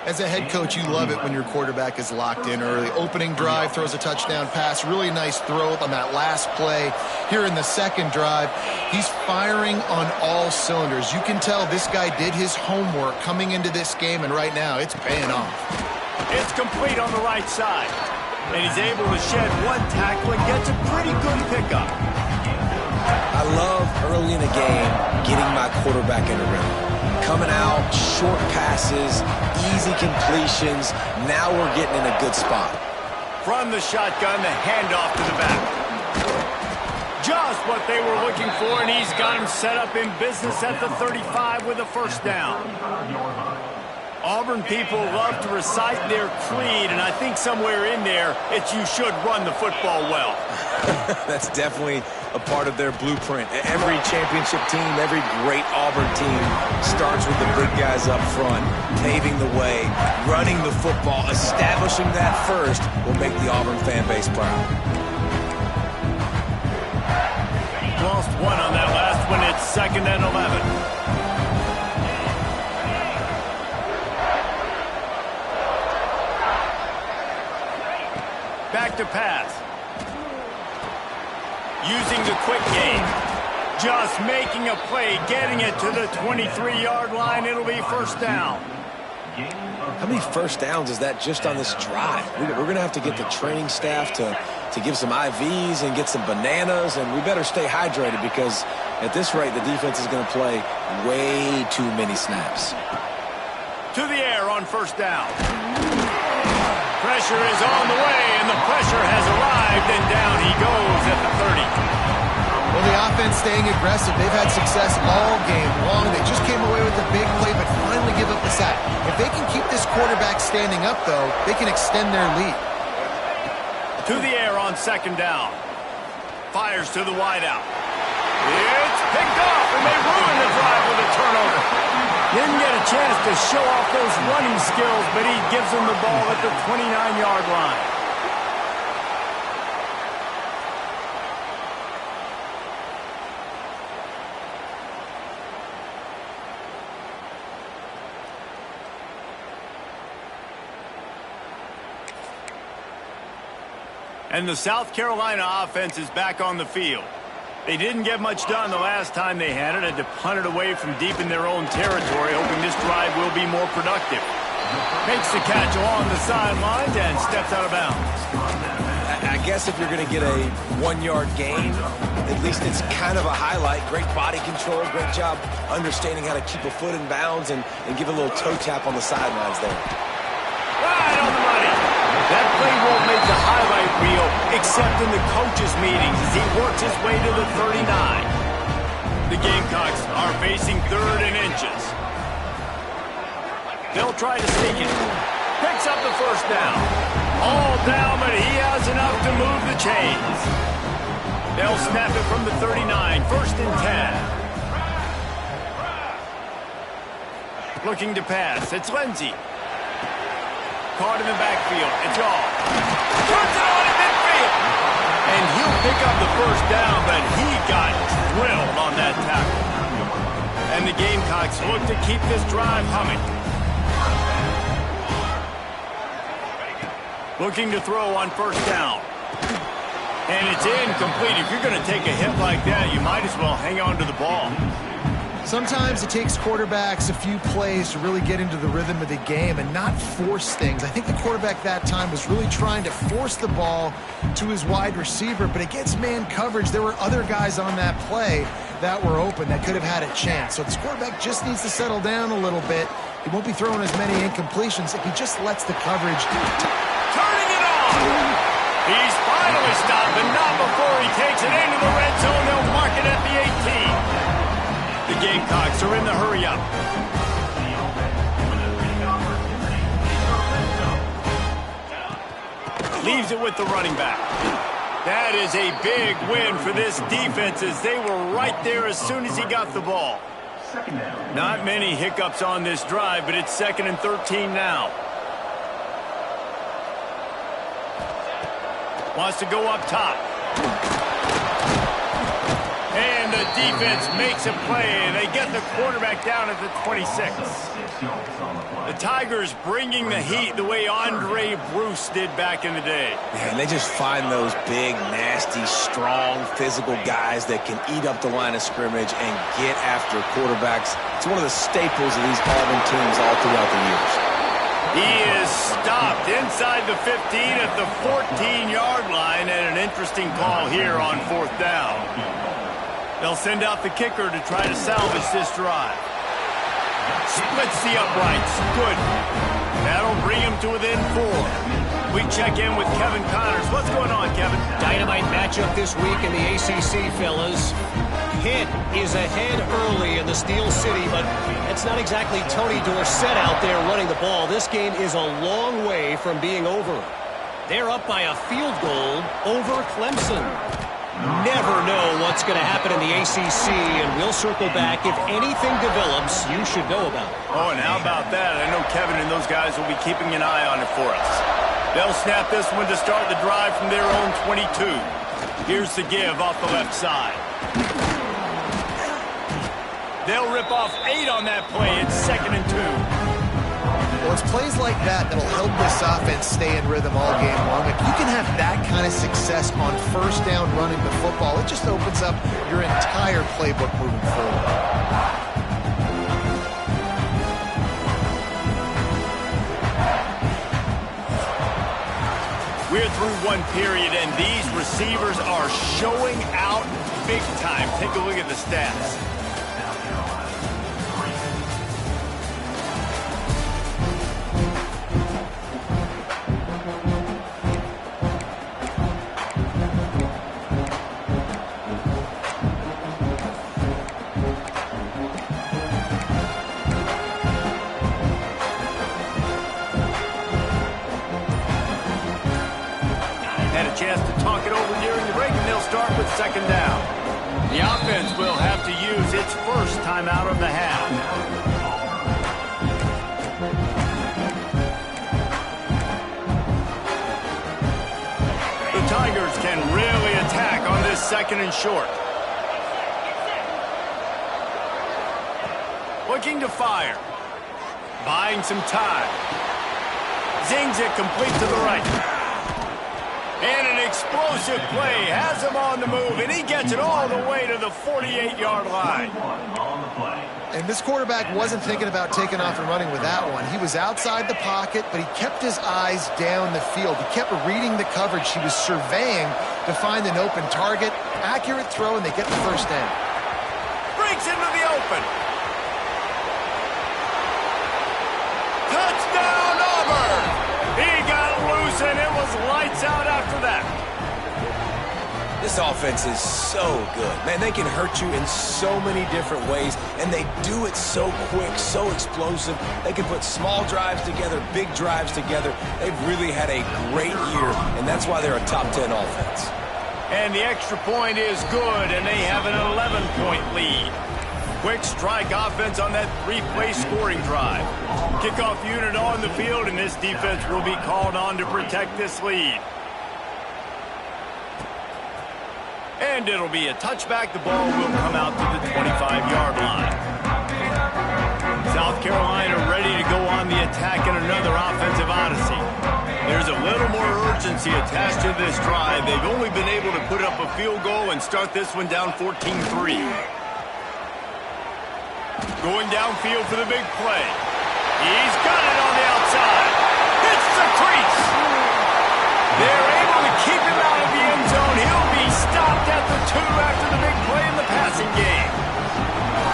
C: As a head coach, you love it when your quarterback is locked in early. Opening drive, throws a touchdown pass. Really nice throw on that last play. Here in the second drive, he's firing on all cylinders. You can tell this guy did his homework coming into this game, and right now it's paying off.
A: It's complete on the right side. And he's able to shed one tackle and gets a pretty good pickup.
B: I love early in the game getting my quarterback in a rhythm. Coming out, short passes, easy completions. Now we're getting in a good spot.
A: From the shotgun, the handoff to the back. Just what they were looking for, and he's got him set up in business at the 35 with a first down. Auburn people love to recite their creed, and I think somewhere in there, it's you should run the football well.
B: That's definitely a part of their blueprint. Every championship team, every great Auburn team starts with the big guys up front, paving the way, running the football. Establishing that first will make the Auburn fan base proud.
A: Lost one on that last one. It's 2nd and 11. Back to pass. Using the quick game. Just making a play, getting it to the 23-yard line. It'll be first down.
B: How many first downs is that just on this drive? We're going to have to get the training staff to give some IVs and get some bananas, and we better stay hydrated because at this rate, the defense is going to play way too many snaps.
A: To the air on first down. Pressure is on the way, and the pressure has arrived, and down he goes at the 30.
C: Well, the offense staying aggressive. They've had success all game long. They just came away with a big play, but finally give up the sack. If they can keep this quarterback standing up, though, they can extend their lead.
A: To the air on second down. Fires to the wideout. It's picked off, and they ruin the drive with a turnover. Didn't get a chance to show off those running skills, but he gives them the ball at the 29-yard line. And the South Carolina offense is back on the field. They didn't get much done the last time they had it to punt it away from deep in their own territory, hoping this drive will be more productive. Makes the catch along the sidelines and steps out of bounds.
B: I guess if you're going to get a 1-yard gain, at least it's kind of a highlight. Great body control, great job understanding how to keep a foot in bounds and give a little toe tap on the sidelines there.
A: Right on the money. That play won't make the highlight reel, except in the coaches' meetings as he works his way to the 39. The Gamecocks are facing 3rd and inches. They'll try to sneak it. Picks up the first down. All down, but he has enough to move the chains. They'll snap it from the 39, 1st and 10. Looking to pass. It's Lindsey. Caught in the backfield. It's all. Turns it on in midfield. And he'll pick up the first down, but he got drilled on that tackle. And the Gamecocks look to keep this drive humming. Looking to throw on first down. And it's incomplete. If you're going to take a hit like that, you might as well hang on to the ball.
C: Sometimes it takes quarterbacks a few plays to really get into the rhythm of the game and not force things. I think the quarterback that time was really trying to force the ball to his wide receiver, but against man coverage, there were other guys on that play that were open that could have had a chance. So this quarterback just needs to settle down a little bit. He won't be throwing as many incompletions if he just lets the coverage.
A: Turning it on! He's finally stopped, but not before he takes it into the red zone. They'll mark it at the 18. The Gamecocks are in the hurry-up. Leaves it with the running back. That is a big win for this defense as they were right there as soon as he got the ball. Not many hiccups on this drive, but it's 2nd and 13 now. Wants to go up top. And the defense makes a play, and they get the quarterback down at the 26. The Tigers bringing the heat the way Andre Bruce did back in the day.
B: Yeah, and they just find those big, nasty, strong, physical guys that can eat up the line of scrimmage and get after quarterbacks. It's one of the staples of these Auburn teams all throughout the years.
A: He is stopped inside the 15 at the 14-yard line, and an interesting call here on 4th down. They'll send out the kicker to try to salvage this drive. Splits the uprights. Good. That'll bring him to within 4. We check in with Kevin Connors. What's going on, Kevin?
D: Dynamite matchup this week in the ACC, fellas. Pitt is ahead early in the Steel City, but it's not exactly Tony Dorsett out there running the ball. This game is a long way from being over. They're up by a field goal over Clemson. Never know what's going to happen in the ACC, and we'll circle back. If anything develops, you should know about it.
A: Oh, and how about that? I know Kevin and those guys will be keeping an eye on it for us. They'll snap this one to start the drive from their own 22. Here's the give off the left side. They'll rip off 8 on that play. It's 2nd and 2.
C: Well, it's plays like that that'll help this offense stay in rhythm all game long. If you can have that kind of success on first down running the football, it just opens up your entire playbook moving forward.
A: We're through one period, and these receivers are showing out big time. Take a look at the stats. second down. The offense will have to use its first timeout of the half. The Tigers can really attack on this second and short. Looking to fire. Buying some time. Zings it complete to the right. And an explosive play has him on the move, and he gets it all the way to the 48-yard line.
C: And this quarterback wasn't thinking about taking off and running with that one. He was outside the pocket, but he kept his eyes down the field. He kept reading the coverage. He was surveying to find an open target. Accurate throw, and they get the first down.
A: Breaks into the open. Touchdown, Auburn! He got loose, and it was lights out after that.
B: This offense is so good. Man, they can hurt you in so many different ways, and they do it so quick, so explosive. They can put small drives together, big drives together. They've really had a great year, and that's why they're a top 10 offense.
A: And the extra point is good, and they have an 11-point lead. Quick strike offense on that three-play scoring drive. Kickoff unit on the field, and this defense will be called on to protect this lead. And it'll be a touchback. The ball will come out to the 25-yard line. South Carolina ready to go on the attack in another offensive odyssey. There's a little more urgency attached to this drive. They've only been able to put up a field goal and start this one down 14-3. Going downfield for the big play. He's got it on the outside. Hits the crease. They're able to keep him out of the end zone. He'll be stopped at the 2 after the big play in the passing game.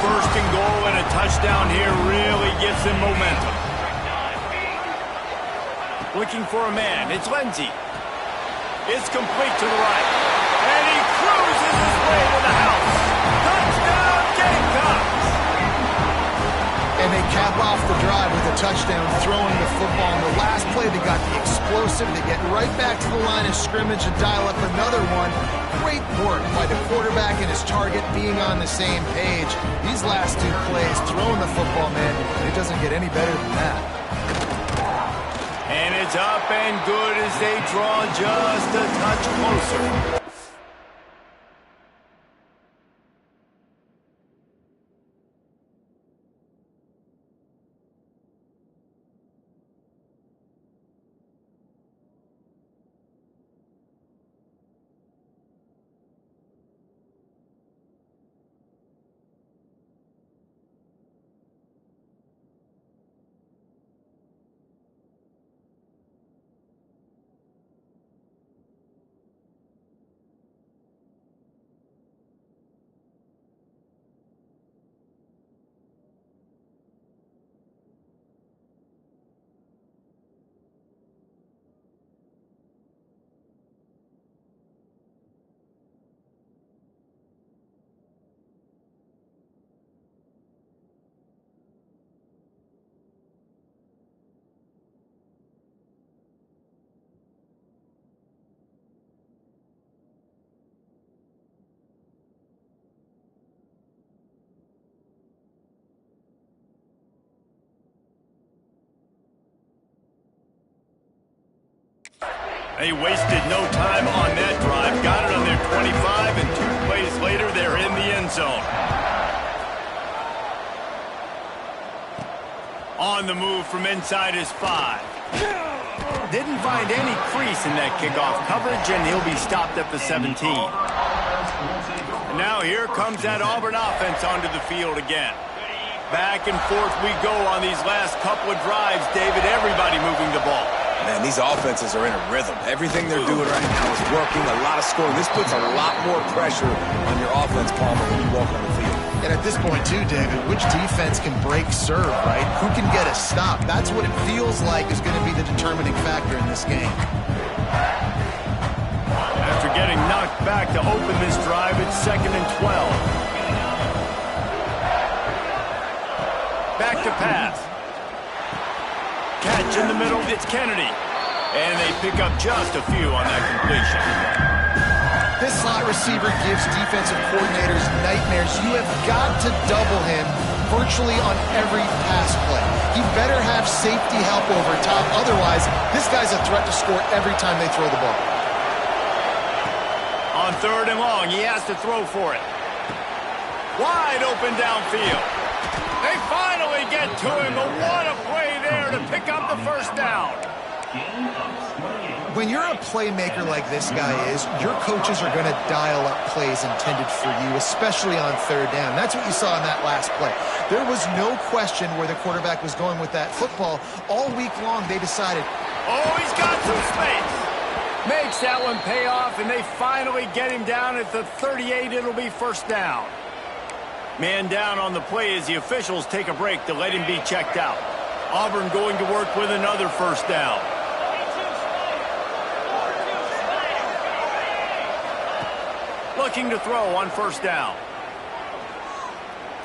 A: First and goal and a touchdown here really gives them momentum. Looking for a man. It's Lindsey. It's complete to the right. And he cruises his way to the house. Touchdown, Gamecocks!
C: And they cap off the drive with a touchdown, throwing the football. In the last play, they got the explosive. They get right back to the line of scrimmage and dial up another one. Great work by the quarterback and his target being on the same page. These last 2 plays, throwing the football, man, it doesn't get any better than that.
A: And it's up and good as they draw just a touch closer. They wasted no time on that drive. Got it on their 25, and 2 plays later, they're in the end zone. On the move from inside his 5. Didn't find any crease in that kickoff coverage, and he'll be stopped at the 17. And now here comes that Auburn offense onto the field again. Back and forth we go on these last couple of drives, David. Everybody moving the ball.
B: Man, these offenses are in a rhythm. Everything they're doing right now is working, a lot of scoring. This puts a lot more pressure on your offense, Palmer, when you walk on the field.
C: And at this point, too, David, which defense can break serve, right? Who can get a stop? That's what it feels like is going to be the determining factor in this game.
A: After getting knocked back to open this drive, it's 2nd and 12. Back to pass. Catch in the middle, it's Kennedy. And they pick up just a few on that completion.
C: This slot receiver gives defensive coordinators nightmares. You have got to double him virtually on every pass play. He better have safety help over top. Otherwise, this guy's a threat to score every time they throw the ball.
A: On 3rd and long, he has to throw for it. Wide open downfield. They finally get to him, but what a play there to pick up the first down.
C: When you're a playmaker like this guy is, your coaches are going to dial up plays intended for you, especially on 3rd down. That's what you saw in that last play. There was no question where the quarterback was going with that football. All week long, they decided,
A: oh, he's got some space. Makes that one pay off, and they finally get him down at the 38. It'll be first down. Man down on the play as the officials take a break to let him be checked out. Auburn going to work with another first down. Looking to throw on first down.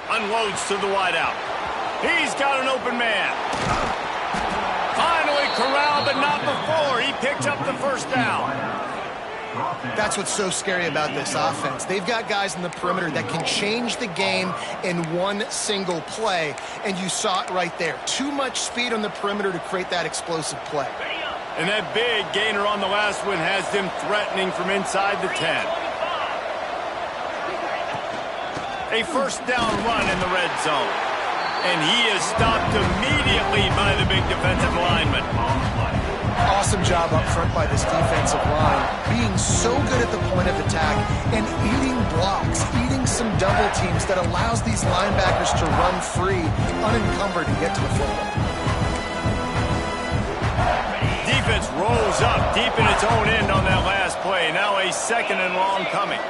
A: Unloads to the wideout. He's got an open man. Finally corralled, but not before. He picked up the first down.
C: That's what's so scary about this offense. They've got guys in the perimeter that can change the game in one single play, and you saw it right there. Too much speed on the perimeter to create that explosive play.
A: And that big gainer on the last one has them threatening from inside the 10. A first down run in the red zone. And he is stopped immediately by the big defensive lineman.
C: Awesome job up front by this defensive line, being so good at the point of attack and eating blocks, eating some double teams that allows these linebackers to run free, unencumbered, and get to the football.
A: Defense rolls up deep in its own end on that last play. Now a 2nd and long coming.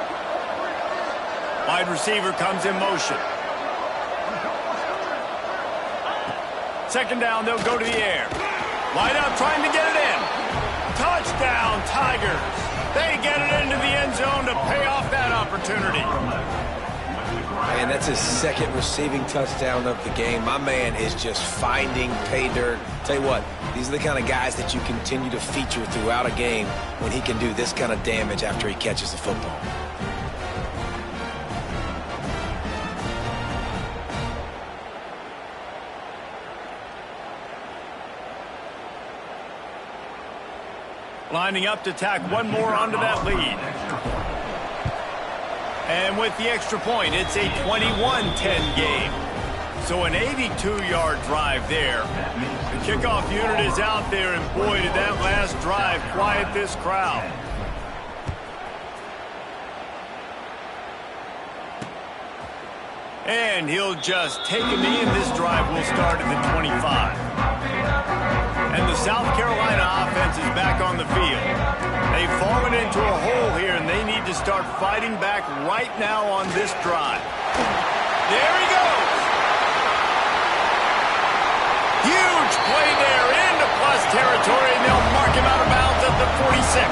A: Wide receiver comes in motion. 2nd down, they'll go to the air. Wide out trying to get it in. Touchdown, Tigers. They get it into the end zone to pay off that opportunity.
B: Man, that's his 2nd receiving touchdown of the game. My man is just finding pay dirt. Tell you what, these are the kind of guys that you continue to feature throughout a game when he can do this kind of damage after he catches the football.
A: Lining up to tack one more onto that lead. And with the extra point, it's a 21-10 game. So an 82-yard drive there. The kickoff unit is out there, and boy, did that last drive quiet this crowd. And he'll just take a knee, and this drive will start at the 25. And the South Carolina offense is back on the field. They've fallen into a hole here, and they need to start fighting back right now on this drive. There he goes. Huge play there into plus territory, and they'll mark him out of bounds at the 46.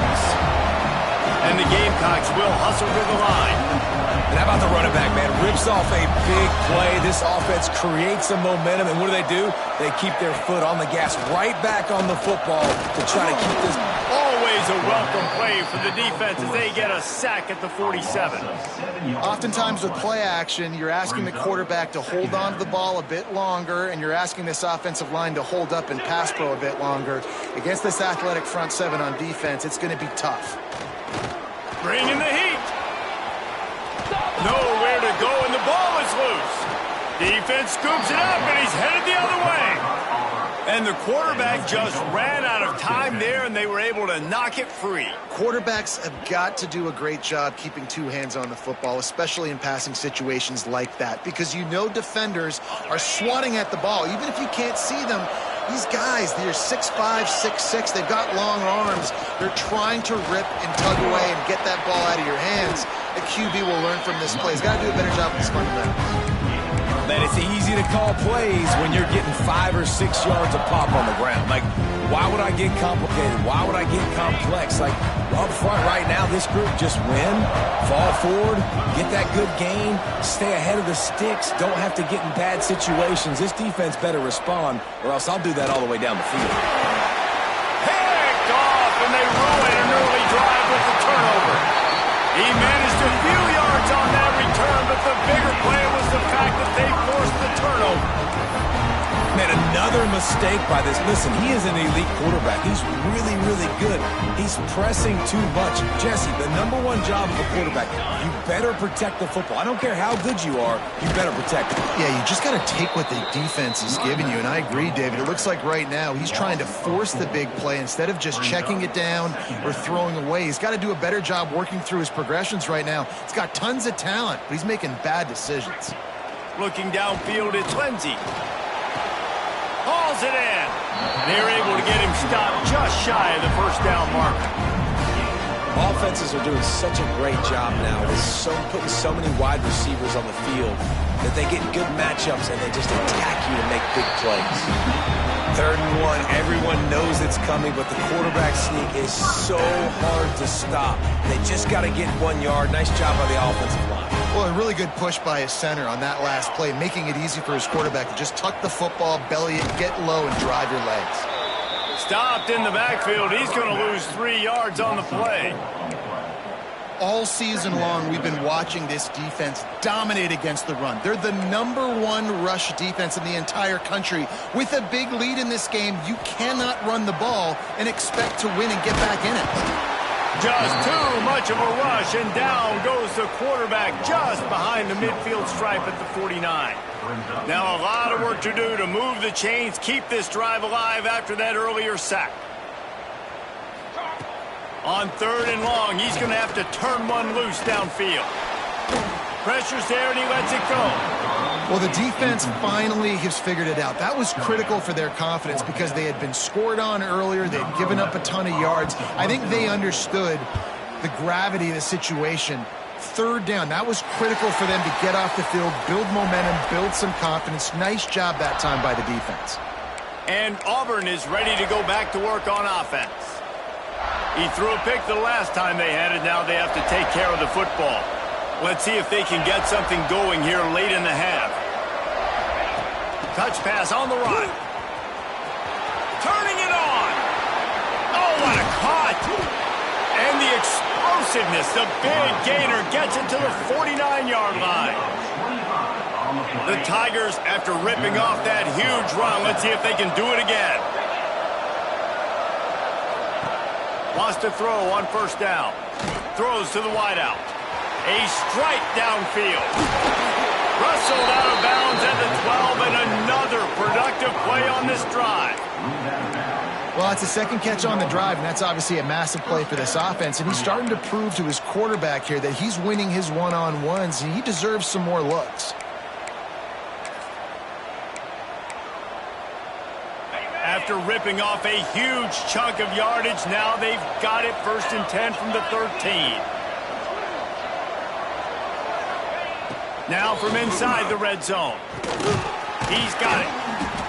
A: And the Gamecocks will hustle to the line.
B: And how about the running back, man? Rips off a big play. This offense creates some momentum, and what do? They keep their foot on the gas right back on the football to try to keep this.
A: Always a welcome play for the defense as they get a sack at the 47.
C: Oftentimes with play action, you're asking the quarterback to hold on to the ball a bit longer, and you're asking this offensive line to hold up and pass pro a bit longer. Against this athletic front 7 on defense, it's going to be tough.
A: Bringing the heat. Nowhere to go, and the ball is loose. Defense scoops it up, and he's headed the other way. And the quarterback just ran out of time there, and they were able to knock it free.
C: Quarterbacks have got to do a great job keeping 2 hands on the football, especially in passing situations like that, because you know defenders are swatting at the ball. Even if you can't see them, these guys, they're 6'5", 6'6", they've got long arms. They're trying to rip and tug away and get that ball out of your hands. The QB will learn from this play. He's got to do a better job with his fundamentals.
B: Man, it's easy to call plays when you're getting 5 or 6 yards of pop on the ground. Like, why would I get complicated? Why would I get complex? Like, up front right now, this group just win, fall forward, get that good gain, stay ahead of the sticks, don't have to get in bad situations. This defense better respond, or else I'll do that all the way down the field.
A: Picked off, and they ruin an early drive with the turnover. He managed a few yards on that return, but the bigger play was the fact that they forced the turnover.
B: Man, another mistake by this. Listen, he is an elite quarterback. He's really, really good. He's pressing too much. Jesse, the #1 job of a quarterback, you better protect the football. I don't care how good you are, you better protect it.
C: Yeah, you just got to take what the defense is giving you, and I agree, David. It looks like right now he's trying to force the big play instead of just checking it down or throwing away. He's got to do a better job working through his progressions right now. He's got tons of talent, but he's making bad decisions.
A: Looking downfield, it's Lindsey. Hauls it in. They're able to get him stopped just shy of the first down marker.
B: Offenses are doing such a great job now with putting so many wide receivers on the field that they get good matchups and they just attack you to make big plays. 3rd and 1, everyone knows it's coming, but the quarterback sneak is so hard to stop. They just got to get 1 yard. Nice job by the offensive line.
C: Well, a really good push by his center on that last play, making it easy for his quarterback to just tuck the football, belly it, get low, and drive your legs.
A: Stopped in the backfield. He's going to lose 3 yards on the play.
C: All season long, we've been watching this defense dominate against the run. They're the #1 rush defense in the entire country. With a big lead in this game, you cannot run the ball and expect to win and get back in it.
A: Just too much of a rush, and down goes the quarterback just behind the midfield stripe at the 49. Now a lot of work to do to move the chains, keep this drive alive after that earlier sack. On 3rd and long, he's going to have to turn one loose downfield. Pressure's there, and he lets it go.
C: Well, the defense finally has figured it out. That was critical for their confidence because they had been scored on earlier. They had given up a ton of yards. I think they understood the gravity of the situation. 3rd down, that was critical for them to get off the field, build momentum, build some confidence. Nice job that time by the defense.
A: And Auburn is ready to go back to work on offense. He threw a pick the last time they had it. Now they have to take care of the football. Let's see if they can get something going here late in the half. Touch pass on the run. Turning it on. Oh, what a cut. And the explosiveness, the big gainer gets it to the 49-yard line. The Tigers, after ripping off that huge run, let's see if they can do it again. Wants to throw on 1st down. Throws to the wideout. A strike downfield. Rustled out of bounds at the 12, and another productive play on this drive.
C: Well, it's a second catch on the drive, and that's obviously a massive play for this offense. And he's starting to prove to his quarterback here that he's winning his one-on-ones, and he deserves some more looks.
A: After ripping off a huge chunk of yardage, now they've got it 1st and 10 from the 13. Now from inside the red zone. He's got it.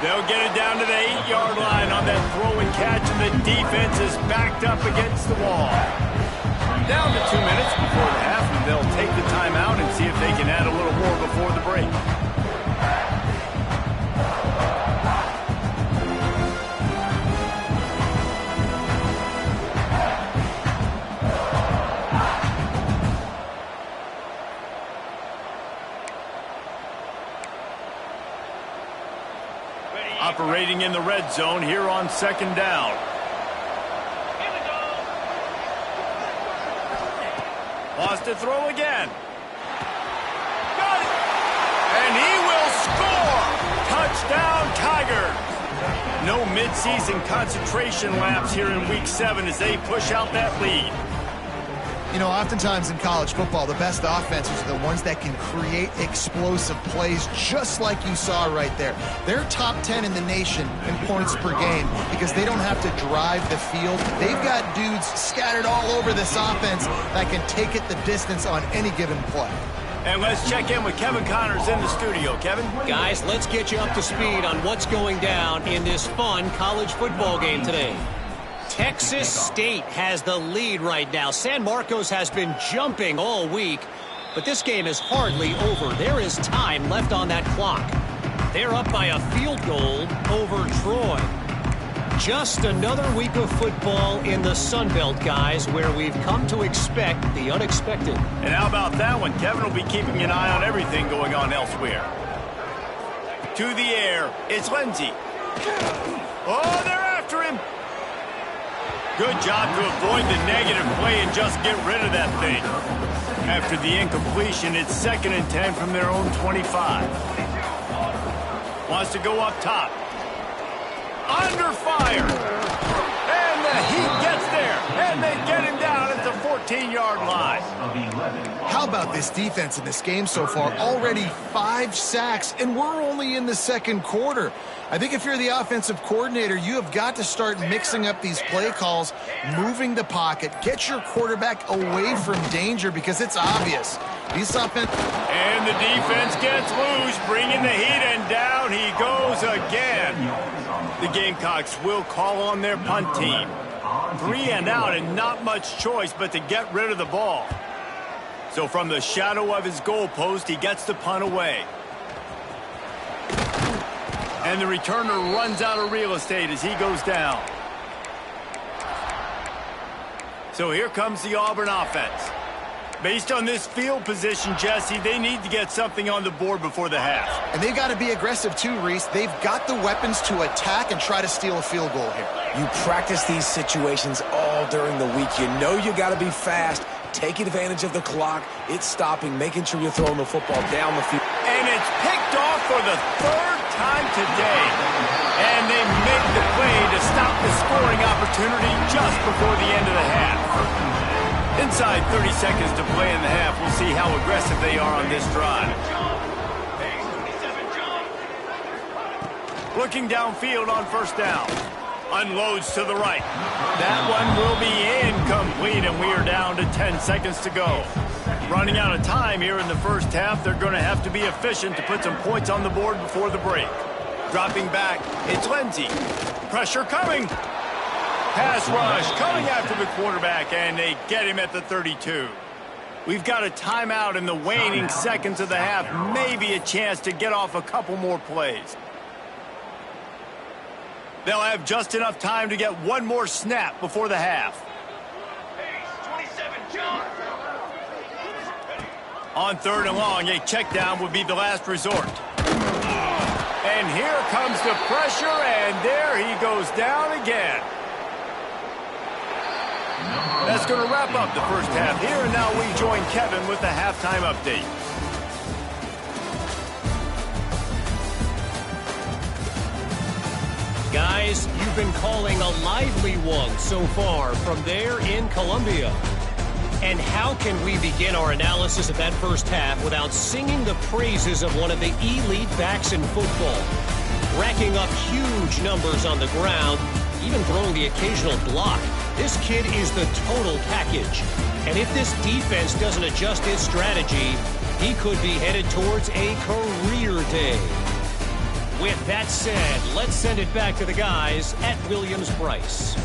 A: They'll get it down to the 8-yard line on that throw and catch, and the defense is backed up against the wall. Down to 2 minutes before the half, and they'll take the timeout and see if they can add a little more before the break. Operating in the red zone here on 2nd down.
F: Here we go.
A: Wants to throw again. Got it. And he will score. Touchdown, Tigers. No midseason concentration lapse here in Week 7 as they push out that lead.
C: You know, oftentimes in college football, the best offenses are the ones that can create explosive plays just like you saw right there. They're top 10 in the nation in points per game because they don't have to drive the field. They've got dudes scattered all over this offense that can take it the distance on any given play.
A: And let's check in with Kevin Connors in the studio. Kevin?
D: Guys, let's get you up to speed on what's going down in this fun college football game today. Texas State has the lead right now. San Marcos has been jumping all week, but this game is hardly over. There is time left on that clock. They're up by a field goal over Troy. Just another week of football in the Sun Belt, guys, where we've come to expect the unexpected.
A: And how about that one? Kevin will be keeping an eye on everything going on elsewhere. To the air, it's Lindsey. Oh, they're after him. Good job to avoid the negative play and just get rid of that thing. After the incompletion, it's 2nd and 10 from their own 25. Wants to go up top. Under fire. And the Heat gets there. And they get him down at the 14-yard line.
C: How about this defense in this game so far? Already 5 sacks, and we're only in the 2nd quarter. I think if you're the offensive coordinator, you have got to start mixing up these play calls, moving the pocket, get your quarterback away from danger because it's obvious. These offense.
A: And the defense gets loose, bringing the Heat, and down he goes again. The Gamecocks will call on their punt team. 3 and out and not much choice but to get rid of the ball. So from the shadow of his goalpost, he gets the punt away. And the returner runs out of real estate as he goes down. So here comes the Auburn offense. Based on this field position, Jesse, they need to get something on the board before the half.
C: And they've got to be aggressive too, Reese. They've got the weapons to attack and try to steal a field goal here.
B: You practice these situations all during the week. You know you got to be fast, take advantage of the clock. It's stopping, making sure you're throwing the football down the field.
A: And it's picked off for the 3rd time today. And they make the play to stop the scoring opportunity just before the end of the half. Inside 30 seconds to play in the half. We'll see how aggressive they are on this drive. Looking downfield on 1st down. Unloads to the right. That one will be incomplete, and we are down to 10 seconds to go. Running out of time here in the 1st half. They're going to have to be efficient to put some points on the board before the break. Dropping back, it's Lindsey. Pressure coming. Pass rush coming after the quarterback, and they get him at the 32. We've got a timeout in the waning seconds of the half. Maybe a chance to get off a couple more plays. They'll have just enough time to get one more snap before the half. On 3rd and long, a check down would be the last resort. And here comes the pressure, and there he goes down again. That's going to wrap up the 1st half here, and now we join Kevin with the halftime update.
D: Guys, you've been calling a lively one so far from there in Columbia. And how can we begin our analysis of that 1st half without singing the praises of one of the elite backs in football? Racking up huge numbers on the ground, even throwing the occasional block. This kid is the total package. And if this defense doesn't adjust its strategy, he could be headed towards a career day. With that said, let's send it back to the guys at Williams-Brice.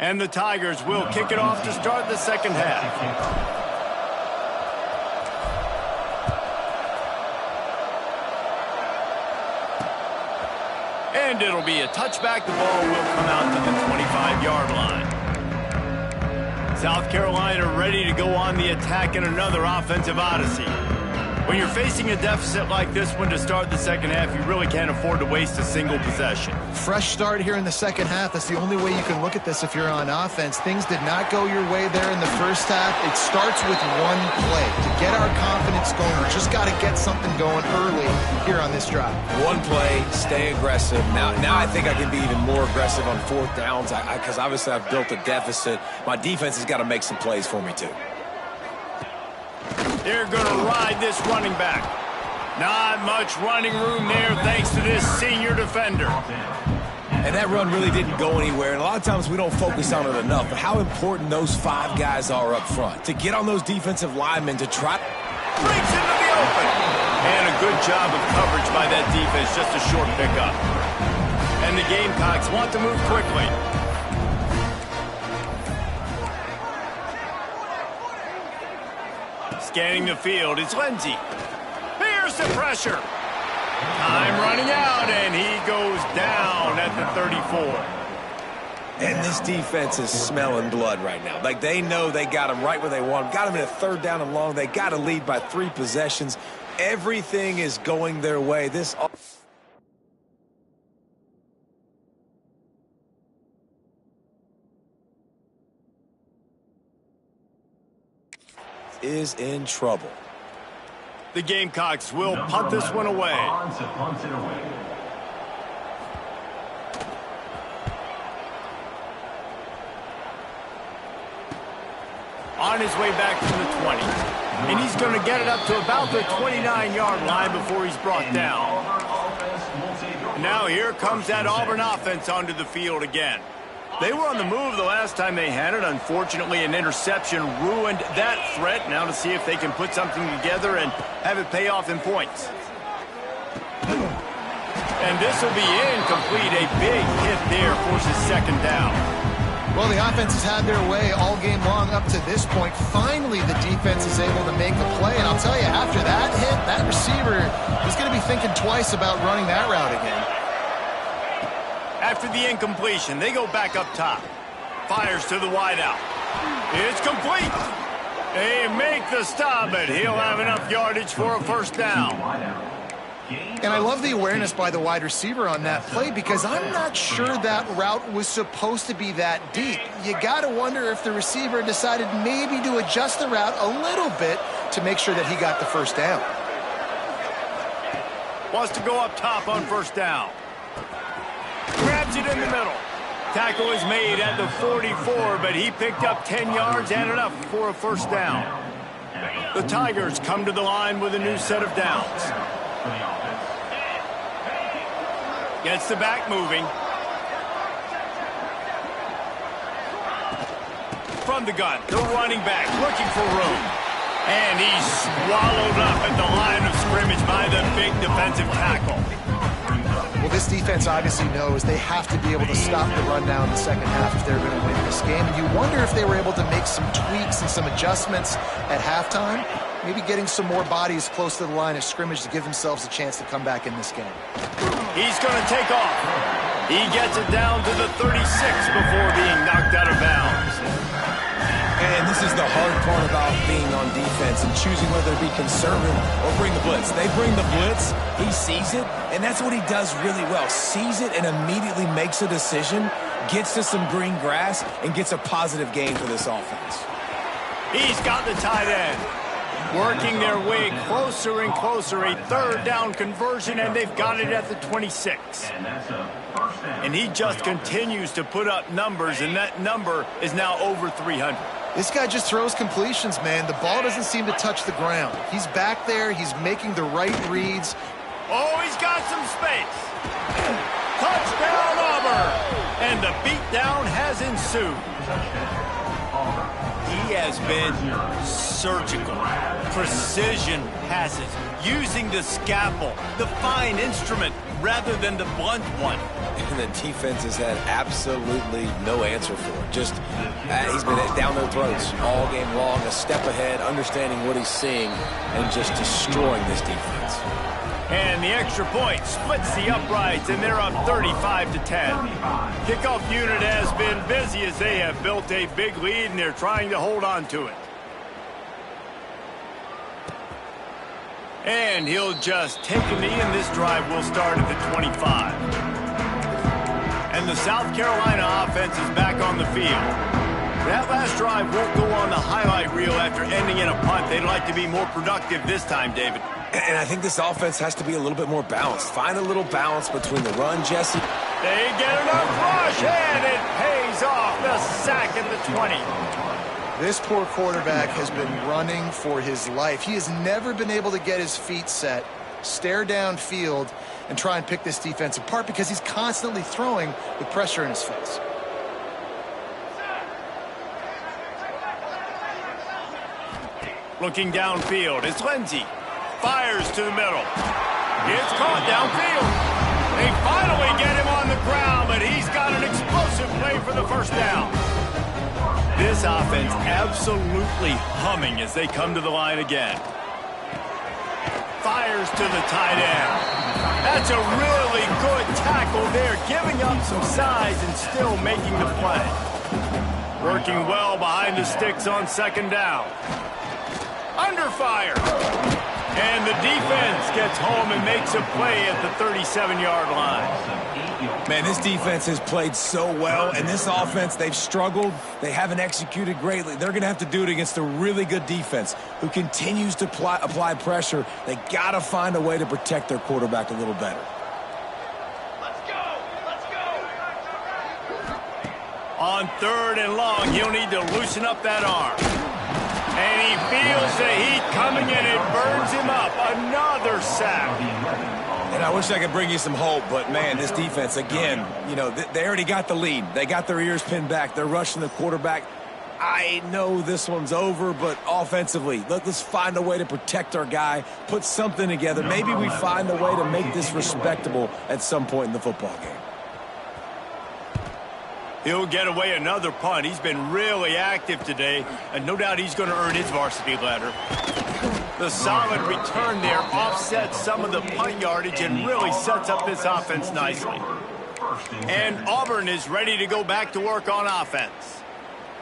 A: And the Tigers will kick it off to start the second half. And it'll be a touchback. The ball will come out to the 25-yard line. South Carolina ready to go on the attack in another offensive odyssey. When you're facing a deficit like this one to start the second half, you really can't afford to waste a single possession.
C: Fresh start here in the second half. That's the only way you can look at this if you're on offense. Things did not go your way there in the first half. It starts with one play. To get our confidence going, we just got to get something going early here on this drive.
B: One play, stay aggressive. Now I think I can be even more aggressive on fourth downs because obviously I've built a deficit. My defense has got to make some plays for me too.
A: They're going to ride this running back. Not much running room there thanks to this senior defender.
B: And that run really didn't go anywhere. And a lot of times we don't focus on it enough. But how important those 5 guys are up front. To get on those defensive linemen to try.
A: Breaks into the open. And a good job of coverage by that defense. Just a short pickup. And the Gamecocks want to move quickly. Scanning the field, it's Lindsey. Here's the pressure. Time running out, and he goes down at the 34.
B: And this defense is smelling blood right now. Like, they know they got him right where they want him. Got him in a third down and long. They got to lead by 3 possessions. Everything is going their way. This is in trouble.
A: The Gamecocks will punt this one away. On his way back from the 20. And he's going to get it up to about the 29-yard line before he's brought down. Now here comes that Auburn offense onto the field again. They were on the move the last time they had it. Unfortunately, an interception ruined that threat. Now to see if they can put something together and have it pay off in points. And this will be incomplete. A big hit there forces second down.
C: Well, the offense has had their way all game long up to this point. Finally, the defense is able to make the play. And I'll tell you, after that hit, that receiver is going to be thinking twice about running that route again.
A: After the incompletion, they go back up top. Fires to the wideout. It's complete. They make the stop, but he'll have enough yardage for a first down.
C: And I love the awareness by the wide receiver on that play because I'm not sure that route was supposed to be that deep. You got to wonder if the receiver decided maybe to adjust the route a little bit to make sure that he got the first down.
A: Wants to go up top on first down. Grabs it in the middle. Tackle is made at the 44, but he picked up 10 yards and enough for a first down. The Tigers come to the line with a new set of downs. Gets the back moving. From the gun, the running back looking for room. And he's swallowed up at the line of scrimmage by the big defensive tackle.
C: Well, this defense obviously knows they have to be able to stop the run down in the second half if they're going to win this game. And you wonder if they were able to make some tweaks and some adjustments at halftime, maybe getting some more bodies close to the line of scrimmage to give themselves a chance to come back in this game.
A: He's going to take off. He gets it down to the 36 before being knocked out of bounds.
B: And this is the hard part about being on defense and choosing whether to be conservative or bring the blitz. They bring the blitz, he sees it, and that's what he does really well. Sees it and immediately makes a decision, gets to some green grass, and gets a positive gain for this offense.
A: He's got the tight end. Working their way closer and closer. A third down conversion, and they've got it at the 26. And he just continues to put up numbers, and that number is now over 300.
C: This guy just throws completions, man. The ball doesn't seem to touch the ground. He's back there. He's making the right reads.
A: Oh, he's got some space. Touchdown, Auburn. And the beatdown has ensued. he has been surgical. Precision passes, using the scalpel, the fine instrument, rather than the blunt one.
B: And the defense has had absolutely no answer for it. Just, he's been down their throats all game long, a step ahead, understanding what he's seeing, and just destroying this defense.
A: And the extra point splits the uprights, and they're up 35-10. Kickoff unit has been busy as they have built a big lead, and they're trying to hold on to it. And he'll just take a knee, and this drive will start at the 25. And the South Carolina offense is back on the field. That last drive won't go on the highlight reel after ending in a punt. They'd like to be more productive this time, David.
B: And I think this offense has to be a little bit more balanced. Find a little balance between the run, Jesse.
A: They get enough rush, and it pays off. The sack at the 20.
C: This poor quarterback has been running for his life. He has never been able to get his feet set, stare downfield, and try and pick this defense apart because he's constantly throwing with pressure in his face.
A: Looking downfield, it's Lindsey. Fires to the middle. It's caught downfield. They finally get him on the ground, but he's got an explosive play for the first down. This offense absolutely humming as they come to the line again. Fires to the tight end. That's a really good tackle there, giving up some size and still making the play. Working well behind the sticks on second down. Under fire. And the defense gets home and makes a play at the 37-yard line.
B: Man, this defense has played so well, and this offense, they've struggled. They haven't executed greatly. They're going to have to do it against a really good defense who continues to apply pressure. They got to find a way to protect their quarterback a little better.
F: Let's go! Let's go!
A: On third and long, he'll need to loosen up that arm. And he feels the heat coming in. It burns him up. Another sack.
B: And I wish I could bring you some hope, but, man, this defense, again, you know, they already got the lead. They got their ears pinned back. They're rushing the quarterback. I know this one's over, but offensively, let's find a way to protect our guy, put something together. Maybe we find a way to make this respectable at some point in the football game.
A: He'll get away another punt. He's been really active today, and no doubt he's going to earn his varsity letter. The solid return there offsets some of the punt yardage and really sets up this offense nicely. And Auburn is ready to go back to work on offense.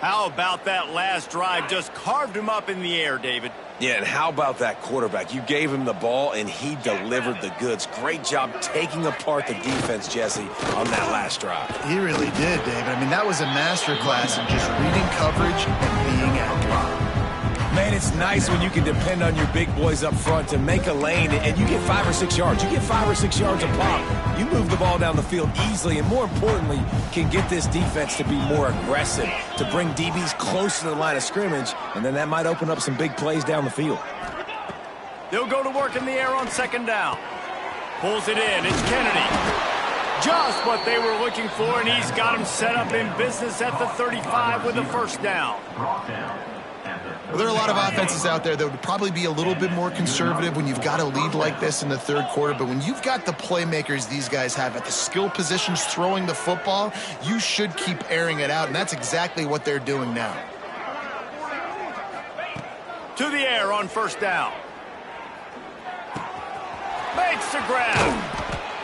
A: How about that last drive? Just carved him up in the air, David.
B: Yeah, and how about that quarterback? You gave him the ball, and he delivered the goods. Great job taking apart the defense, Jesse, on that last drive.
C: He really did, David. I mean, that was a masterclass in just reading coverage and being accurate.
B: Man, it's nice when you can depend on your big boys up front to make a lane, and you get 5 or 6 yards. You get 5 or 6 yards a pop. You move the ball down the field easily, and more importantly, can get this defense to be more aggressive, to bring DBs close to the line of scrimmage, and then that might open up some big plays down the field.
A: They'll go to work in the air on second down. Pulls it in. It's Kennedy. Just what they were looking for, and he's got them set up in business at the 35 with a first down.
C: Well, there are a lot of offenses out there that would probably be a little bit more conservative when you've got a lead like this in the third quarter. But when you've got the playmakers these guys have at the skill positions throwing the football, you should keep airing it out, and that's exactly what they're doing now.
A: To the air on first down. Makes the grab.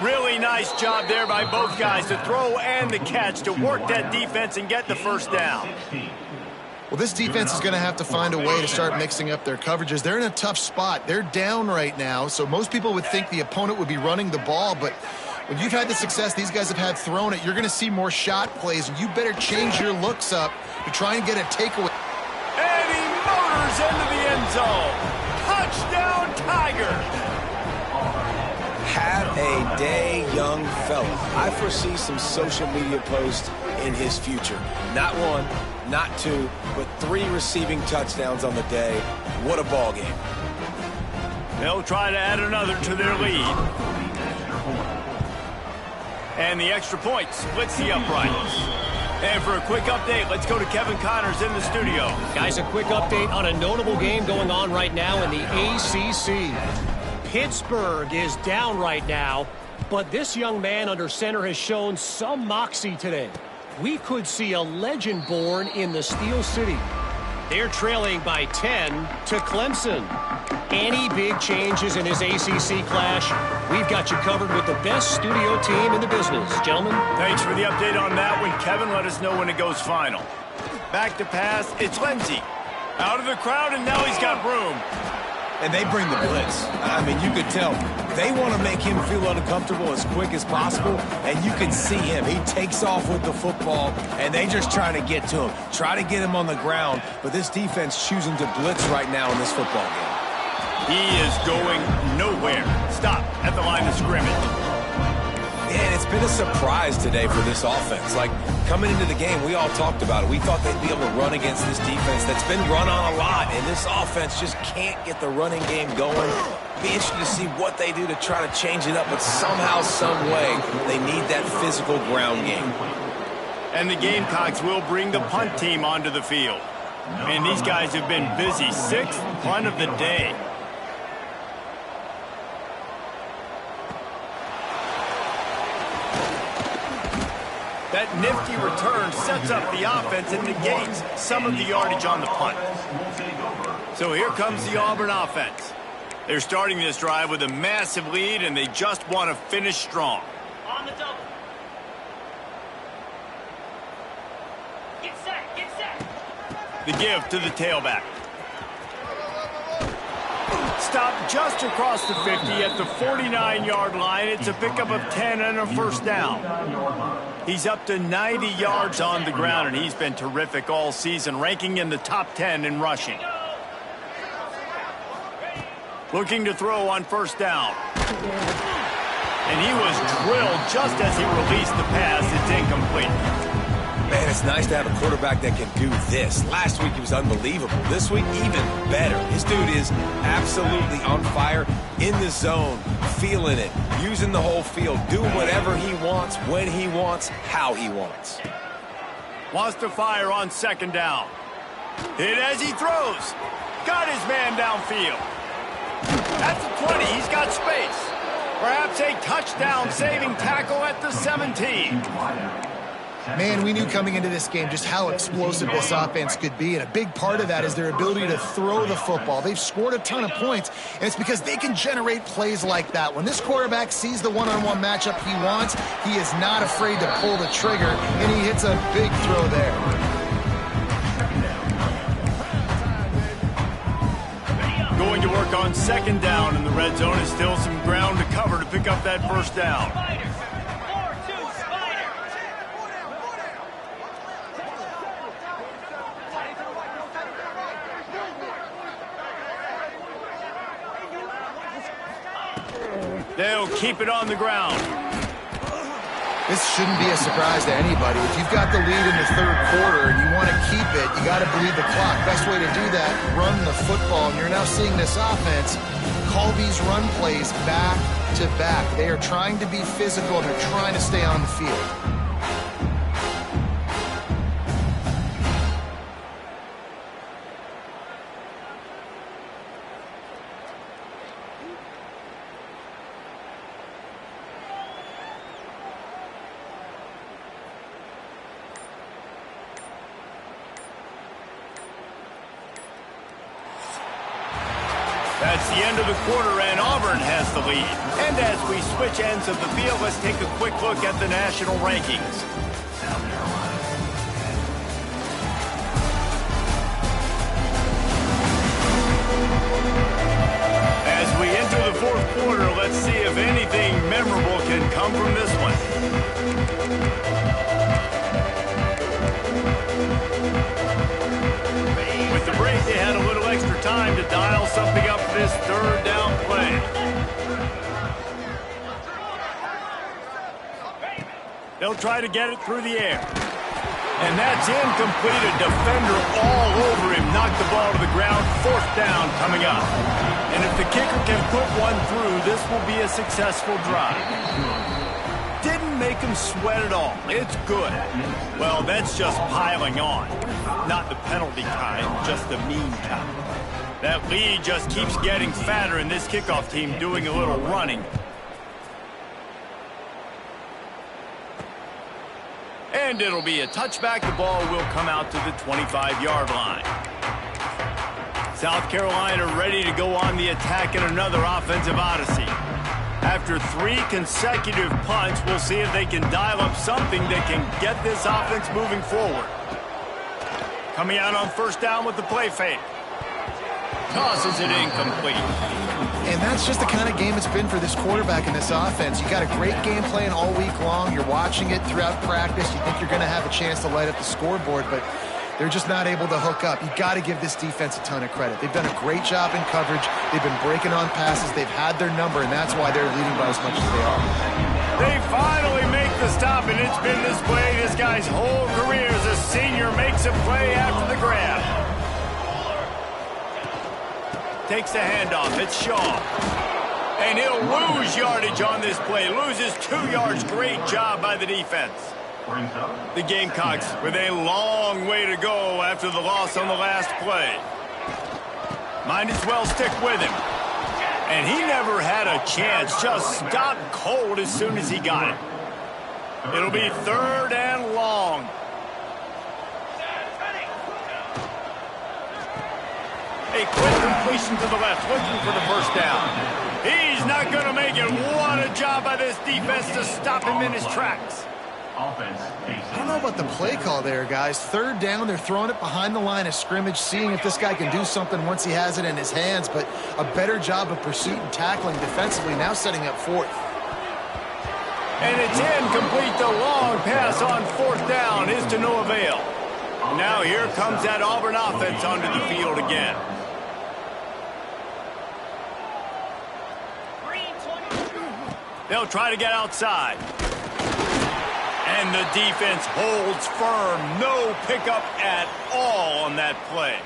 A: Really nice job there by both guys to throw and the catch to work that defense and get the first down.
C: Well, this defense is going to have to find a way to start mixing up their coverages. They're in a tough spot. They're down right now, so most people would think the opponent would be running the ball, but when you've had the success these guys have had throwing it, you're going to see more shot plays, and you better change your looks up to try and get a takeaway.
A: And he motors into the end zone. Touchdown, Tigers!
B: Have a day, young fella. I foresee some social media posts in his future. Not one, not 2, but 3 receiving touchdowns on the day. What a ball game.
A: They'll try to add another to their lead. And the extra point splits the uprights. And for a quick update, let's go to Kevin Connors in the studio.
D: Guys, a quick update on a notable game going on right now in the ACC. Pittsburgh is down right now, but this young man under center has shown some moxie today. We could see a legend born in the Steel City. They're trailing by 10 to Clemson. Any big changes in this ACC clash, we've got you covered with the best studio team in the business. Gentlemen.
A: Thanks for the update on that one, Kevin. Let us know when it goes final. Back to pass, it's Lindsey. Out of the crowd, and now he's got room.
B: And they bring the blitz. I mean, you could tell they want to make him feel uncomfortable as quick as possible, and you can see him. He takes off with the football, and they just trying to get to him, try to get him on the ground, but this defense choosing to blitz right now in this football game.
A: He is going nowhere. Stop at the line of scrimmage.
B: And it's been a surprise today for this offense. Like, coming into the game, we all talked about it. We thought they'd be able to run against this defense that's been run on a lot, and this offense just can't get the running game going. Be interested to see what they do to try to change it up, but somehow, some way, they need that physical ground game.
A: And the Gamecocks will bring the punt team onto the field. Man, these guys have been busy. 6th punt of the day. That nifty return sets up the offense and negates some of the yardage on the punt. So here comes the Auburn offense. They're starting this drive with a massive lead, and they just want to finish strong.
F: On the double. Get set, get set.
A: The give to the tailback. Stop just across the 50 at the 49-yard line. It's a pickup of 10 and a first down. He's up to 90 yards on the ground, and he's been terrific all season, ranking in the top 10 in rushing. Looking to throw on first down. And he was drilled just as he released the pass. It's incomplete.
B: Man, it's nice to have a quarterback that can do this. Last week, he was unbelievable. This week, even better. This dude is absolutely on fire, in the zone, feeling it, using the whole field, doing whatever he wants, when he wants, how he wants.
A: Wants to fire on second down. Hit as he throws. Got his man downfield. At the 20, he's got space. Perhaps a touchdown-saving tackle at the 17.
C: Man, we knew coming into this game just how explosive this offense could be, and a big part of that is their ability to throw the football. They've scored a ton of points, and it's because they can generate plays like that. When this quarterback sees the one-on-one matchup he wants, he is not afraid to pull the trigger, and he hits a big throw there.
A: Going to work on second down in the red zone. Is still some ground to cover to pick up that first down. They'll keep it on the ground.
C: This shouldn't be a surprise to anybody. If you've got the lead in the third quarter and you want to keep it, you got to bleed the clock. Best way to do that, run the football. And you're now seeing this offense call these run plays back to back. They are trying to be physical, and they're trying to stay on the field.
A: That's the end of the quarter, and Auburn has the lead. And as we switch ends of the field, let's take a quick look at the national rankings. As we enter the fourth quarter, let's see if anything memorable can come from this one. With the break, they had a little extra time to dial something up for this third down play. They'll try to get it through the air. And that's incomplete. A defender all over him. Knocked the ball to the ground. Fourth down coming up. And if the kicker can put one through, this will be a successful drive. didn't make him sweat at all. It's good. Well, that's just piling on. Not the penalty kind, just the mean kind. That lead just keeps getting fatter, and this kickoff team doing a little running. And it'll be a touchback. The ball will come out to the 25-yard line. South Carolina ready to go on the attack in another offensive odyssey. After 3 consecutive punts, we'll see if they can dial up something that can get this offense moving forward. Coming out on first down with the play fake. Tosses it incomplete.
C: And that's just the kind of game it's been for this quarterback in this offense. You got a great game plan all week long. You're watching it throughout practice. You think you're going to have a chance to light up the scoreboard, but they're just not able to hook up. You got to give this defense a ton of credit. They've done a great job in coverage. They've been breaking on passes. They've had their number, and that's why they're leading by as much as they are.
A: They finally make the stop, and it's been this way this guy's whole career as a senior makes a play after the grab. Takes the handoff. It's Shaw. And he'll lose yardage on this play. Loses 2 yards. Great job by the defense. The Gamecocks with a long way to go after the loss on the last play. Might as well stick with him. And he never had a chance. Just stopped cold as soon as he got it. It'll be 3rd and long. A quick completion to the left, looking for the first down. He's not going to make it. What a job by this defense to stop him in his tracks.
C: I don't know about the play call there, guys. 3rd down, they're throwing it behind the line of scrimmage, seeing if this guy can do something once he has it in his hands, but a better job of pursuit and tackling defensively, now setting up 4th.
A: And it's incomplete. The long pass on 4th down is to no avail. Now here comes that Auburn offense onto the field again. They'll try to get outside. And the defense holds firm. No pickup at all on that play.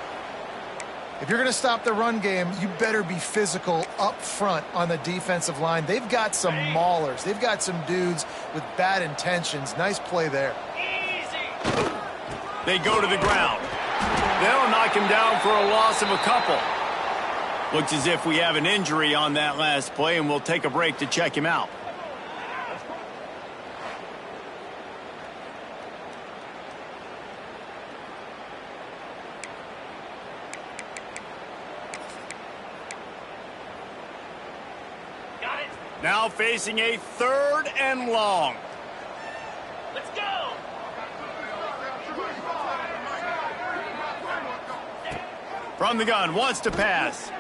C: If you're going to stop the run game, you better be physical up front on the defensive line. They've got some maulers. They've got some dudes with bad intentions. Nice play there.
A: They go to the ground. They'll knock him down for a loss of a couple. Looks as if we have an injury on that last play, and we'll take a break to check him out.
F: Got it.
A: Now facing a 3rd and long.
F: Let's go.
A: From the gun, wants to pass.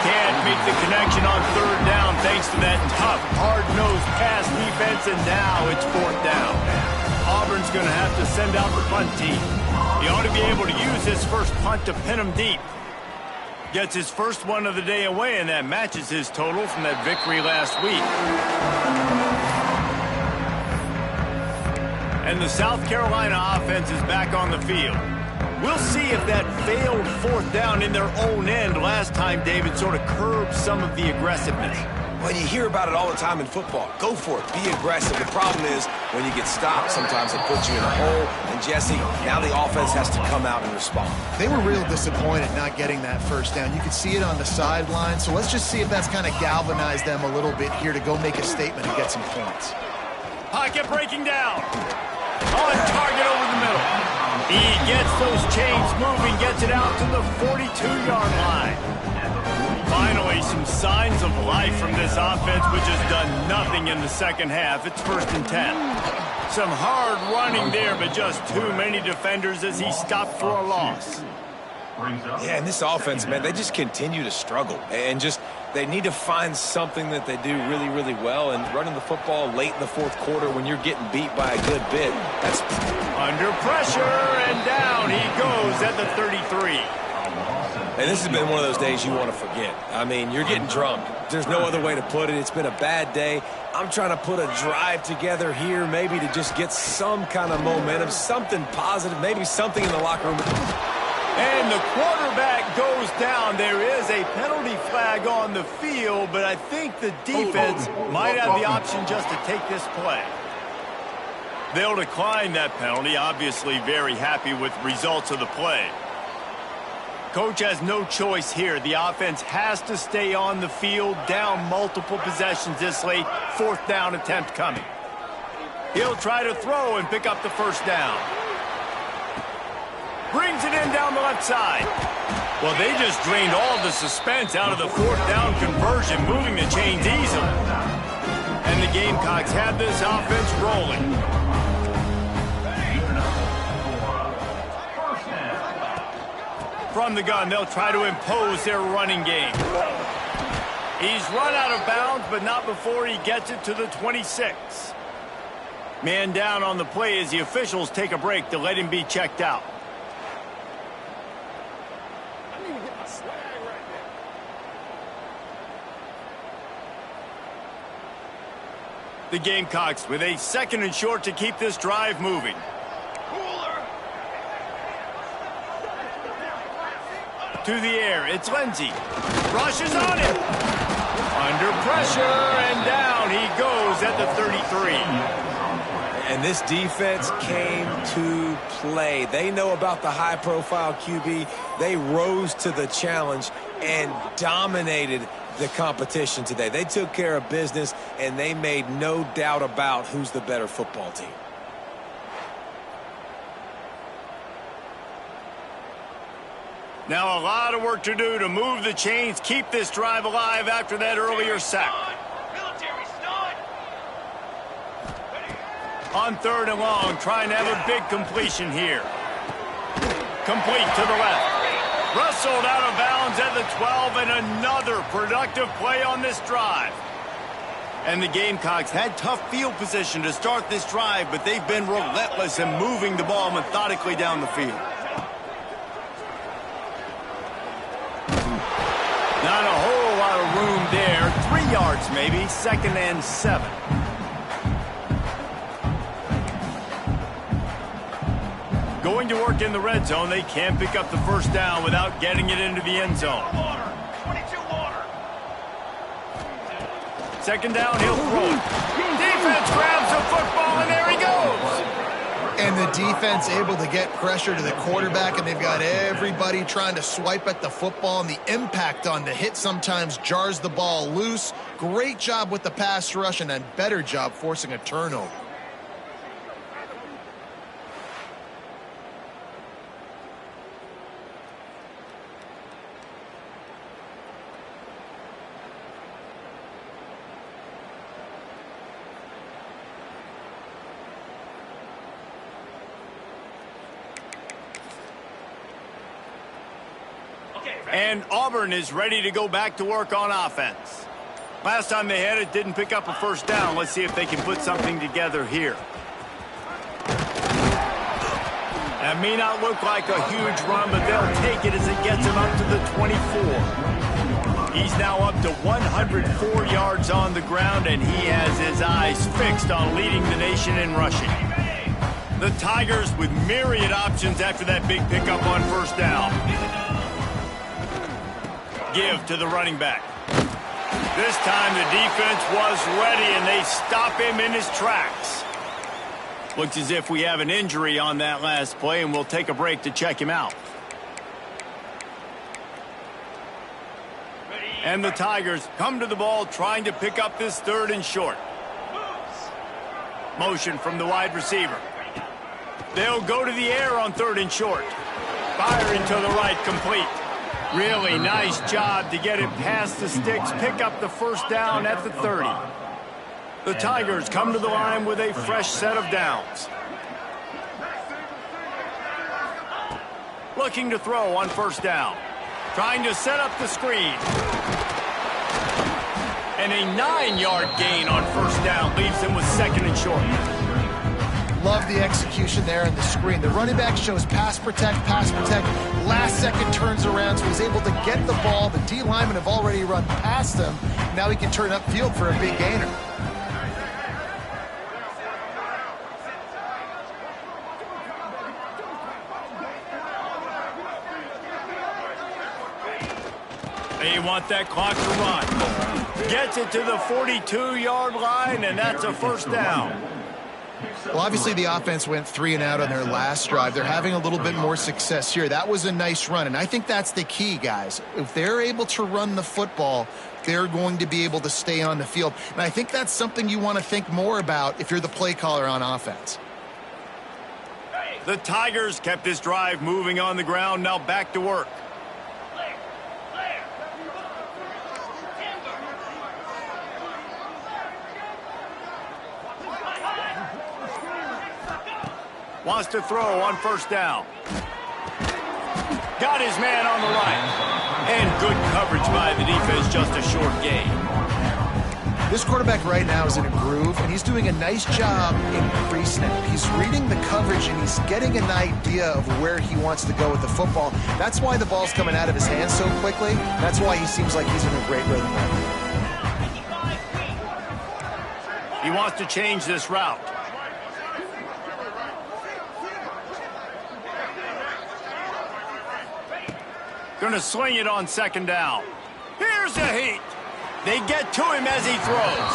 A: Can't make the connection on 3rd down thanks to that tough, hard-nosed pass defense, and now it's 4th down. Auburn's going to have to send out the punt team. He ought to be able to use his first punt to pin him deep. Gets his first one of the day away, and that matches his total from that victory last week. And the South Carolina offense is back on the field. We'll see if that failed 4th down in their own end last time, David, sort of curbed some of the aggressiveness.
B: Well, you hear about it all the time in football. Go for it. Be aggressive. The problem is when you get stopped, sometimes it puts you in a hole. And, Jesse, now the offense has to come out and respond.
C: They were real disappointed not getting that first down. You could see it on the sideline. So let's just see if that's kind of galvanized them a little bit here to go make a statement and get some points.
A: Pocket breaking down. On target over the middle. He gets those chains moving, gets it out to the 42-yard line. Finally, some signs of life from this offense, which has done nothing in the second half. It's 1st and 10. Some hard running there, but just too many defenders as he stopped for a loss.
B: Yeah, and this offense, man, they just continue to struggle. And just, they need to find something that they do really, really well. And running the football late in the 4th quarter when you're getting beat by a good bit, that's...
A: Under pressure, and down he goes at the 33.
B: And this has been one of those days you want to forget. I mean, you're getting drunk. There's no other way to put it. It's been a bad day. I'm trying to put a drive together here, maybe to just get some kind of momentum, something positive, maybe something in the locker room.
A: And the quarterback goes down. There is a penalty flag on the field, but I think the defense might have the option just to take this play. They'll decline that penalty, obviously very happy with results of the play. Coach has no choice here. The offense has to stay on the field, down multiple possessions this late. 4th down attempt coming. He'll try to throw and pick up the first down. Brings it in down the left side. Well, they just drained all the suspense out of the 4th down conversion, moving the chains easily. And the Gamecocks have this offense rolling. From the gun, they'll try to impose their running game. He's run out of bounds, but not before he gets it to the 26. Man down on the play as the officials take a break to let him be checked out. The Gamecocks with a 2nd and short to keep this drive moving. To the air, it's Lindsey. Rushes on him. Under pressure, and down he goes at the 33.
B: And this defense came to play. They know about the high-profile QB. They rose to the challenge and dominated the competition today. They took care of business, and they made no doubt about who's the better football team.
A: Now a lot of work to do to move the chains, keep this drive alive after that earlier sack. On 3rd and long, trying to have a big completion here. Complete to the left. Rustled out of bounds at the 12, and another productive play on this drive. And the Gamecocks had tough field position to start this drive, but they've been relentless in moving the ball methodically down the field. Not a whole lot of room there. 3 yards maybe, 2nd and 7. Going to work in the red zone, they can't pick up the first down without getting it into the end zone. 2nd down, he'll throw it. Defense grabs the football, and there he goes.
C: And the defense able to get pressure to the quarterback, and they've got everybody trying to swipe at the football, and the impact on the hit sometimes jars the ball loose. Great job with the pass rush, and a better job forcing a turnover.
A: And Auburn is ready to go back to work on offense. Last time they had it, didn't pick up a first down. Let's see if they can put something together here. That may not look like a huge run, but they'll take it as it gets him up to the 24. He's now up to 104 yards on the ground, and he has his eyes fixed on leading the nation in rushing. The Tigers with myriad options after that big pickup on first down. Give to the running back. This time the defense was ready, and they stop him in his tracks. Looks as if we have an injury on that last play, and we'll take a break to check him out. And the Tigers come to the ball trying to pick up this 3rd and short. Motion from the wide receiver. They'll go to the air on 3rd and short. Firing to the right, complete. Really nice job to get it past the sticks, pick up the first down at the 30. The Tigers come to the line with a fresh set of downs. Looking to throw on first down. Trying to set up the screen. And a 9-yard gain on first down leaves him with 2nd and short.
C: Love the execution there in the screen. The running back shows pass protect. Last second turns around, so he's able to get the ball. The D linemen have already run past him. Now he can turn upfield for a big gainer.
A: They want that clock to run. Gets it to the 42-yard line, and that's a first down.
C: Well, obviously the offense went 3 and out on their last drive. They're having a little bit more success here. That was a nice run, and I think that's the key, guys. If they're able to run the football, they're going to be able to stay on the field. And I think that's something you want to think more about if you're the play caller on offense.
A: The Tigers kept this drive moving on the ground. Now back to work. Wants to throw on first down. Got his man on the right. And good coverage by the defense, just a short gain.
C: This quarterback right now is in a groove, and he's doing a nice job in pre-snap. He's reading the coverage, and he's getting an idea of where he wants to go with the football. That's why the ball's coming out of his hands so quickly. That's why he seems like he's in a great rhythm.
A: He wants to change this route. Going to sling it on second down. Here's a heat. They get to him as he throws.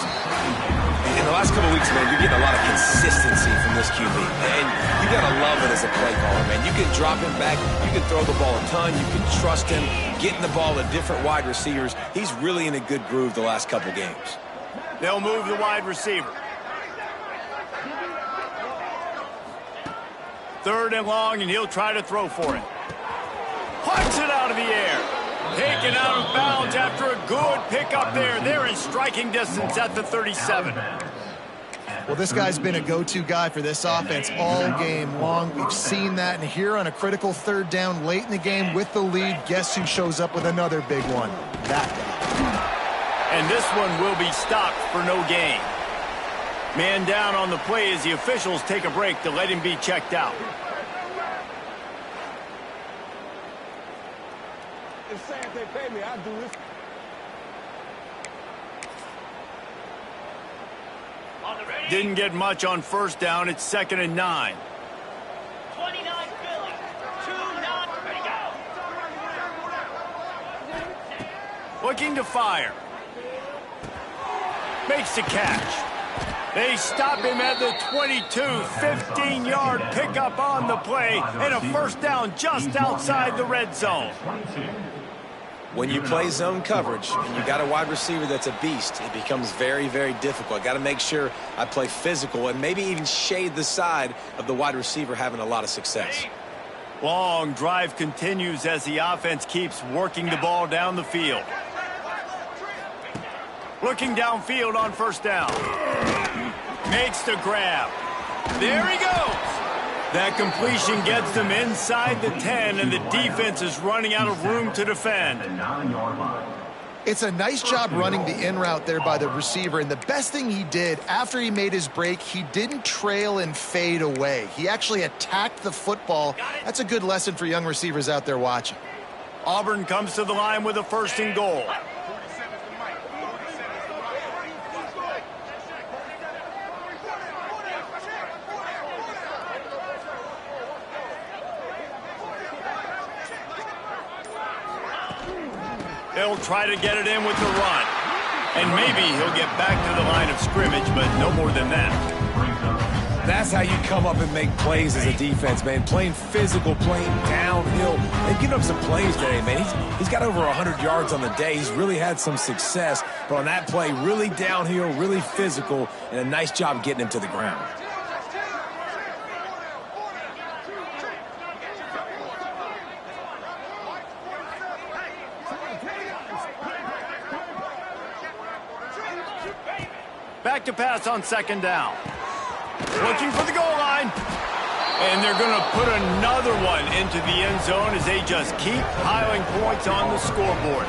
B: In the last couple of weeks, man, you're getting a lot of consistency from this QB. And you got to love it as a play caller, man. You can drop him back. You can throw the ball a ton. You can trust him, getting the ball to different wide receivers. He's really in a good groove the last couple games.
A: They'll move the wide receiver. 3rd and long, and he'll try to throw for it. Punts it out of the air. Taken out of bounds after a good pickup there. They're in striking distance at the 37.
C: Well, this guy's been a go-to guy for this offense all game long. We've seen that, and here on a critical 3rd down late in the game with the lead, guess who shows up with another big one? That guy.
A: And this one will be stopped for no gain. Man down on the play as the officials take a break to let him be checked out.
G: If they pay me, I'll do this.
A: Didn't get much on first down. It's 2nd and 9.
F: 29 Philly. 2-9. Ready, go.
A: Looking to fire. Makes the catch. They stop him at the 22. 15-yard pickup on the play, and a first down just outside the red zone.
B: When you play zone coverage and you got a wide receiver that's a beast, it becomes very, very difficult. Got to make sure I play physical and maybe even shade the side of the wide receiver having a lot of success.
A: Long drive continues as the offense keeps working the ball down the field. Looking downfield on first down. Makes the grab. There he goes. That completion gets them inside the 10, and the defense is running out of room to defend.
C: It's a nice job running the in route there by the receiver, and the best thing he did after he made his break, he didn't trail and fade away. He actually attacked the football. That's a good lesson for young receivers out there watching.
A: Auburn comes to the line with a 1st and goal. They'll try to get it in with the run. And maybe he'll get back to the line of scrimmage, but no more than that.
B: That's how you come up and make plays as a defense, man. Playing physical, playing downhill. They've given up some plays today, man. He's got over 100 yards on the day. He's really had some success. But on that play, really downhill, really physical, and a nice job getting him to the ground.
A: Back to pass on 2nd down. Looking for the goal line. And they're going to put another one into the end zone as they just keep piling points on the scoreboard.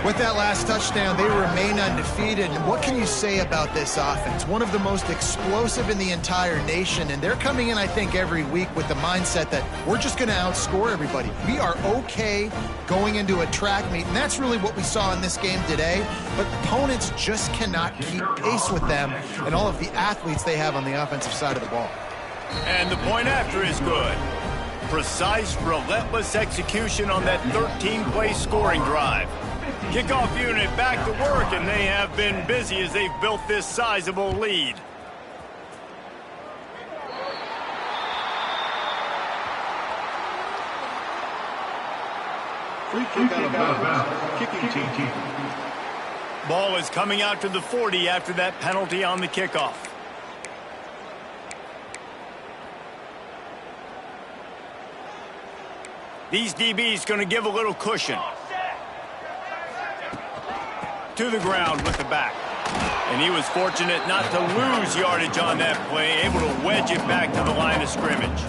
C: With that last touchdown, they remain undefeated. And what can you say about this offense? One of the most explosive in the entire nation. And they're coming in, I think, every week with the mindset that we're just going to outscore everybody. We are okay going into a track meet. And that's really what we saw in this game today. But opponents just cannot keep pace with them and all of the athletes they have on the offensive side of the ball.
A: And the point after is good. Precise, relentless execution on that 13-play scoring drive. Kickoff unit back to work, and they have been busy as they've built this sizable lead.
K: Free kick out of bounds. Kicking team.
A: Ball is coming out to the 40 after that penalty on the kickoff. These DBs going to give a little cushion. To the ground with the back. And he was fortunate not to lose yardage on that play, able to wedge it back to the line of scrimmage.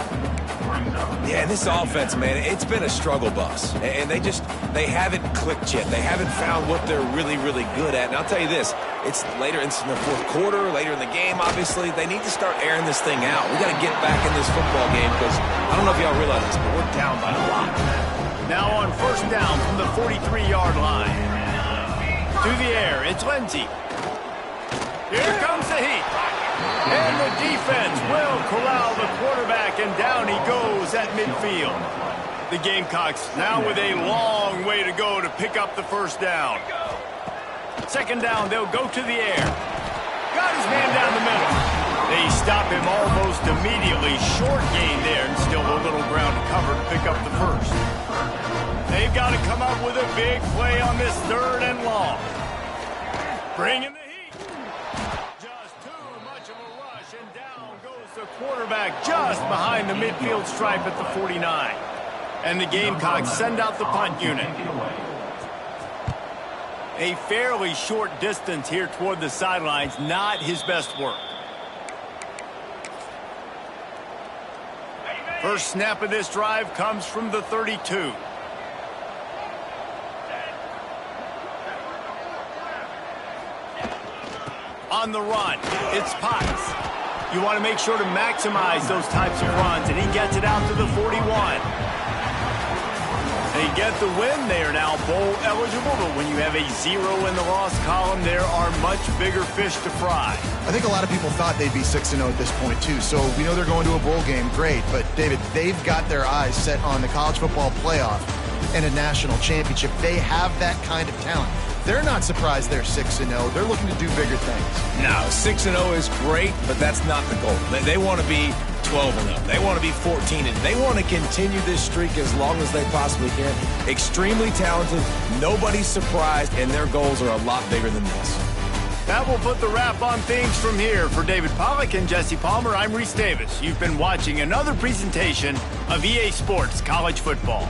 B: Yeah, this offense, man, it's been a struggle bus. And they haven't clicked yet. They haven't found what they're really, really good at. And I'll tell you this, it's later in the fourth quarter, later in the game, obviously. They need to start airing this thing out. We got to get back in this football game because I don't know if y'all realize this, but we're down by a lot.
A: Now on first down from the 43-yard line. To the air, it's Lindsey. Here comes the heat. And the defense will corral the quarterback, and down he goes at midfield. The Gamecocks now with a long way to go to pick up the first down. Second down, they'll go to the air. Got his man down the middle. They stop him almost immediately. Short gain there, and still a little ground to cover to pick up the first. They've got to come up with a big play on this third and long. Bring in the heat. Just too much of a rush, and down goes the quarterback just behind the midfield stripe at the 49. And the Gamecocks send out the punt unit. A fairly short distance here toward the sidelines, not his best work. First snap of this drive comes from the 32. On the run, it's Potts. You want to make sure to maximize those types of runs, and he gets it out to the 41. They get the win. They are now bowl eligible, but when you have a 0 in the loss column, there are much bigger fish to fry.
C: I think a lot of people thought they'd be 6-0 at this point, too. So we know they're going to a bowl game. Great. But, David, they've got their eyes set on the college football playoff and a national championship. They have that kind of talent. They're not surprised they're 6-0. They're looking to do bigger things.
B: No, 6-0 is great, but that's not the goal. They want to be 12-0. They want to be 14-0. They want to continue this streak as long as they possibly can. Extremely talented. Nobody's surprised, and their goals are a lot bigger than this.
A: That will put the wrap on things from here. For David Pollack and Jesse Palmer, I'm Reese Davis. You've been watching another presentation of EA Sports College Football.